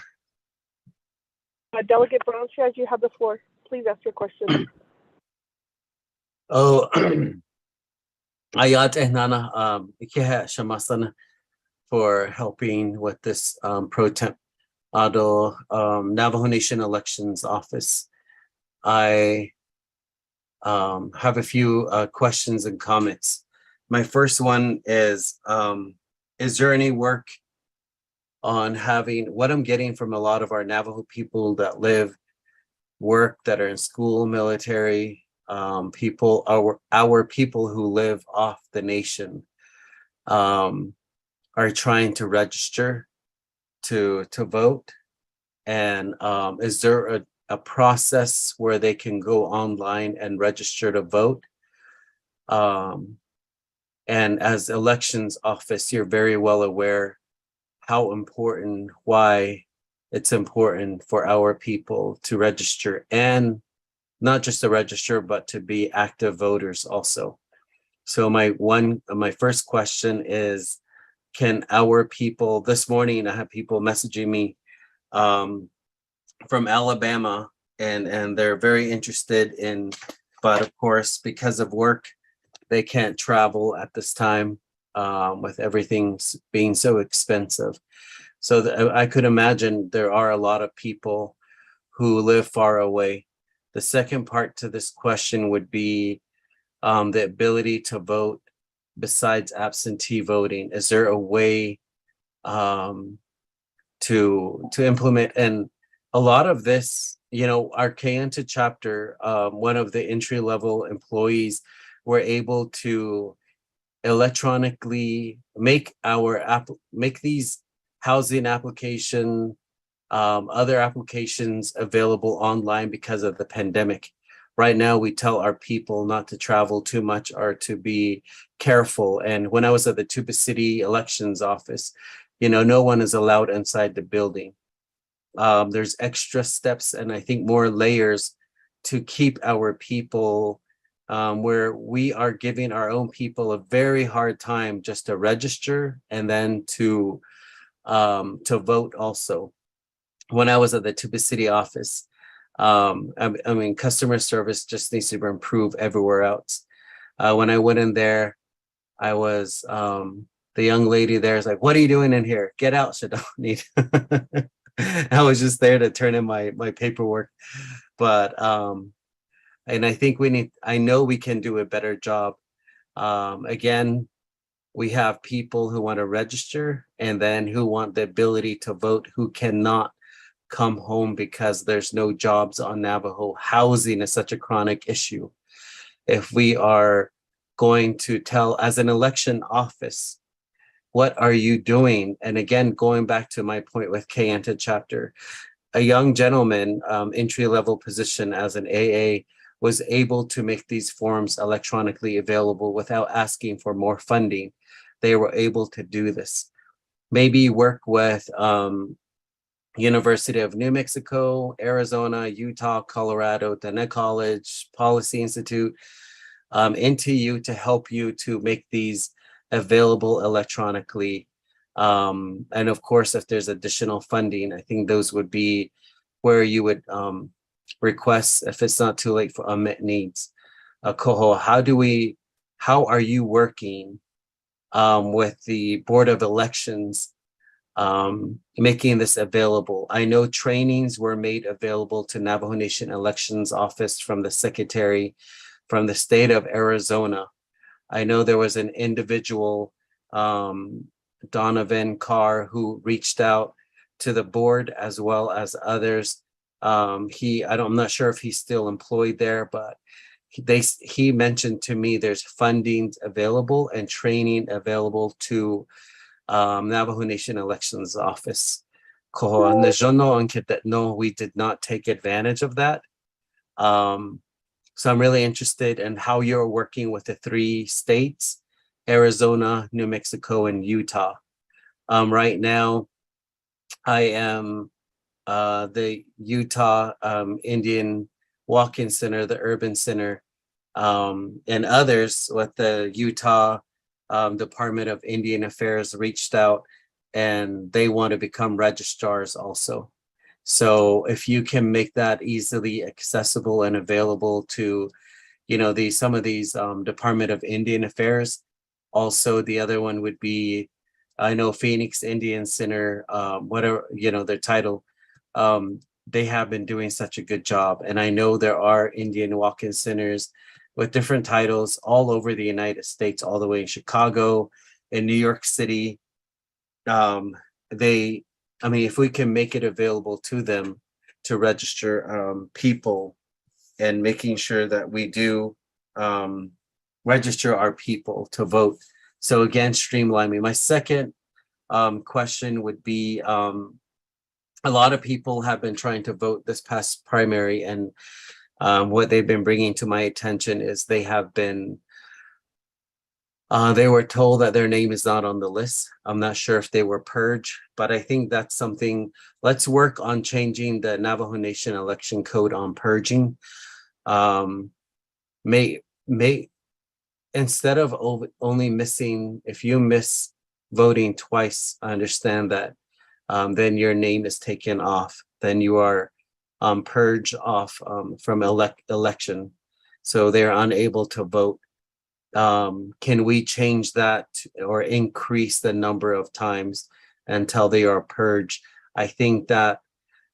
Delegate Brown, as you have the floor. Please ask your question. Oh, Ayat Nana, Shamasana for helping with this pro temp Navajo Nation Elections Office. I have a few questions and comments. My first one is there any work on having what I'm getting from a lot of our Navajo people that work, that are in school, military, people, our people who live off the nation are trying to register to vote. And is there a process where they can go online and register to vote. And as elections office, you're very well aware how important, why it's important for our people to register, and not just to register, but to be active voters also. So my first question is, can our people, this morning I have people messaging me from Alabama, and they're very interested in, but of course, because of work, they can't travel at this time with everything being so expensive. So I could imagine there are a lot of people who live far away. The second part to this question would be the ability to vote besides absentee voting. Is there a way to implement? And a lot of this, our Kayenta chapter, one of the entry-level employees were able to electronically make these housing application, other applications available online because of the pandemic. Right now, we tell our people not to travel too much or to be careful. And when I was at the Tuba City elections office, no one is allowed inside the building. There's extra steps and I think more layers to keep our people where we are giving our own people a very hard time just to register and then to vote also. When I was at the Tuba City office, I mean, customer service just needs to improve everywhere else. When I went in there, I was, the young lady there is like, "What are you doing in here? Get out, Shadoni." I was just there to turn in my paperwork. But, and I think I know we can do a better job. Again, we have people who want to register and then who want the ability to vote, who cannot come home because there's no jobs on Navajo. Housing is such a chronic issue. If we are going to tell, as an election office, what are you doing? And again, going back to my point with Kayenta chapter, a young gentleman, entry-level position as an AA, was able to make these forms electronically available without asking for more funding. They were able to do this. Maybe work with University of New Mexico, Arizona, Utah, Colorado, Dana College, Policy Institute, NTU to help you to make these available electronically. And of course, if there's additional funding, I think those would be where you would request, if it's not too late, for unmet needs. Koho, how are you working with the Board of Elections making this available? I know trainings were made available to Navajo Nation Elections Office from the Secretary from the state of Arizona. I know there was an individual, Donovan Carr, who reached out to the board as well as others. I'm not sure if he's still employed there, but he mentioned to me there's funding available and training available to Navajo Nation Elections Office. No, we did not take advantage of that. So I'm really interested in how you're working with the 3 states, Arizona, New Mexico, and Utah. Right now, I am the Utah Indian Walk-in Center, the Urban Center, and others with the Utah Department of Indian Affairs reached out and they want to become registrars also. So if you can make that easily accessible and available to, some of these Department of Indian Affairs. Also, the other one would be, I know Phoenix Indian Center, whatever, their title, they have been doing such a good job. And I know there are Indian walk-in centers with different titles all over the United States, all the way in Chicago, in New York City. If we can make it available to them to register people and making sure that we do register our people to vote. So again, streamlining. My second question would be a lot of people have been trying to vote this past primary, and what they've been bringing to my attention is they were told that their name is not on the list. I'm not sure if they were purged, but I think that's something. Let's work on changing the Navajo Nation election code on purging. May instead of only missing, if you miss voting twice, I understand that then your name is taken off. Then you are purged off from election, so they're unable to vote. Can we change that or increase the number of times until they are purged? I think that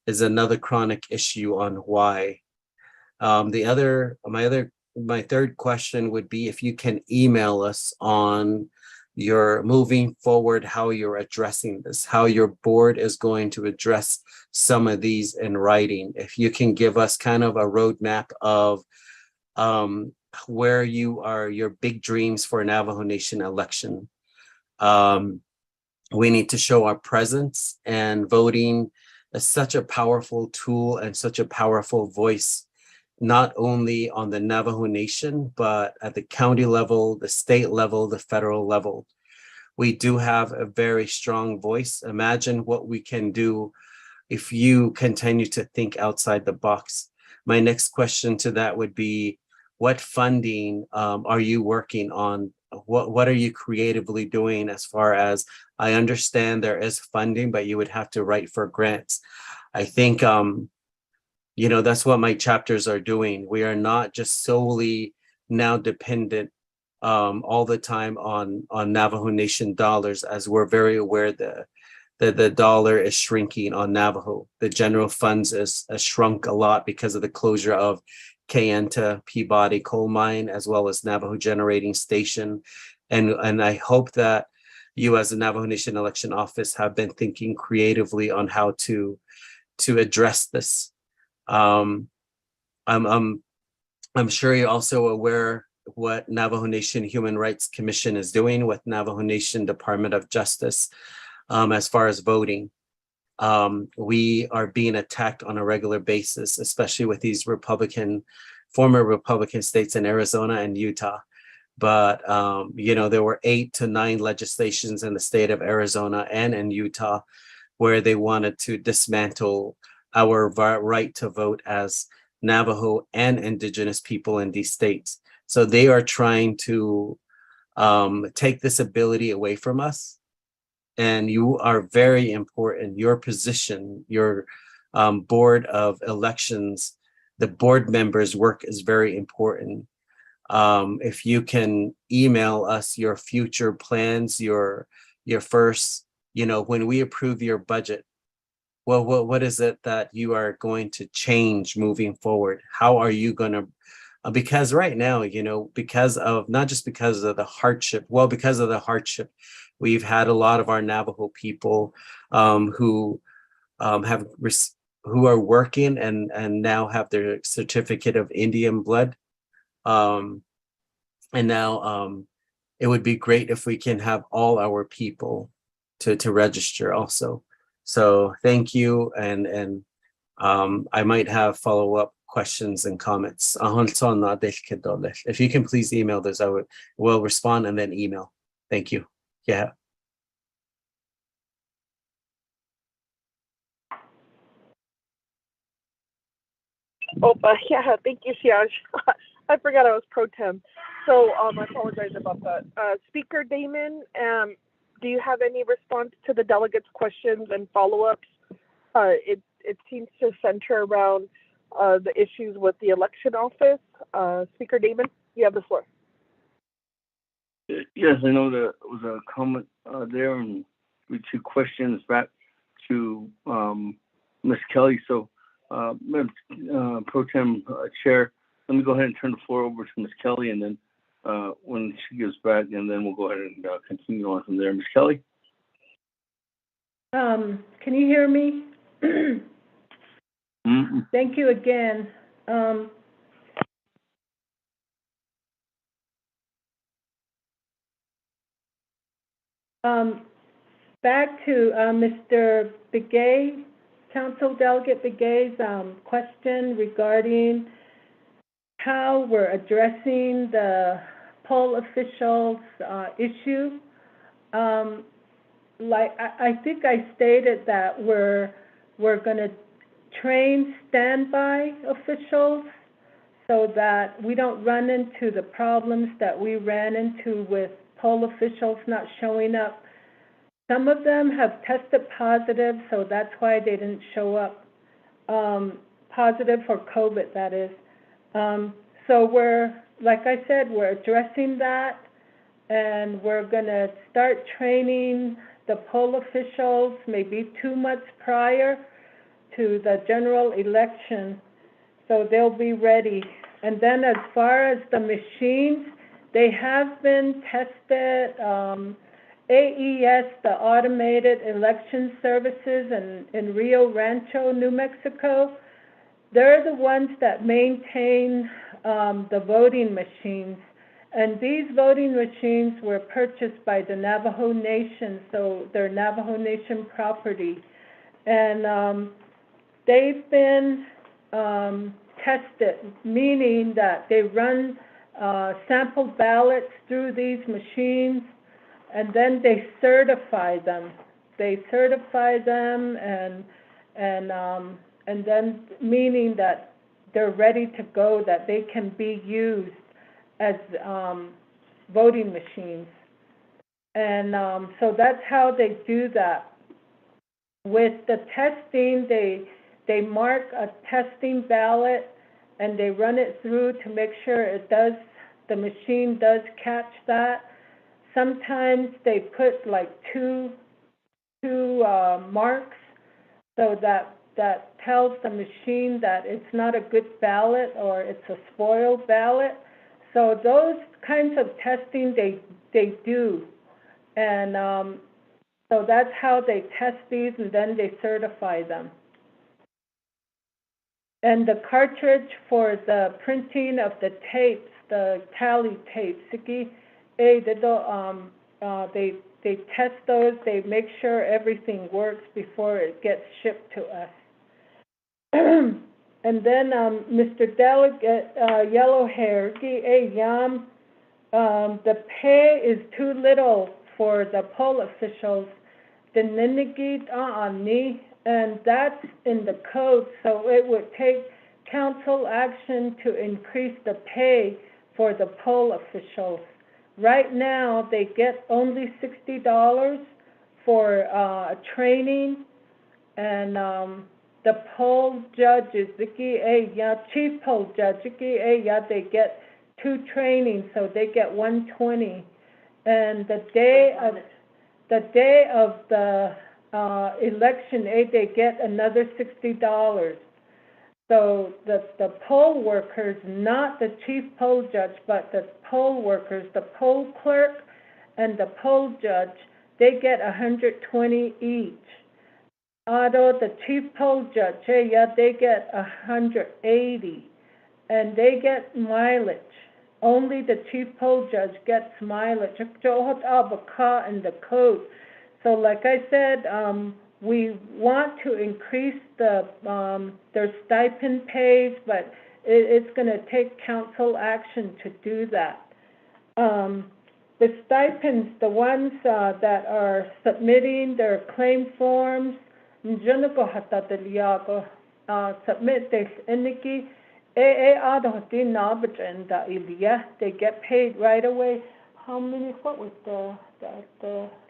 is another chronic issue on why. My third question would be if you can email us on your moving forward, how you're addressing this, how your board is going to address some of these in writing. If you can give us kind of a roadmap of where you are, your big dreams for Navajo Nation election. We need to show our presence, and voting is such a powerful tool and such a powerful voice, not only on the Navajo Nation, but at the county level, the state level, the federal level. We do have a very strong voice. Imagine what we can do if you continue to think outside the box. My next question to that would be, what funding are you working on? What are you creatively doing as far as, I understand there is funding, but you would have to write for grants. I think, that's what my chapters are doing. We are not just solely now dependent all the time on Navajo Nation dollars, as we're very aware that the dollar is shrinking on Navajo. The general funds has shrunk a lot because of the closure of Kayenta Peabody coal mine, as well as Navajo generating station. And I hope that you as the Navajo Nation election office have been thinking creatively on how to address this. I'm sure you're also aware what Navajo Nation Human Rights Commission is doing with Navajo Nation Department of Justice as far as voting. We are being attacked on a regular basis, especially with these former Republican states in Arizona and Utah. But, there were 8 to 9 legislations in the state of Arizona and in Utah where they wanted to dismantle our right to vote as Navajo and Indigenous people in these states. So they are trying to take this ability away from us. And you are very important. Your position, your board of elections, the board members' work is very important. If you can email us your future plans, your first, when we approve your budget, well, what is it that you are going to change moving forward? How are you going to, because right now, because of, not just because of the hardship, because of the hardship, we've had a lot of our Navajo people who are working and now have their certificate of Indian blood. And now it would be great if we can have all our people to register also. So thank you, and I might have follow-up questions and comments. If you can please email this, will respond and then email. Thank you. Yeah. Yeah, thank you, Siaj. I forgot I was pro tem. So I apologize about that. Speaker Damon, do you have any response to the delegates' questions and follow-ups? It seems to center around the issues with the election office. Speaker Damon, you have the floor. Yes, I know there was a comment there and 2 questions back to Ms. Kelly. So, Pro Tem Chair, let me go ahead and turn the floor over to Ms. Kelly, and then when she gets back, and then we'll go ahead and continue on from there. Ms. Kelly? Can you hear me? Thank you again. Back to Mr. Begay. Council Delegate Begay's question regarding how we're addressing the poll officials issue. I think I stated that we're going to train standby officials so that we don't run into the problems that we ran into with poll officials not showing up. Some of them have tested positive, so that's why they didn't show up. Positive for COVID, that is. So we're, like I said, we're addressing that, and we're going to start training the poll officials maybe 2 months prior to the general election, so they'll be ready. And then as far as the machines, they have been tested. AES, the Automated Election Services in Rio Rancho, New Mexico, they're the ones that maintain the voting machines. And these voting machines were purchased by the Navajo Nation, so they're Navajo Nation property. And they've been tested, meaning that they run sample ballots through these machines, and then they certify them. They certify them, and then meaning that they're ready to go, that they can be used as voting machines. And so that's how they do that. With the testing, they mark a testing ballot and they run it through to make sure it does, the machine does catch that. Sometimes they put like two marks, so that tells the machine that it's not a good ballot or it's a spoiled ballot. So those kinds of testing they do, and so that's how they test these, and then they certify them. And the cartridge for the printing of the tapes, the tally tapes, they test those. They make sure everything works before it gets shipped to us. And then Mr. Delegate Yellow Hair, the pay is too little for the poll officials. And that's in the code, so it would take council action to increase the pay for the poll officials. Right now, they get only $60 for training, and the poll judges, chief poll judge, they get 2 trainings, so they get $120. And the day of the election, they get another $60. So the poll workers, not the chief poll judge, but the poll workers, the poll clerk and the poll judge, they get $120 each. Although the chief poll judge, they get $180, and they get mileage. Only the chief poll judge gets mileage. In the code. So like I said, we want to increase their stipend pays, but it's going to take council action to do that. The stipends, the ones that are submitting their claim forms, submit this indiki, they get paid right away. How many? What was the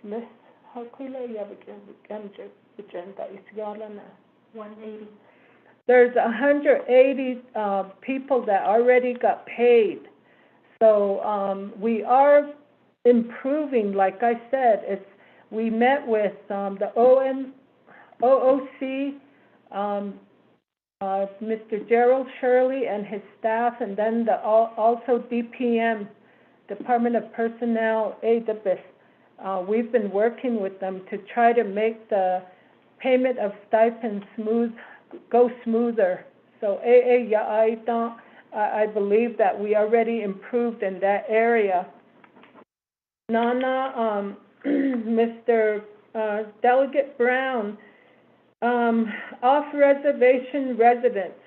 list? 180. There's 180 people that already got paid. So we are improving. Like I said, we met with the OOC, Mr. Gerald Shirley and his staff, and then also DPM, Department of Personnel, AWS. We've been working with them to try to make the payment of stipends go smoother. So I believe that we already improved in that area. Nana, Mr. Delegate Brown, Off-reservation residents.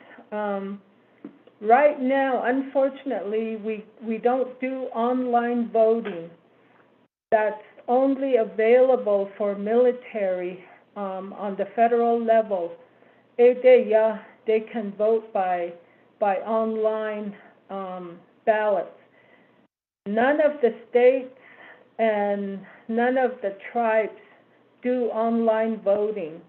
Right now, unfortunately, we don't do online voting. That's only available for military on the federal level. They can vote by online ballots. None of the states and none of the tribes do online voting.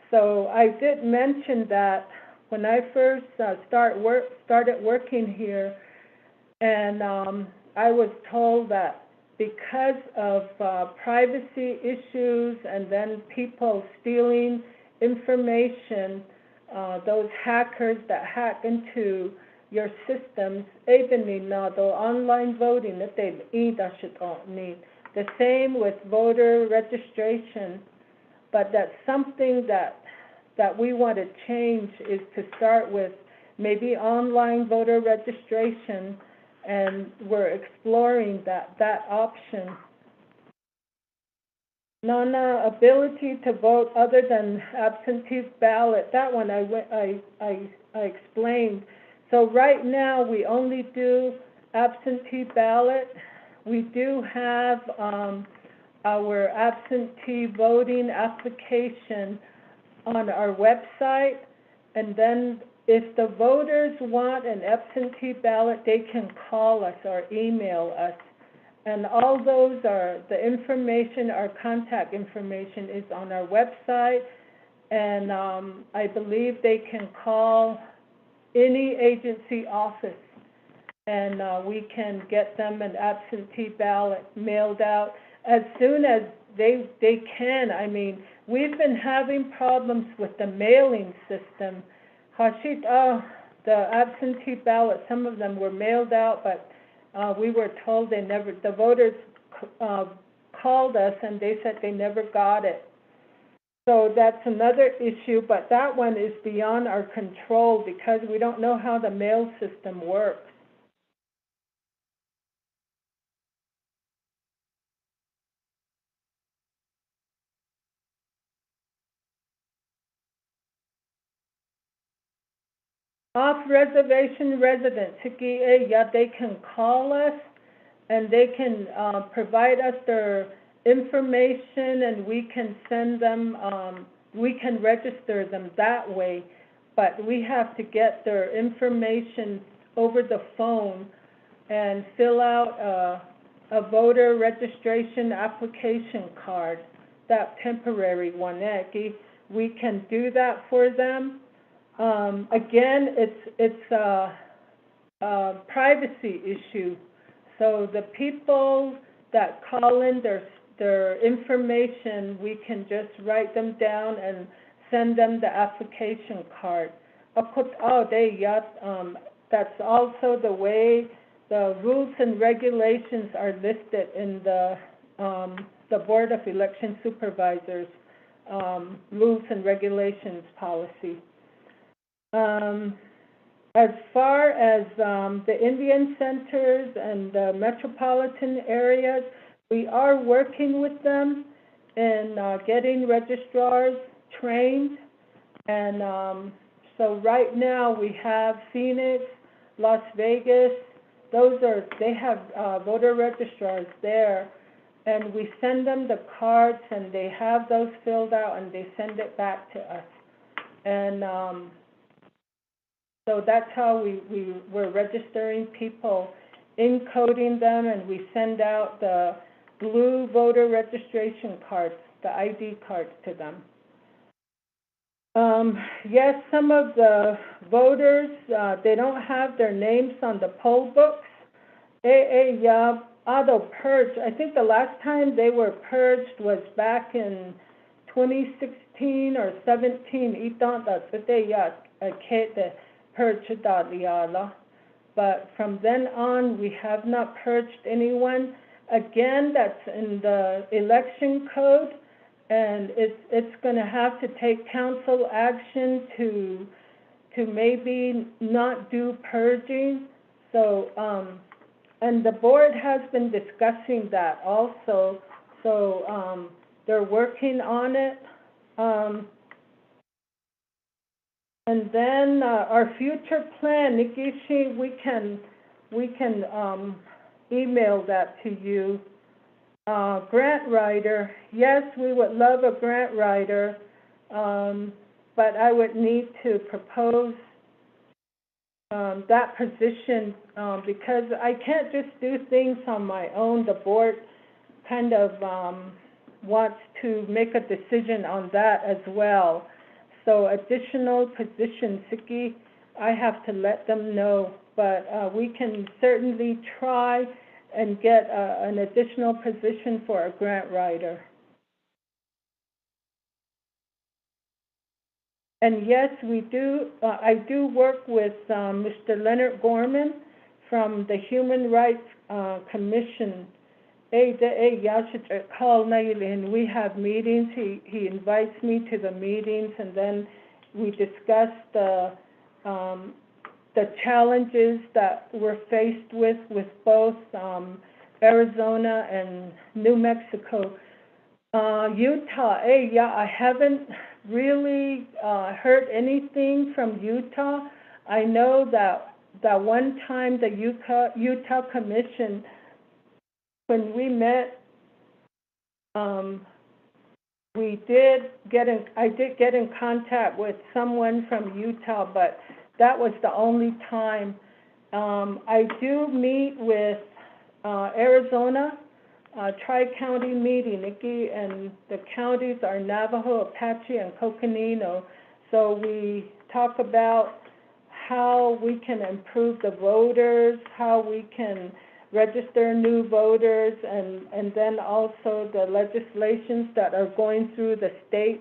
So I did mention that when I first started working here, and I was told that because of privacy issues and then people stealing information, those hackers that hack into your systems, even though online voting, that they need. The same with voter registration, but that's something that we want to change, is to start with maybe online voter registration, and we're exploring that option. Non-ability to vote other than absentee ballot, that one I explained. So right now we only do absentee ballot. We do have our absentee voting application on our website, and then if the voters want an absentee ballot, they can call us or email us. And all those are, the information, our contact information is on our website, and I believe they can call any agency office, and we can get them an absentee ballot mailed out as soon as they can. I mean, we've been having problems with the mailing system. The absentee ballots, some of them were mailed out, but we were told the voters called us and they said they never got it. So that's another issue, but that one is beyond our control because we don't know how the mail system works. Off-reservation residents, they can call us and they can provide us their information, and we can send them, we can register them that way, but we have to get their information over the phone and fill out a voter registration application card, that temporary one. We can do that for them. Again, it's a privacy issue. So the people that call in their information, we can just write them down and send them the application card. That's also the way the rules and regulations are listed in the Board of Election Supervisors rules and regulations policy. As far as the Indian centers and the metropolitan areas, we are working with them in getting registrars trained. And so right now we have Phoenix, Las Vegas. They have voter registrars there. And we send them the cards and they have those filled out and they send it back to us. And so that's how we're registering people, encoding them, and we send out the blue voter registration cards, the ID cards to them. Yes, some of the voters, they don't have their names on the poll books. Auto purge, I think the last time they were purged was back in 2016 or 17. But from then on, we have not purged anyone. Again, that's in the election code, and it's going to have to take council action to maybe not do purging. So, and the board has been discussing that also. So they're working on it. And then our future plan, Nikki, we can email that to you. Grant writer, yes, we would love a grant writer, but I would need to propose that position because I can't just do things on my own. The board kind of wants to make a decision on that as well. So additional positions, Siki, I have to let them know, but we can certainly try and get an additional position for a grant writer. And yes, we do. I do work with Mr. Leonard Gorman from the Human Rights Commission. And we have meetings. He invites me to the meetings, and then we discuss the challenges that we're faced with both Arizona and New Mexico. Utah, I haven't really heard anything from Utah. I know that one time the Utah Commission, when we met, I did get in contact with someone from Utah, but that was the only time. I do meet with Arizona, Tri-County meeting, Nikki, and the counties are Navajo, Apache, and Coconino. So we talk about how we can improve the voters, how we can register new voters, and then also the legislations that are going through the state.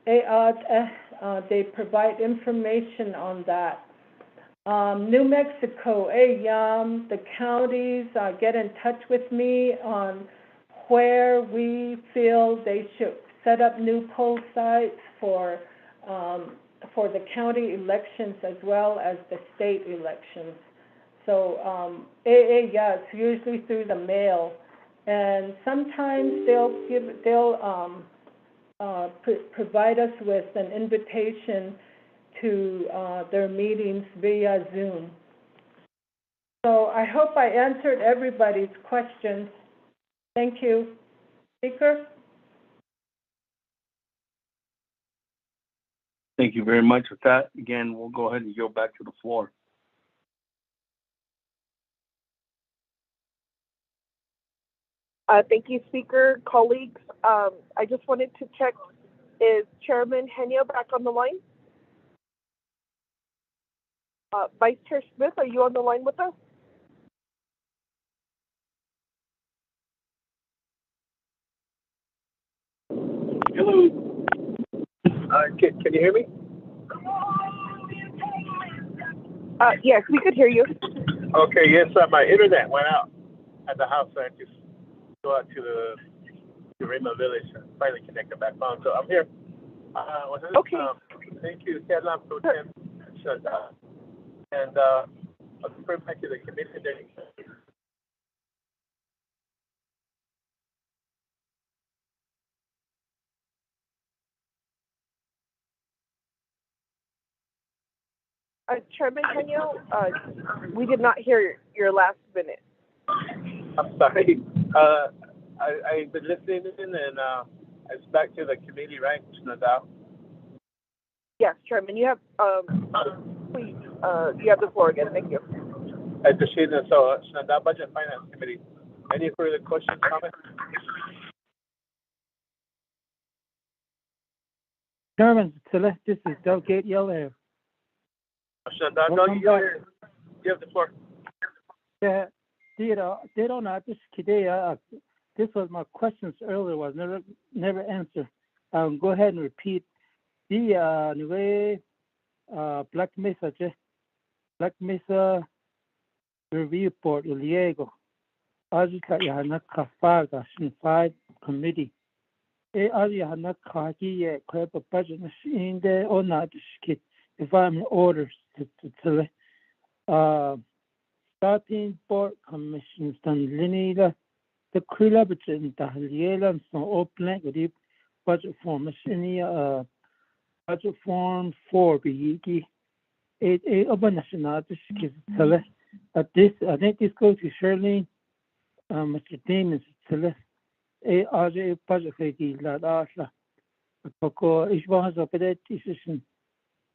They provide information on that. New Mexico, the counties get in touch with me on where we feel they should set up new poll sites for the county elections as well as the state elections. So it's usually through the mail, and sometimes they'll provide us with an invitation to their meetings via Zoom. So I hope I answered everybody's questions. Thank you. Speaker? Thank you very much. With that, again, we'll go ahead and go back to the floor. Thank you, Speaker. Colleagues, I just wanted to check, is Chairman Henia back on the line? Vice Chair Smith, are you on the line with us? Hello. Can you hear me? Yes, we could hear you. Okay, yes, my internet went out at the house, so I just go out to the Rima Village and finally connected back on. So I'm here. Okay. Thank you, Kedlam Pro Tem Shanda. And I'll refer back to the committee there. Chairman Henia, we did not hear your last minute. I'm sorry. I've been listening in, and it's back to the committee, right, Nadal? Yes, Chairman, you have please, you have the floor again. Thank you. I appreciate it. So, Nadal Budget and Finance Committee. Any further questions, comments? Chairman, this is Delegate Yeller. Nadal, you have the floor. Yeah, they don't know. This was my questions earlier was never answered. Go ahead and repeat. The Black Mesa Review Board Uliego. Ajika Yana Kafaga Shinfied Committee. Ajana Kaki Crab Budget Machine there or not skit environment orders to starting board commissions done linear the Krila budget in Tahliela and some open with the budget form machine budget form 4 biggie. It open national this is tele. But this I think this goes to Shirley, Mr. Damon tele. RJ budget fee la la. Poko is was up at decision.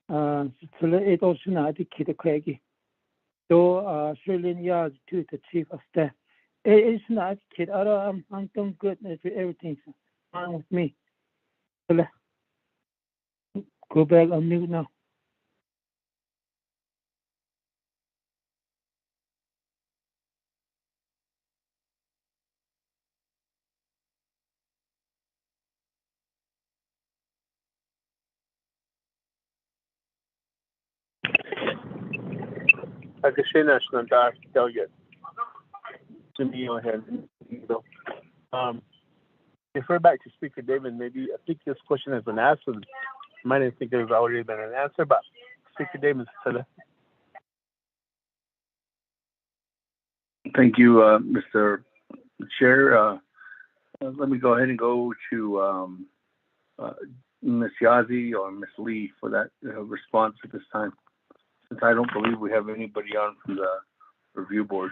Tele it also not the kid Craigie. So Shirley Yard to the chief of staff. It's not kid. I'm doing good for everything fine with me. Tele. Go back on mute now. Again, National Delegate Jimmy O'Hare. Refer back to Speaker David. Maybe I think this question has been asked. And I might not think there's already been an answer, but Speaker David said. Thank you, Mr. Chair. Let me go ahead and go to Ms. Yazzie or Ms. Lee for that response at this time, since I don't believe we have anybody on from the review board.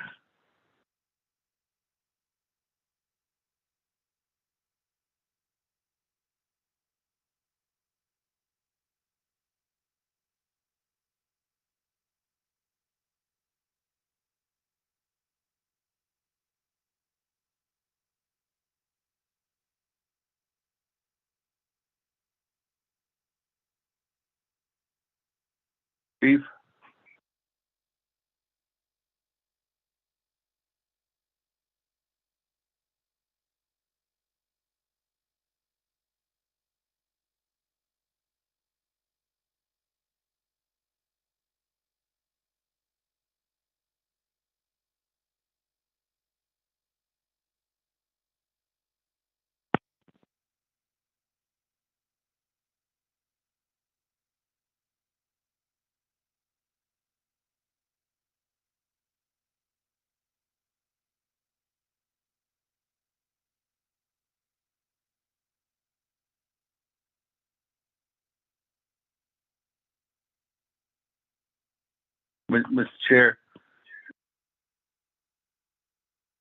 Steve? Mr. Chair,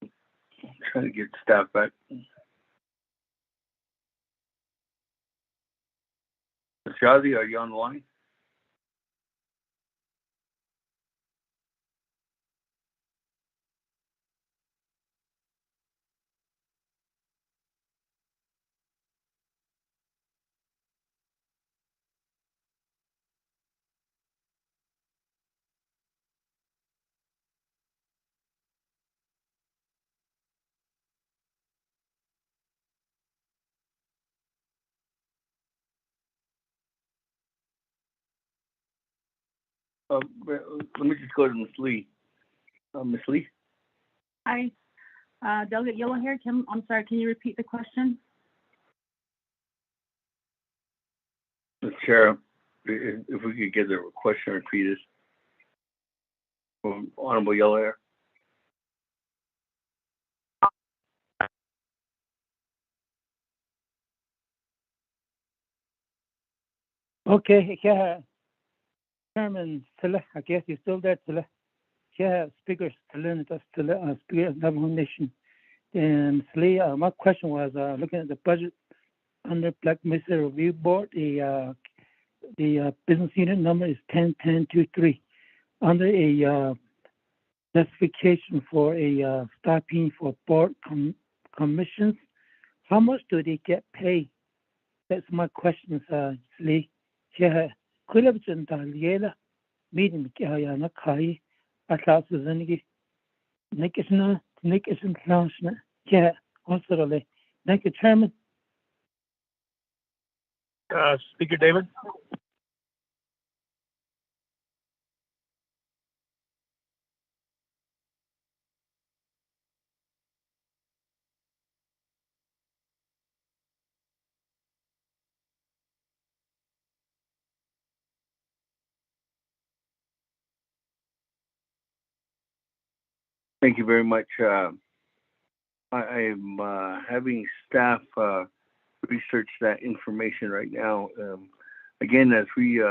I'm trying to get staff back. Ms. Yazzie, are you on the line? Let me just go to Ms. Lee. Ms. Lee? Hi, Delegate Yellow Hair. I'm sorry, can you repeat the question? Mr. Chair, if we could get the question repeated from Honorable Yellow Hair. Okay, yeah. Chairman Tele, I guess you're still there, Tele. Yeah, speakers Tele, that's Tele, Speaker of Navajo Nation. And Lee, my question was looking at the budget under Black Mesa Review Board, the business unit number is 101023. Under a specification for a stipend for board commissions, how much do they get paid? That's my question, Lee. Yeah, could have been the meeting na kai atlas zanigi nikisna launchna. Yeah, also thank you, Chairman. Speaker David? Thank you very much. I am having staff research that information right now. again, as we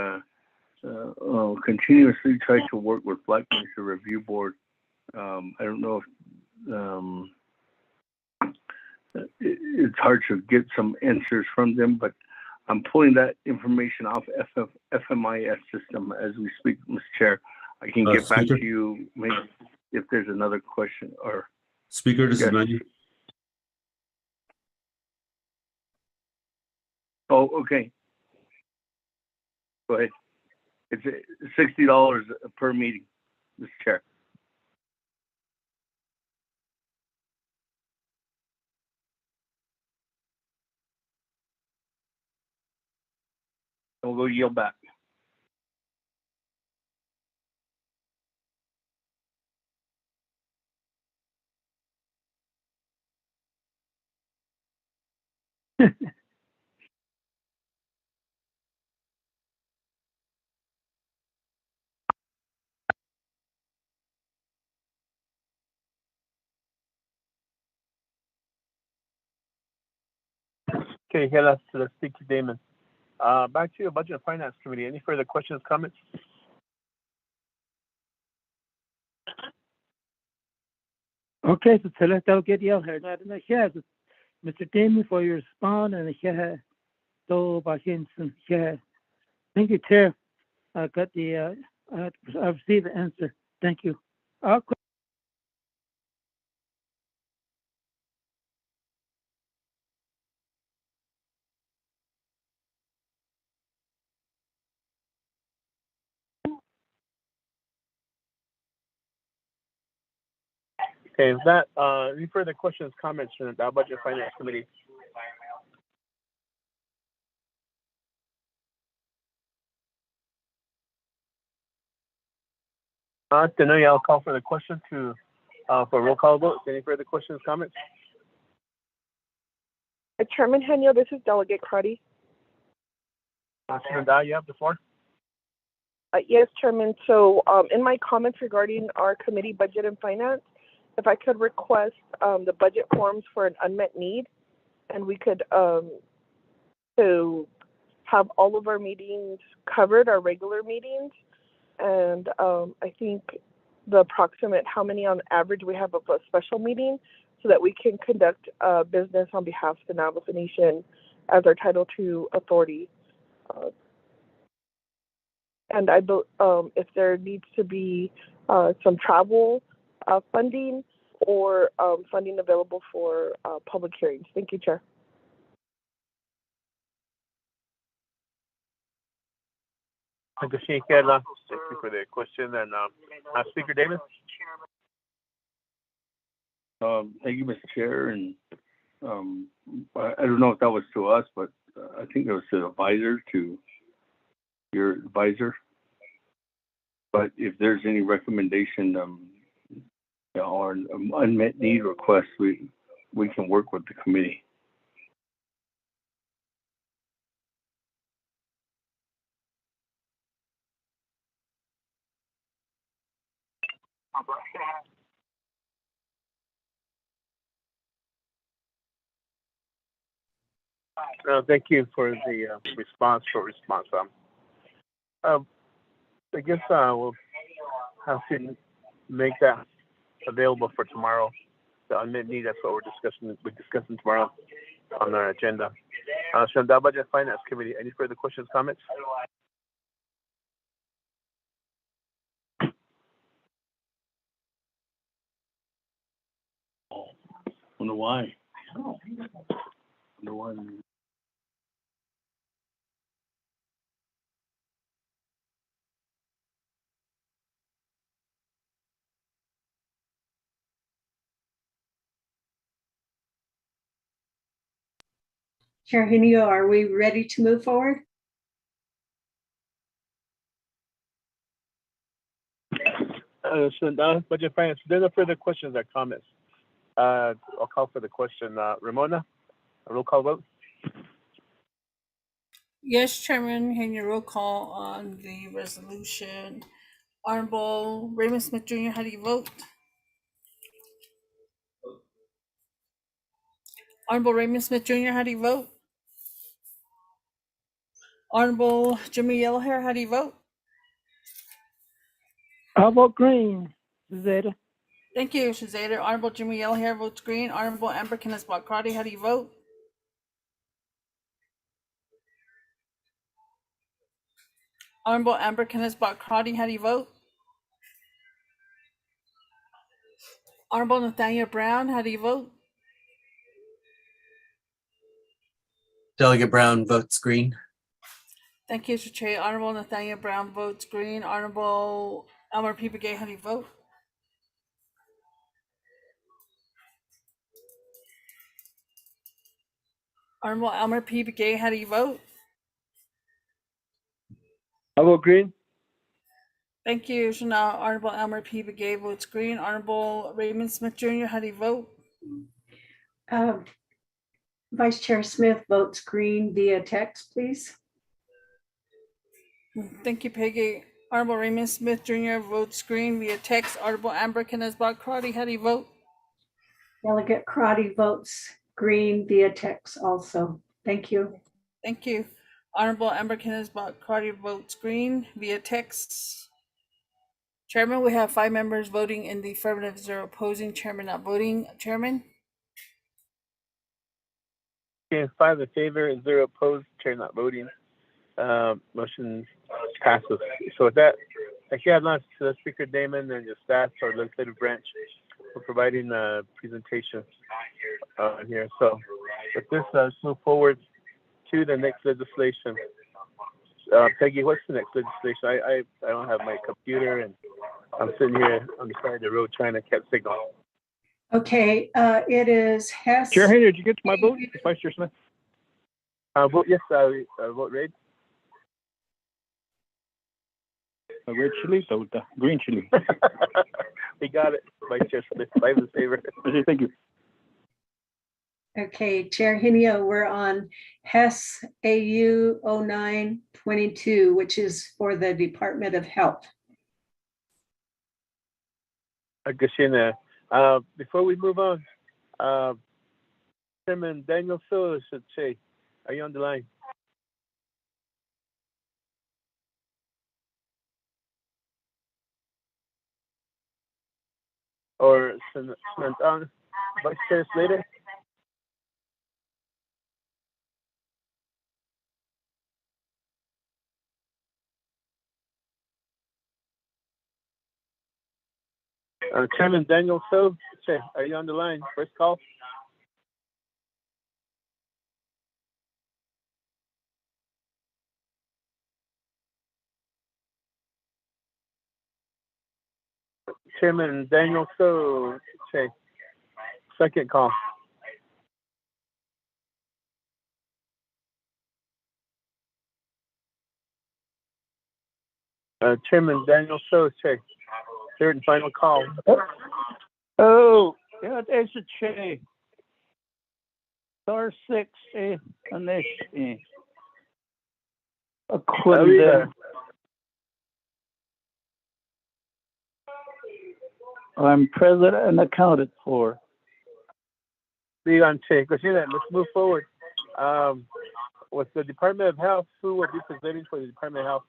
continuously try to work with Black Mesa Review Board, I don't know if it's hard to get some answers from them, but I'm pulling that information off FMIS system as we speak, Mr. Chair. I can get back Speaker? to you maybe if there's another question or. Speaker, this is Manny. Oh, okay. Go ahead. It's $60 per meeting, Mr. Chair. We'll go yield back. Okay, here, let's speak to Damon. Back to your Budget and Finance Committee. Any further questions, comments? Okay, so select delegate yell here. Mr. Damon for your response and so Hinson. Thank you, Chair. I got the I received the answer. Thank you. Okay, is that any further questions, comments from the Budget and Finance Committee? Tenoya, I'll call for the question for roll call vote. Any further questions, comments? Chairman Henyo, this is Delegate Cruddy. Chairman Da, you have the floor. Yes, Chairman. So in my comments regarding our committee budget and finance, if I could request the budget forms for an unmet need, and we could to have all of our meetings covered, our regular meetings, and I think the approximate how many on average we have of a special meeting, so that we can conduct business on behalf of the Navajo Nation as our Title II authority. And if there needs to be some travel funding or funding available for public hearings. Thank you, Chair. Thank you for the question. And Speaker Davis? Thank you, Mr. Chair. And I don't know if that was to us, but I think it was to the advisor, to your advisor. But if there's any recommendation or an unmet need request, we can work with the committee. Thank you for the response. I guess we'll have to make that available for tomorrow. The unmet need, that's what we're discussing tomorrow on our agenda. From the Budget and Finance Committee, any further questions, comments? Wonder why. Wonder why. Chair Henio, are we ready to move forward? Budget Finance, there are no further questions or comments. I'll call for the question. Ramona, a roll call vote? Yes, Chairman, and your roll call on the resolution. Honorable Raymond Smith Jr., how do you vote? Honorable Raymond Smith Jr., how do you vote? Honorable Jimmy Yellowhair, how do you vote? How about green, Zeta? Thank you, Shazada. Honorable Jimmy Yellowhair votes green. Honorable Amber Kenneth Crotty, how do you vote? Honorable Amber Kenneth Crotty, how do you vote? Honorable Nathaniel Brown, how do you vote? Delegate Brown votes green. Thank you, Mr. Chair. Honorable Nathaniel Brown votes green. Honorable Elmer P. Begay, how do you vote? Honorable Elmer P. Begay, how do you vote? How about green? Thank you. So now Honorable Elmer P. Begay votes green. Honorable Raymond Smith Jr., how do you vote? Vice Chair Smith votes green via text, please. Thank you, Peggy. Honorable Raymond Smith Jr. votes green via text. Honorable Amber Kenneth Crotty, how do you vote? Delegate Crotty votes green via text also. Thank you. Thank you. Honorable Amber Kenneth Crotty votes green via text. Chairman, we have 5 members voting in the affirmative, 0 opposing. Chairman not voting. Chairman? Okay, 5 in favor and 0 opposed. Chair not voting. Motion passes. So with that, I should have lunch to Speaker Damon and your staff or legislative branch for providing a presentation here. So with this, let's move forward to the next legislation. Peggy, what's the next legislation? I don't have my computer and I'm sitting here on the side of the road trying to catch signal. Okay, it is Hess. Chair Hayner, did you get to my vote? Vice Chair Smith? Vote yes, I vote red. Red chili, so the green chili. We got it, Vice Chair Smith. 5 in favor. Okay, thank you. Okay, Chair Hinio, we're on Hess AU 0922, which is for the Department of Health. Gashina. Before we move on, Chairman Daniel Solis should say, are you on the line? Or Vice Chair Slater? Chairman Daniel So, are you on the line? First call. Chairman Daniel So, second call. Chairman Daniel So, third and final call. Oh, yeah, there's a Che. Star 6, and this, I'm present and accounted for. Be on Che. Let's move forward. With the Department of Health, who will be presenting for the Department of Health?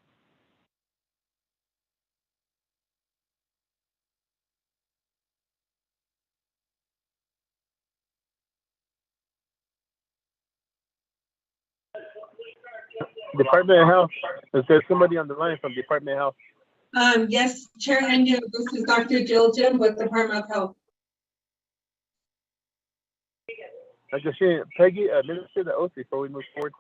Department of Health. Is there somebody on the line from Department of Health? Yes, Chair Henry, this is Dr. Jill Jim with Department of Health. Peggy, administer the oath before we move forward.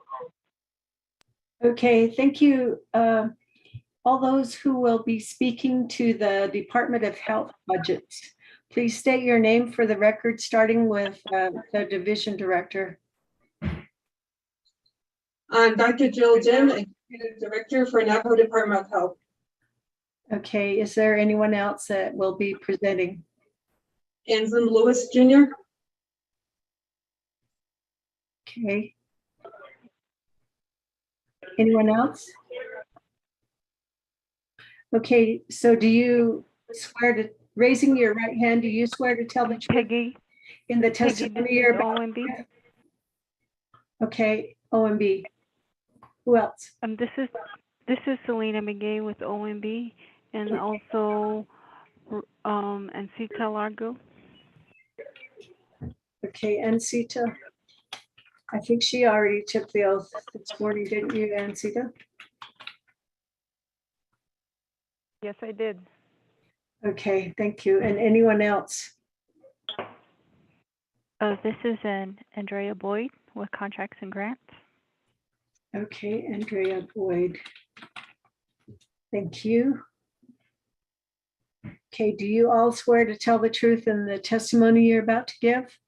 Okay, thank you. All those who will be speaking to the Department of Health budgets, please state your name for the record, starting with the division director. I'm Dr. Jill Jim, Executive Director for Navajo Department of Health. Okay, is there anyone else that will be presenting? Anslin Lewis Jr. Okay. Anyone else? Okay, so do you swear to, raising your right hand, do you swear to tell the truth? Peggy. In the testimony you're about? OMB. Okay, OMB. Who else? This is Selena McGay with OMB, and Selena McGay with OMB, and also Ancita Largo. Okay, Ancita. I think she already took the oath this morning, didn't you, Ancita? Yes, I did. Okay, thank you. And anyone else? This is Andrea Boyd with Contracts and Grants. Okay, Andrea Boyd. Thank you. Okay, do you all swear to tell the truth in the testimony you're about to give?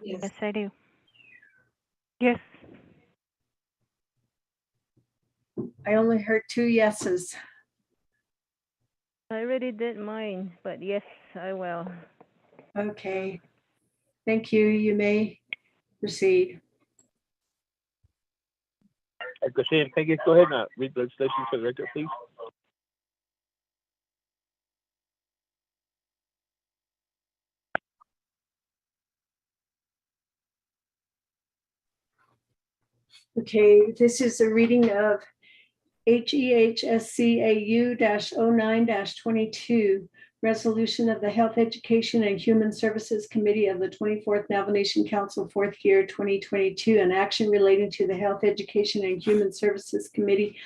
Yes, I do. Yes. I only heard 2 yeses. I already did mine, but yes, I will. Okay, thank you. You may proceed. Christine, Peggy, go ahead and read the legislation for the record, please. Okay, this is a reading of HEHSCAU-09-22, resolution of the Health, Education, and Human Services Committee of the 24th Navajo Nation Council, 4th year 2022, an action relating to the Health, Education, and Human Services Committee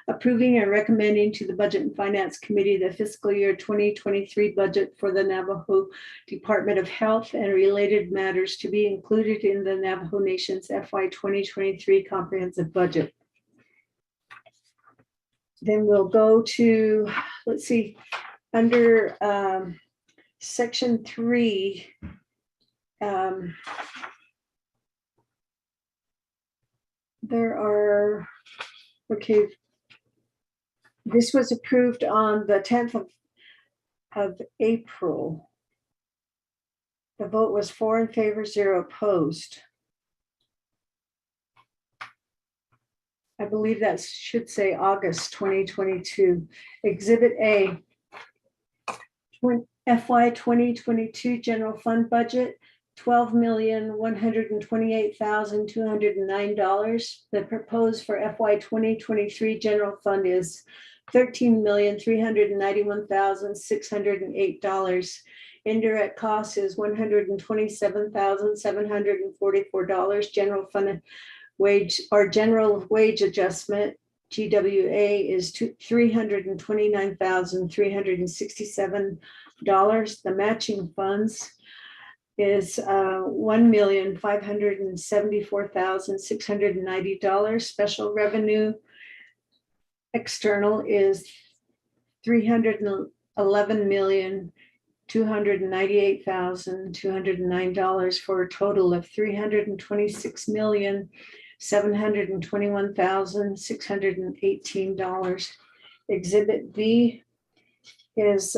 approving and recommending to the Budget and Finance Committee the fiscal year 2023 budget for the Navajo Department of Health and related matters to be included in the Navajo Nation's FY 2023 comprehensive budget. Then we'll go to, let's see, under section 3, there are, okay, this was approved on the 10th of April. The vote was 4 in favor, 0 opposed. I believe that should say August 2022. Exhibit A, FY 2022 general fund budget, $12,128,209. The proposed for FY 2023 general fund is $13,391,608. Indirect cost is $127,744. General fund wage or general wage adjustment, GWA, is $329,367. The matching funds is $1,574,690. Special revenue external is $311,298,209 for a total of $326,721,618. Exhibit B is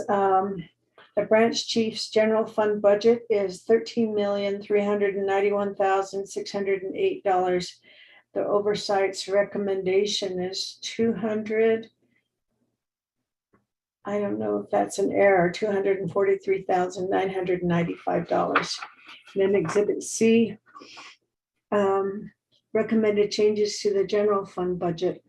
the branch chief's general fund budget is $13,391,608. The oversight's recommendation is 200. I don't know if that's an error, $243,995. Then exhibit C, recommended changes to the general fund budget.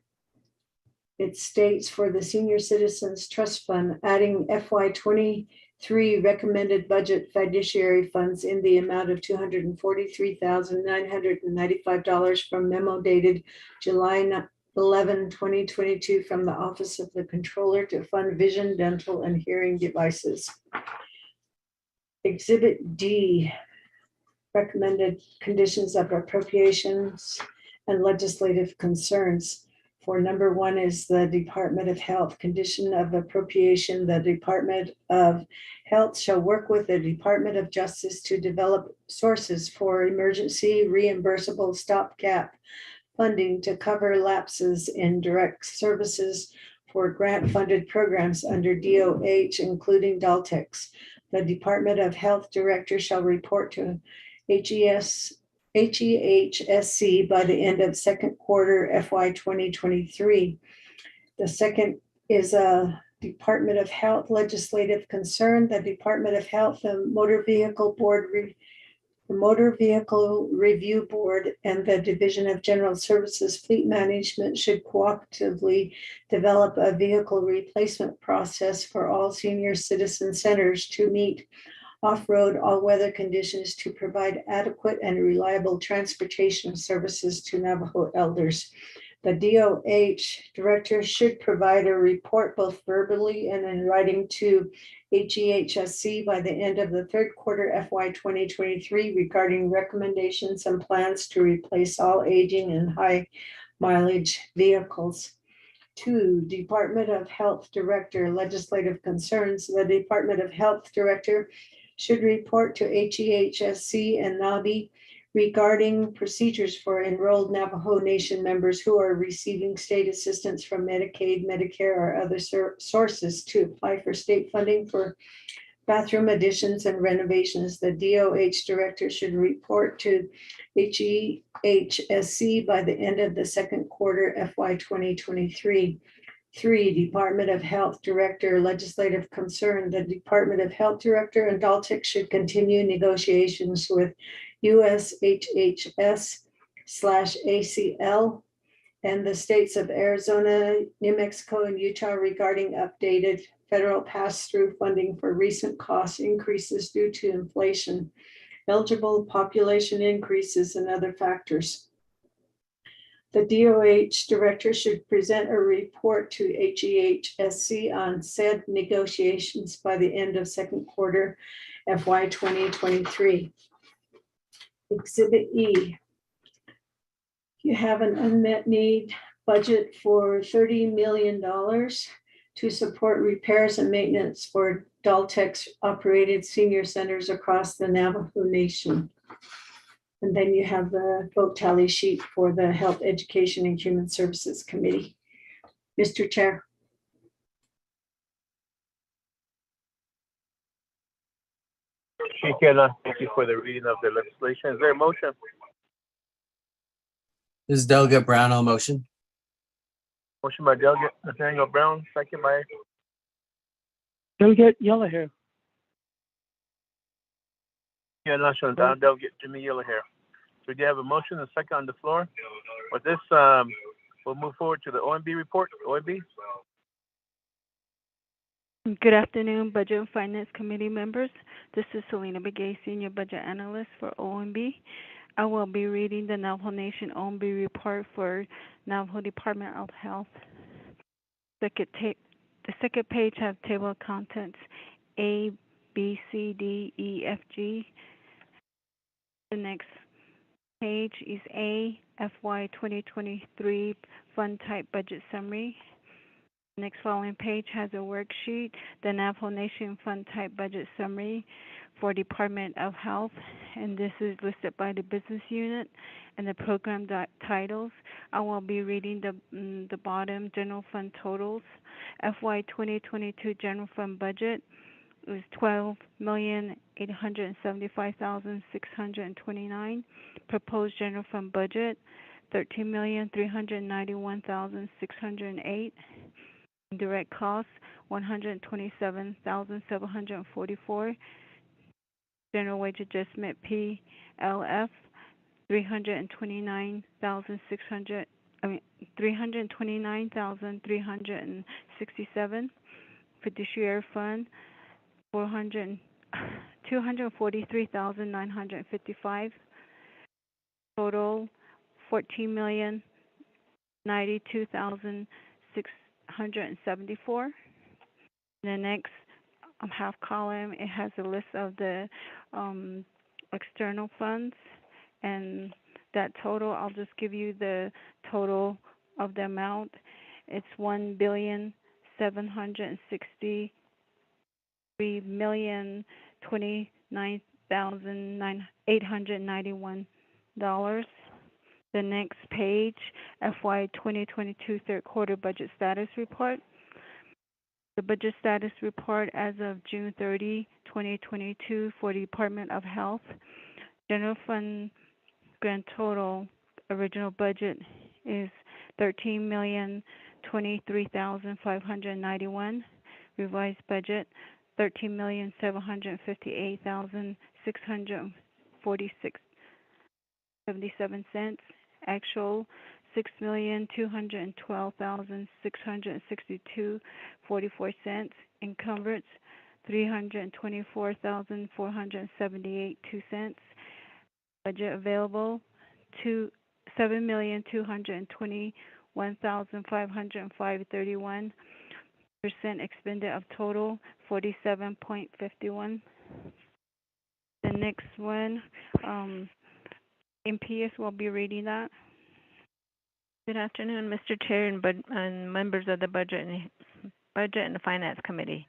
It states for the Senior Citizens Trust Fund, adding FY 23 recommended budget fiduciary funds in the amount of $243,995 from memo dated July 11, 2022 from the Office of the Controller to fund vision, dental, and hearing devices. Exhibit D, recommended conditions of appropriations and legislative concerns. For number 1 is the Department of Health. Condition of appropriation: the Department of Health shall work with the Department of Justice to develop sources for emergency reimbursable stopgap funding to cover lapses in direct services for grant-funded programs under DOH, including Daltex. The Department of Health Director shall report to HEHSC by the end of second quarter FY 2023. The second is a Department of Health legislative concern. The Department of Health and Motor Vehicle Board The Motor Vehicle Review Board and the Division of General Services Fleet Management should cooperatively develop a vehicle replacement process for all senior citizen centers to meet off-road all-weather conditions to provide adequate and reliable transportation services to Navajo elders. The DOH director should provide a report both verbally and in writing to HEHSC by the end of the third quarter FY 2023 regarding recommendations and plans to replace all aging and high mileage vehicles. 2, Department of Health Director, legislative concerns. The Department of Health Director should report to HEHSC and NABI regarding procedures for enrolled Navajo Nation members who are receiving state assistance from Medicaid, Medicare, or other sources to apply for state funding for bathroom additions and renovations. The DOH director should report to HEHSC by the end of the second quarter FY 2023. 3, Department of Health Director, legislative concern. The Department of Health Director and Daltic should continue negotiations with USHHS/ACL and the states of Arizona, New Mexico, and Utah regarding updated federal pass-through funding for recent cost increases due to inflation, eligible population increases, and other factors. The DOH director should present a report to HEHSC on said negotiations by the end of second quarter FY 2023. Exhibit E. You have an unmet need budget for $30 million to support repairs and maintenance for Daltex operated senior centers across the Navajo Nation. And then you have the vote tally sheet for the Health, Education, and Human Services Committee. Mr. Chair. Thank you for the reading of the legislation. Is there a motion? This is Delegate Brown on motion. Motion by Delegate Nathaniel Brown, second by Delegate Yellowhair. Delegate Jimmy Yellowhair. So we do have a motion and a second on the floor. With this, we'll move forward to the OMB report. OMB. Good afternoon, Budget and Finance Committee members. This is Selena Begay, Senior Budget Analyst for OMB. I will be reading the Navajo Nation OMB report for Navajo Department of Health. The second page has table of contents A, B, C, D, E, F, G. The next page is A, FY 2023 Fund Type Budget Summary. The next following page has a worksheet, the Navajo Nation Fund Type Budget Summary for Department of Health, and this is listed by the business unit and the program titles. I will be reading the bottom general fund totals. FY 2022 general fund budget is $12,875,629. Proposed general fund budget $13,391,608. Direct costs $127,744. General wage adjustment PLF $329,367. Fiduciary fund $243,955. Total $14,092,674. The next half column, it has a list of the external funds, and that total, I'll just give you the total of the amount. It's $1,763,029,891. The next page, FY 2022 third quarter budget status report. The budget status report as of June 30, 2022 for the Department of Health. General fund grand total original budget is $13,023,591. Revised budget $13,758,600 $6,246.77. Actual $6,212,662.44. Encumbrance $324,478.02. Budget available $7,221,505.31. Percent expended of total 47.51. The next one, MPS will be reading that. Good afternoon, Mr. Chair and members of the Budget and Finance Committee.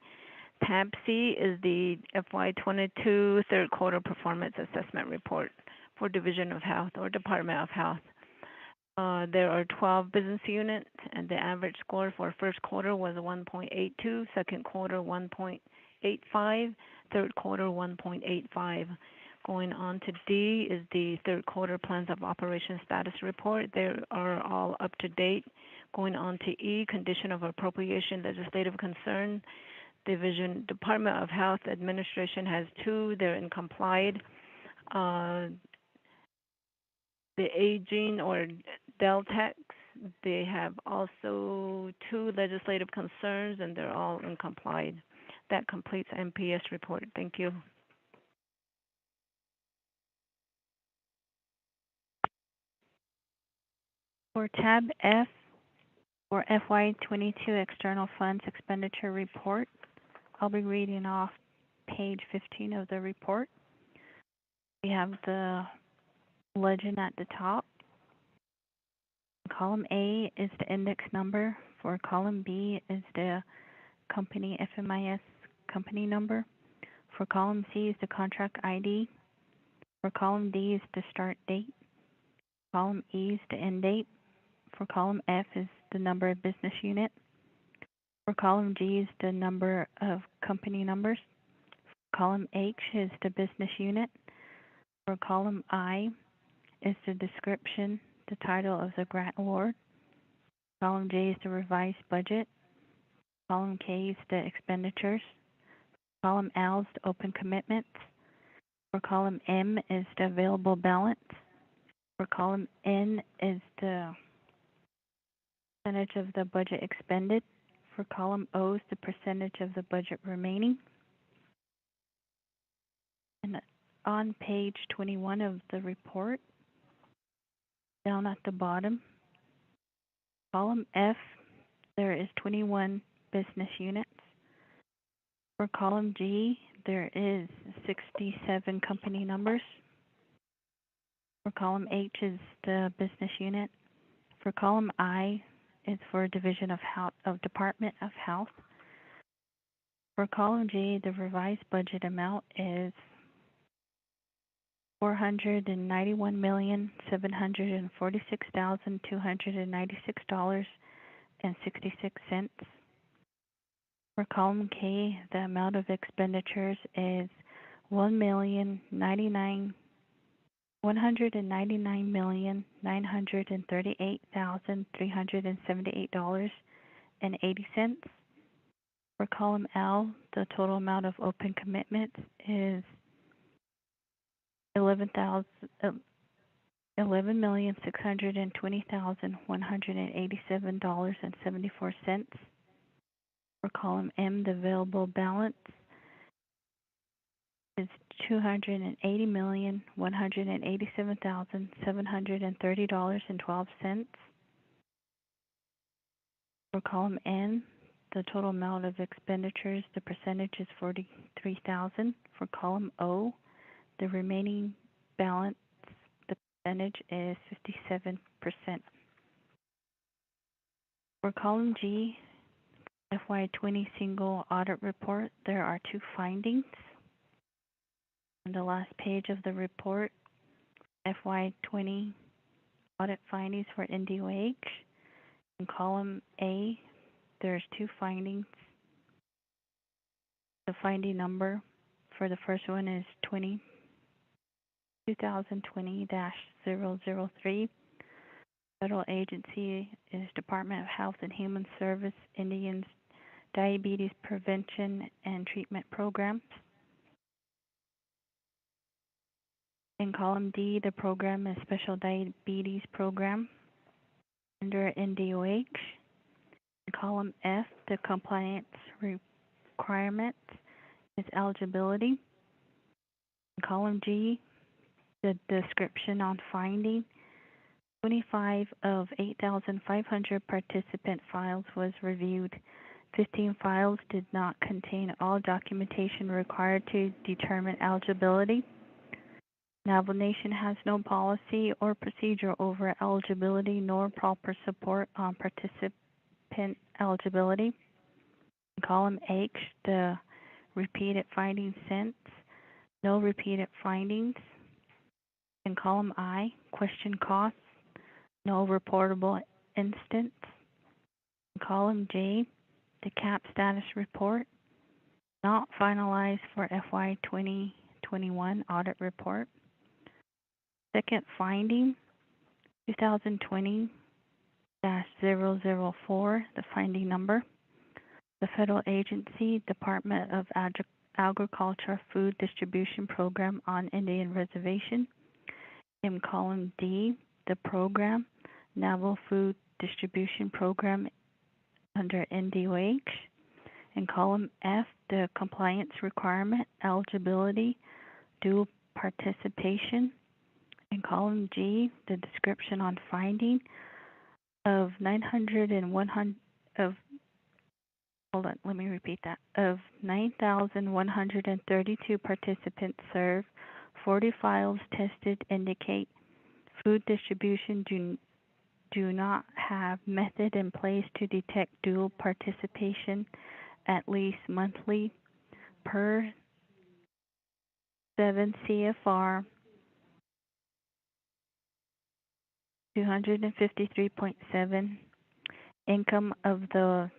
Tab C is the FY22 third quarter performance assessment report for Division of Health or Department of Health. There are 12 business units, and the average score for first quarter was 1.82, second quarter 1.85, third quarter 1.85. Going on to D is the third quarter plans of operation status report. They are all up to date. Going on to E, condition of appropriation, legislative concern. Department of Health Administration has 2. They're in complied. The aging or Deltax, they have also 2 legislative concerns, and they're all in complied. That completes MPS report. Thank you. For tab F, for FY22 external funds expenditure report, I'll be reading off page 15 of the report. We have the legend at the top. Column A is the index number. For column B is the company FMIS company number. For column C is the contract ID. For column D is the start date. Column E is the end date. For column F is the number of business unit. For column G is the number of company numbers. For column H is the business unit. For column I is the description, the title of the grant award. Column J is the revised budget. Column K is the expenditures. Column L is the open commitments. For column M is the available balance. For column N is the percentage of the budget expended. For column O is the percentage of the budget remaining. And on page 21 of the report, down at the bottom, column F, there is 21 business units. For column G, there is 67 company numbers. For column H is the business unit. For column I is for Division of Health, of Department of Health. For column J, the revised budget amount is $491,746,296.66. For column K, the amount of expenditures is $1,099,138,378.80. For column L, the total amount of open commitments is $11,620,187.74. For column M, the available balance is $280,187,730.12. For column N, the total amount of expenditures, the percentage is 43,000. For column O, the remaining balance, the percentage is 57%. For column G, FY20 single audit report, there are 2 findings. On the last page of the report, FY20 audit findings for NDOH. In column A, there's 2 findings. The finding number for the first one is 2020-003. Federal agency is Department of Health and Human Service, Indians Diabetes Prevention and Treatment Programs. In column D, the program is Special Diabetes Program under NDOH. In column F, the compliance requirement is eligibility. In column G, the description on finding. 25 of 8,500 participant files was reviewed. 15 files did not contain all documentation required to determine eligibility. Navajo Nation has no policy or procedure over eligibility nor proper support on participant eligibility. In column H, the repeated findings since, no repeated findings. In column I, question costs, no reportable instance. In column J, the CAP status report, not finalized for FY 2021 audit report. Second finding, 2020-004, the finding number. The federal agency, Department of Agriculture Food Distribution Program on Indian Reservation. In column D, the program, Navajo Food Distribution Program under NDOH. In column F, the compliance requirement, eligibility, dual participation. In column G, the description on finding of 9,132 participants served, 40 files tested indicate food distribution do not have method in place to detect dual participation at least monthly per 7 CFR 253.7, income of the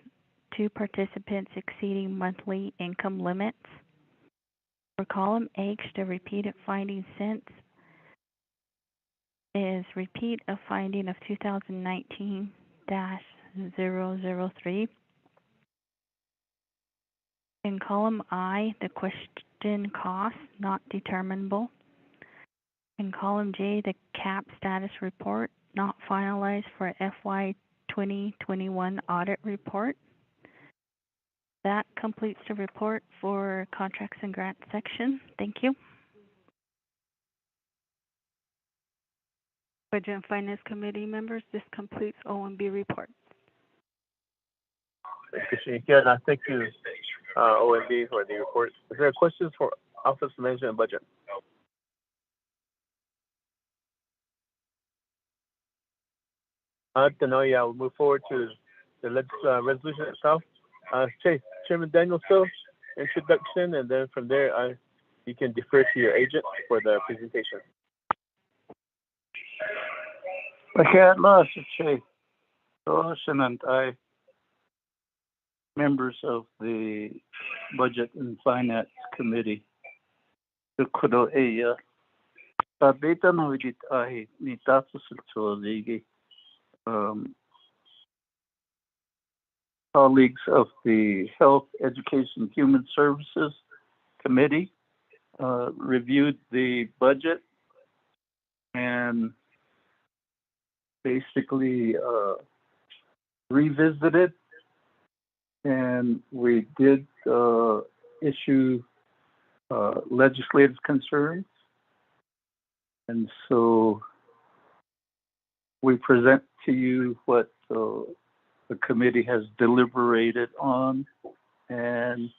two participants exceeding monthly income limits. For column H, the repeated finding since is repeat of finding of 2019-003. In column I, the question cost not determinable. In column J, the CAP status report not finalized for FY 2021 audit report. That completes the report for contracts and grants section. Thank you. Budget and Finance Committee members, this completes O&B report. Thank you, Shanika, and I thank you, OMB, for the report. Is there questions for Office of Management and Budget? Then we'll move forward to the resolution itself. Chairman Daniel Sills, introduction, and then from there, you can defer to your agent for the presentation. And I, members of the Budget and Finance Committee, the Kudo Aya, Tabeta Noidit Ahi, Nitatus Ligi, colleagues of the Health, Education, Human Services Committee reviewed the budget and basically revisited, and we did issue legislative concerns, and so we present to you what the committee has deliberated on and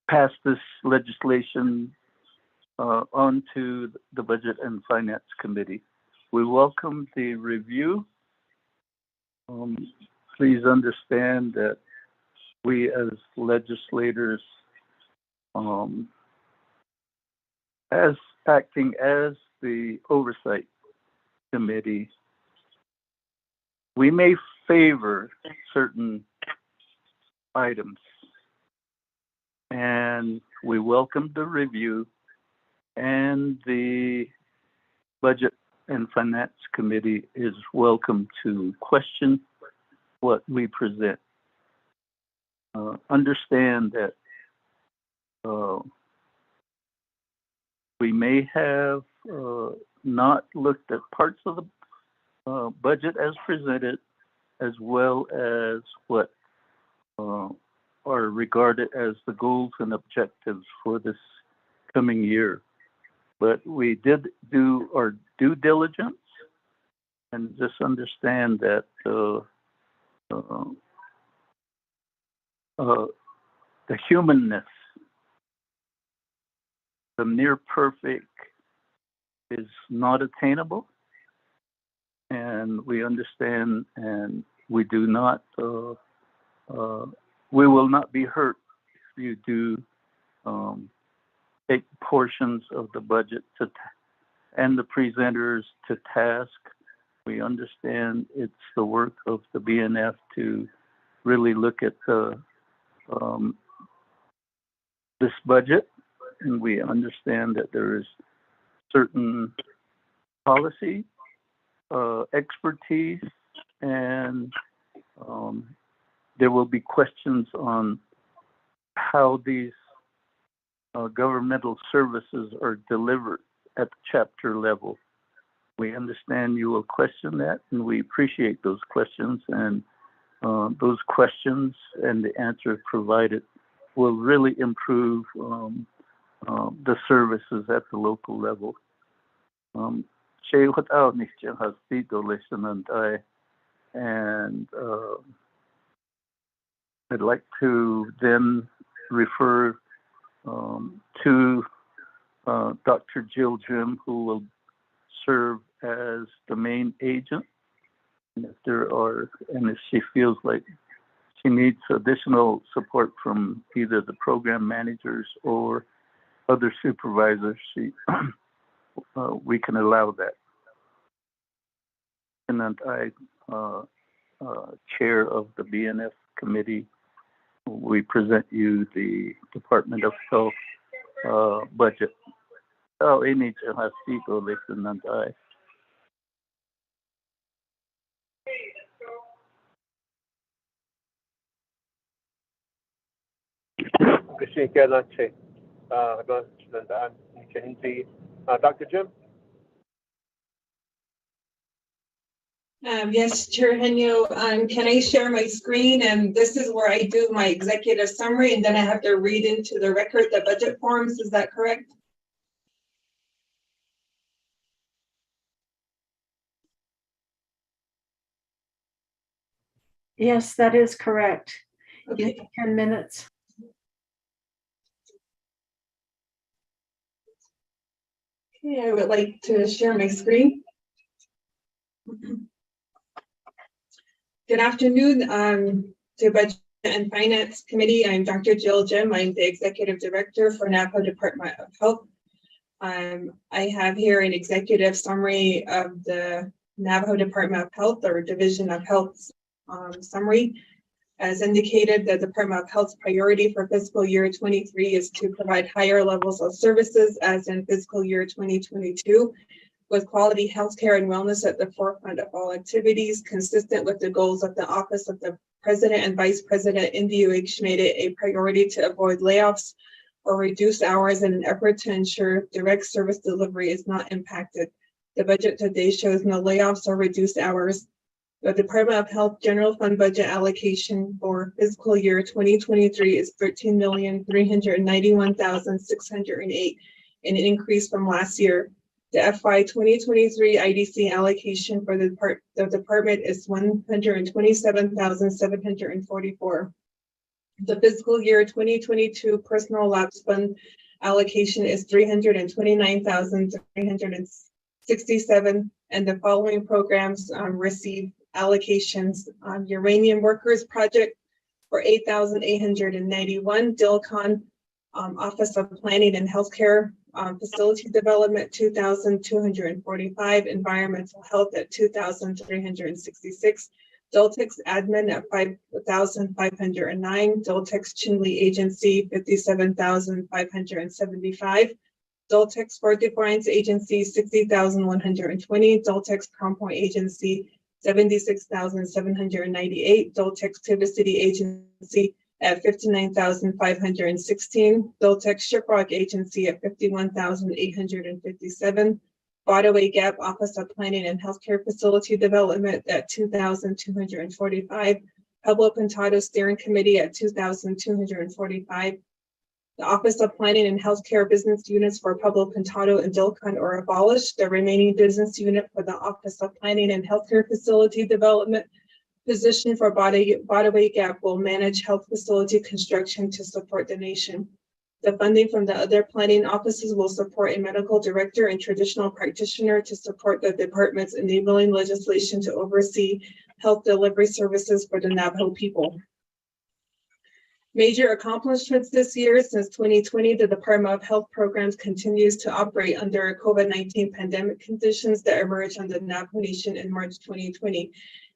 passed this legislation on to the Budget and Finance Committee. We welcome the review. Please understand that we as legislators, as acting as the Oversight Committee, we may favor certain items, and we welcome the review, and the Budget and Finance Committee is welcome to question what we present. Understand that we may have not looked at parts of the budget as presented, as well as what are regarded as the goals and objectives for this coming year. But we did do our due diligence and just understand that the humanness, the near perfect, is not attainable. And we understand, and we do not, we will not be hurt if you do take portions of the budget and the presenters to task. We understand it's the work of the BNF to really look at this budget, and we understand that there is certain policy, expertise, and there will be questions on how these governmental services are delivered at the chapter level. We understand you will question that, and we appreciate those questions, and those questions and the answers provided will really improve the services at the local level. And I'd like to then refer to Dr. Jill Jim, who will serve as the main agent. And if she feels like she needs additional support from either the program managers or other supervisors, we can allow that. And then I, chair of the BNF committee, we present you the Department of Health budget. Oh, ini has to listen and I. Dr. Jim? Yes, Chair Henyo, can I share my screen? And this is where I do my executive summary, and then I have to read into the record the budget forms. Is that correct? Yes, that is correct. Okay. You have 10 minutes. Okay, I would like to share my screen. Good afternoon to Budget and Finance Committee. I'm Dr. Jill Jim. I'm the Executive Director for Navajo Department of Health. I have here an executive summary of the Navajo Department of Health, or Division of Health summary. As indicated, the Department of Health's priority for fiscal year 23 is to provide higher levels of services as in fiscal year 2022, with quality healthcare and wellness at the forefront of all activities, consistent with the goals of the Office of the President and Vice President. NDOH made it a priority to avoid layoffs or reduce hours in an effort to ensure direct service delivery is not impacted. The budget today shows no layoffs or reduced hours. The Department of Health General Fund budget allocation for fiscal year 2023 is $13,391,608, an increase from last year. The FY 2023 IDC allocation for the department is $127,744. The fiscal year 2022 personal lapse fund allocation is $329,367, and the following programs receive allocations: Uranium Workers Project for $8,891, DILCON Office of Planning and Healthcare Facility Development 2,245, Environmental Health at 2,366, Doltex Admin at 5,509, Doltex Chinle Agency 57,575, Doltex Fort Defiance Agency 60,120, Doltex Compoint Agency 76,798, Doltex Tivis City Agency at 59,516, Doltech Shiprock Agency at 51,857, Waterway Gap Office of Planning and Healthcare Facility Development at 2,245, Pablo Pintado Steering Committee at 2,245. The Office of Planning and Healthcare business units for Pablo Pintado and Dilcon are abolished. The remaining business unit for the Office of Planning and Healthcare Facility Development position for Waterway Gap will manage health facility construction to support the nation. The funding from the other planning offices will support a medical director and traditional practitioner to support the department's enabling legislation to oversee health delivery services for the Navajo people. Major accomplishments this year: since 2020, the Department of Health Programs continues to operate under COVID-19 pandemic conditions that emerged on the Navajo Nation in March 2020.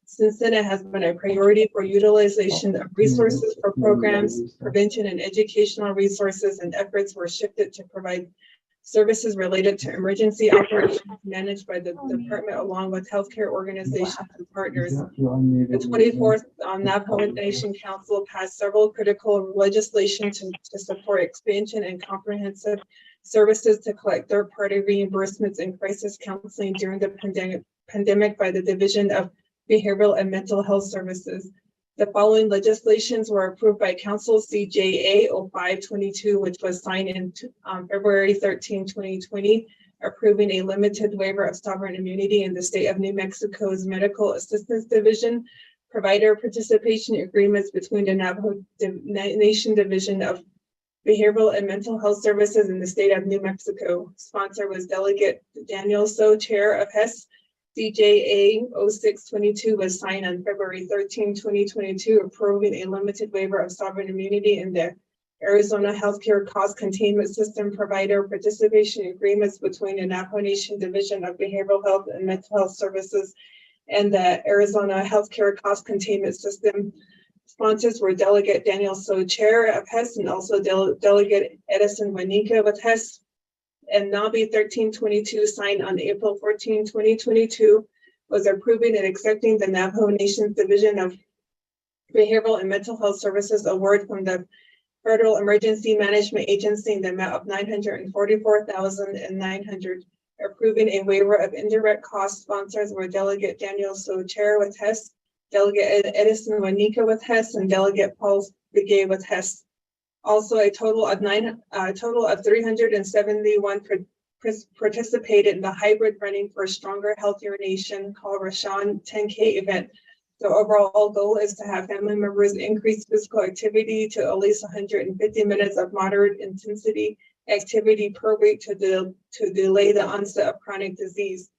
Since then, it has been a priority for utilization of resources for programs, prevention and educational resources, and efforts were shifted to provide services related to emergency operations managed by the department along with healthcare organizations and partners. The 24th Navajo Nation Council passed several critical legislation to support expansion and comprehensive services to collect third-party reimbursements and crisis counseling during the pandemic by the Division of Behavioral and Mental Health Services. The following legislations were approved by Council: CJA 0522, which was signed in February 13, 2020, approving a limited waiver of sovereign immunity in the state of New Mexico's Medical Assistance Division, provider participation agreements between the Navajo Nation Division of Behavioral and Mental Health Services in the state of New Mexico. Sponsor was Delegate Daniel So, Chair of HES. CJA 0622 was signed on February 13, 2022, approving a limited waiver of sovereign immunity in the Arizona Healthcare Cost Containment System provider participation agreements between the Navajo Nation Division of Behavioral Health and Mental Health Services and the Arizona Healthcare Cost Containment System. Sponsors were Delegate Daniel So, Chair of HES, and also Delegate Edison Wanika with HES. And NABI 1322, signed on April 14, 2022, was approving and accepting the Navajo Nation's Division of Behavioral and Mental Health Services award from the Federal Emergency Management Agency in the amount of $944,900, approving a waiver of indirect costs. Sponsors were Delegate Daniel So, Chair with HES, Delegate Edison Wanika with HES, and Delegate Paul Begay with HES. Also, a total of 371 participated in the hybrid Running for a Stronger, Healthier Nation called Rashawn 10K event. The overall goal is to have family members increase physical activity to at least 150 minutes of moderate intensity activity per week to delay the onset of chronic disease.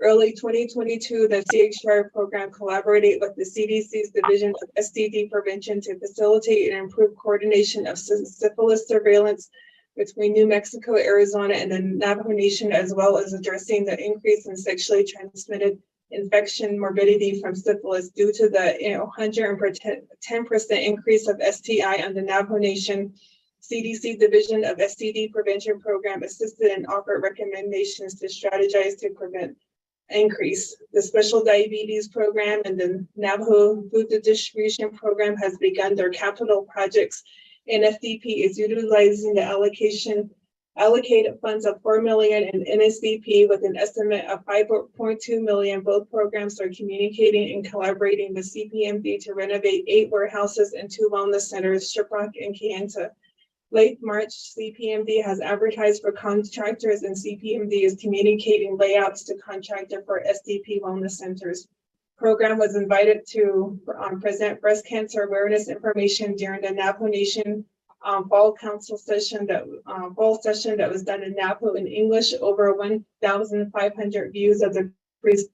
Early 2022, the CHR program collaborated with the CDC's Division of STD Prevention to facilitate and improve coordination of syphilis surveillance between New Mexico, Arizona, and the Navajo Nation, as well as addressing the increase in sexually transmitted infection morbidity from syphilis due to the 110% increase of STI on the Navajo Nation. CDC Division of STD Prevention Program assisted and offered recommendations to strategize to prevent increase. The Special Diabetes Program and the Navajo Food Distribution Program has begun their capital projects. NFDP is utilizing the allocated funds of $4 million in NSDP with an estimate of $5.2 million. Both programs are communicating and collaborating with CPMD to renovate 8 warehouses and 2 wellness centers, Shiprock and Kayenta. Late March, CPMD has advertised for contractors, and CPMD is communicating layouts to contractor for SDP wellness centers. Program was invited to present breast cancer awareness information during the Navajo Nation fall council session that was done in Navajo in English. Over 1,500 views of the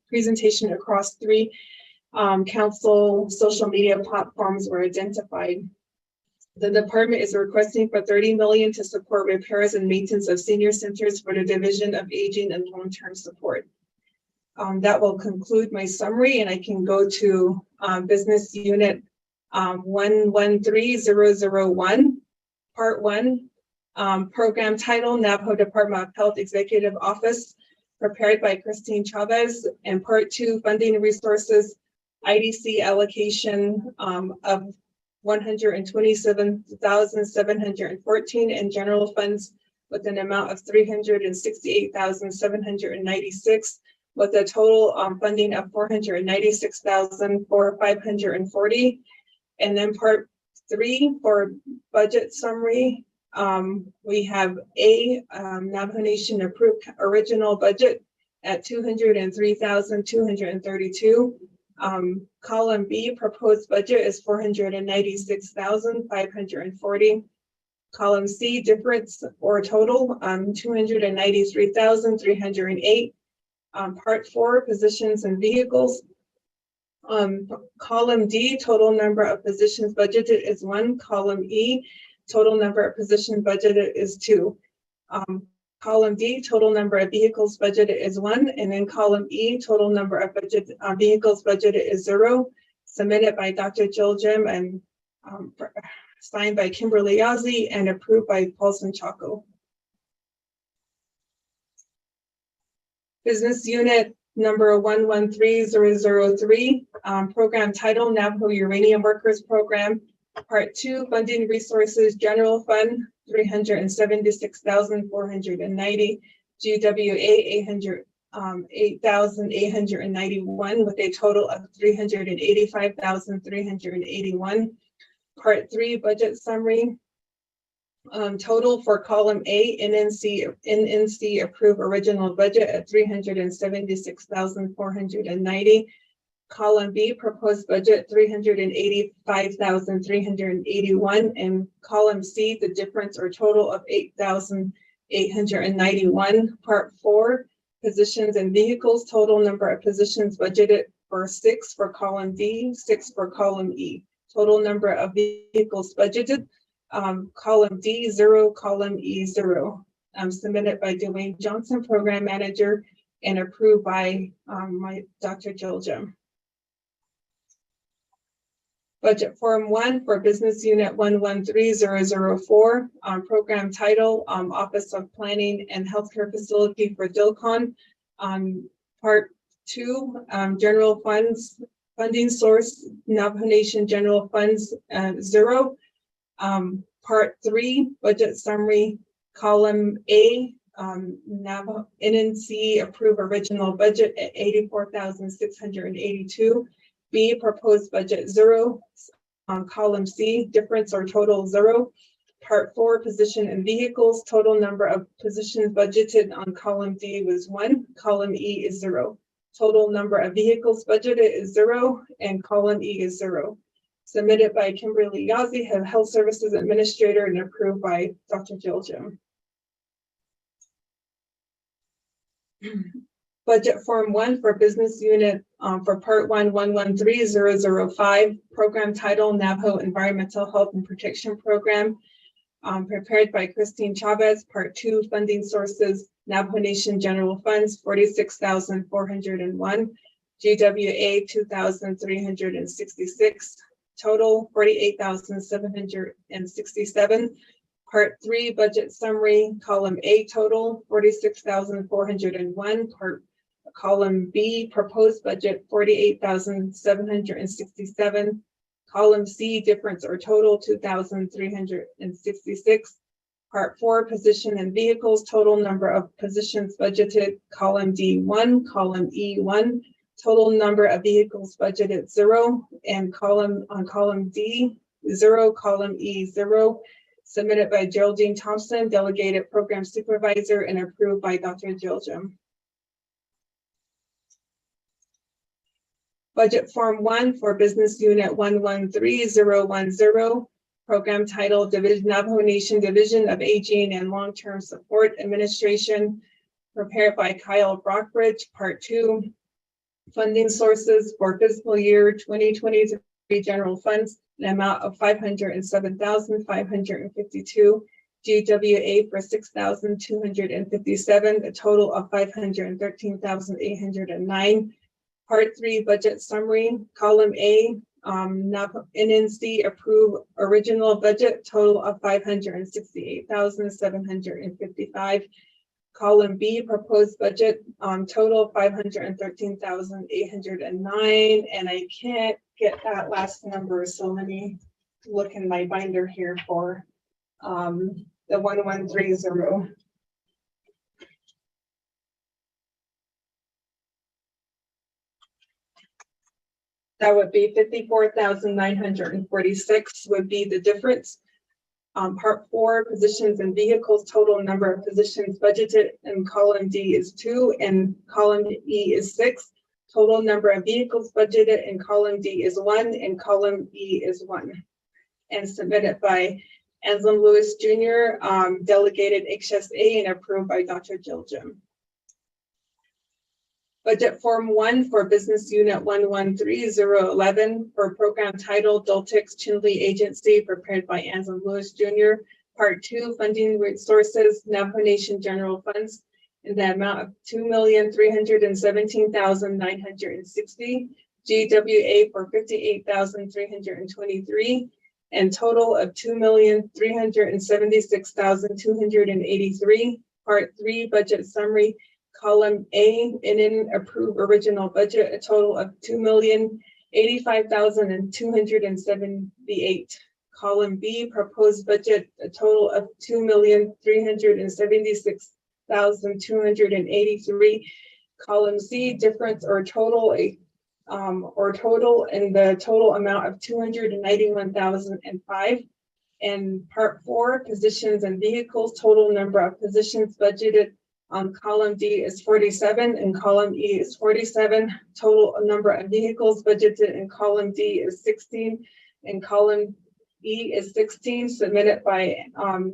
presentation across 3 council social media platforms were identified. The department is requesting for $30 million to support repairs and maintenance of senior centers for the Division of Aging and Long-Term Support. That will conclude my summary, and I can go to Business Unit 113001, Part 1, Program Title, Navajo Department of Health Executive Office, prepared by Christine Chavez, and Part 2, Funding Resources, IDC allocation of 127,714, and general funds with an amount of 368,796, with a total funding of 496,540. And then part 3 for budget summary, we have A, Navajo Nation approved original budget at 203,232. Column B, proposed budget is 496,540. Column C, difference or total, 293,308. Part 4, positions and vehicles. Column D, total number of positions budgeted is 1. Column E, total number of positions budgeted is 2. Column D, total number of vehicles budgeted is 1. And then column E, total number of vehicles budgeted is 0. Submitted by Dr. Jill Jim and signed by Kimberly Yazzie and approved by Paulson Chaco. Business unit number 113003, program title Navajo Uranium Workers Program. Part 2, funding resources, general fund 376,490, GWA 8,891, with a total of 385,381. Part 3, budget summary. Total for column A, NNC approved original budget at 376,490. Column B, proposed budget 385,381, and column C, the difference or total of 8,891. Part 4, positions and vehicles, total number of positions budgeted for 6 for column D, 6 for column E. Total number of vehicles budgeted, column D 0, column E 0. Submitted by Dwayne Johnson, program manager, and approved by my Dr. Jill Jim. Budget Form 1 for Business Unit 113004, program title, Office of Planning and Healthcare Facility for DILCON. Part 2, general funds, funding source, Navajo Nation general funds 0. Part 3, budget summary, column A, Navajo NNC approved original budget at 84,682. B, proposed budget 0. Column C, difference or total 0. Part 4, position and vehicles, total number of positions budgeted on column D was 1. Column E is 0. Total number of vehicles budgeted is 0, and column E is 0. Submitted by Kimberly Yazzie, Health Services Administrator, and approved by Dr. Jill Jim. Budget Form 1 for Business Unit for Part 1, 113005, program title Navajo Environmental Health and Protection Program, prepared by Christine Chavez. Part 2, funding sources, Navajo Nation general funds 46,401, GWA 2,366, total 48,767. Part 3, budget summary, column A, total 46,401. Column B, proposed budget 48,767. Column C, difference or total 2,366. Part 4, position and vehicles, total number of positions budgeted, column D 1, column E 1, total number of vehicles budgeted 0, and column D 0, column E 0. Submitted by Geraldine Thompson, delegated program supervisor, and approved by Dr. Jill Jim. Budget Form 1 for Business Unit 113010, program title Navajo Nation Division of Aging and Long-Term Support Administration, prepared by Kyle Brockbridge. Part 2, funding sources for fiscal year 2023 general funds, an amount of 507,552, GWA for 6,257, a total of 513,809. Part 3, budget summary, column A, NNC approved original budget, total of 568,755. Column B, proposed budget, total 513,809, and I can't get that last number, so let me look in my binder here for the 1130. That would be 54,946 would be the difference. Part 4, positions and vehicles, total number of positions budgeted in column D is 2 and column E is 6. Total number of vehicles budgeted in column D is 1 and column E is 1. And submitted by Anselm Lewis Jr., delegated HSA and approved by Dr. Jill Jim. Budget Form 1 for Business Unit 113011 for program title Doltex Chinle Agency, prepared by Anselm Lewis Jr. Part 2, funding resources, Navajo Nation General Funds, in the amount of $2,317,960, GWA for $58,323, and total of $2,376,283. Part 3, budget summary, column A, in approve original budget, a total of $2,085,278. Column B, proposed budget, a total of $2,376,283. Column C, difference or total, in the total amount of $291,005. And part 4, positions and vehicles, total number of positions budgeted on column D is 47 and column E is 47. Total number of vehicles budgeted in column D is 16 and column E is 16, submitted by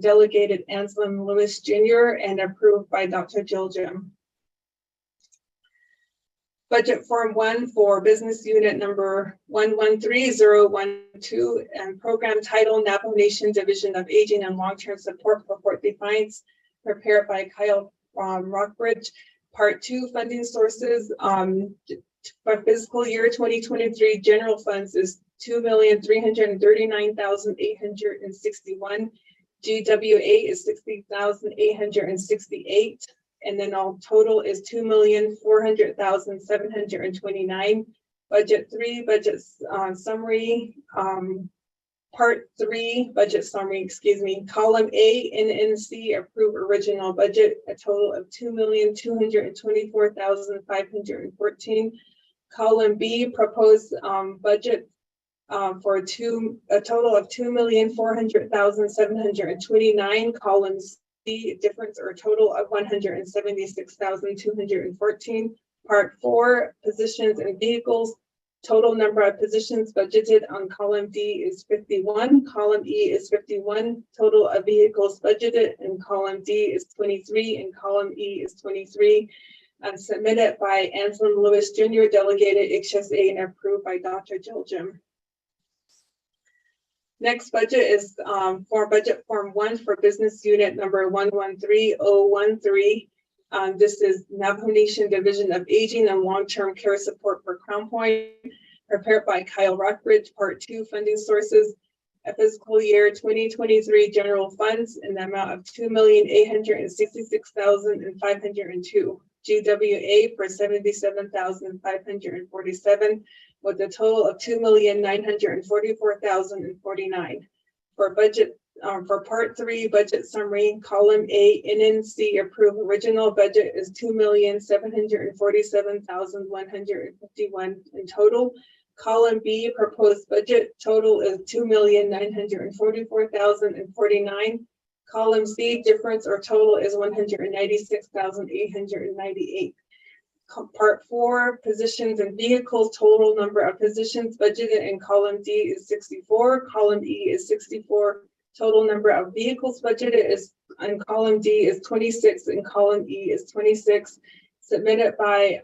delegated Anselm Lewis Jr. and approved by Dr. Jill Jim. Budget Form 1 for Business Unit number 113012 and program title Navajo Nation Division of Aging and Long-Term Support for Fort Defiance, prepared by Kyle Rockbridge. Part 2, funding sources for fiscal year 2023 general funds is $2,339,861. GWA is 60,868. And then all total is $2,400,729. Budget 3, budget summary, part 3, budget summary, excuse me. Column A, NNC, approve original budget, a total of $2,224,514. Column B, proposed budget for a total of $2,400,729. Column C, difference or total of $176,214. Part 4, positions and vehicles. Total number of positions budgeted on column D is 51. Column E is 51. Total of vehicles budgeted in column D is 23 and column E is 23. And submitted by Anselm Lewis Jr., delegated HSA and approved by Dr. Jill Jim. Next budget is for budget form 1 for business unit number 113013. This is Navajo Nation Division of Aging and Long-Term Care Support for Crown Point, prepared by Kyle Rockbridge. Part 2, funding sources, a fiscal year 2023 general funds in the amount of $2,866,502. GWA for $77,547, with a total of $2,944,049. For budget, for part 3, budget summary, column A, NNC approved original budget is $2,747,151 in total. Column B, proposed budget total is $2,944,049. Column C, difference or total is $196,898. Part 4, positions and vehicles, total number of positions budgeted in column D is 64. Column E is 64. Total number of vehicles budgeted is in column D is 26 and column E is 26. Submitted by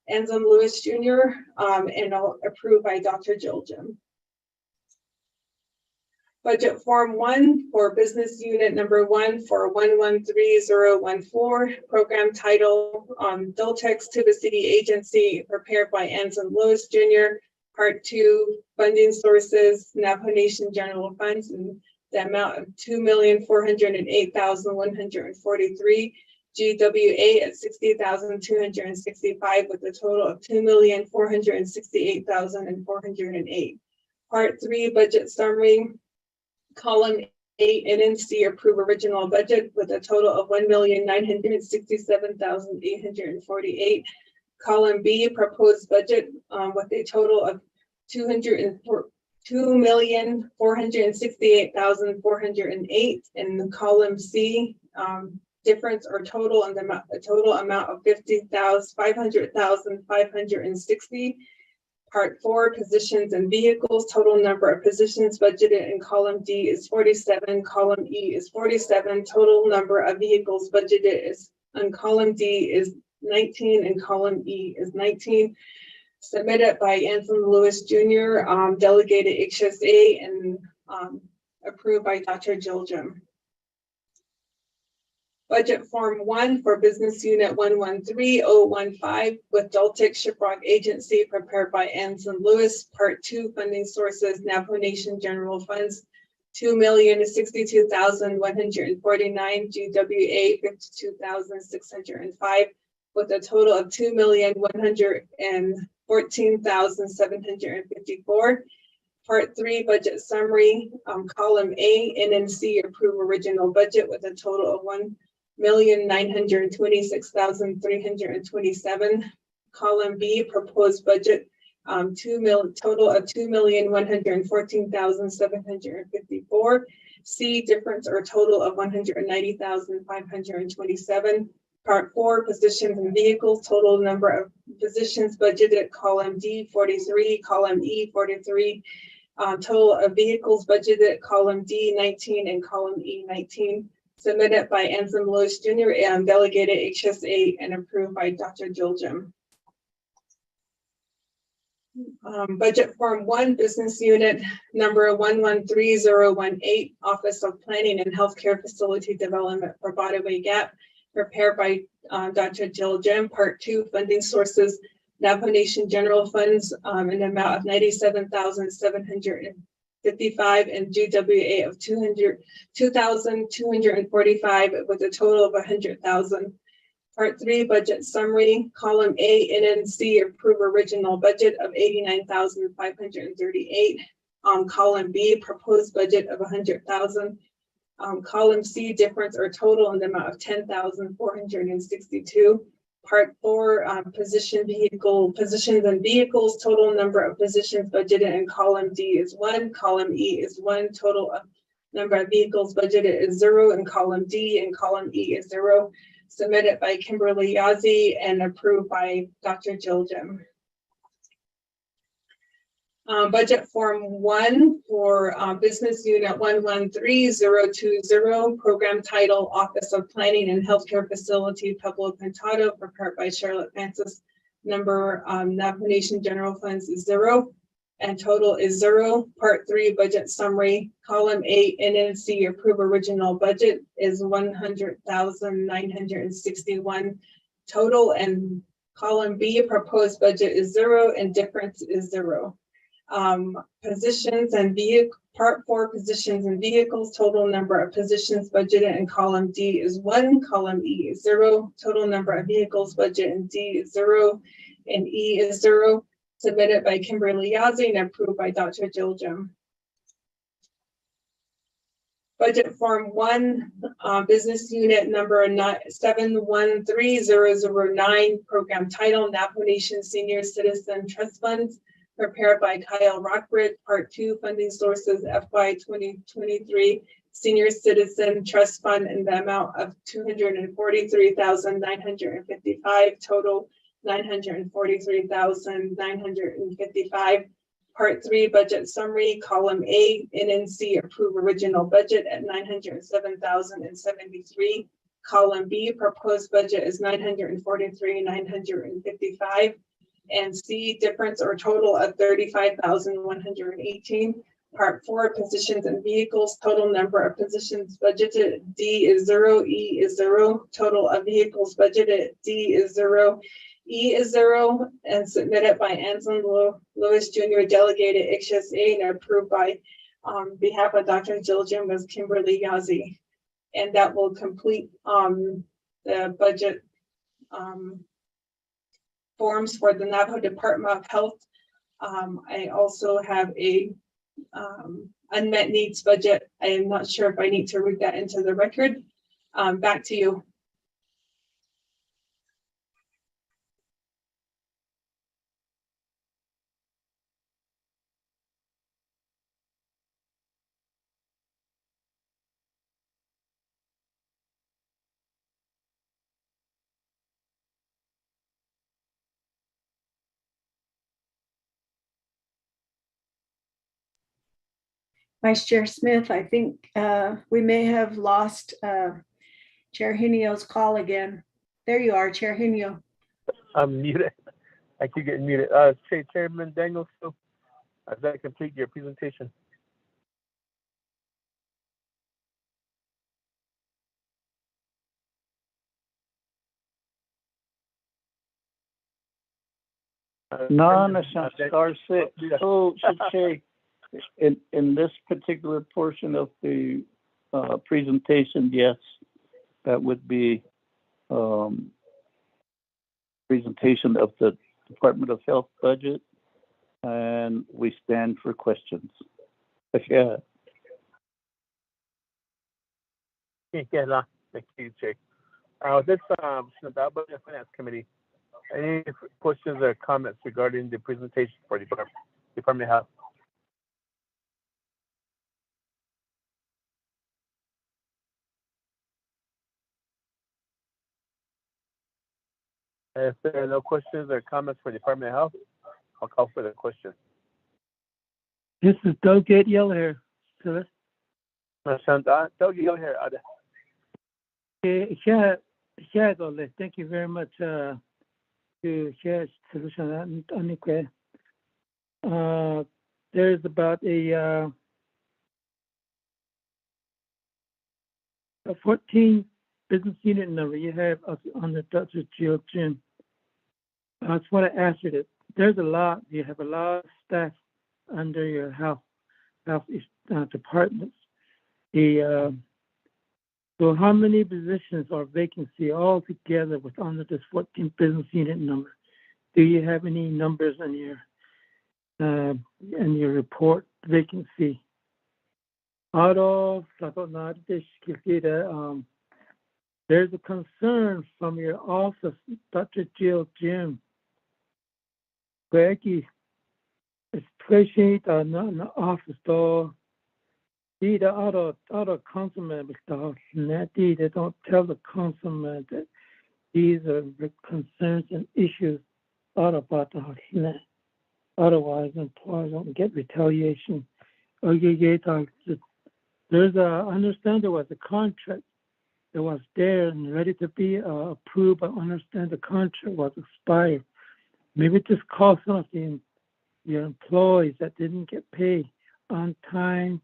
Anselm Lewis Jr. And approved by Dr. Jill Jim. Budget Form 1 for business unit number 1 for 113014, program title Doltex to the City Agency, prepared by Anselm Lewis Jr. Part 2, funding sources, Navajo Nation General Funds, and the amount of $2,408,143. GWA at $60,265 with a total of $2,468,408. Part 3, budget summary, column A, NNC approve original budget with a total of $1,967,848. Column B, proposed budget with a total of $2,468,408. And column C, difference or total and the total amount of $50,500,560. Part 4, positions and vehicles, total number of positions budgeted in column D is 47, column E is 47, total number of vehicles budgeted is on column D is 19 and column E is 19. Submitted by Anson Lewis Jr., delegated HSA, and approved by Dr. Jill Jim. Budget Form 1 for Business Unit 113015 with Daltic Shiprock Agency, prepared by Anson Lewis. Part 2, funding sources, Navajo Nation General Funds, $2,062,149, GWA 52,605, with a total of $2,114,754. Part 3, budget summary, column A, NNC approve original budget with a total of $1,926,327. Column B, proposed budget, total of $2,114,754. C, difference or total of $190,527. Part 4, positions and vehicles, total number of positions budgeted, column D 43, column E 43. Total of vehicles budgeted, column D 19 and column E 19. Submitted by Anson Lewis Jr. and delegated HSA and approved by Dr. Jill Jim. Budget Form 1, Business Unit number 113018, Office of Planning and Healthcare Facility Development for Botaway Gap, prepared by Dr. Jill Jim. Part 2, funding sources, Navajo Nation General Funds in the amount of $97,755 and GWA of $2,245 with a total of $100,000. Part 3, budget summary, column A, NNC approve original budget of $89,538. Column B, proposed budget of $100,000. Column C, difference or total in the amount of $10,462. Part 4, positions and vehicles, total number of positions budgeted in column D is 1, column E is 1, total of number of vehicles budgeted is 0 in column D and column E is 0. Submitted by Kimberly Yazzie and approved by Dr. Jill Jim. Budget Form 1 for Business Unit 113020, Program Title, Office of Planning and Healthcare Facility, Pueblo Pintado, prepared by Charlotte Francis. Number Navajo Nation General Funds is 0 and total is 0. Part 3, budget summary, column A, NNC approve original budget is $100,961 total, and column B, proposed budget is 0 and difference is 0. Positions and Part 4, positions and vehicles, total number of positions budgeted in column D is 1, column E is 0, total number of vehicles budget in D is 0 and E is 0. Submitted by Kimberly Yazzie and approved by Dr. Jill Jim. Budget Form 1, Business Unit number 713009, Program Title, Navajo Nation Senior Citizen Trust Funds, prepared by Kyle Rockbridge. Part 2, funding sources, FY 2023 Senior Citizen Trust Fund in the amount of $243,955, total $943,955. Part 3, budget summary, column A, NNC approve original budget at $907,073. Column B, proposed budget is $943,955. And C, difference or total of $35,118. Part 4, positions and vehicles, total number of positions budgeted, D is 0, E is 0, total of vehicles budgeted, D is 0, E is 0, and submitted by Anson Lewis Jr., delegated HSA, and approved by behalf of Dr. Jill Jim was Kimberly Yazzie. And that will complete the budget forms for the Navajo Department of Health. I also have a unmet needs budget. I am not sure if I need to read that into the record. Back to you. Vice Chair Smith, I think we may have lost Chair Henio's call again. There you are, Chair Henio. I'm muted. I keep getting muted. Chairman Daniel, so does that complete your presentation? Star 6. So, Shay, in this particular portion of the presentation, yes, that would be presentation of the Department of Health budget, and we stand for questions. Yeah. Thank you, Jay. This the Budget and Finance Committee. Any questions or comments regarding the presentation for the Department of Health? If there are no questions or comments for the Department of Health, I'll call for the question. This is Doug Yellowhair. Doug Yellowhair. Thank you very much to share solution. There's about a 14 business unit number you have on the Dr. Jill Jim. I just want to answer it. There's a lot. You have a lot of staff under your health departments. So how many positions or vacancy altogether with under this 14 business unit number? Do you have any numbers in your report vacancy? Out of there's a concern from your office, Dr. Jill Jim. Especially the office door. The other councilman, they don't tell the councilman that these are the concerns and issues out about the house. Otherwise, employees don't get retaliation. There's I understand there was a contract that was there and ready to be approved. I understand the contract was expired. Maybe just call some of your employees that didn't get paid on time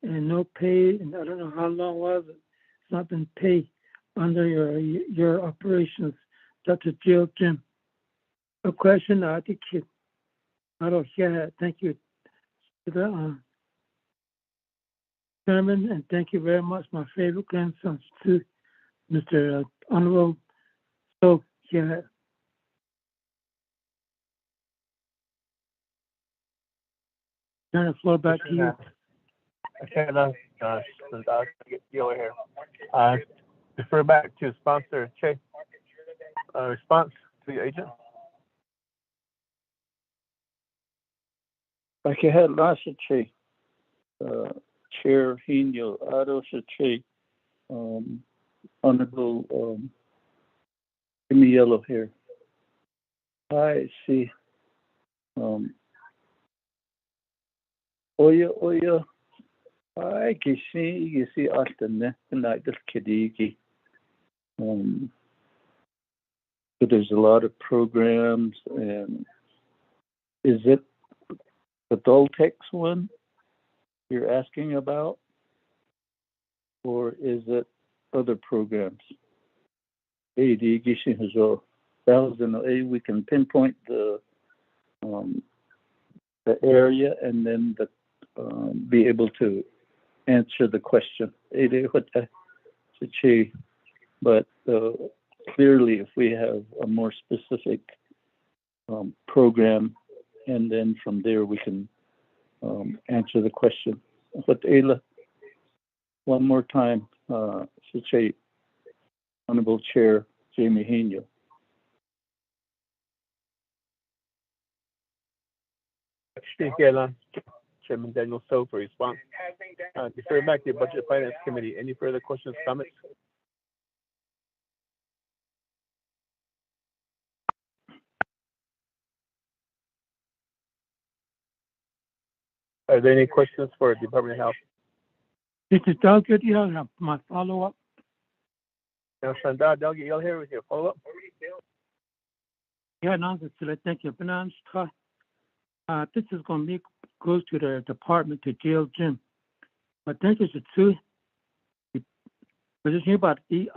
and no pay, and I don't know how long was it. It's not been paid under your operations, Dr. Jill Jim. A question I think I don't hear it. Thank you to the Chairman, and thank you very much, my favorite grandson, to Mr. Honorable. So, yeah. Turn the floor back to you. Okay, Yellow here. Defer back to sponsor Che. Response to the agent. Pakiha Lasha Che. Chair Henio Adosha Che. Honorable Jimmy Yellow here. I see. Oya. I can see often like this kidiki. So there's a lot of programs, and is it the Doltex one you're asking about, or is it other programs? We can pinpoint the area and then be able to answer the question. But clearly, if we have a more specific program, and then from there we can answer the question. But Ayla, one more time, should say, Honorable Chair Jamie Hino. Speak here, Chairman Daniel So for response. Defer back to the Budget and Finance Committee. Any further questions, comments? Are there any questions for Department of Health? This is Doug Goodyear, my follow-up. Now, Sandar, Doug, you'll hear with your follow-up. Yeah, no, thank you. This is going to goes to the department, to jail Jim. I think it's a two. But it's about the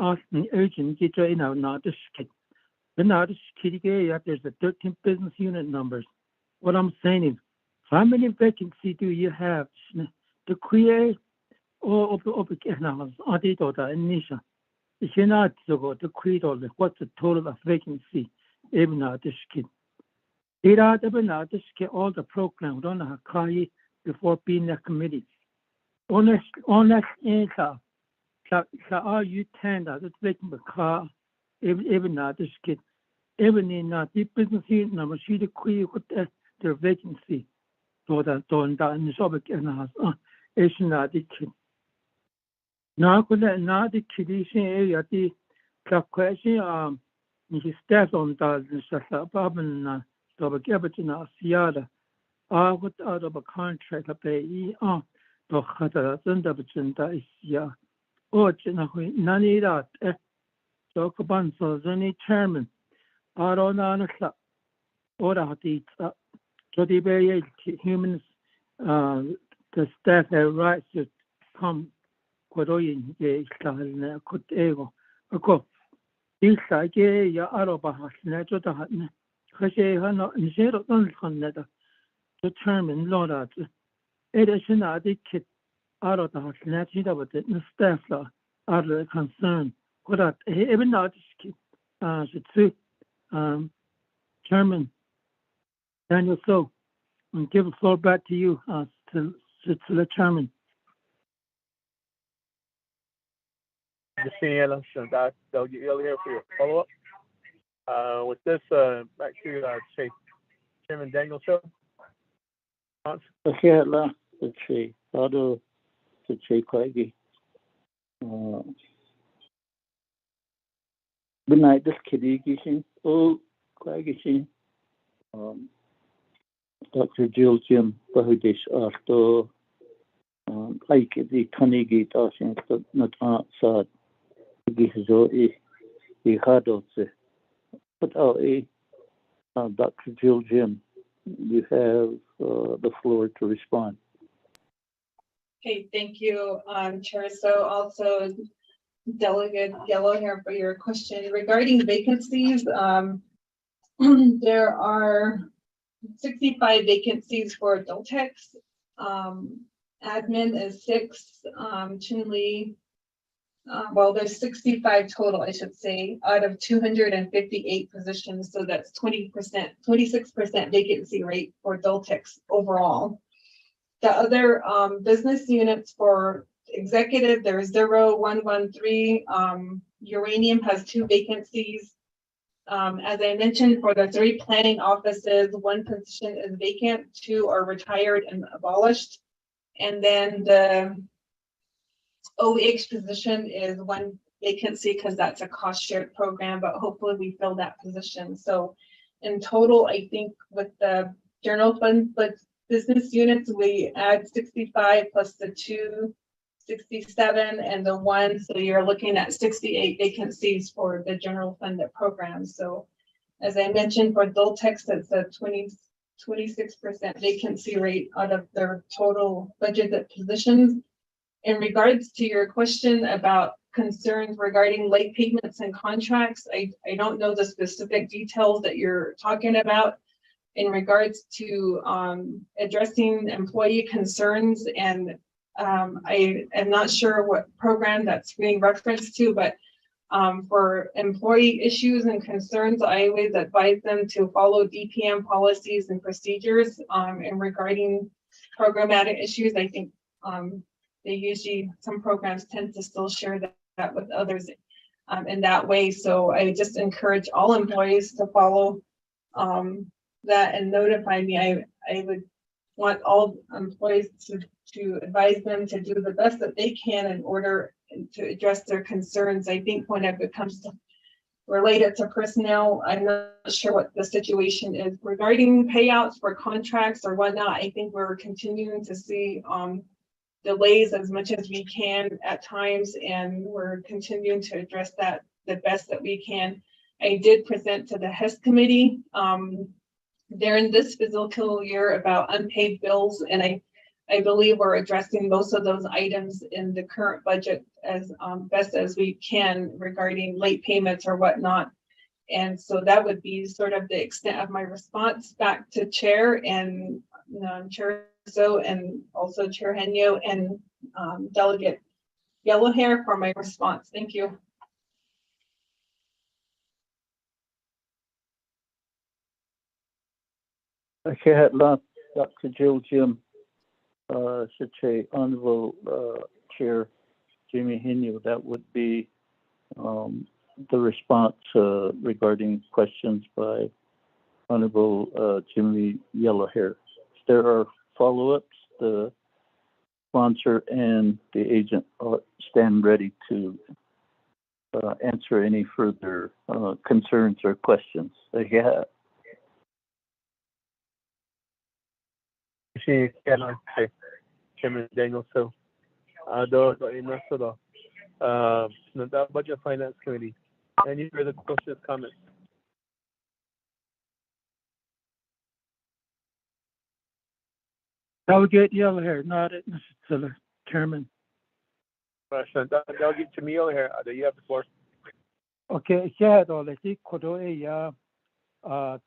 urgent get right now this kid. But now this kid there's the 13 business unit numbers. What I'm saying is, how many vacancies do you have to create or Nisha? If you're not to create all what's the total of vacancy even now this kid? It out of now this kid all the program don't know how before being the committee. On that answer. Are you tend that it's making the car even now this kid even in the business unit number she the queer with their vacancy so that don't in the subject and is not the kid. Now could that not the kid is area the question his staff on that and so but in Seattle what out of a contract pay to had under the is none of that. So, Kabanso, any chairman, I don't know, or the so the very humans, the staff have rights to come, Kodoin, could ego. Ako, this I gave ya Arabahas, natural to Hatna, Kashe, and zero on letter, the chairman, Lord, it is not the kid. Out of the house, but the staff are the concern. What that even now, should say, Chairman Daniel So, and give the floor back to you, to the Chairman. You'll hear for your follow-up. With this, back to say Chairman Daniel So. Yeah, let's see. Other to say Quaggy. Good night, this kitty kissing. Oh, Quaggy. Dr. Jill Jim, Bahudish after like the Tony Gate, not outside. Gizo, he had also. But Dr. Jill Jim, you have the floor to respond. Okay, thank you, Chair. So also Delegate Yellow here for your question regarding vacancies. There are 65 vacancies for Adultex. Admin is 6. Chinley, well, there's 65 total, I should say, out of 258 positions. So that's 20%, 26% vacancy rate for Adultex overall. The other business units for executive, there's 0, 1, 1, 3. Uranium has 2 vacancies. As I mentioned, for the 3 planning offices, 1 position is vacant, 2 are retired and abolished. And then the OH position is 1 vacancy because that's a cost shared program, but hopefully we fill that position. So in total, I think with the general fund, but business units, we add 65 plus the 2, 67 and the 1. So you're looking at 68 vacancies for the general fund program. So as I mentioned, for Adultex, it's a 26% vacancy rate out of their total budgeted positions. In regards to your question about concerns regarding late payments and contracts, I don't know the specific details that you're talking about in regards to addressing employee concerns, and I am not sure what program that's being referenced to, but for employee issues and concerns, I always advise them to follow DPM policies and procedures in regarding programmatic issues. I think they usually, some programs tend to still share that with others in that way. So I just encourage all employees to follow that and notify me. I would want all employees to advise them to do the best that they can in order to address their concerns. I think when it comes to related to personnel, I'm not sure what the situation is regarding payouts for contracts or whatnot. I think we're continuing to see delays as much as we can at times, and we're continuing to address that the best that we can. I did present to the HES committee during this fiscal year about unpaid bills, and I believe we're addressing most of those items in the current budget as best as we can regarding late payments or whatnot. And so that would be sort of the extent of my response back to Chair and Chair So and also Chair Henyo and Delegate Yellowhair for my response. Thank you. Okay, at last, Dr. Jill Jim, Honorable Chair Jimmy Henyo, that would be the response regarding questions by Honorable Jimmy Yellowhair. If there are follow-ups, the sponsor and the agent stand ready to answer any further concerns or questions that you have. Chairman Daniel, so the Budget Finance Committee. Any further questions, comments? Delegate Yellowhair, nodded, Mr. Chairman. Delegate Jimmy Yellowhair, you have the floor. Okay, yeah, already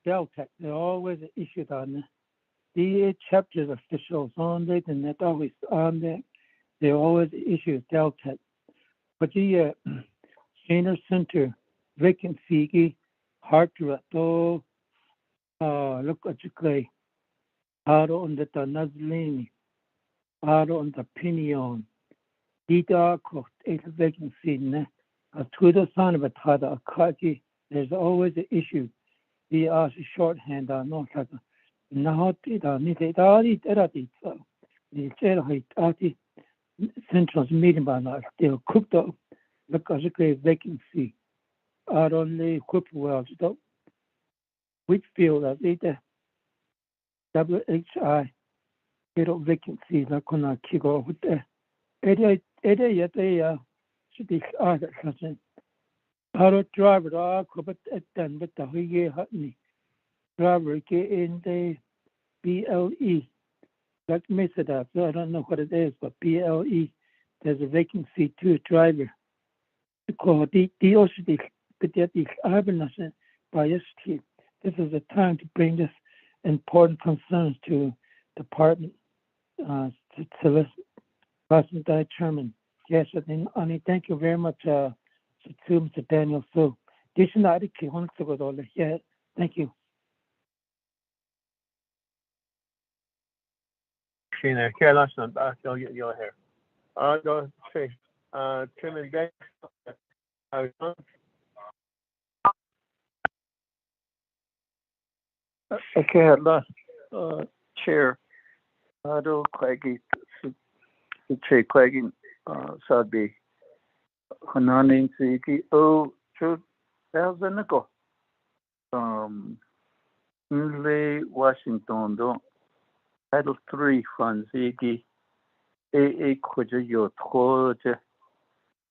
Delta, they always issued on the chapters officials on it, and that always on there. They always issue Delta. But the senior center vacancy, hard to look at the clay. Aro on the Nazlini, Aro on the Pinion, Dita cost a vacancy, a Twitter son of a Tada Akaji. There's always an issue. The shorthand are not like now it Nitari Eradita. The Cherahit Central's meeting by now still cooked up. Look at the great vacancy. Aaron Lee Whipwells, Whitfield, as it WHI, vacancy, like on a kigo with the area yet a should be other cousin. Our driver, I could at then, but the Hige Hutney driver get in the BLE. That mess it up. So I don't know what it is, but BLE, there's a vacancy to a driver. Because the OCD, but yet the Arbonation by ST. This is a time to bring this important concerns to Department to President Chairman. Yes, and thank you very much, to Mr. Daniel. So, this is not a key one to go all yeah. Thank you. Chairman Yellowhair. Chairman Daniel. Okay, at last, Chair, Ado Quaggy, Chair Quaggy, Sadby, Hanani Ziki, 2000 ago. Nle Washington, don't Title 3 funds, Ziki, AA Kuja Yotoja,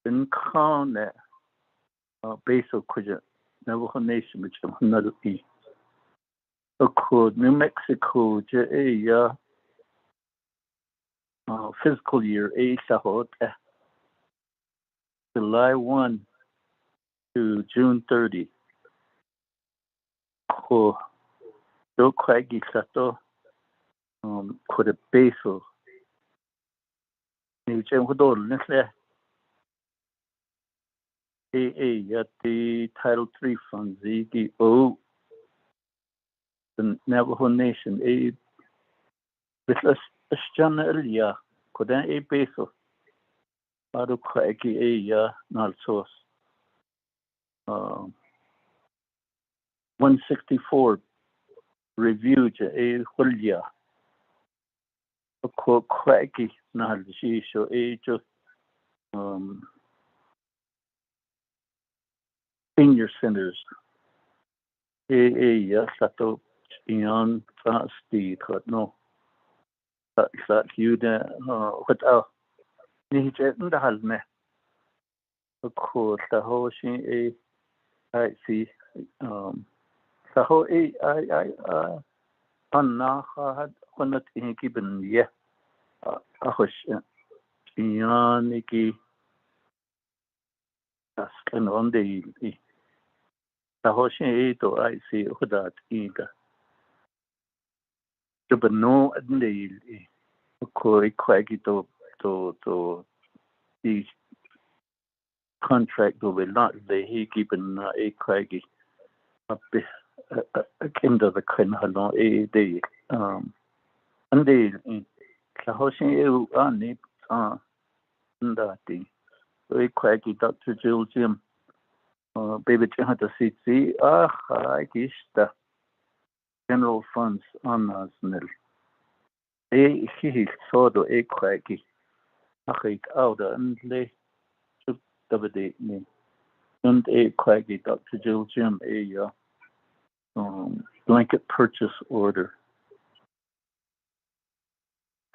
in Kone, Basil Kuja, Navajo Nation, which I'm not a New Mexico, fiscal year, July 1 to June 30. Do Quaggy Sato, could a basil. New Jemhodol, Nestle. Yet the Title 3 funds, the Navajo Nation, with us Ashjan Elia, Kodan A peso. Ado Kwaki A Nalsos. 164 review to A Hulia. Kwaki Nalsi, so A just senior centers. Sato Ian Fasti, no. That you what Nijet in the Halme. Of course, the whole she I see. The whole I Anna had one that in given, yeah. A hush. Niki as an on the Hoshin to I see that eager. To no and the Koi Quaggy to the contract will not the he given a Quaggy up a kind of the Kenhalon a day. And the Hoshin on it that thing. Very Quaggy Dr. Jill Jim. Baby had to see I guess the general funds on us nil. He saw the a Quaggy. I out and they took the day me. And a Quaggy Dr. Jill Jim a blanket purchase order.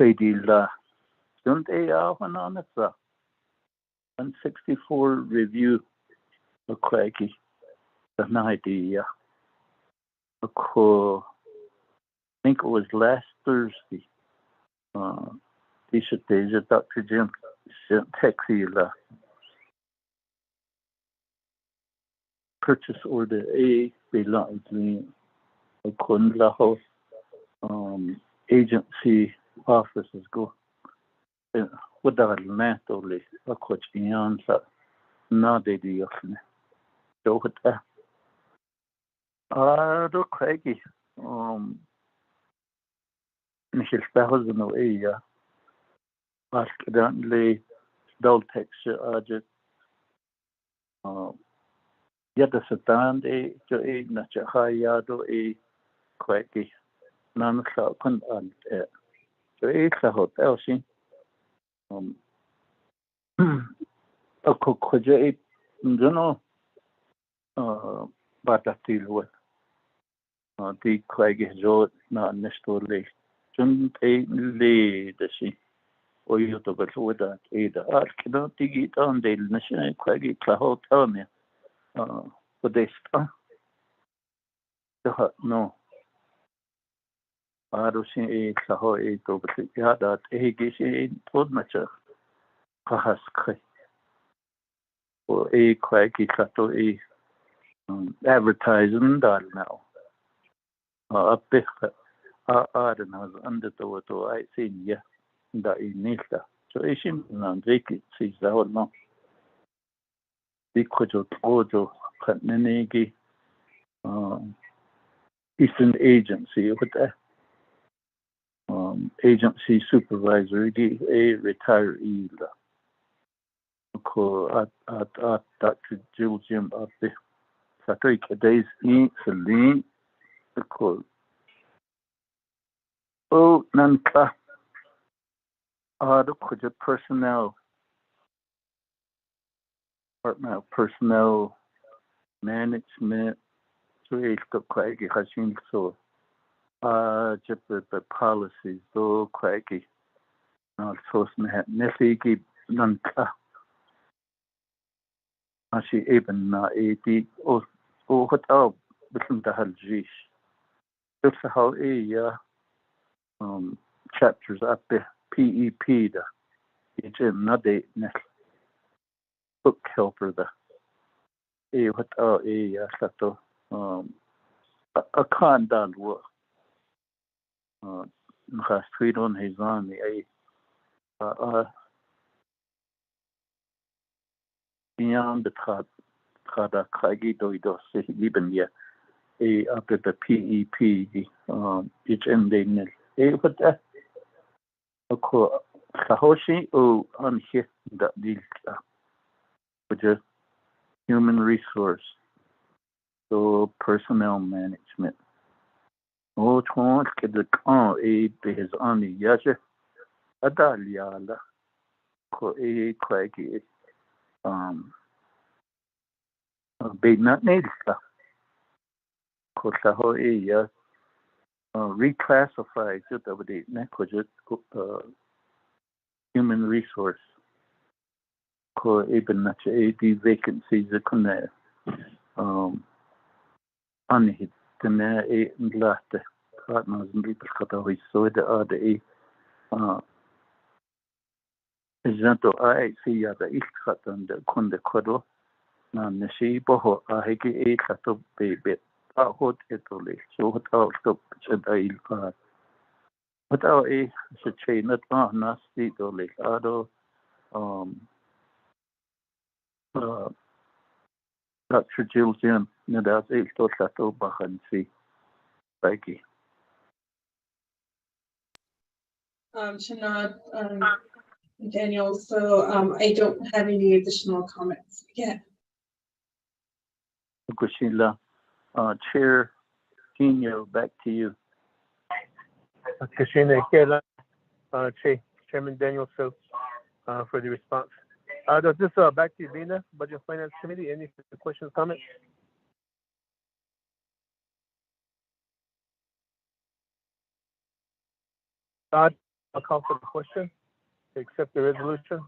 Pedila. Don't a when on it 164 review of Quaggy. The idea. I think it was last Thursday. Deja Dr. Jim sent Texila purchase order A belongs to a Navajo agency offices go with the mentally a coach beyond that. Not the deal. So with that. The Craigie. Michel Spahozano a accidentally dull texture object. Yet the Satan to a Nachahayado a Craigie. None of and so it's a hotel scene. A could you know but I deal with the Craigie Road, not necessarily. Shouldn't a lay the sea or you to go with that either. I cannot dig it on the national Craigie hotel me. But they start no. I don't see a Saho a to that a gish a told much perhaps or a Craigie Sato a advertising that now. A bit don't know under the to I see yeah that is nista. So I seem not take it sees the whole no. Because of Ojo Katnegi Eastern Agency with the agency supervisor, a retiree. At Dr. Jill Jim up the Saturday days in Celine, the call. Oh, Nanka. The Kuja personnel, department personnel management, so it's the Quaggy Hashim so. Just the policies, though, Quaggy. So, Nessiki Nanka. She even 80 or what up between the Haljish. Just how chapters up the PEP, the it's not the book helper, the what Sato a condon work. Street on his on the beyond the Kada Kagi Doido even yet up at the PEP each ending what Ako Sahoshi o Anhe da Dilka, which is human resource, so personnel management. O Twan Kedakan A Bez Ani Yaja Adaliala Ko A Kwagi Bednut Nadika Ko Saho A Ya reclassify just over the Nekojit human resource. Ko eben na AD vacancies kunna anhit tena nglate partners ndipo kata so the other janto see ya da ikatan de kunde kodo na nesi boho hege kato bebe hot etole so hot to chadail ka hot se chain at nasty dole ado Dr. Jill Jim, that's a total vacancy. Thank you. Shanad, Daniel, so I don't have any additional comments yet. Kushila, Chair Kino, back to you. Kashina, Chairman Daniel, so for the response. Does this back to you, Lena, Budget and Finance Committee? Any questions, comments? Todd, I'll call for the question to accept the resolution.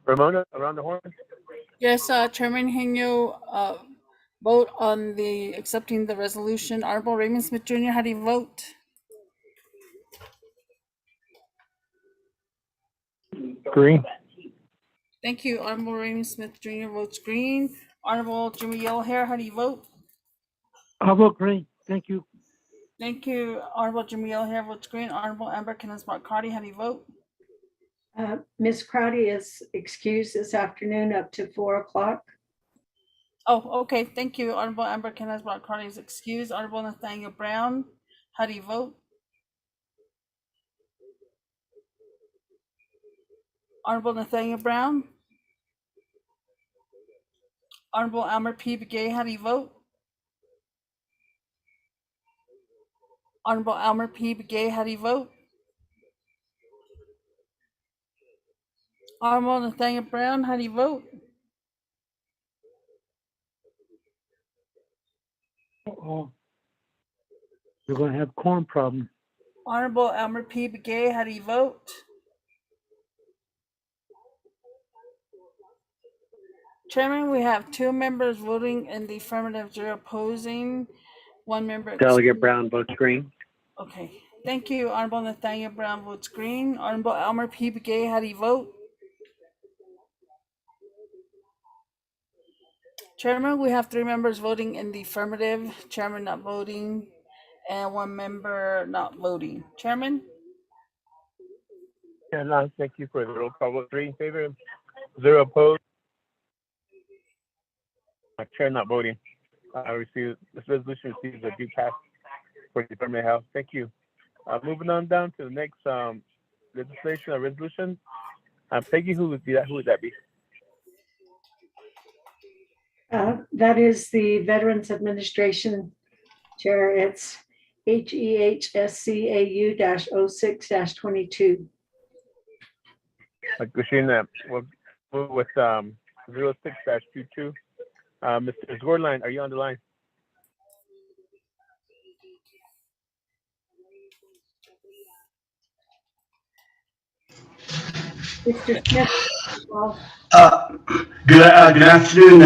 Ramona, around the horn. Yes, Chairman Henyo, vote on the accepting the resolution. Honorable Raymond Smith Jr., how do you vote? Green. Thank you. Honorable Raymond Smith Jr. votes green. Honorable Jimmy Yellowhair, how do you vote? I vote green. Thank you. Thank you. Honorable Jimmy Yellowhair votes green. Honorable Amber Kenneth-Mark Carty, how do you vote? Ms. Crowdy is excused this afternoon up to 4 o'clock. Oh, okay. Thank you. Honorable Amber Kenneth-Mark Carty is excused. Honorable Nathaniel Brown, how do you vote? Honorable Nathaniel Brown. Honorable Elmer P. Begay, how do you vote? Honorable Elmer P. Begay, how do you vote? Honorable Nathaniel Brown, how do you vote? Uh-oh. We're going to have quorum problem. Honorable Elmer P. Begay, how do you vote? Chairman, we have 2 members voting in the affirmative, 0 opposing, 1 member. Delegate Brown votes green. Okay, thank you. Honorable Nathaniel Brown votes green. Honorable Elmer P. Begay, how do you vote? Chairman, we have 3 members voting in the affirmative, chairman not voting, and 1 member not voting. Chairman? Yeah, no, thank you for the roll call vote. 3 in favor, 0 opposed. Chair not voting. This resolution receives a due pass for the Department of Health. Thank you. Moving on down to the next legislation or resolution. Peggy, who would that be? That is the Veterans Administration Chair. It's HEHSCAU-06-22. Kushina, we'll move with 06-22. Mr. Zgorline, are you on the line? Mr. Smith. Good afternoon,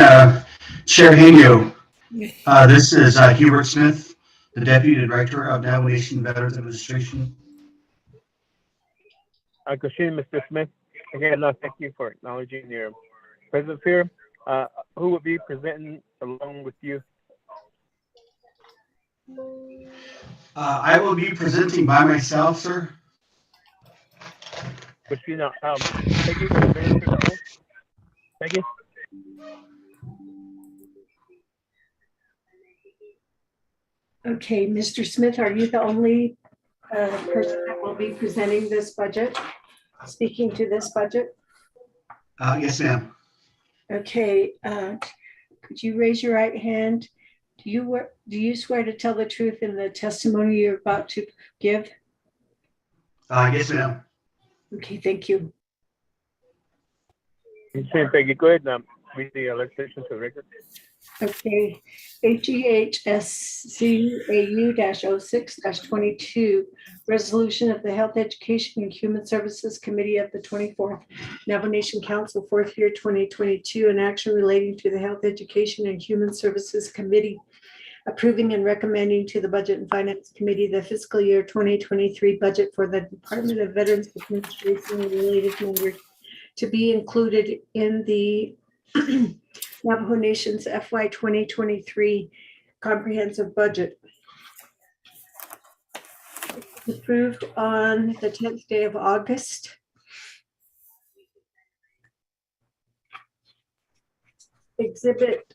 Chair Henyo. This is Hubert Smith, the Deputy Director of Navajo Nation Veterans Administration. Kushina, Mr. Smith. Again, thank you for acknowledging your presence here. Who will be presenting along with you? I will be presenting by myself, sir. Kushina, Peggy, administer the oath. Peggy. Okay, Mr. Smith, are you the only person that will be presenting this budget, speaking to this budget? Yes, ma'am. Okay, could you raise your right hand? Do you swear to tell the truth in the testimony you're about to give? Yes, ma'am. Okay, thank you. Peggy, go ahead and read the legislation to the record. Okay, HEHSCAU-06-22, resolution of the Health, Education, and Human Services Committee of the 24th Navajo Nation Council, 4th year 2022, an action relating to the Health, Education, and Human Services Committee, approving and recommending to the Budget and Finance Committee the fiscal year 2023 budget for the Department of Veterans Administration and related matters to be included in the Navajo Nation's FY 2023 comprehensive budget. Approved on the 10th day of August. Exhibit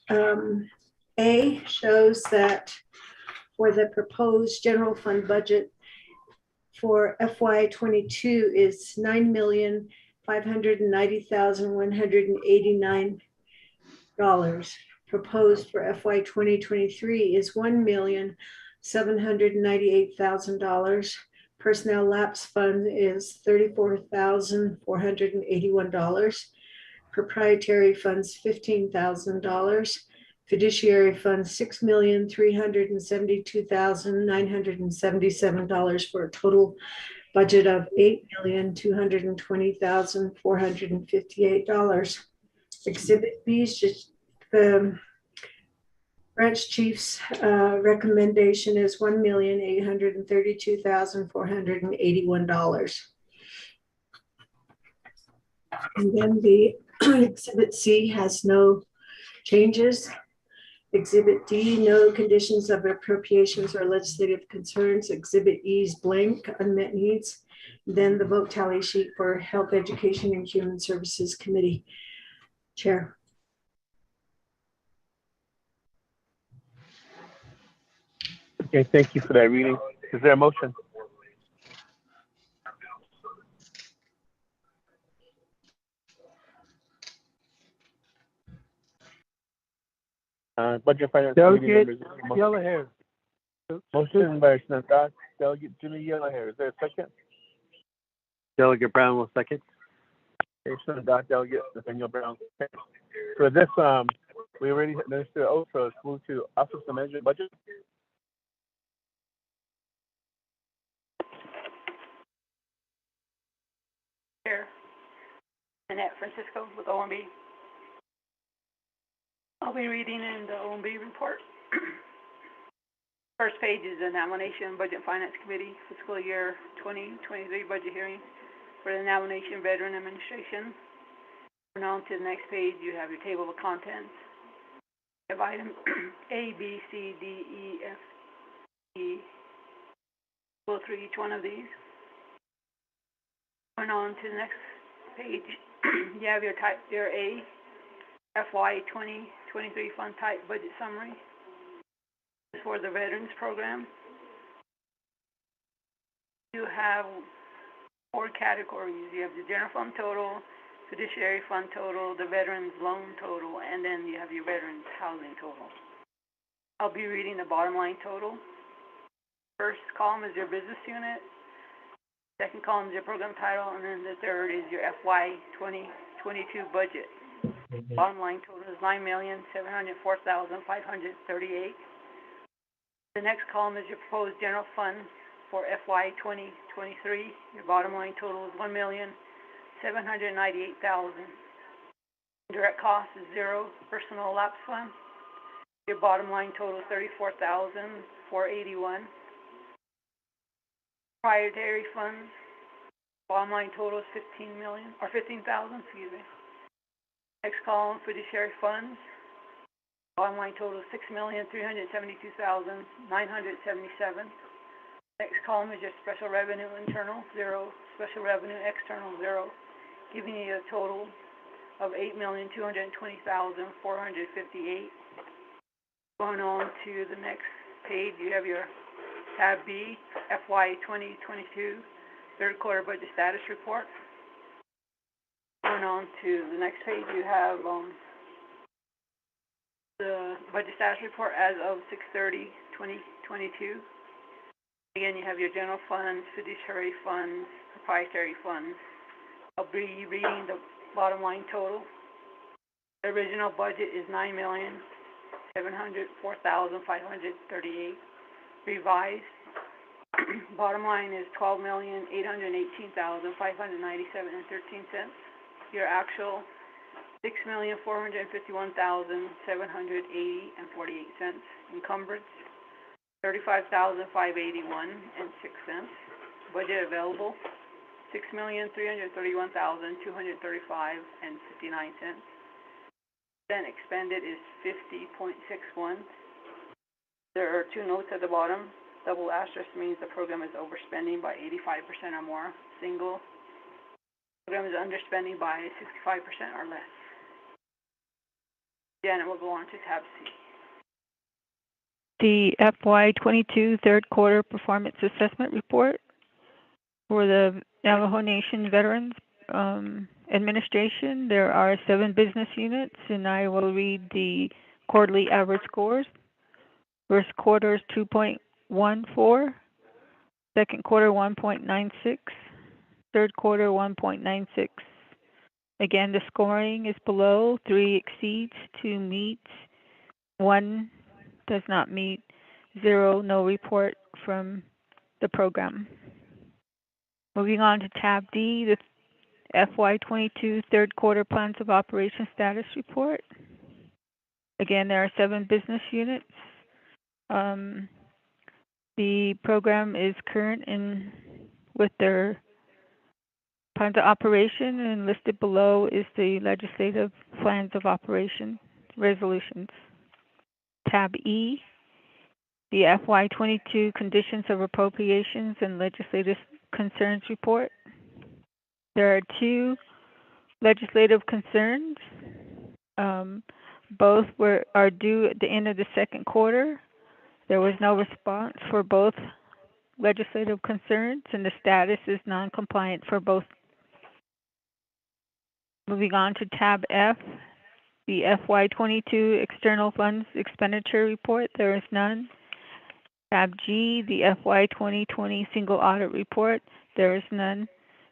A shows that for the proposed general fund budget for FY 22 is $9,590,189. Proposed for FY 2023 is $1,798,000. Personnel lapse fund is $34,481. Proprietary funds $15,000. Fiduciary funds $6,372,977 for a total budget of $8,220,458. Exhibit B is just the branch chief's recommendation is $1,832,481. And then the exhibit C has no changes. Exhibit D, no conditions of appropriations or legislative concerns. Exhibit E is blank, unmet needs. Then the vote tally sheet for Health, Education, and Human Services Committee. Chair. Okay, thank you for that reading. Is there a motion? Budget Finance Committee members. Yellow hair. Motion by Senator Delegate Jimmy Yellowhair. Is there a second? Delegate Brown will second. Okay, Senator Delegate Nathaniel Brown. Okay. For this, we already administered the oath, so let's move to Office of Management Budget. Chair, Annette Francisco with OMB. I'll be reading in the OMB report. First page is the Nomination Budget Finance Committee Fiscal Year 2023 budget hearing for the Nomination Veteran Administration. And on to the next page, you have your table of contents. You have items A, B, C, D, E, F, E. Go through each one of these. Going on to the next page, you have your A, FY 2023 Fund Type Budget Summary for the Veterans Program. You have 4 categories. You have the General Fund total, Fiduciary Fund total, the Veterans Loan total, and then you have your Veterans Housing total. I'll be reading the bottom line total. First column is your business unit. Second column is your program title, and then the third is your FY 2022 budget. Bottom line total is $9,704,538. The next column is your proposed general fund for FY 2023. Your bottom line total is $1,798,000. Direct cost is 0. Personal lapse fund. Your bottom line total is $34,481. Proprietary funds. Bottom line total is $15,000. Excuse me. Next column, fiduciary funds. Bottom line total is $6,372,977. Next column is your special revenue internal, 0. Special revenue external, 0. Giving you a total of $8,220,458. Going on to the next page, you have your tab B, FY 2022 third quarter budget status report. Going on to the next page, you have the budget status report as of 6/30/2022. Again, you have your general funds, fiduciary funds, proprietary funds. I'll be reading the bottom line total. The original budget is $9,704,538. Revised bottom line is $12,818,597.13. Your actual $6,451,780.48. Encumbrance $35,581.06. Budget available $6,331,235.59. Then expended is 50.61. There are two notes at the bottom. Double asterisk means the program is overspending by 85% or more. Single, program is underspending by 65% or less. Janet will go on to tab C. The FY 22 third quarter performance assessment report for the Navajo Nation Veterans Administration. There are 7 business units, and I will read the quarterly average scores. First quarter is 2.14, second quarter 1.96, third quarter 1.96. Again, the scoring is below. 3 exceeds, 2 meets, 1 does not meet, 0 no report from the program. Moving on to tab D, the FY 22 third quarter plans of operation status report. Again, there are 7 business units. The program is current with their plans of operation, and listed below is the legislative plans of operation resolutions. Tab E, the FY 22 conditions of appropriations and legislative concerns report. There are 2 legislative concerns. Both are due at the end of the second quarter. There was no response for both legislative concerns, and the status is non-compliant for both. Moving on to tab F, the FY 22 external funds expenditure report. There is none. Tab G, the FY 2020 single audit report. There is none.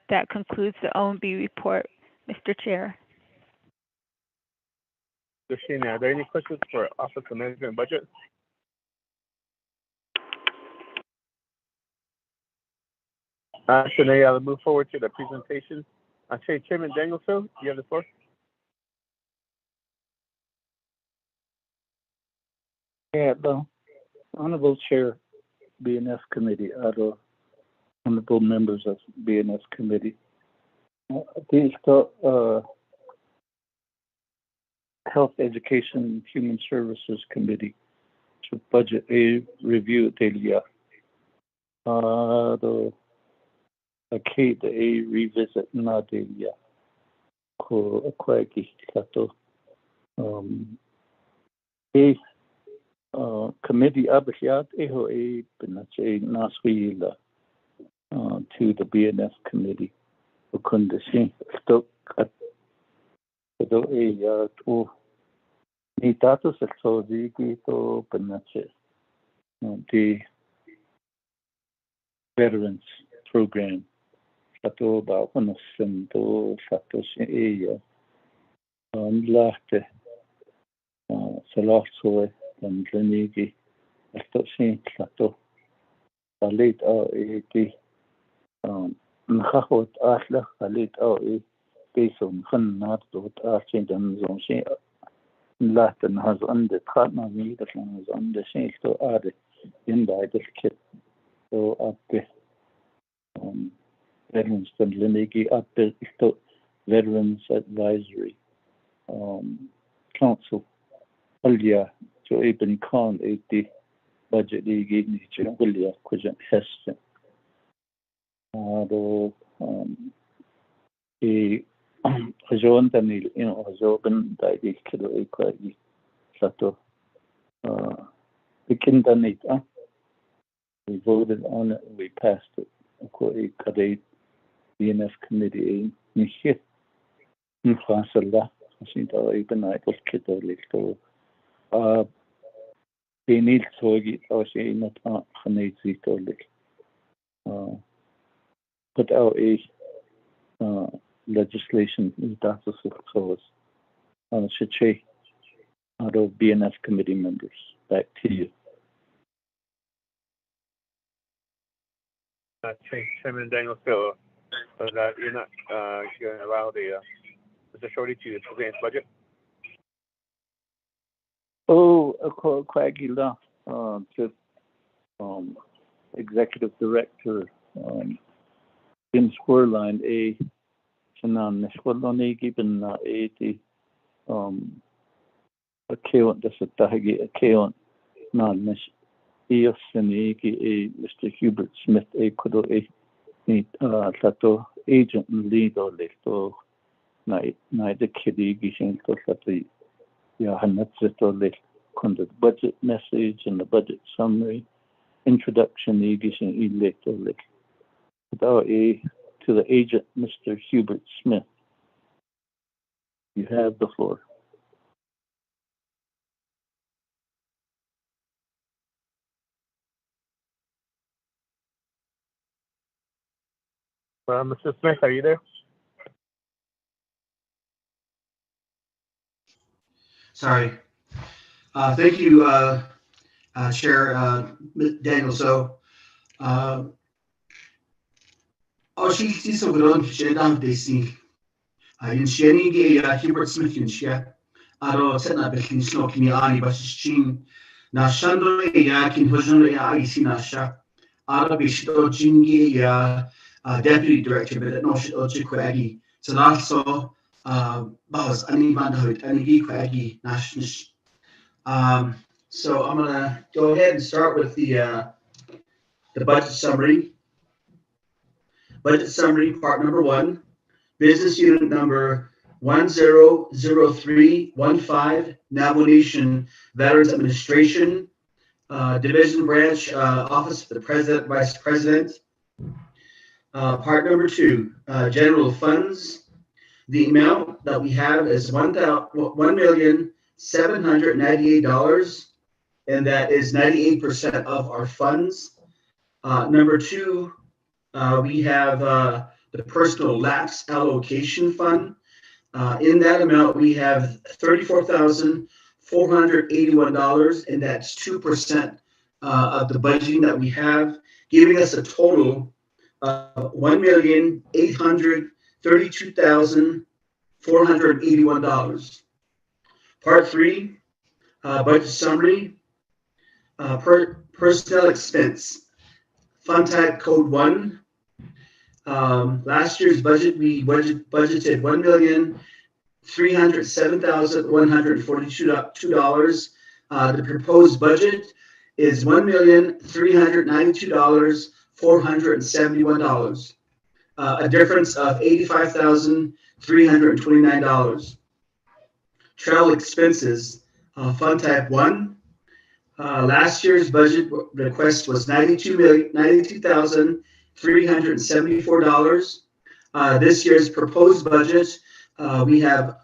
That concludes the OMB report, Mr. Chair. Christina, are there any questions for Office of Management and Budget? Should I move forward to the presentation? Chairman Danielson, you have the floor. Yeah, the Honorable Chair, BNS Committee, other honorable members of BNS Committee. These Health, Education, and Human Services Committee to budget a review daily. The Kate a revisit na daily. Ko akwagi kato. Committee abhiat eho a pinache naswila to the BNS Committee. Ukundasi sto at do a to ni tato seksozi to pinache the Veterans Program. Sato ba konosin to sato si lachte salahsoe and Lenigi sato si sato late the Nahot Ashla late based on Hanat to Arching and Zonshi Latin has on the Tratna me that was on the same to add in the kit so up the Veterans and Lenigi up the Veterans Advisory Council Alia to Eben Khan 80 budget gave me to Willia Quizant Heston. The Hajon Danil, Hazoban died kilo equally Sato. The Kindanita We voted on it and we passed it. Ako kada BNF committee nishit nfasala kasi ito ay panaikos kito lito. Pinil sogi o siya inat kanay zito lik. Put out a legislation that so Shiche out of BNF committee members. Back to you. Chairman Daniel, so that you're not going to allow the Mr. Shorty to present his budget? Oh, Quagila, just executive director Jim Squirline, a Sanan Nishwaloni given a account that's a tahagi account non nish EOS and a Mr. Hubert Smith a kudo a tato agent and lead or so night the kiddie gishin to sati Yahanatzeto on the budget message and the budget summary, introduction, without to the agent, Mr. Hubert Smith. You have the floor. Mr. Smith, are you there? Sorry. Thank you, Chair Daniel. So, she's so good on Shedam Desi. In Sheni, Hubert Smith in Shia. Aro Sena Bekin Snoki Ani Bashin. Nashandro Yakin Hosundra Isi Nasha. Aro Bishito Jingi Deputy Director, but no shit Ochikwagi. So also Baz Animanhood, Anigi Kwagi National. So I'm gonna go ahead and start with the budget summary. Budget summary, part number 1, business unit number 100315, Navajo Nation Veterans Administration, Division Branch, Office of the President, Vice President. Part number 2, general funds. The amount that we have is $1,798,000, and that is 98% of our funds. Number 2, we have the personal lapse allocation fund. In that amount, we have $34,481, and that's 2% of the budgeting that we have, giving us a total of $1,832,481. Part 3, budget summary, personnel expense, fund type code 1. Last year's budget, we budgeted $1,307,142. The proposed budget is $1,392,471. A difference of $85,329. Travel expenses, fund type 1. Last year's budget request was $92,374. This year's proposed budget, we have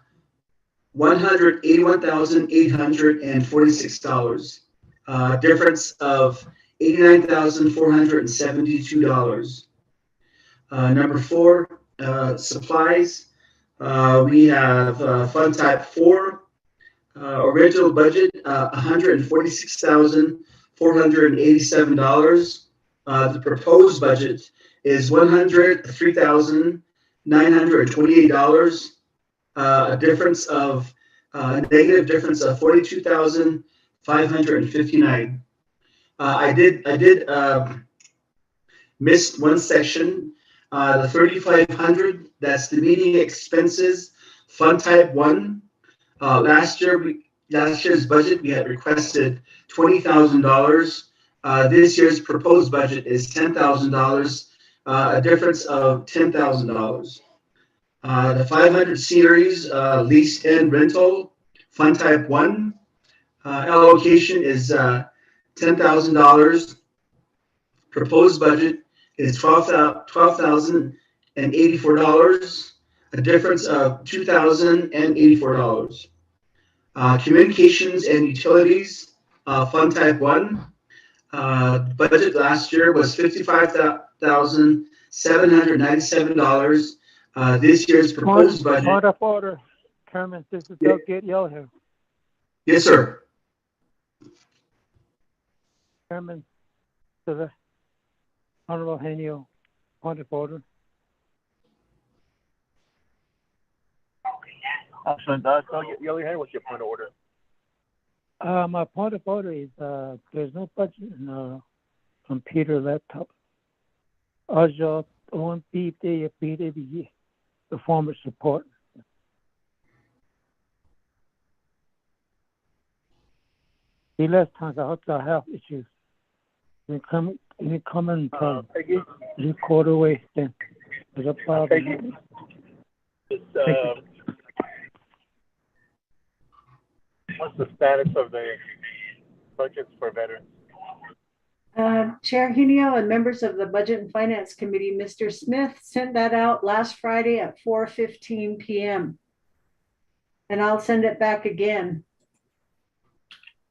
$181,846. Difference of $89,472. Number 4, supplies. We have fund type 4. Original budget, $146,487. The proposed budget is $103,928. A difference of negative difference of $42,559. I did miss one section. The $3,500. That's the meeting expenses, fund type 1. Last year's budget, we had requested $20,000. This year's proposed budget is $10,000, a difference of $10,000. The 500 series lease and rental, fund type 1, allocation is $10,000. proposed budget is $12,084, a difference of $2,084. Communications and utilities, fund type 1. Budget last year was $55,797. This year's proposed budget. Point of order, Chairman. This is Doug Yell here. Yes, sir. Chairman, to the Honorable Henio, point of order. Councilman Doug Yell here. What's your point of order? My point of order is there's no budget in the computer laptop. Also, on the former support. The last times I have issues. They come and record away. Then there's a problem. What's the status of the budgets for veterans? Chair Henio and members of the Budget and Finance Committee, Mr. Smith sent that out last Friday at 4:15 p.m. And I'll send it back again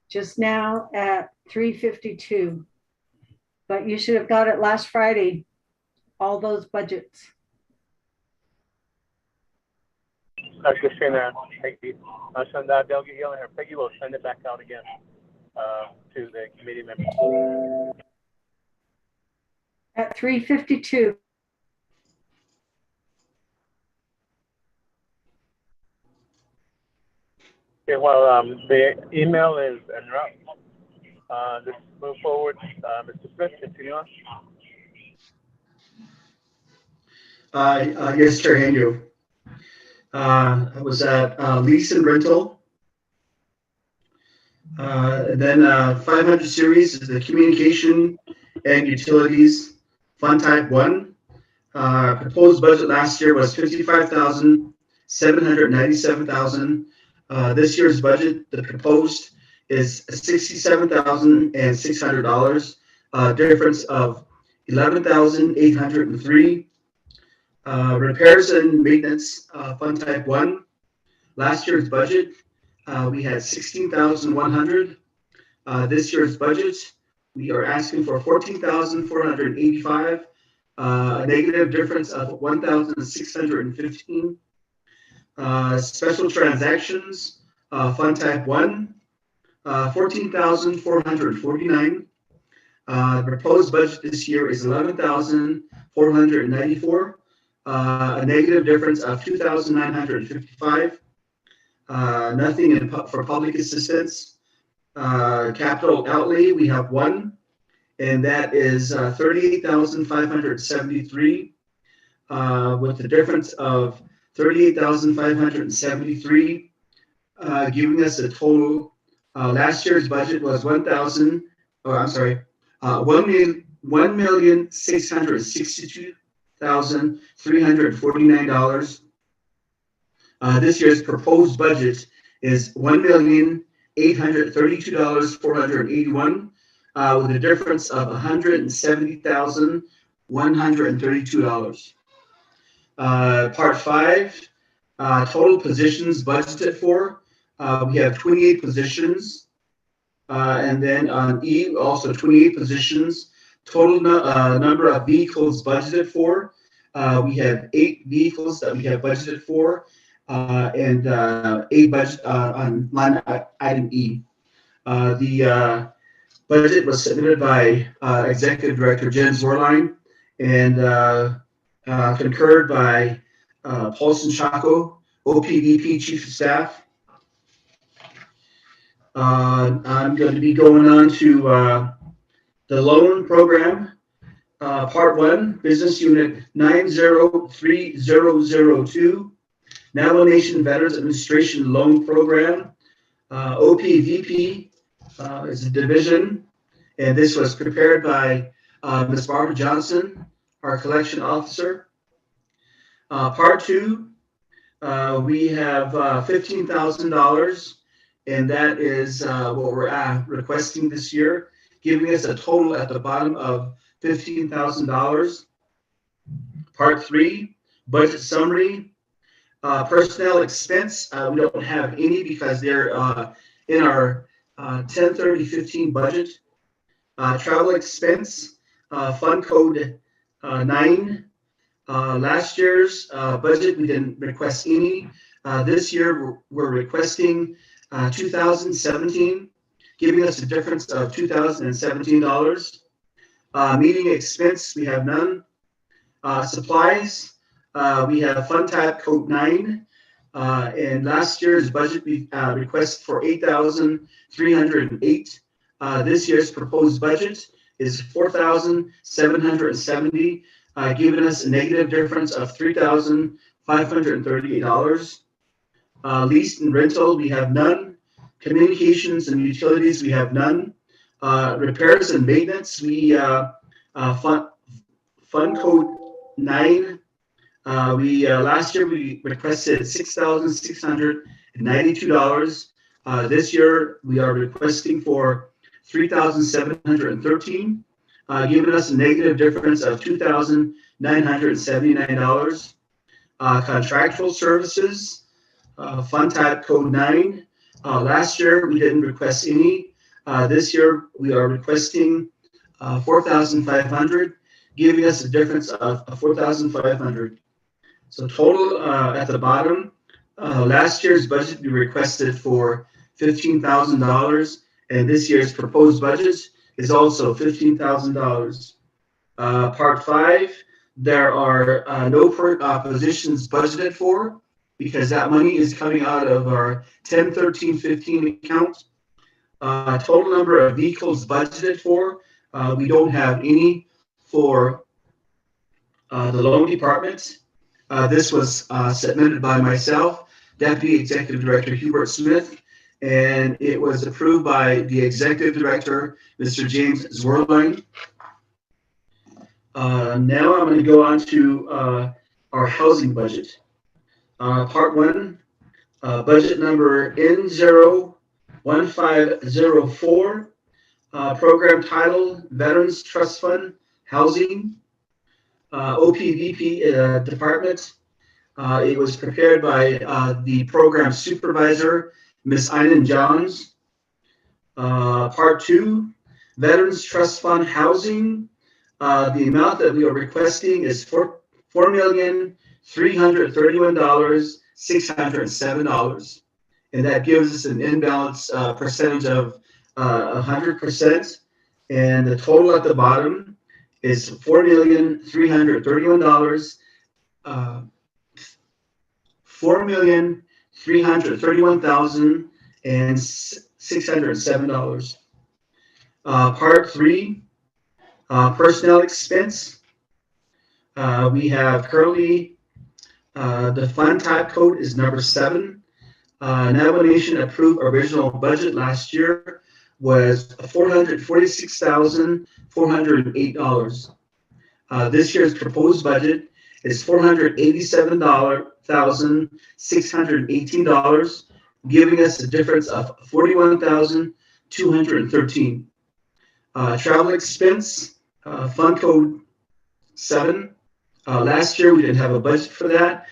just now at 3:52. But you should have got it last Friday, all those budgets. Dr. Shana, thank you. They'll get yelling here. Peggy will send it back out again to the committee members. At 3:52. Okay, well, the email is en route. Let's move forward. Mr. Smith, continue on. Yes, Chair Henio. I was at lease and rental. Then 500 series is the communication and utilities fund type 1. Proposed budget last year was $55,797,000. This year's budget, the proposed, is $67,600, difference of $11,803. Repairs and maintenance, fund type 1. Last year's budget, we had $16,100. This year's budget, we are asking for $14,485, a negative difference of $1,615. Special transactions, fund type 1, $14,449. Proposed budget this year is $11,494, a negative difference of $2,955. Nothing for public assistance. Capital outlay, we have 1, and that is $38,573, with the difference of $38,573, giving us a total. Last year's budget was $1,662,349. This year's proposed budget is $1,832,481, with a difference of $170,132. Part 5, total positions budgeted for. We have 28 positions, and then on E, also 28 positions. Total number of vehicles budgeted for. We have 8 vehicles that we have budgeted for, and 8 budget on line item E. The budget was submitted by Executive Director Jen Zorline and concurred by Paulson Chaco, OPVP Chief of Staff. I'm going to be going on to the loan program, Part 1, Business Unit 903002, Navajo Nation Veterans Administration Loan Program. OPVP is a division, and this was prepared by Ms. Barbara Johnson, our collection officer. Part 2, we have $15,000, and that is what we're requesting this year, giving us a total at the bottom of $15,000. Part 3, budget summary. Personnel expense, we don't have any because they're in our 10/30/15 budget. Travel expense, fund code 9. Last year's budget, we didn't request any. This year, we're requesting 2017, giving us a difference of $2,017. Meeting expense, we have none. Supplies, we have fund type code 9. And last year's budget, we request for $8,308. This year's proposed budget is $4,770, giving us a negative difference of $3,538. Lease and rental, we have none. Communications and utilities, we have none. Repairs and maintenance, we fund code 9. Last year we requested $6,692. This year we are requesting for $3,713, giving us a negative difference of $2,979. Contractual services, fund type code 9. Last year we didn't request any. This year we are requesting $4,500, giving us a difference of $4,500. So total at the bottom, last year's budget we requested for $15,000, and this year's proposed budget is also $15,000. Part 5, there are no positions budgeted for because that money is coming out of our 10/13/15 account. Total number of vehicles budgeted for, we don't have any for the loan department. This was submitted by myself, Deputy Executive Director Hubert Smith, and it was approved by the Executive Director, Mr. James Zwerlein. Now I'm going to go on to our housing budget. Part 1, budget number N01504, program title, Veterans Trust Fund, Housing. OPVP department. It was prepared by the program supervisor, Ms. Einan Johns. Part 2, Veterans Trust Fund Housing. The amount that we are requesting is $4,331,607, and that gives us an imbalance percentage of 100%. And the total at the bottom is $4,331,607. Part 3, personnel expense. We have currently the fund type code is number 7. Nomination approved original budget last year was $446,408. This year's proposed budget is $487,618, giving us a difference of $41,213. Travel expense, fund code 7. Last year we didn't have a budget for that.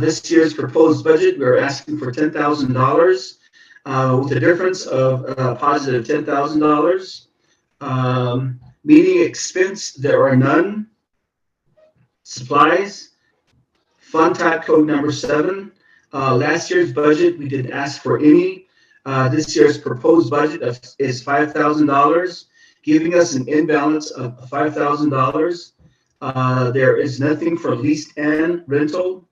This year's proposed budget, we're asking for $10,000. With a difference of positive $10,000. Meeting expense, there are none. Supplies, fund type code number 7. Last year's budget, we didn't ask for any. This year's proposed budget is $5,000, giving us an imbalance of $5,000. There is nothing for lease and rental,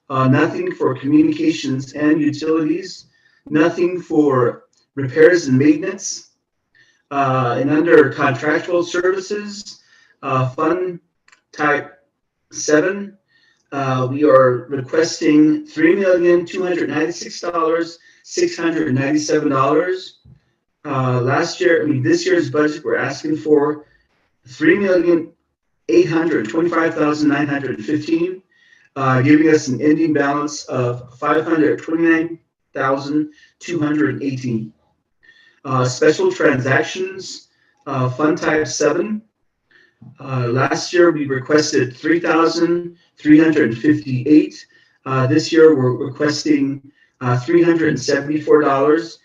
nothing for communications and utilities, nothing for repairs and maintenance. And under contractual services, fund type 7, we are requesting $3,296,697. This year's budget, we're asking for $3,825,915, giving us an ending balance of $529,218. Special transactions, fund type 7. Last year we requested 3,358. This year we're requesting $374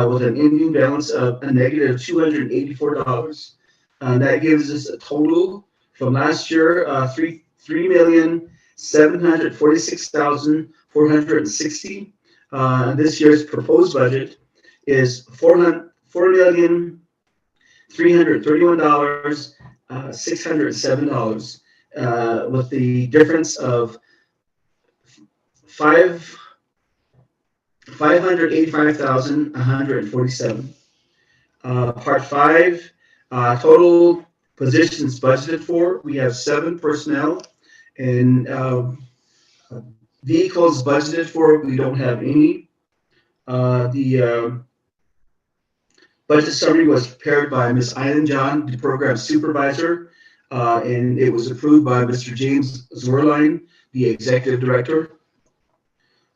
with an ending balance of a negative $284. That gives us a total from last year $3,746,460. This year's proposed budget is $4,331,607, with the difference of $585,147. Part 5, total positions budgeted for. We have 7 personnel, and vehicles budgeted for, we don't have any. The budget summary was prepared by Ms. Island John, the program supervisor, and it was approved by Mr. James Zwerlein, the executive director.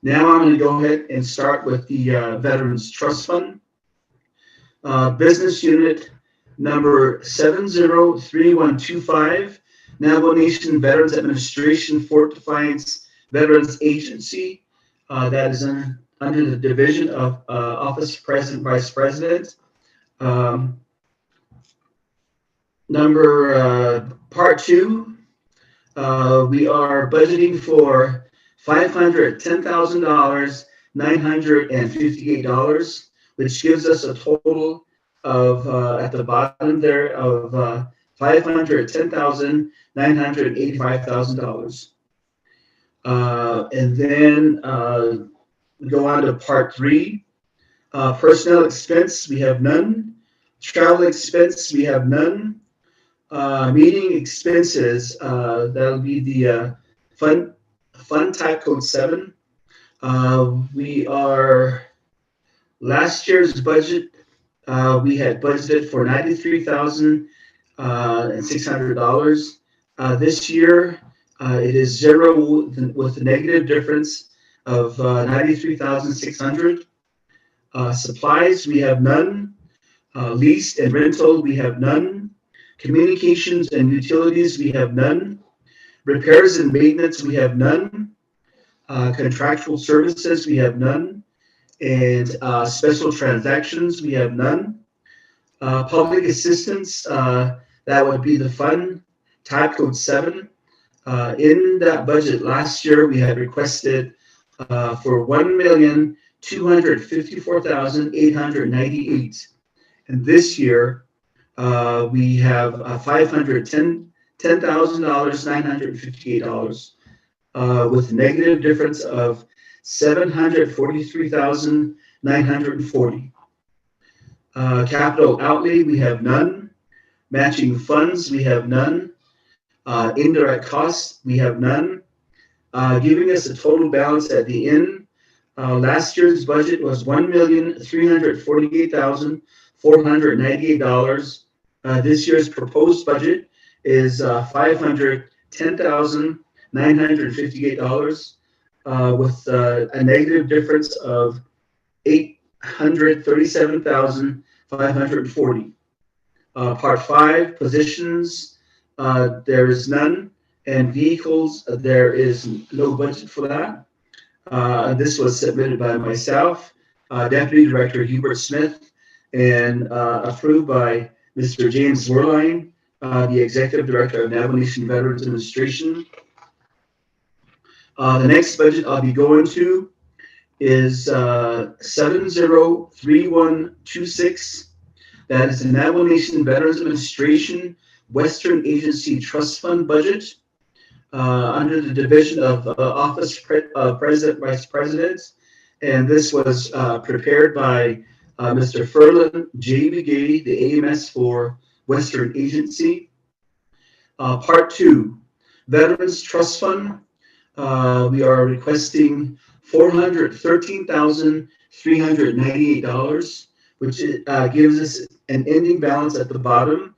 Now I'm going to go ahead and start with the Veterans Trust Fund. Business unit number 703125, Navajo Nation Veterans Administration, Fort Defiance Veterans Agency. That is under the division of Office President, Vice President. Part 2, we are budgeting for $510,958, which gives us a total of, at the bottom there, of $510,985,000. And then we go on to part 3. Personnel expense, we have none. Travel expense, we have none. Meeting expenses, that'll be the fund type code 7. We are, last year's budget, we had budgeted for $93,600. This year, it is 0 with a negative difference of $93,600. Supplies, we have none. Lease and rental, we have none. Communications and utilities, we have none. Repairs and maintenance, we have none. Contractual services, we have none. And special transactions, we have none. Public assistance, that would be the fund type code 7. In that budget last year, we had requested for $1,254,898. And this year, we have $510,958, with a negative difference of $743,940. Capital outlay, we have none. Matching funds, we have none. Indirect costs, we have none. Giving us a total balance at the end. Last year's budget was $1,348,498. This year's proposed budget is $510,958, with a negative difference of $837,540. Part 5, positions, there is none, and vehicles, there is no budget for that. This was submitted by myself, Deputy Director Hubert Smith, and approved by Mr. James Zwerlein, the Executive Director of Navajo Nation Veterans Administration. The next budget I'll be going to is 703126. That is the Navajo Nation Veterans Administration Western Agency Trust Fund budget, under the division of Office President, Vice President. And this was prepared by Mr. Ferlin J. Begay, the AMS for Western Agency. Part 2, Veterans Trust Fund. We are requesting $413,398, which gives us an ending balance at the bottom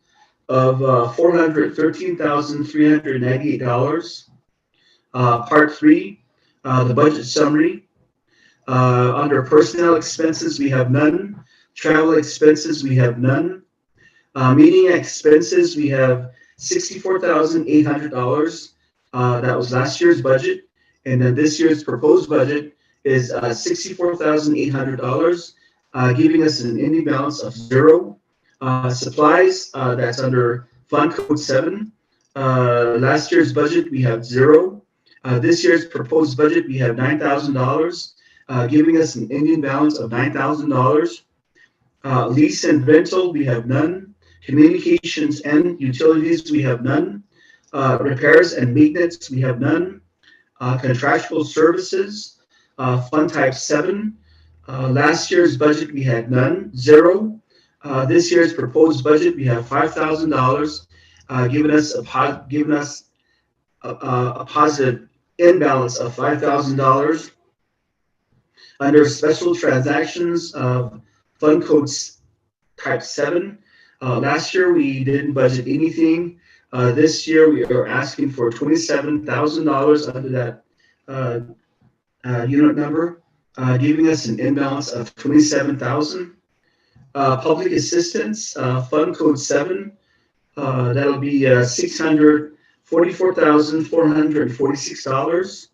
of $413,398. Part 3, the budget summary. Under personnel expenses, we have none. Travel expenses, we have none. Meeting expenses, we have $64,800. That was last year's budget. And then this year's proposed budget is $64,800, giving us an ending balance of 0. Supplies, that's under Fund Code 7. Last year's budget, we have 0. This year's proposed budget, we have $9,000, giving us an ending balance of $9,000. Lease and rental, we have none. Communications and utilities, we have none. Repairs and maintenance, we have none. Contractual services, Fund Type 7. Last year's budget, we had none, 0. This year's proposed budget, we have $5,000, giving us a positive imbalance of $5,000. Under special transactions, Fund Codes Type 7. Last year, we didn't budget anything. This year, we are asking for $27,000 under that unit number, giving us an imbalance of $27,000. Public assistance, Fund Code 7, that'll be $644,446.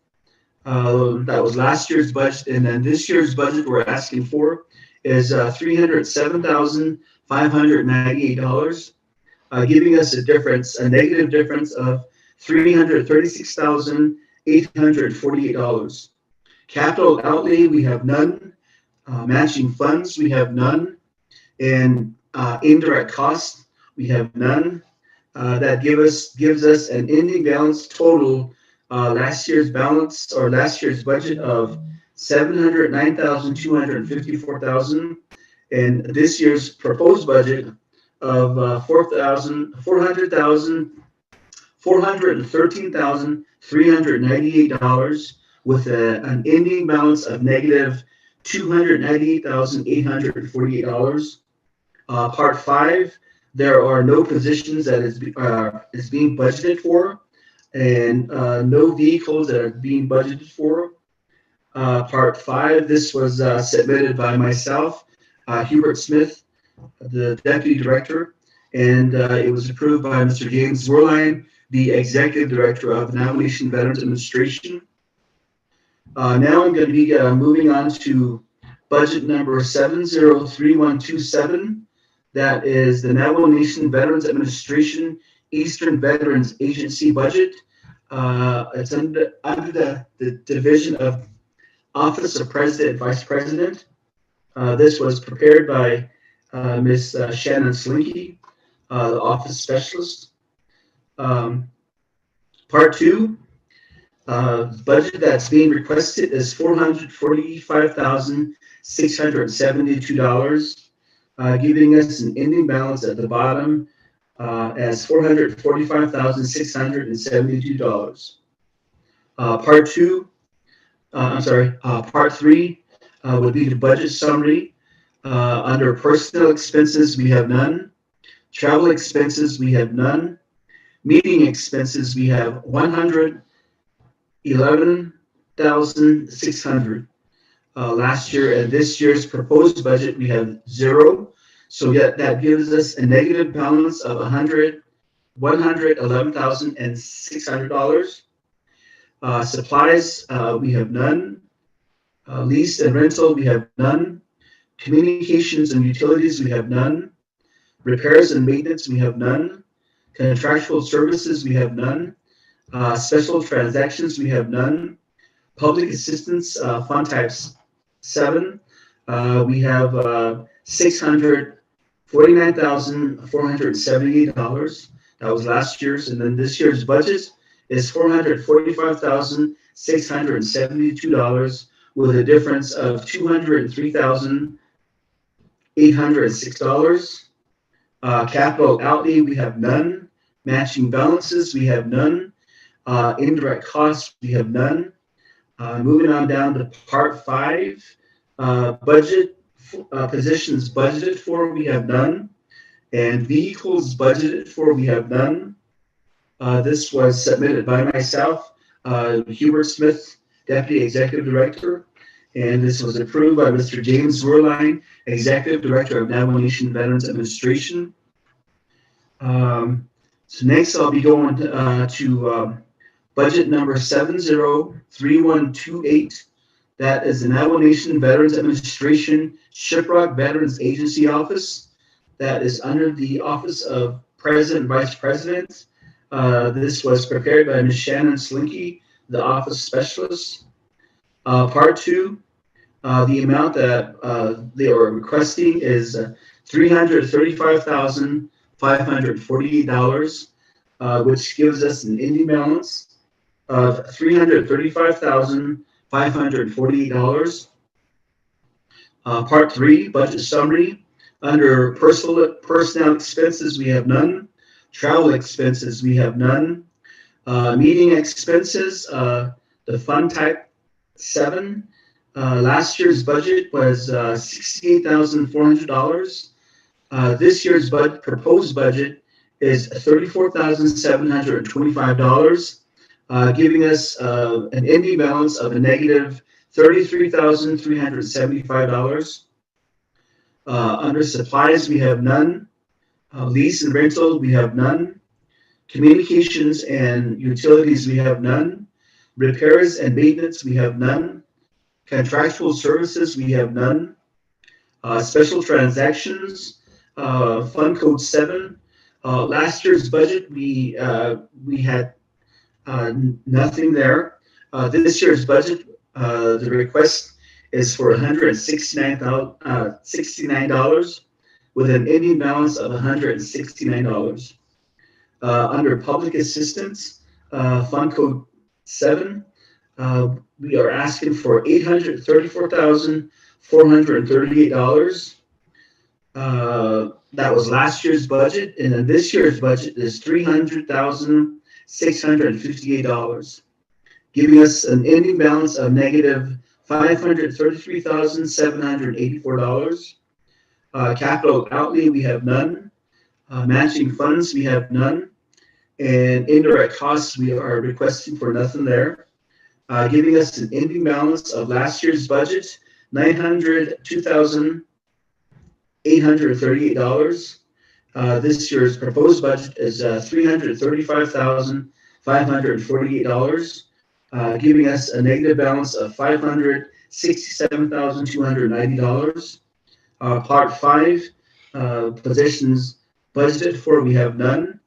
That was last year's budget, and then this year's budget we're asking for is $307,598, giving us a negative difference of $336,848. Capital outlay, we have none. Matching funds, we have none. And indirect costs, we have none. That gives us an ending balance total, last year's balance or last year's budget of $709,254, and this year's proposed budget of $413,398, with an ending balance of negative $298,848. Part 5, there are no positions that is being budgeted for, and no vehicles that are being budgeted for. Part 5, this was submitted by myself, Hubert Smith, the Deputy Director, and it was approved by Mr. James Werlein, the Executive Director of the Navajo Nation Veterans Administration. Now I'm going to be moving on to budget number 703127. That is the Navajo Nation Veterans Administration Eastern Veterans Agency budget. It's under the division of Office of President and Vice President. This was prepared by Ms. Shannon Slinky, the Office Specialist. Part 2, budget that's being requested is $445,672, giving us an ending balance at the bottom as $445,672. Part 3 would be the budget summary. Under personnel expenses, we have none. Travel expenses, we have none. Meeting expenses, we have $111,600. Last year and this year's proposed budget, we have 0. So that gives us a negative balance of $111,600. Supplies, we have none. Lease and rental, we have none. Communications and utilities, we have none. Repairs and maintenance, we have none. Contractual services, we have none. Special transactions, we have none. Public assistance, Fund Type 7, we have $649,478. That was last year's, and then this year's budget is $445,672, with a difference of $203,806. Capital outlay, we have none. Matching balances, we have none. Indirect costs, we have none. Moving on down to Part 5, budget positions budgeted for, we have none. And vehicles budgeted for, we have none. This was submitted by myself, Hubert Smith, Deputy Executive Director, and this was approved by Mr. James Werlein, Executive Director of Navajo Nation Veterans Administration. So next I'll be going to budget number 703128. That is the Navajo Nation Veterans Administration Shiprock Veterans Agency Office. That is under the Office of President and Vice President. This was prepared by Ms. Shannon Slinky, the Office Specialist. Part 2, the amount that they are requesting is $335,548, which gives us an ending balance of $335,548. Part 3, budget summary. Under personnel expenses, we have none. Travel expenses, we have none. Meeting expenses, the fund type 7. Last year's budget was $68,400. This year's proposed budget is $34,725, giving us an ending balance of a negative $33,375. Under supplies, we have none. Lease and rental, we have none. Communications and utilities, we have none. Repairs and maintenance, we have none. Contractual services, we have none. Special transactions, Fund Code 7. Last year's budget, we had nothing there. This year's budget, the request is for $169 with an ending balance of $169. Under public assistance, Fund Code 7, we are asking for $834,438. That was last year's budget, and then this year's budget is $300,658, giving us an ending balance of negative $533,784. Capital outlay, we have none. Matching funds, we have none. And indirect costs, we are requesting for nothing there, giving us an ending balance of last year's budget, $902,838. This year's proposed budget is $335,548, giving us a negative balance of $567,290. Part 5, positions budgeted for, we have none.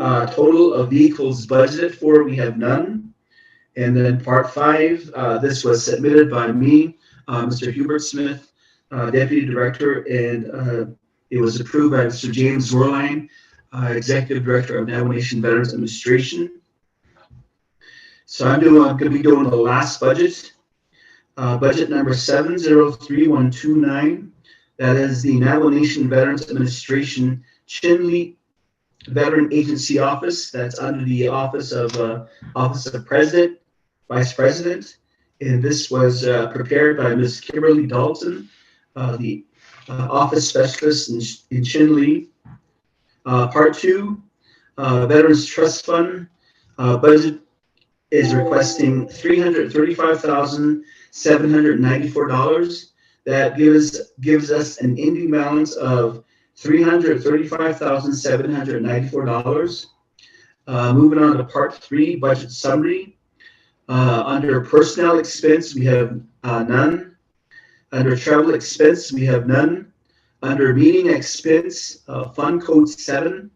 Total of vehicles budgeted for, we have none. And then part 5, this was submitted by me, Mr. Hubert Smith, Deputy Director, and it was approved by Mr. James Zorline, Executive Director of Navajo Nation Veterans Administration. So I'm going to be doing the last budget, budget number 703129. That is the Navajo Nation Veterans Administration Chinle Veteran Agency Office. That's under the Office of President, Vice President. And this was prepared by Ms. Kimberly Dalton, the Office Specialist in Chinle. Part 2, Veterans Trust Fund budget is requesting $335,794. That gives us an ending balance of $335,794. Moving on to part 3, budget summary. Under personnel expense, we have none. Under travel expense, we have none. Under meeting expense, Fund Code 7.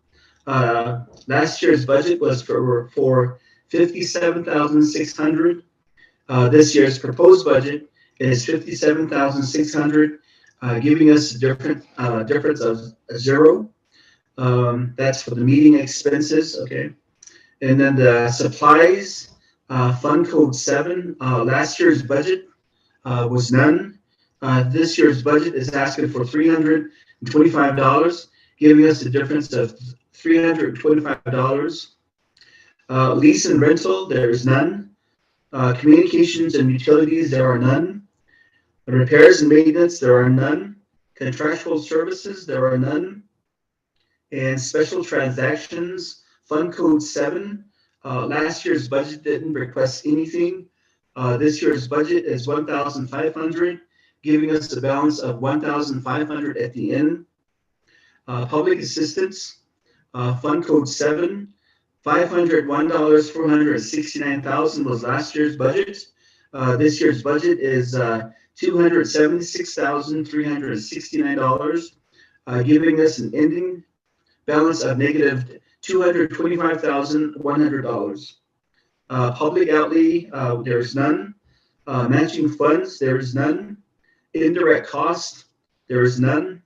Last year's budget was for $57,600. This year's proposed budget is $57,600, giving us a difference of 0. That's for the meeting expenses, okay. And then the supplies, Fund Code 7. Last year's budget was none. This year's budget is asking for $325, giving us a difference of $325. Lease and rental, there is none. Communications and utilities, there are none. Repairs and maintenance, there are none. Contractual services, there are none. And special transactions, Fund Code 7. Last year's budget didn't request anything. This year's budget is $1,500, giving us a balance of $1,500 at the end. Public assistance, Fund Code 7, $501,469,000 was last year's budget. This year's budget is $276,369, giving us an ending balance of negative $225,100. Public outlay, there is none. Matching funds, there is none. Indirect cost, there is none.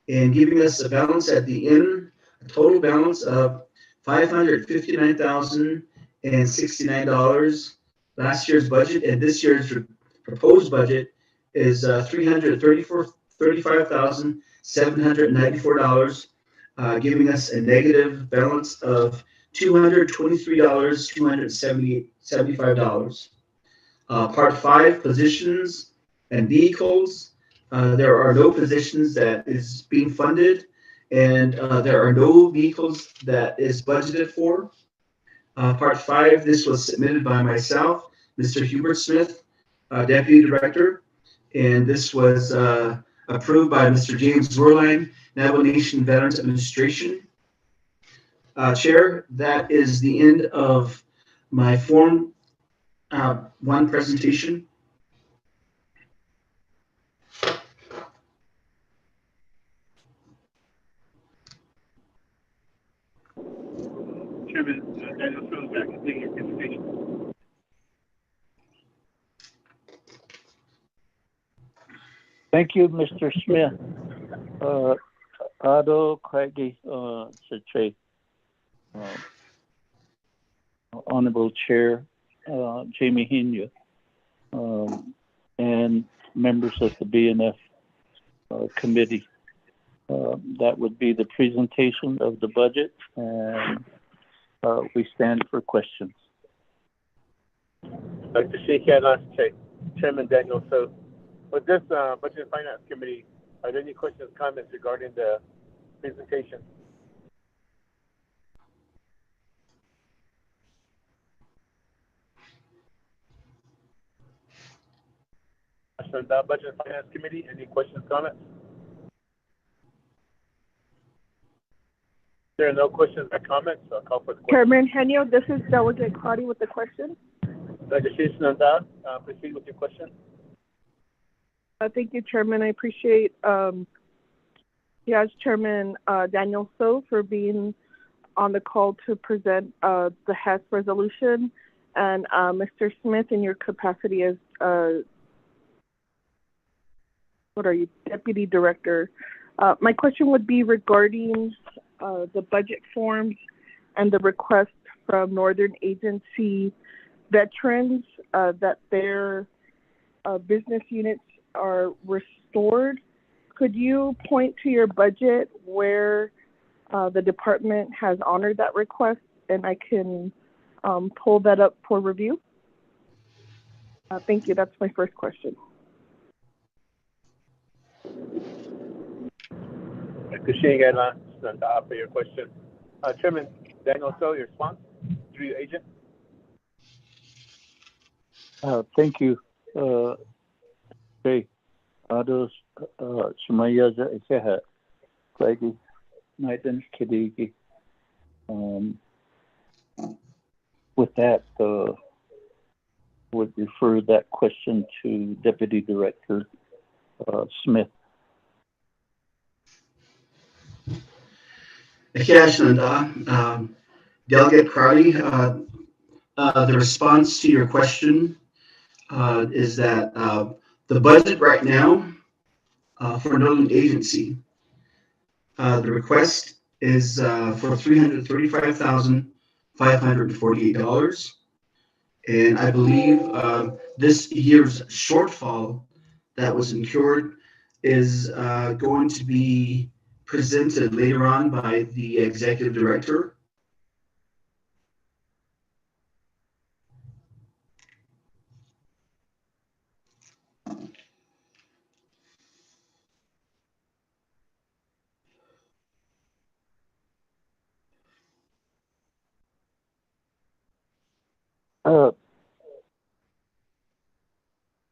And giving us a balance at the end, a total balance of $559,069. Last year's budget and this year's proposed budget is $335,794, giving us a negative balance of $223,275. Part 5, positions and vehicles. There are no positions that is being funded, and there are no vehicles that is budgeted for. Part 5, this was submitted by myself, Mr. Hubert Smith, Deputy Director, and this was approved by Mr. James Werline, Navajo Nation Veterans Administration. Chair, that is the end of my Form 1 presentation. Chairman, Daniel Phillips, back to your presentation. Thank you, Mr. Smith. Ado Craigie, Secretary, Honorable Chair Jamie Hinya, and members of the BNF committee. That would be the presentation of the budget, and we stand for questions. Dr. Sheikh Chairman Daniel. So with this Budget and Finance Committee, are there any questions, comments regarding the presentation? So the Budget and Finance Committee, any questions, comments? There are no questions or comments, so I'll call for the question. Chairman Henio, this is Delegate Crotty with the question. Dr. Sheikh, proceed with your question. Thank you, Chairman. I appreciate Chairman Daniel So for being on the call to present the HES resolution, and Mr. Smith in your capacity as Deputy Director. My question would be regarding the budget forms and the request from Northern Agency veterans that their business units are restored. Could you point to your budget where the department has honored that request, and I can pull that up for review? Thank you. That's my first question. Appreciate for your question. Chairman Daniel So, your response through your agent. Thank you. Okay. Others, Shumaya Seha, Craigie, Nathan Kadigi. With that, would refer that question to Deputy Director Smith. Delegate Crowley, the response to your question is that the budget right now for Northern Agency, the request is for $335,548. And I believe this year's shortfall that was incurred is going to be presented later on by the Executive Director.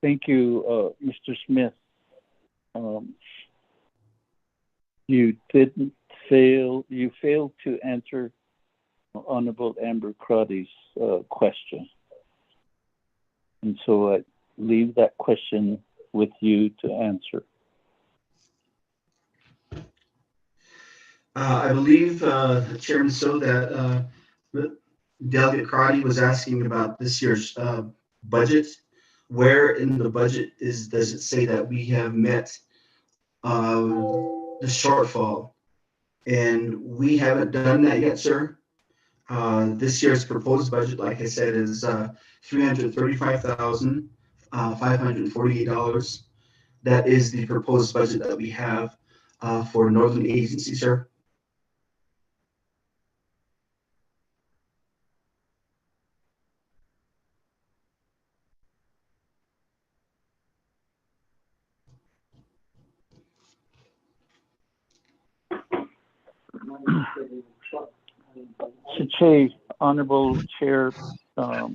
Thank you, Mr. Smith. You didn't failed to answer Honorable Amber Crotty's question. And so I leave that question with you to answer. I believe, Chairman So, that Delegate Crotty was asking about this year's budget. Where in the budget does it say that we have met the shortfall? And we haven't done that yet, sir. This year's proposed budget, like I said, is $335,548. That is the proposed budget that we have for Northern Agency, sir. Honorable Chair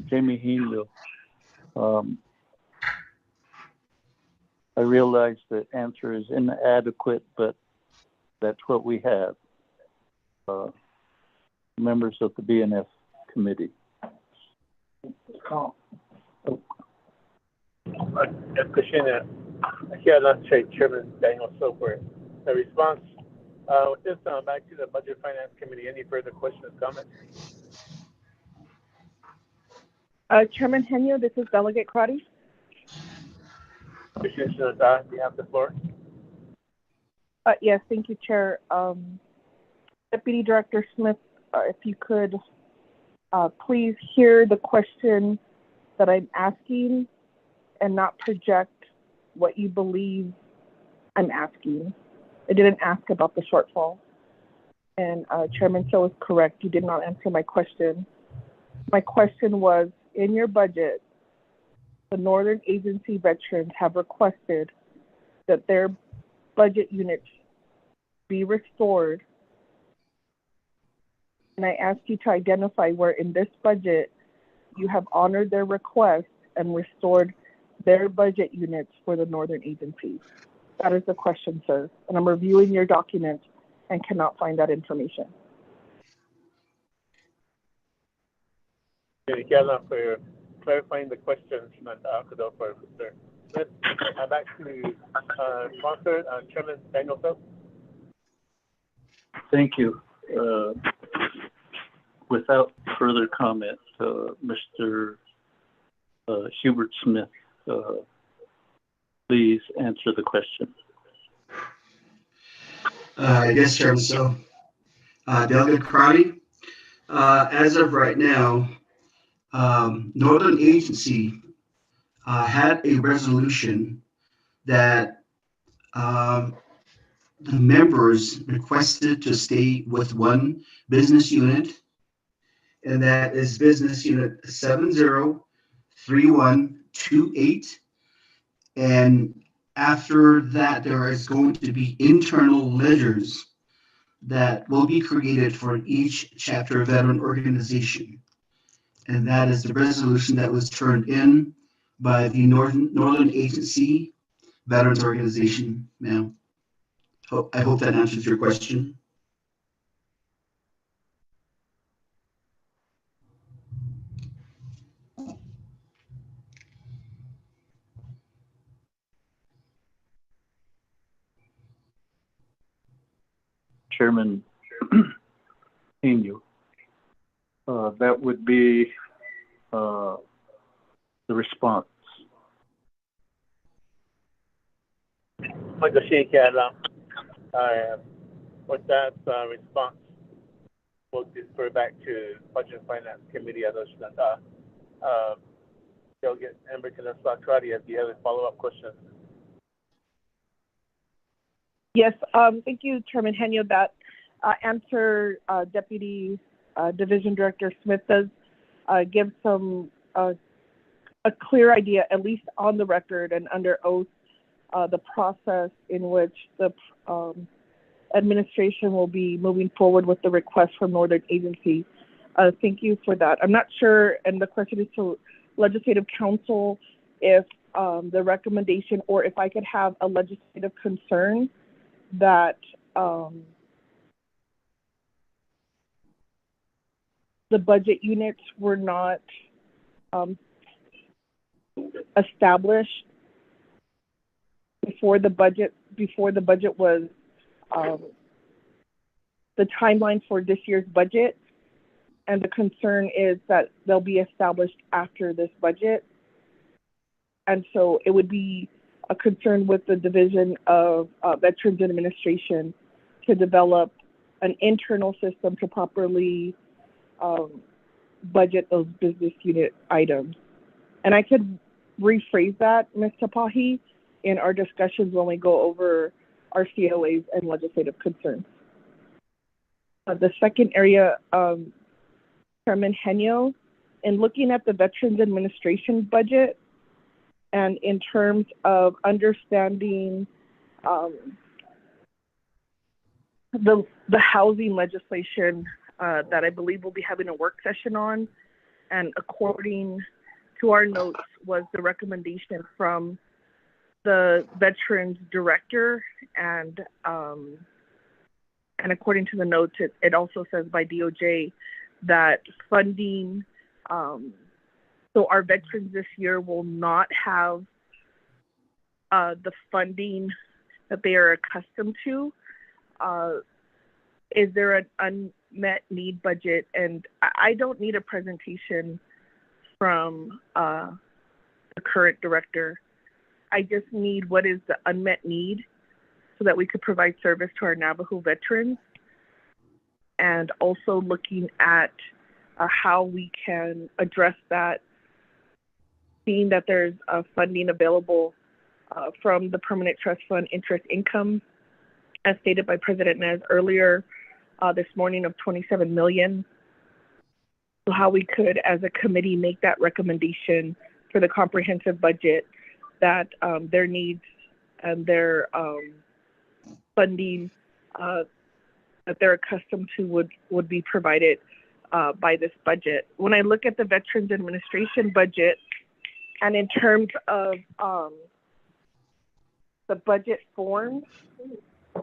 Jamie Henle, I realize the answer is inadequate, but that's what we have. Members of the BNF committee. Christina, here, let's say Chairman Daniel Soper. The response, with this, back to the Budget Finance Committee. Any further questions, comments? Chairman Henyo, this is Delegate Crotty. Commissioner Shinada, you have the floor. Yes, thank you, Chair. Deputy Director Smith, if you could please hear the question that I'm asking and not project what you believe I'm asking. I didn't ask about the shortfall. And Chairman So is correct, you did not answer my question. My question was, in your budget, the Northern Agency veterans have requested that their budget units be restored. And I asked you to identify where in this budget you have honored their request and restored their budget units for the Northern Agencies. That is the question, sir. And I'm reviewing your documents and cannot find that information. Thank you for clarifying the question, Shinada, for Mr. Smith. Back to sponsor, Chairman Daniel So. Thank you. Without further comment, Mr. Hubert Smith, please answer the question. Yes, Chairman. So, Delegate Crotty, as of right now, Northern Agency had a resolution that the members requested to stay with one business unit, and that is business unit 703128. And after that, there is going to be internal ledgers that will be created for each chapter veteran organization. And that is the resolution that was turned in by the Northern Agency Veterans Organization, ma'am. I hope that answers your question. Chairman Henle, that would be the response. With that response, we'll defer back to Budget and Finance Committee. Delegate Amber Crotty, if you have a follow-up question. Yes, thank you, Chairman Henyo. That answer, Deputy Division Director Smith does give some a clear idea, at least on the record and under oath, the process in which the administration will be moving forward with the request from Northern Agency. Thank you for that. I'm not sure, and the question is to Legislative Council, if the recommendation or if I could have a legislative concern that the budget units were not established before the budget was the timeline for this year's budget, and the concern is that they'll be established after this budget. And so it would be a concern with the Division of Veterans Administration to develop an internal system to properly budget those business unit items. And I could rephrase that, Ms. Tapahi, in our discussions when we go over our COAs and legislative concerns. The second area, Chairman Henyo, in looking at the Veterans Administration budget and in terms of understanding the housing legislation that I believe we'll be having a work session on, and according to our notes was the recommendation from the Veterans Director, and according to the notes, it also says by DOJ that funding, so our veterans this year will not have the funding that they are accustomed to. Is there an unmet need budget? And I don't need a presentation from the current director. I just need what is the unmet need so that we could provide service to our Navajo veterans, and also looking at how we can address that, seeing that there's funding available from the Permanent Trust Fund interest income, as stated by President Nez earlier this morning, of $27 million. So how we could, as a committee, make that recommendation for the comprehensive budget that their needs and their funding that they're accustomed to would be provided by this budget. When I look at the Veterans Administration budget, and in terms of the budget forms,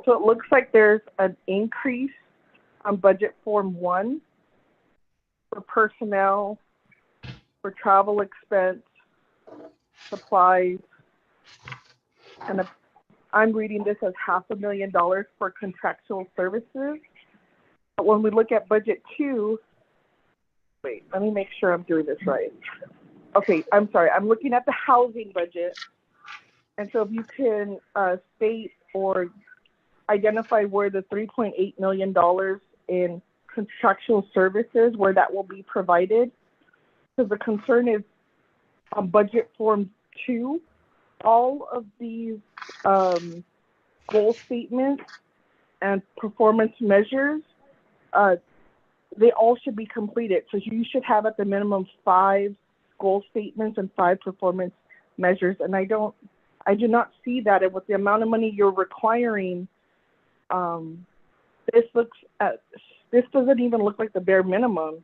so it looks like there's an increase on budget form 1 for personnel, for travel expense, supplies, and I'm reading this as $500,000 for contractual services. But when we look at budget 2, wait, let me make sure I'm doing this right. Okay, I'm sorry. I'm looking at the housing budget. And so if you can state or identify where the $3.8 million in contractual services, where that will be provided. Because the concern is on budget form 2, all of these goal statements and performance measures, they all should be completed. So you should have at the minimum 5 goal statements and 5 performance measures. And I do not see that. And with the amount of money you're requiring, this doesn't even look like the bare minimum.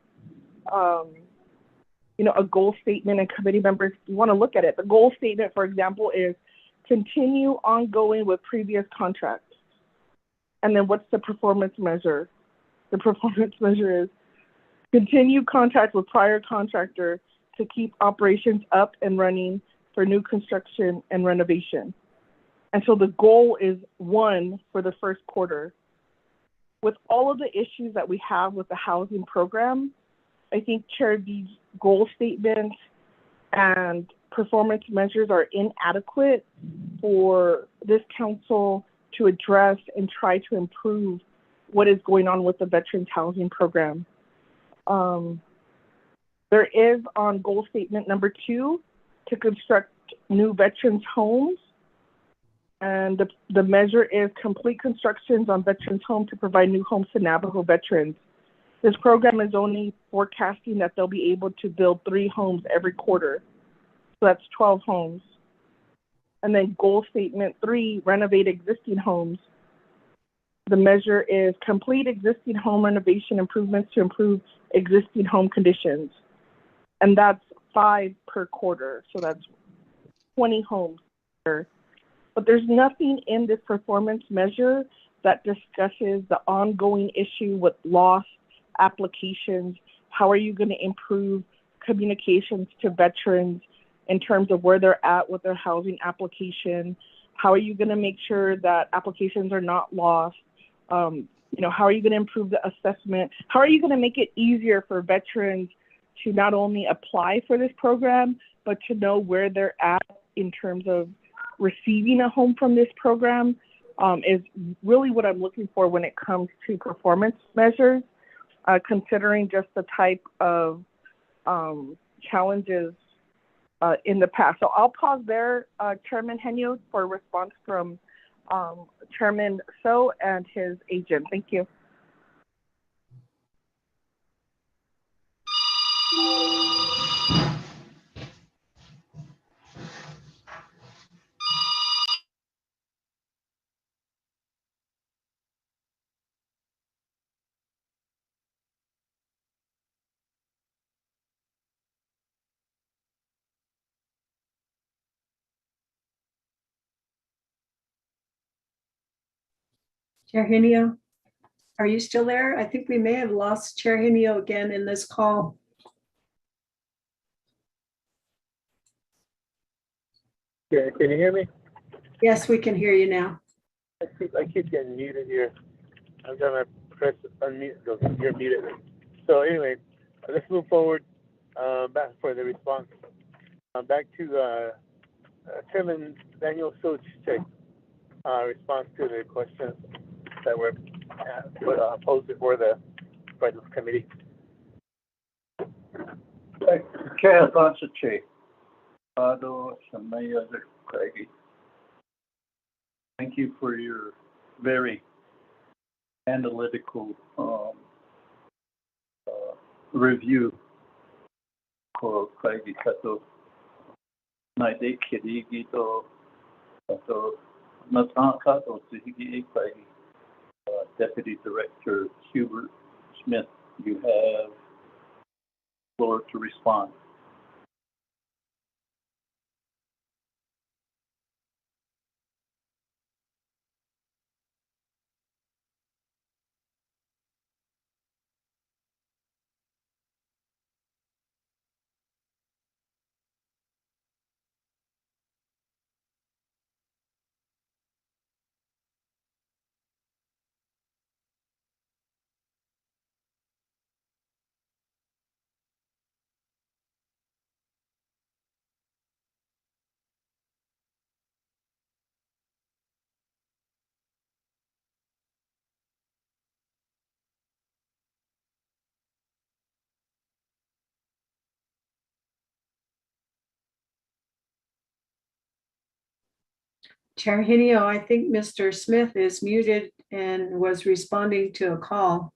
A goal statement, and committee members, you want to look at it. The goal statement, for example, is continue ongoing with previous contracts. And then what's the performance measure? The performance measure is continue contact with prior contractor to keep operations up and running for new construction and renovation. And so the goal is 1 for the first quarter. With all of the issues that we have with the housing program, I think, Chair, these goal statements and performance measures are inadequate for this council to address and try to improve what is going on with the Veterans Housing Program. There is on goal statement number 2 to construct new veterans homes. And the measure is complete constructions on veterans homes to provide new homes to Navajo veterans. This program is only forecasting that they'll be able to build 3 homes every quarter. So that's 12 homes. And then goal statement 3, renovate existing homes. The measure is complete existing home renovation improvements to improve existing home conditions. And that's 5 per quarter. So that's 20 homes. But there's nothing in this performance measure that discusses the ongoing issue with lost applications, How are you going to improve communications to veterans in terms of where they're at with their housing application? How are you going to make sure that applications are not lost? How are you going to improve the assessment? How are you going to make it easier for veterans to not only apply for this program, but to know where they're at in terms of receiving a home from this program? Is really what I'm looking for when it comes to performance measures, considering just the type of challenges in the past. So I'll pause there, Chairman Henyo, for a response from Chairman So and his agent. Thank you. Chair Henio, are you still there? I think we may have lost Chair Henio again in this call. Yeah, can you hear me? Yes, we can hear you now. I keep getting muted here. I'm trying to press unmute, so you're muted. So anyway, let's move forward back for the response. Back to Chairman Daniel Soch's response to the questions that were posed before the committee. Thank you for your very analytical review. Ko kaigi kato naide kirigi to kato mataka to tihigi kaigi. Deputy Director Hubert Smith, you have the floor to respond. Chair Henio, I think Mr. Smith is muted and was responding to a call.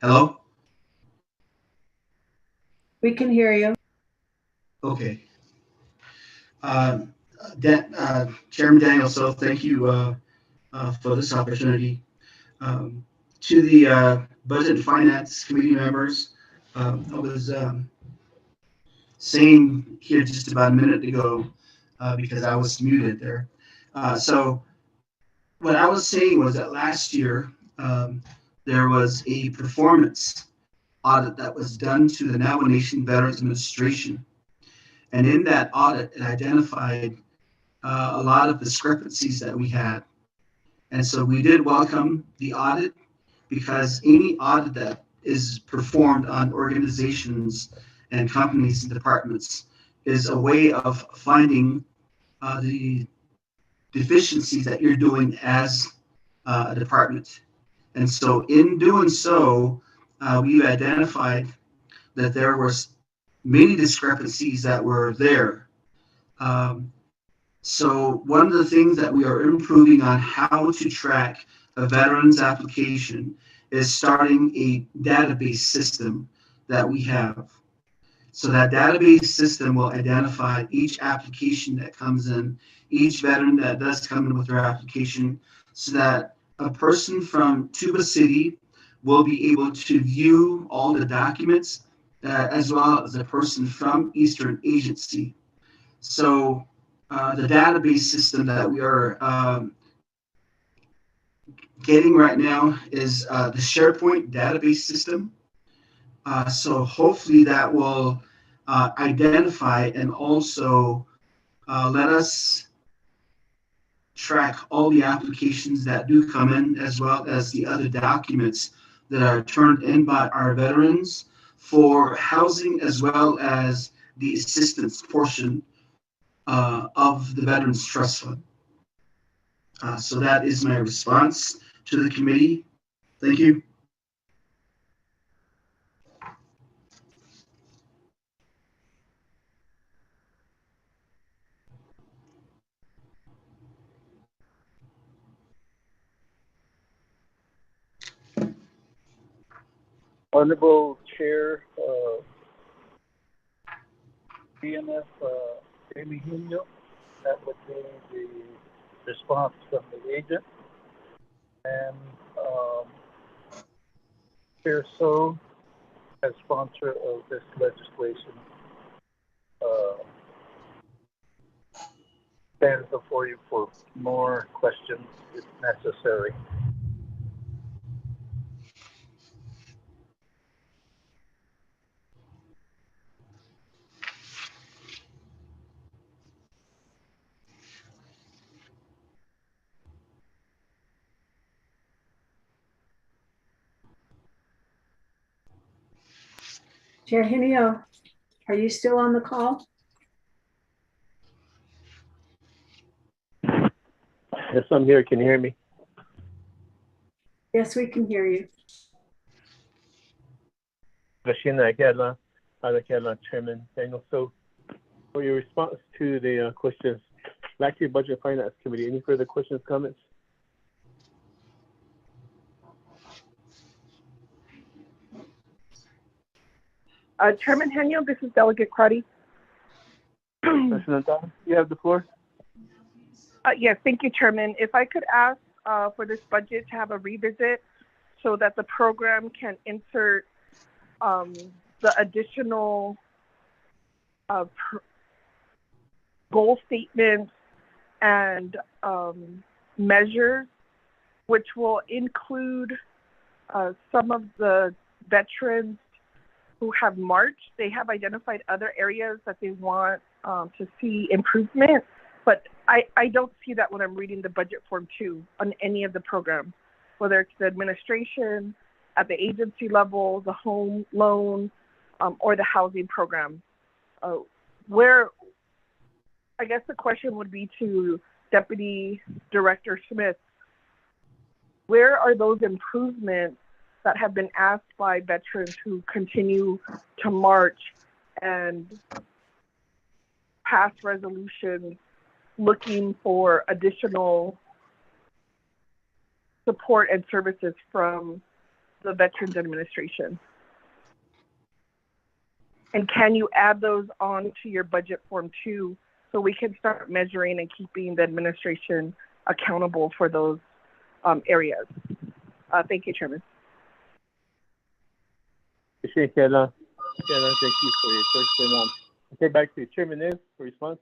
Hello? We can hear you. Okay. Chairman Daniel, so thank you for this opportunity. To the Budget and Finance Committee members, I was saying here just about a minute ago because I was muted there. So what I was saying was that last year there was a performance audit that was done to the Navajo Nation Veterans Administration. And in that audit, it identified a lot of discrepancies that we had. And so we did welcome the audit because any audit that is performed on organizations and companies and departments is a way of finding the deficiencies that you're doing as a department. And so in doing so, we've identified that there were many discrepancies that were there. So one of the things that we are improving on how to track a veteran's application is starting a database system that we have. So that database system will identify each application that comes in, each veteran that does come in with their application, so that a person from Tuba City will be able to view all the documents as well as a person from Eastern Agency. So the database system that we are getting right now is the SharePoint database system. So hopefully that will identify and also let us track all the applications that do come in, as well as the other documents that are turned in by our veterans for housing, as well as the assistance portion of the Veterans Trust Fund. So that is my response to the committee. Thank you. Honorable Chair, PNF, Amy Junio, that would be the response from the agent. And Chair So, as sponsor of this legislation, stands before you for more questions if necessary. Chair Henio, are you still on the call? Yes, I'm here. Can you hear me? Yes, we can hear you. Chairman Daniel. So, for your response to the questions, back to your Budget and Finance Committee, any further questions, comments? Chairman Henio, this is Delegate Crotty. President, you have the floor. Yes, thank you, Chairman. If I could ask for this budget to have a revisit so that the program can insert the additional goal statements and measures, which will include some of the veterans who have marched. They have identified other areas that they want to see improvement, but I don't see that when I'm reading the budget form 2 on any of the programs, whether it's the administration, at the agency level, the home loan, or the housing program. Where, I guess the question would be to Deputy Director Smith, where are those improvements that have been asked by veterans who continue to march and pass resolutions looking for additional support and services from the Veterans Administration? And can you add those on to your budget form 2 so we can start measuring and keeping the administration accountable for those areas? Thank you, Chairman. Thank you for your question. Okay, back to you. Chairman is for response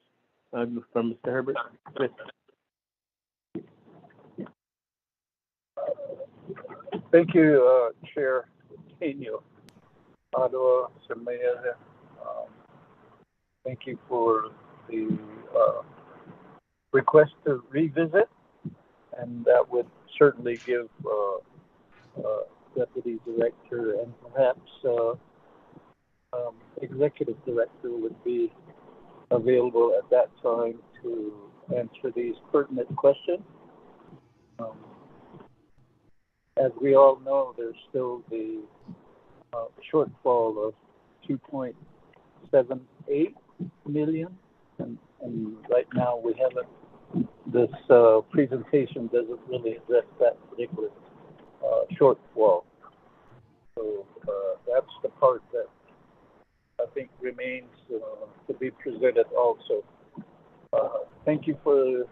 from Mr. Herbert. Thank you, Chair Henio. Thank you for the request to revisit, and that would certainly give Deputy Director and perhaps Executive Director would be available at that time to answer these pertinent questions. As we all know, there's still the shortfall of 2.78 million, and right now we haven't, this presentation doesn't really address that particular shortfall. So that's the part that I think remains to be presented also. Thank you for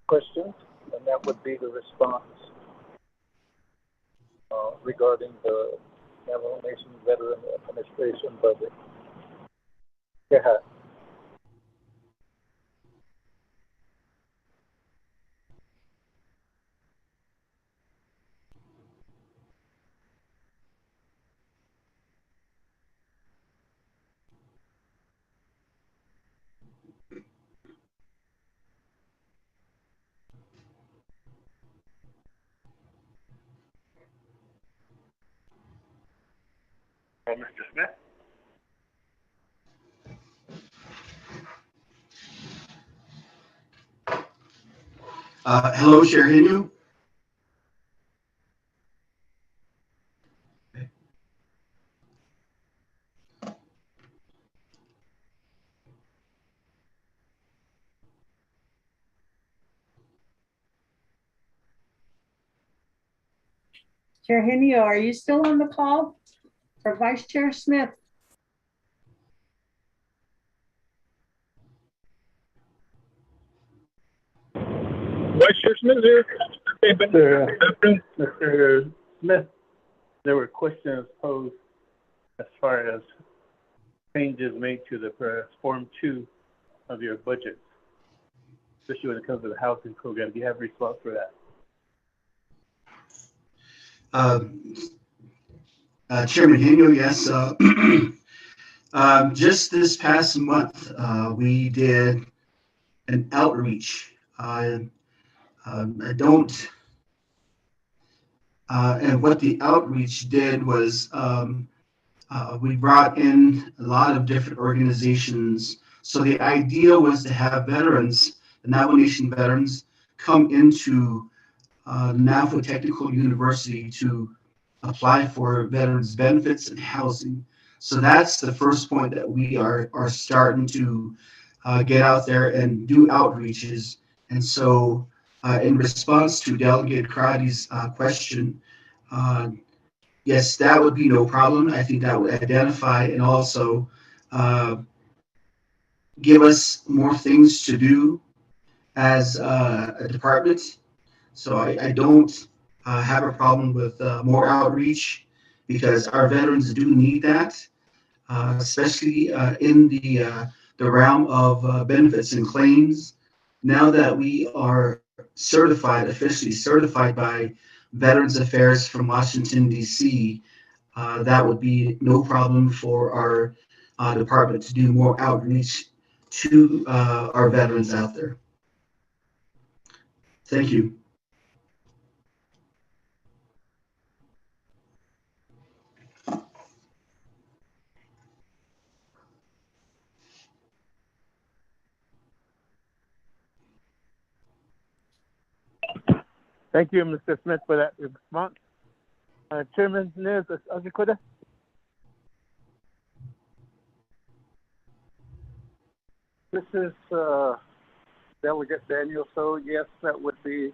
questions, and that would be the response regarding the Navajo Nation Veteran Administration budget. Yeah. Mr. Smith. Hello, Chair Hinu. Chair Henio, are you still on the call? Or Vice Chair Smith? Vice Chair Smith here. Mr. Smith, there were questions posed as far as changes made to the Form 2 of your budget, especially when it comes to the housing program. Do you have a response for that? Chairman Henio, yes. Just this past month, we did an outreach. And what the outreach did was we brought in a lot of different organizations. So the idea was to have veterans, the Navajo Nation veterans, come into Navajo Technical University to apply for veterans benefits and housing. So that's the first point that we are starting to get out there and do outreaches. And so in response to Delegate Karate's question, yes, that would be no problem. I think that would identify and also give us more things to do as a department. So I don't have a problem with more outreach because our veterans do need that, especially in the realm of benefits and claims. Now that we are certified, officially certified by Veterans Affairs from Washington, D.C., that would be no problem for our department to do more outreach to our veterans out there. Thank you. Thank you, Mr. Smith, for that response. Chairman Nez Azikuda. This is Delegate Daniel. So yes, that would be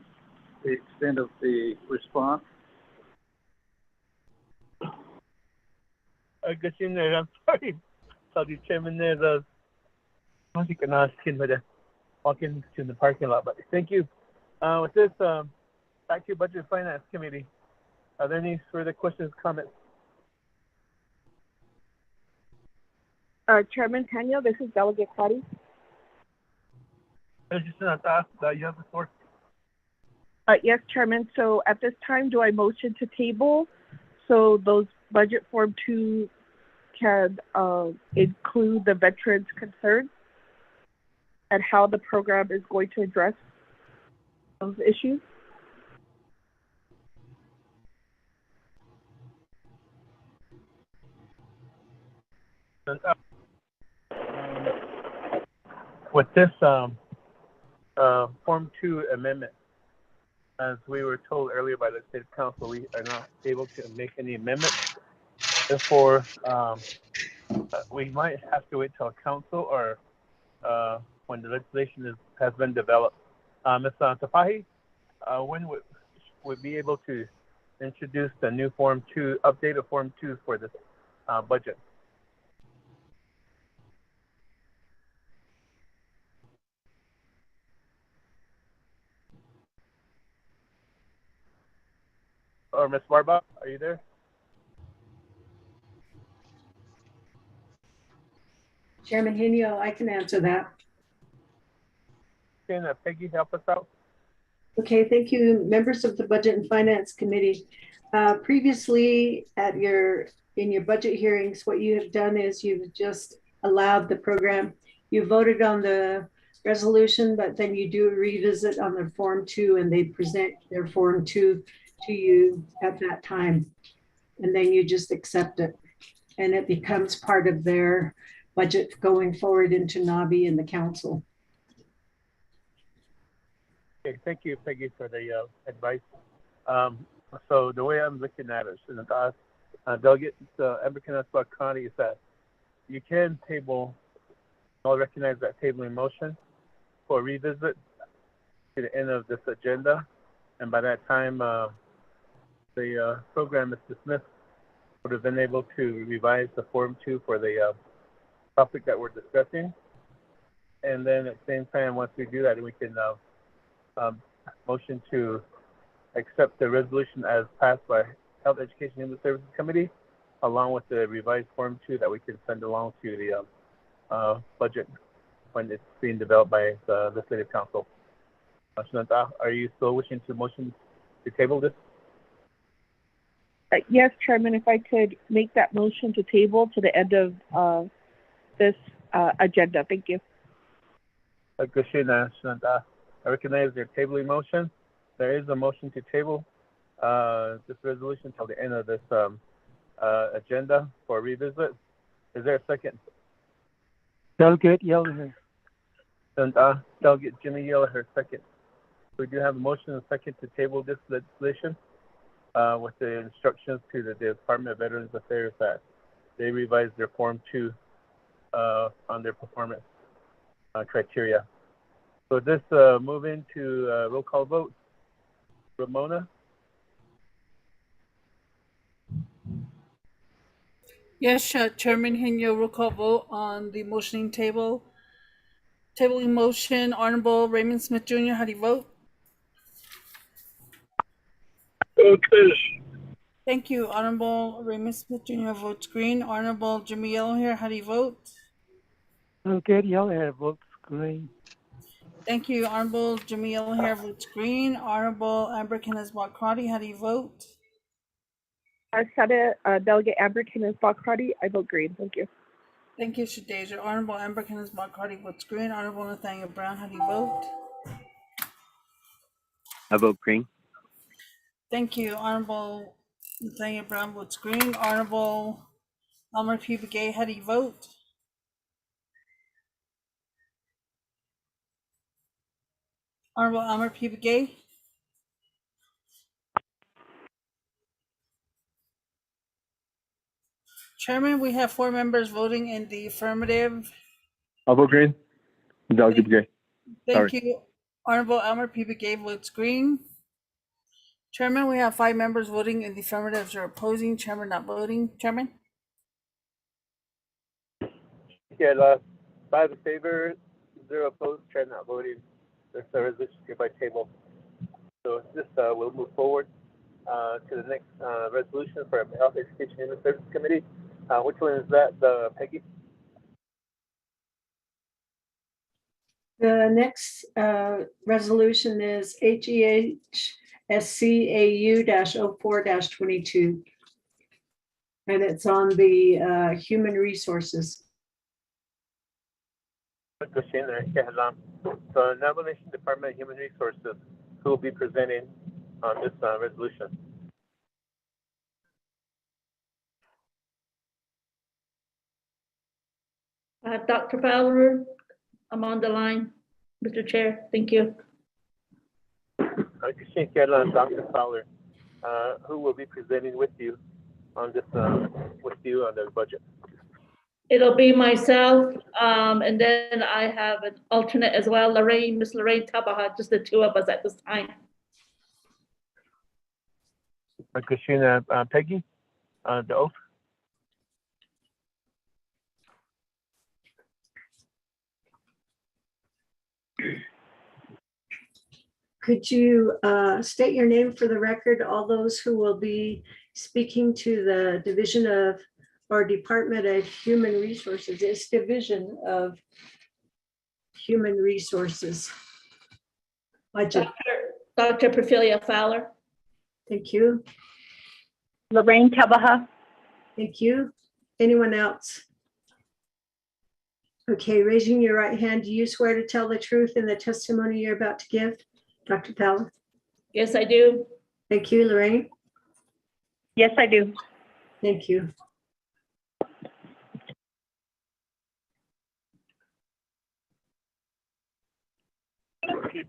the extent of the response. I'm sorry. Sorry, Chairman Nez. I think I'm asking for the walking to the parking lot, but thank you. With this, back to Budget and Finance Committee. Are there any further questions, comments? Chairman Tanya, this is Delegate Claudia. You have the floor. Yes, Chairman. So at this time, do I motion to table so those budget Form 2 can include the veterans' concerns and how the program is going to address those issues? With this Form 2 amendment, as we were told earlier by the State Council, we are not able to make any amendments. Therefore, we might have to wait till council or when the legislation has been developed. Ms. Tapahi, when would we be able to introduce the new Form 2, updated Form 2 for this budget? Or Ms. Barba, are you there? Chairman Henio, I can answer that. Can Peggy help us out? Okay, thank you, members of the Budget and Finance Committee. Previously, in your budget hearings, what you have done is you've just allowed the program. You voted on the resolution, but then you do a revisit on their Form 2, and they present their Form 2 to you at that time, and then you just accept it. and it becomes part of their budget going forward into NABI and the council. Okay, thank you, Peggy, for the advice. So the way I'm looking at it, and Delegate Amber Knaus County, is that you can table, I'll recognize that tabling motion for revisit to the end of this agenda. And by that time, the program is dismissed. Would have been able to revise the Form 2 for the topic that we're discussing. And then at the same time, once we do that, we can motion to accept the resolution as passed by Health, Education, and Human Services Committee, along with the revised Form 2 that we can send along to the budget when it's being developed by the Legislative Council. Shananta, are you still wishing to motion to table this? Yes, Chairman, if I could make that motion to table to the end of this agenda. Thank you. Kushina, Shananta, I recognize your tabling motion. There is a motion to table this resolution till the end of this agenda for revisit. Is there a second? Delegate Yellowhair. And Delegate Jimmy Yellowhair, second. We do have a motion and a second to table this legislation with the instructions to the Department of Veterans Affairs that they revise their Form 2 on their performance criteria. So this move into roll call vote. Ramona? Yes, Chairman Henyo, roll call vote on the motioning table. Tabling motion, Honorable Raymond Smith Jr., how do you vote? Thank you. Honorable Raymond Smith Jr. votes green. Honorable Jimmy Yellowhair, how do you vote? Delegate Yellowhair votes green. Thank you. Honorable Jimmy Yellowhair votes green. Honorable Amber Knaus-Crotty, how do you vote? Delegate Amber Knaus-Crotty, I vote green. Thank you. Thank you, Shadeja. Honorable Amber Knaus-Crotty votes green. Honorable Nathaniel Brown, how do you vote? I vote green. Thank you. Honorable Nathaniel Brown votes green. Honorable Elmer P. Begay, how do you vote? Honorable Elmer P. Begay? Chairman, we have 4 members voting in the affirmative. I'll vote green. Delegate Begay. Thank you. Honorable Elmer P. Begay votes green. Chairman, we have 5 members voting in the affirmative, 0 opposing. Chairman not voting. Chairman? Yeah, 5 in favor, 0 opposed, Chair not voting. This resolution is hereby tabled. So this will move forward to the next resolution for Health, Education, and Human Services Committee. Which one is that, Peggy? The next resolution is HEHSCAU-04-22. And it's on the human resources. So Nomination Department of Human Resources, who will be presenting on this resolution? Dr. Fowler, I'm on the line, Mr. Chair. Thank you. Dr. Fowler, who will be presenting with you on this, on the budget? It'll be myself, and then I have an alternate as well, Miss Lorraine Tabaha, just the 2 of us at this time. Christina, Peggy, the oath. Could you state your name for the record, all those who will be speaking to the Division of or Department of Human Resources? It's Division of Human Resources. Budget. Dr. Perfilia Fowler. Thank you. Lorraine Tabaha. Thank you. Anyone else? Okay, raising your right hand, do you swear to tell the truth in the testimony you're about to give? Dr. Fowler? Yes, I do. Thank you. Lorraine? Yes, I do. Thank you.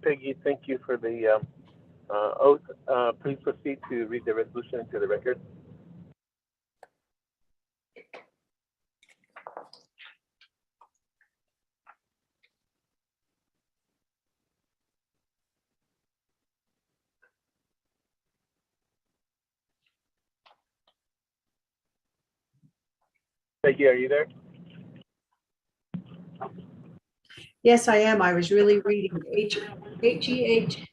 Peggy. Thank you for the oath. Please proceed to read the resolution into the record. Peggy, are you there? Yes, I am. I was really reading HEHSC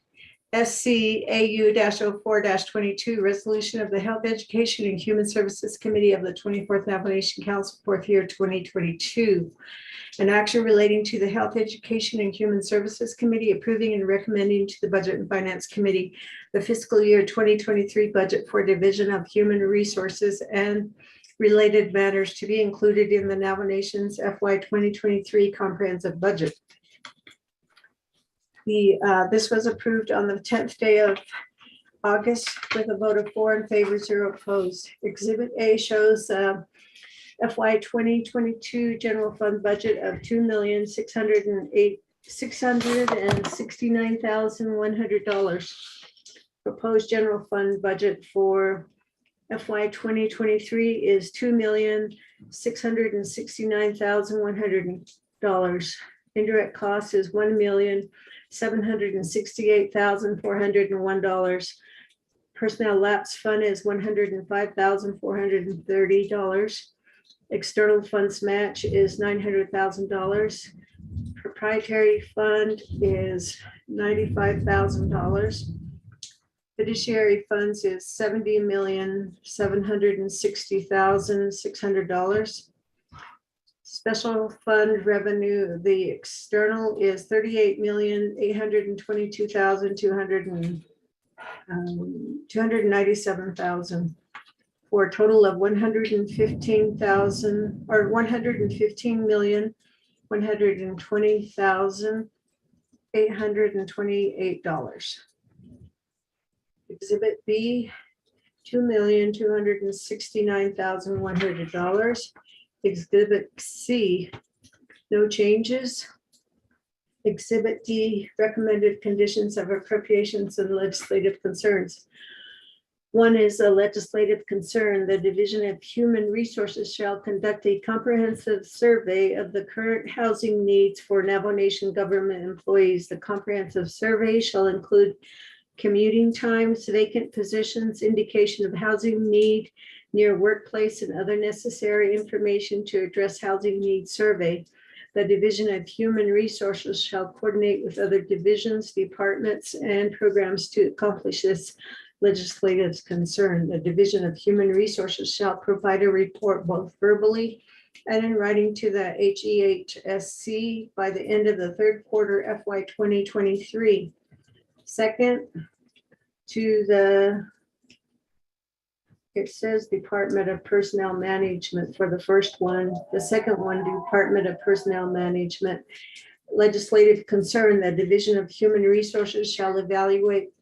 AU-04-22, resolution of the Health, Education, and Human Services Committee of the 24th Navajo Nation Council, 4th year 2022. An action relating to the Health, Education, and Human Services Committee approving and recommending to the Budget and Finance Committee the fiscal year 2023 budget for Division of Human Resources and related matters to be included in the Navajo Nation's FY 2023 comprehensive budget. This was approved on the 10th day of August with a vote of 4 in favor, 0 opposed. Exhibit A shows FY 2022 general fund budget of $2,669,100. Proposed general fund budget for FY 2023 is $2,669,100. Indirect cost is $1,768,401. Personnel lapse fund is $105,430. External funds match is $900,000. Proprietary fund is $95,000. Fiduciary funds is $70,760,600. Special fund revenue, the external is $38,822,297 for a total of $115,120,828. Exhibit B, $2,269,100. Exhibit C, no changes. Exhibit D, recommended conditions of appropriations and legislative concerns. One is a legislative concern. The Division of Human Resources shall conduct a comprehensive survey of the current housing needs for Navajo Nation government employees. The comprehensive survey shall include commuting times, vacant positions, indication of housing need near workplace, and other necessary information to address housing needs survey. The Division of Human Resources shall coordinate with other divisions, departments, and programs to accomplish this legislative concern. The Division of Human Resources shall provide a report both verbally and in writing to the HEHSC by the end of the third quarter FY 2023. Second, to the, it says Department of Personnel Management for the first one. The second one, Department of Personnel Management. Legislative concern, the Division of Human Resources shall evaluate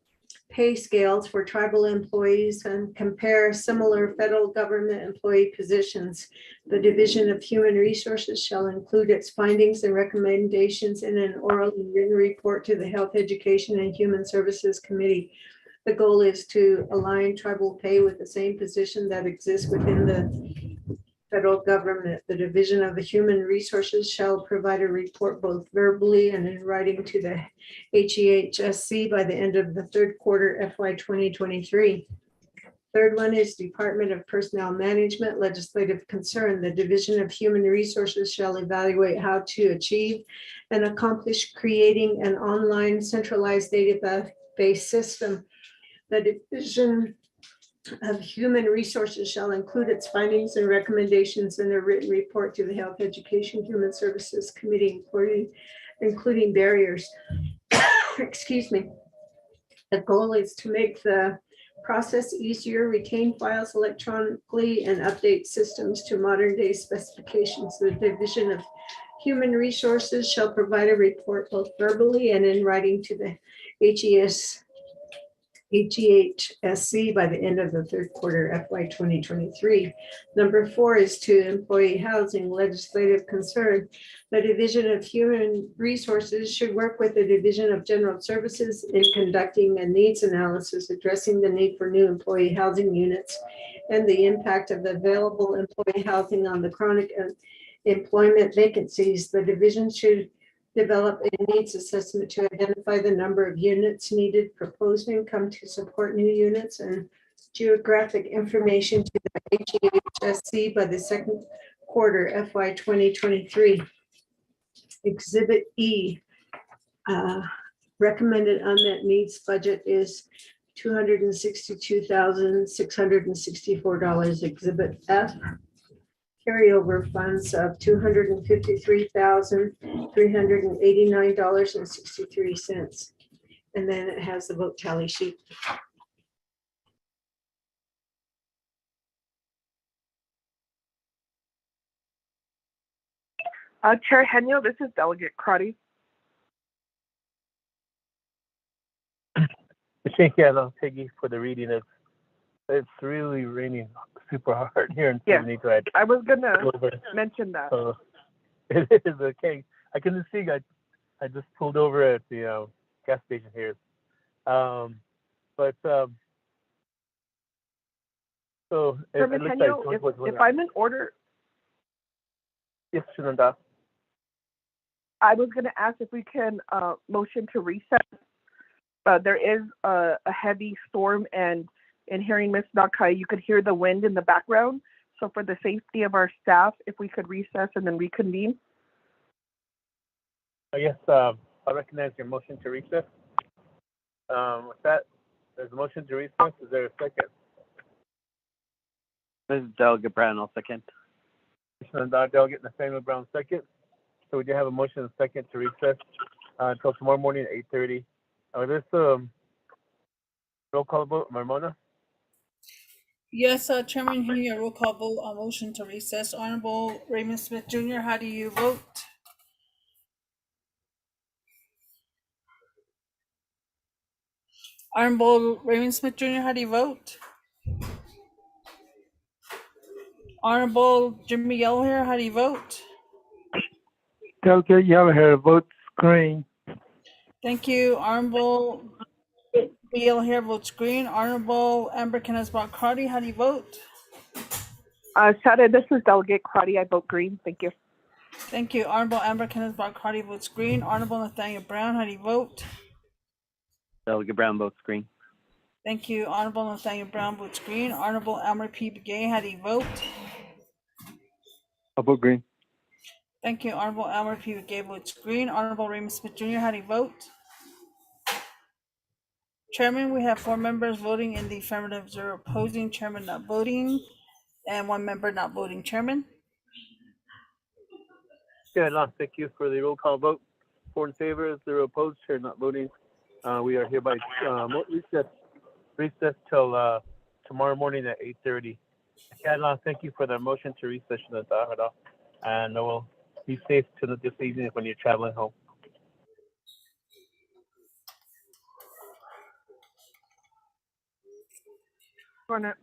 pay scales for tribal employees and compare similar federal government employee positions. The Division of Human Resources shall include its findings and recommendations in an oral and written report to the Health, Education, and Human Services Committee. The goal is to align tribal pay with the same position that exists within the federal government. The Division of the Human Resources shall provide a report both verbally and in writing to the HEHSC by the end of the third quarter FY 2023. Third one is Department of Personnel Management, legislative concern. The Division of Human Resources shall evaluate how to achieve and accomplish creating an online centralized database system. The Division of Human Resources shall include its findings and recommendations in a written report to the Health, Education, Human Services Committee, including barriers. Excuse me. The goal is to make the process easier, retain files electronically, and update systems to modern day specifications. The Division of Human Resources shall provide a report both verbally and in writing to the HEHSC by the end of the third quarter FY 2023. Number 4 is to employee housing legislative concern. The Division of Human Resources should work with the Division of General Services in conducting a needs analysis addressing the need for new employee housing units and the impact of the available employee housing on the chronic employment vacancies. The division should develop a needs assessment to identify the number of units needed, proposed income to support new units, and geographic information to the HEHSC by the second quarter FY 2023. Exhibit E, recommended unmet needs budget is $262,664. Exhibit F, carryover funds of $253,389.63. And then it has the vote tally sheet. Chair Henyo, this is Delegate Crotty. Thank you, Peggy, for the reading. It's really raining super hard here in Sydney. Yeah, I was gonna mention that. It is okay. I couldn't see. I just pulled over at the gas station here. So Chairman Henyo, if I'm in order. Yes, Shananda. I was gonna ask if we can motion to recess. There is a heavy storm, and in hearing Ms. Nakai, you could hear the wind in the background. So for the safety of our staff, if we could recess and then reconvene. Yes, I recognize your motion to recess. With that, there's a motion to recess. Is there a second? This is Delegate Brown, I'll second. Delegate Nathaniel Brown, second. So we do have a motion and a second to recess until tomorrow morning at 8:30. This roll call vote, Marmona? Yes, Chairman Henry, a roll call vote on motion to recess. Honorable Raymond Smith Jr., how do you vote? Honorable Raymond Smith Jr., how do you vote? Honorable Jimmy Yellowhair, how do you vote? Delegate Yellowhair votes green. Thank you. Honorable Yellowhair votes green. Honorable Amber Kenneth-Brock Carty, how do you vote? Sada, this is Delegate Crotty. I vote green. Thank you. Thank you. Honorable Amber Kenneth-Brock Carty votes green. Honorable Nathaniel Brown, how do you vote? Delegate Brown votes green. Thank you. Honorable Nathaniel Brown votes green. Honorable Elmer P. Begay, how do you vote? I'll vote green. Thank you. Honorable Elmer P. Begay votes green. Honorable Raymond Smith Jr., how do you vote? Chairman, we have 4 members voting in the affirmative, 0 opposing, chairman not voting, and 1 member not voting. Chairman? Yeah, thank you for the roll call vote. 4 in favor, 0 opposed, chair not voting. We are hereby recess till tomorrow morning at 8:30. Yeah, thank you for the motion to recess, and we'll be safe to this evening when you're traveling home. Corner.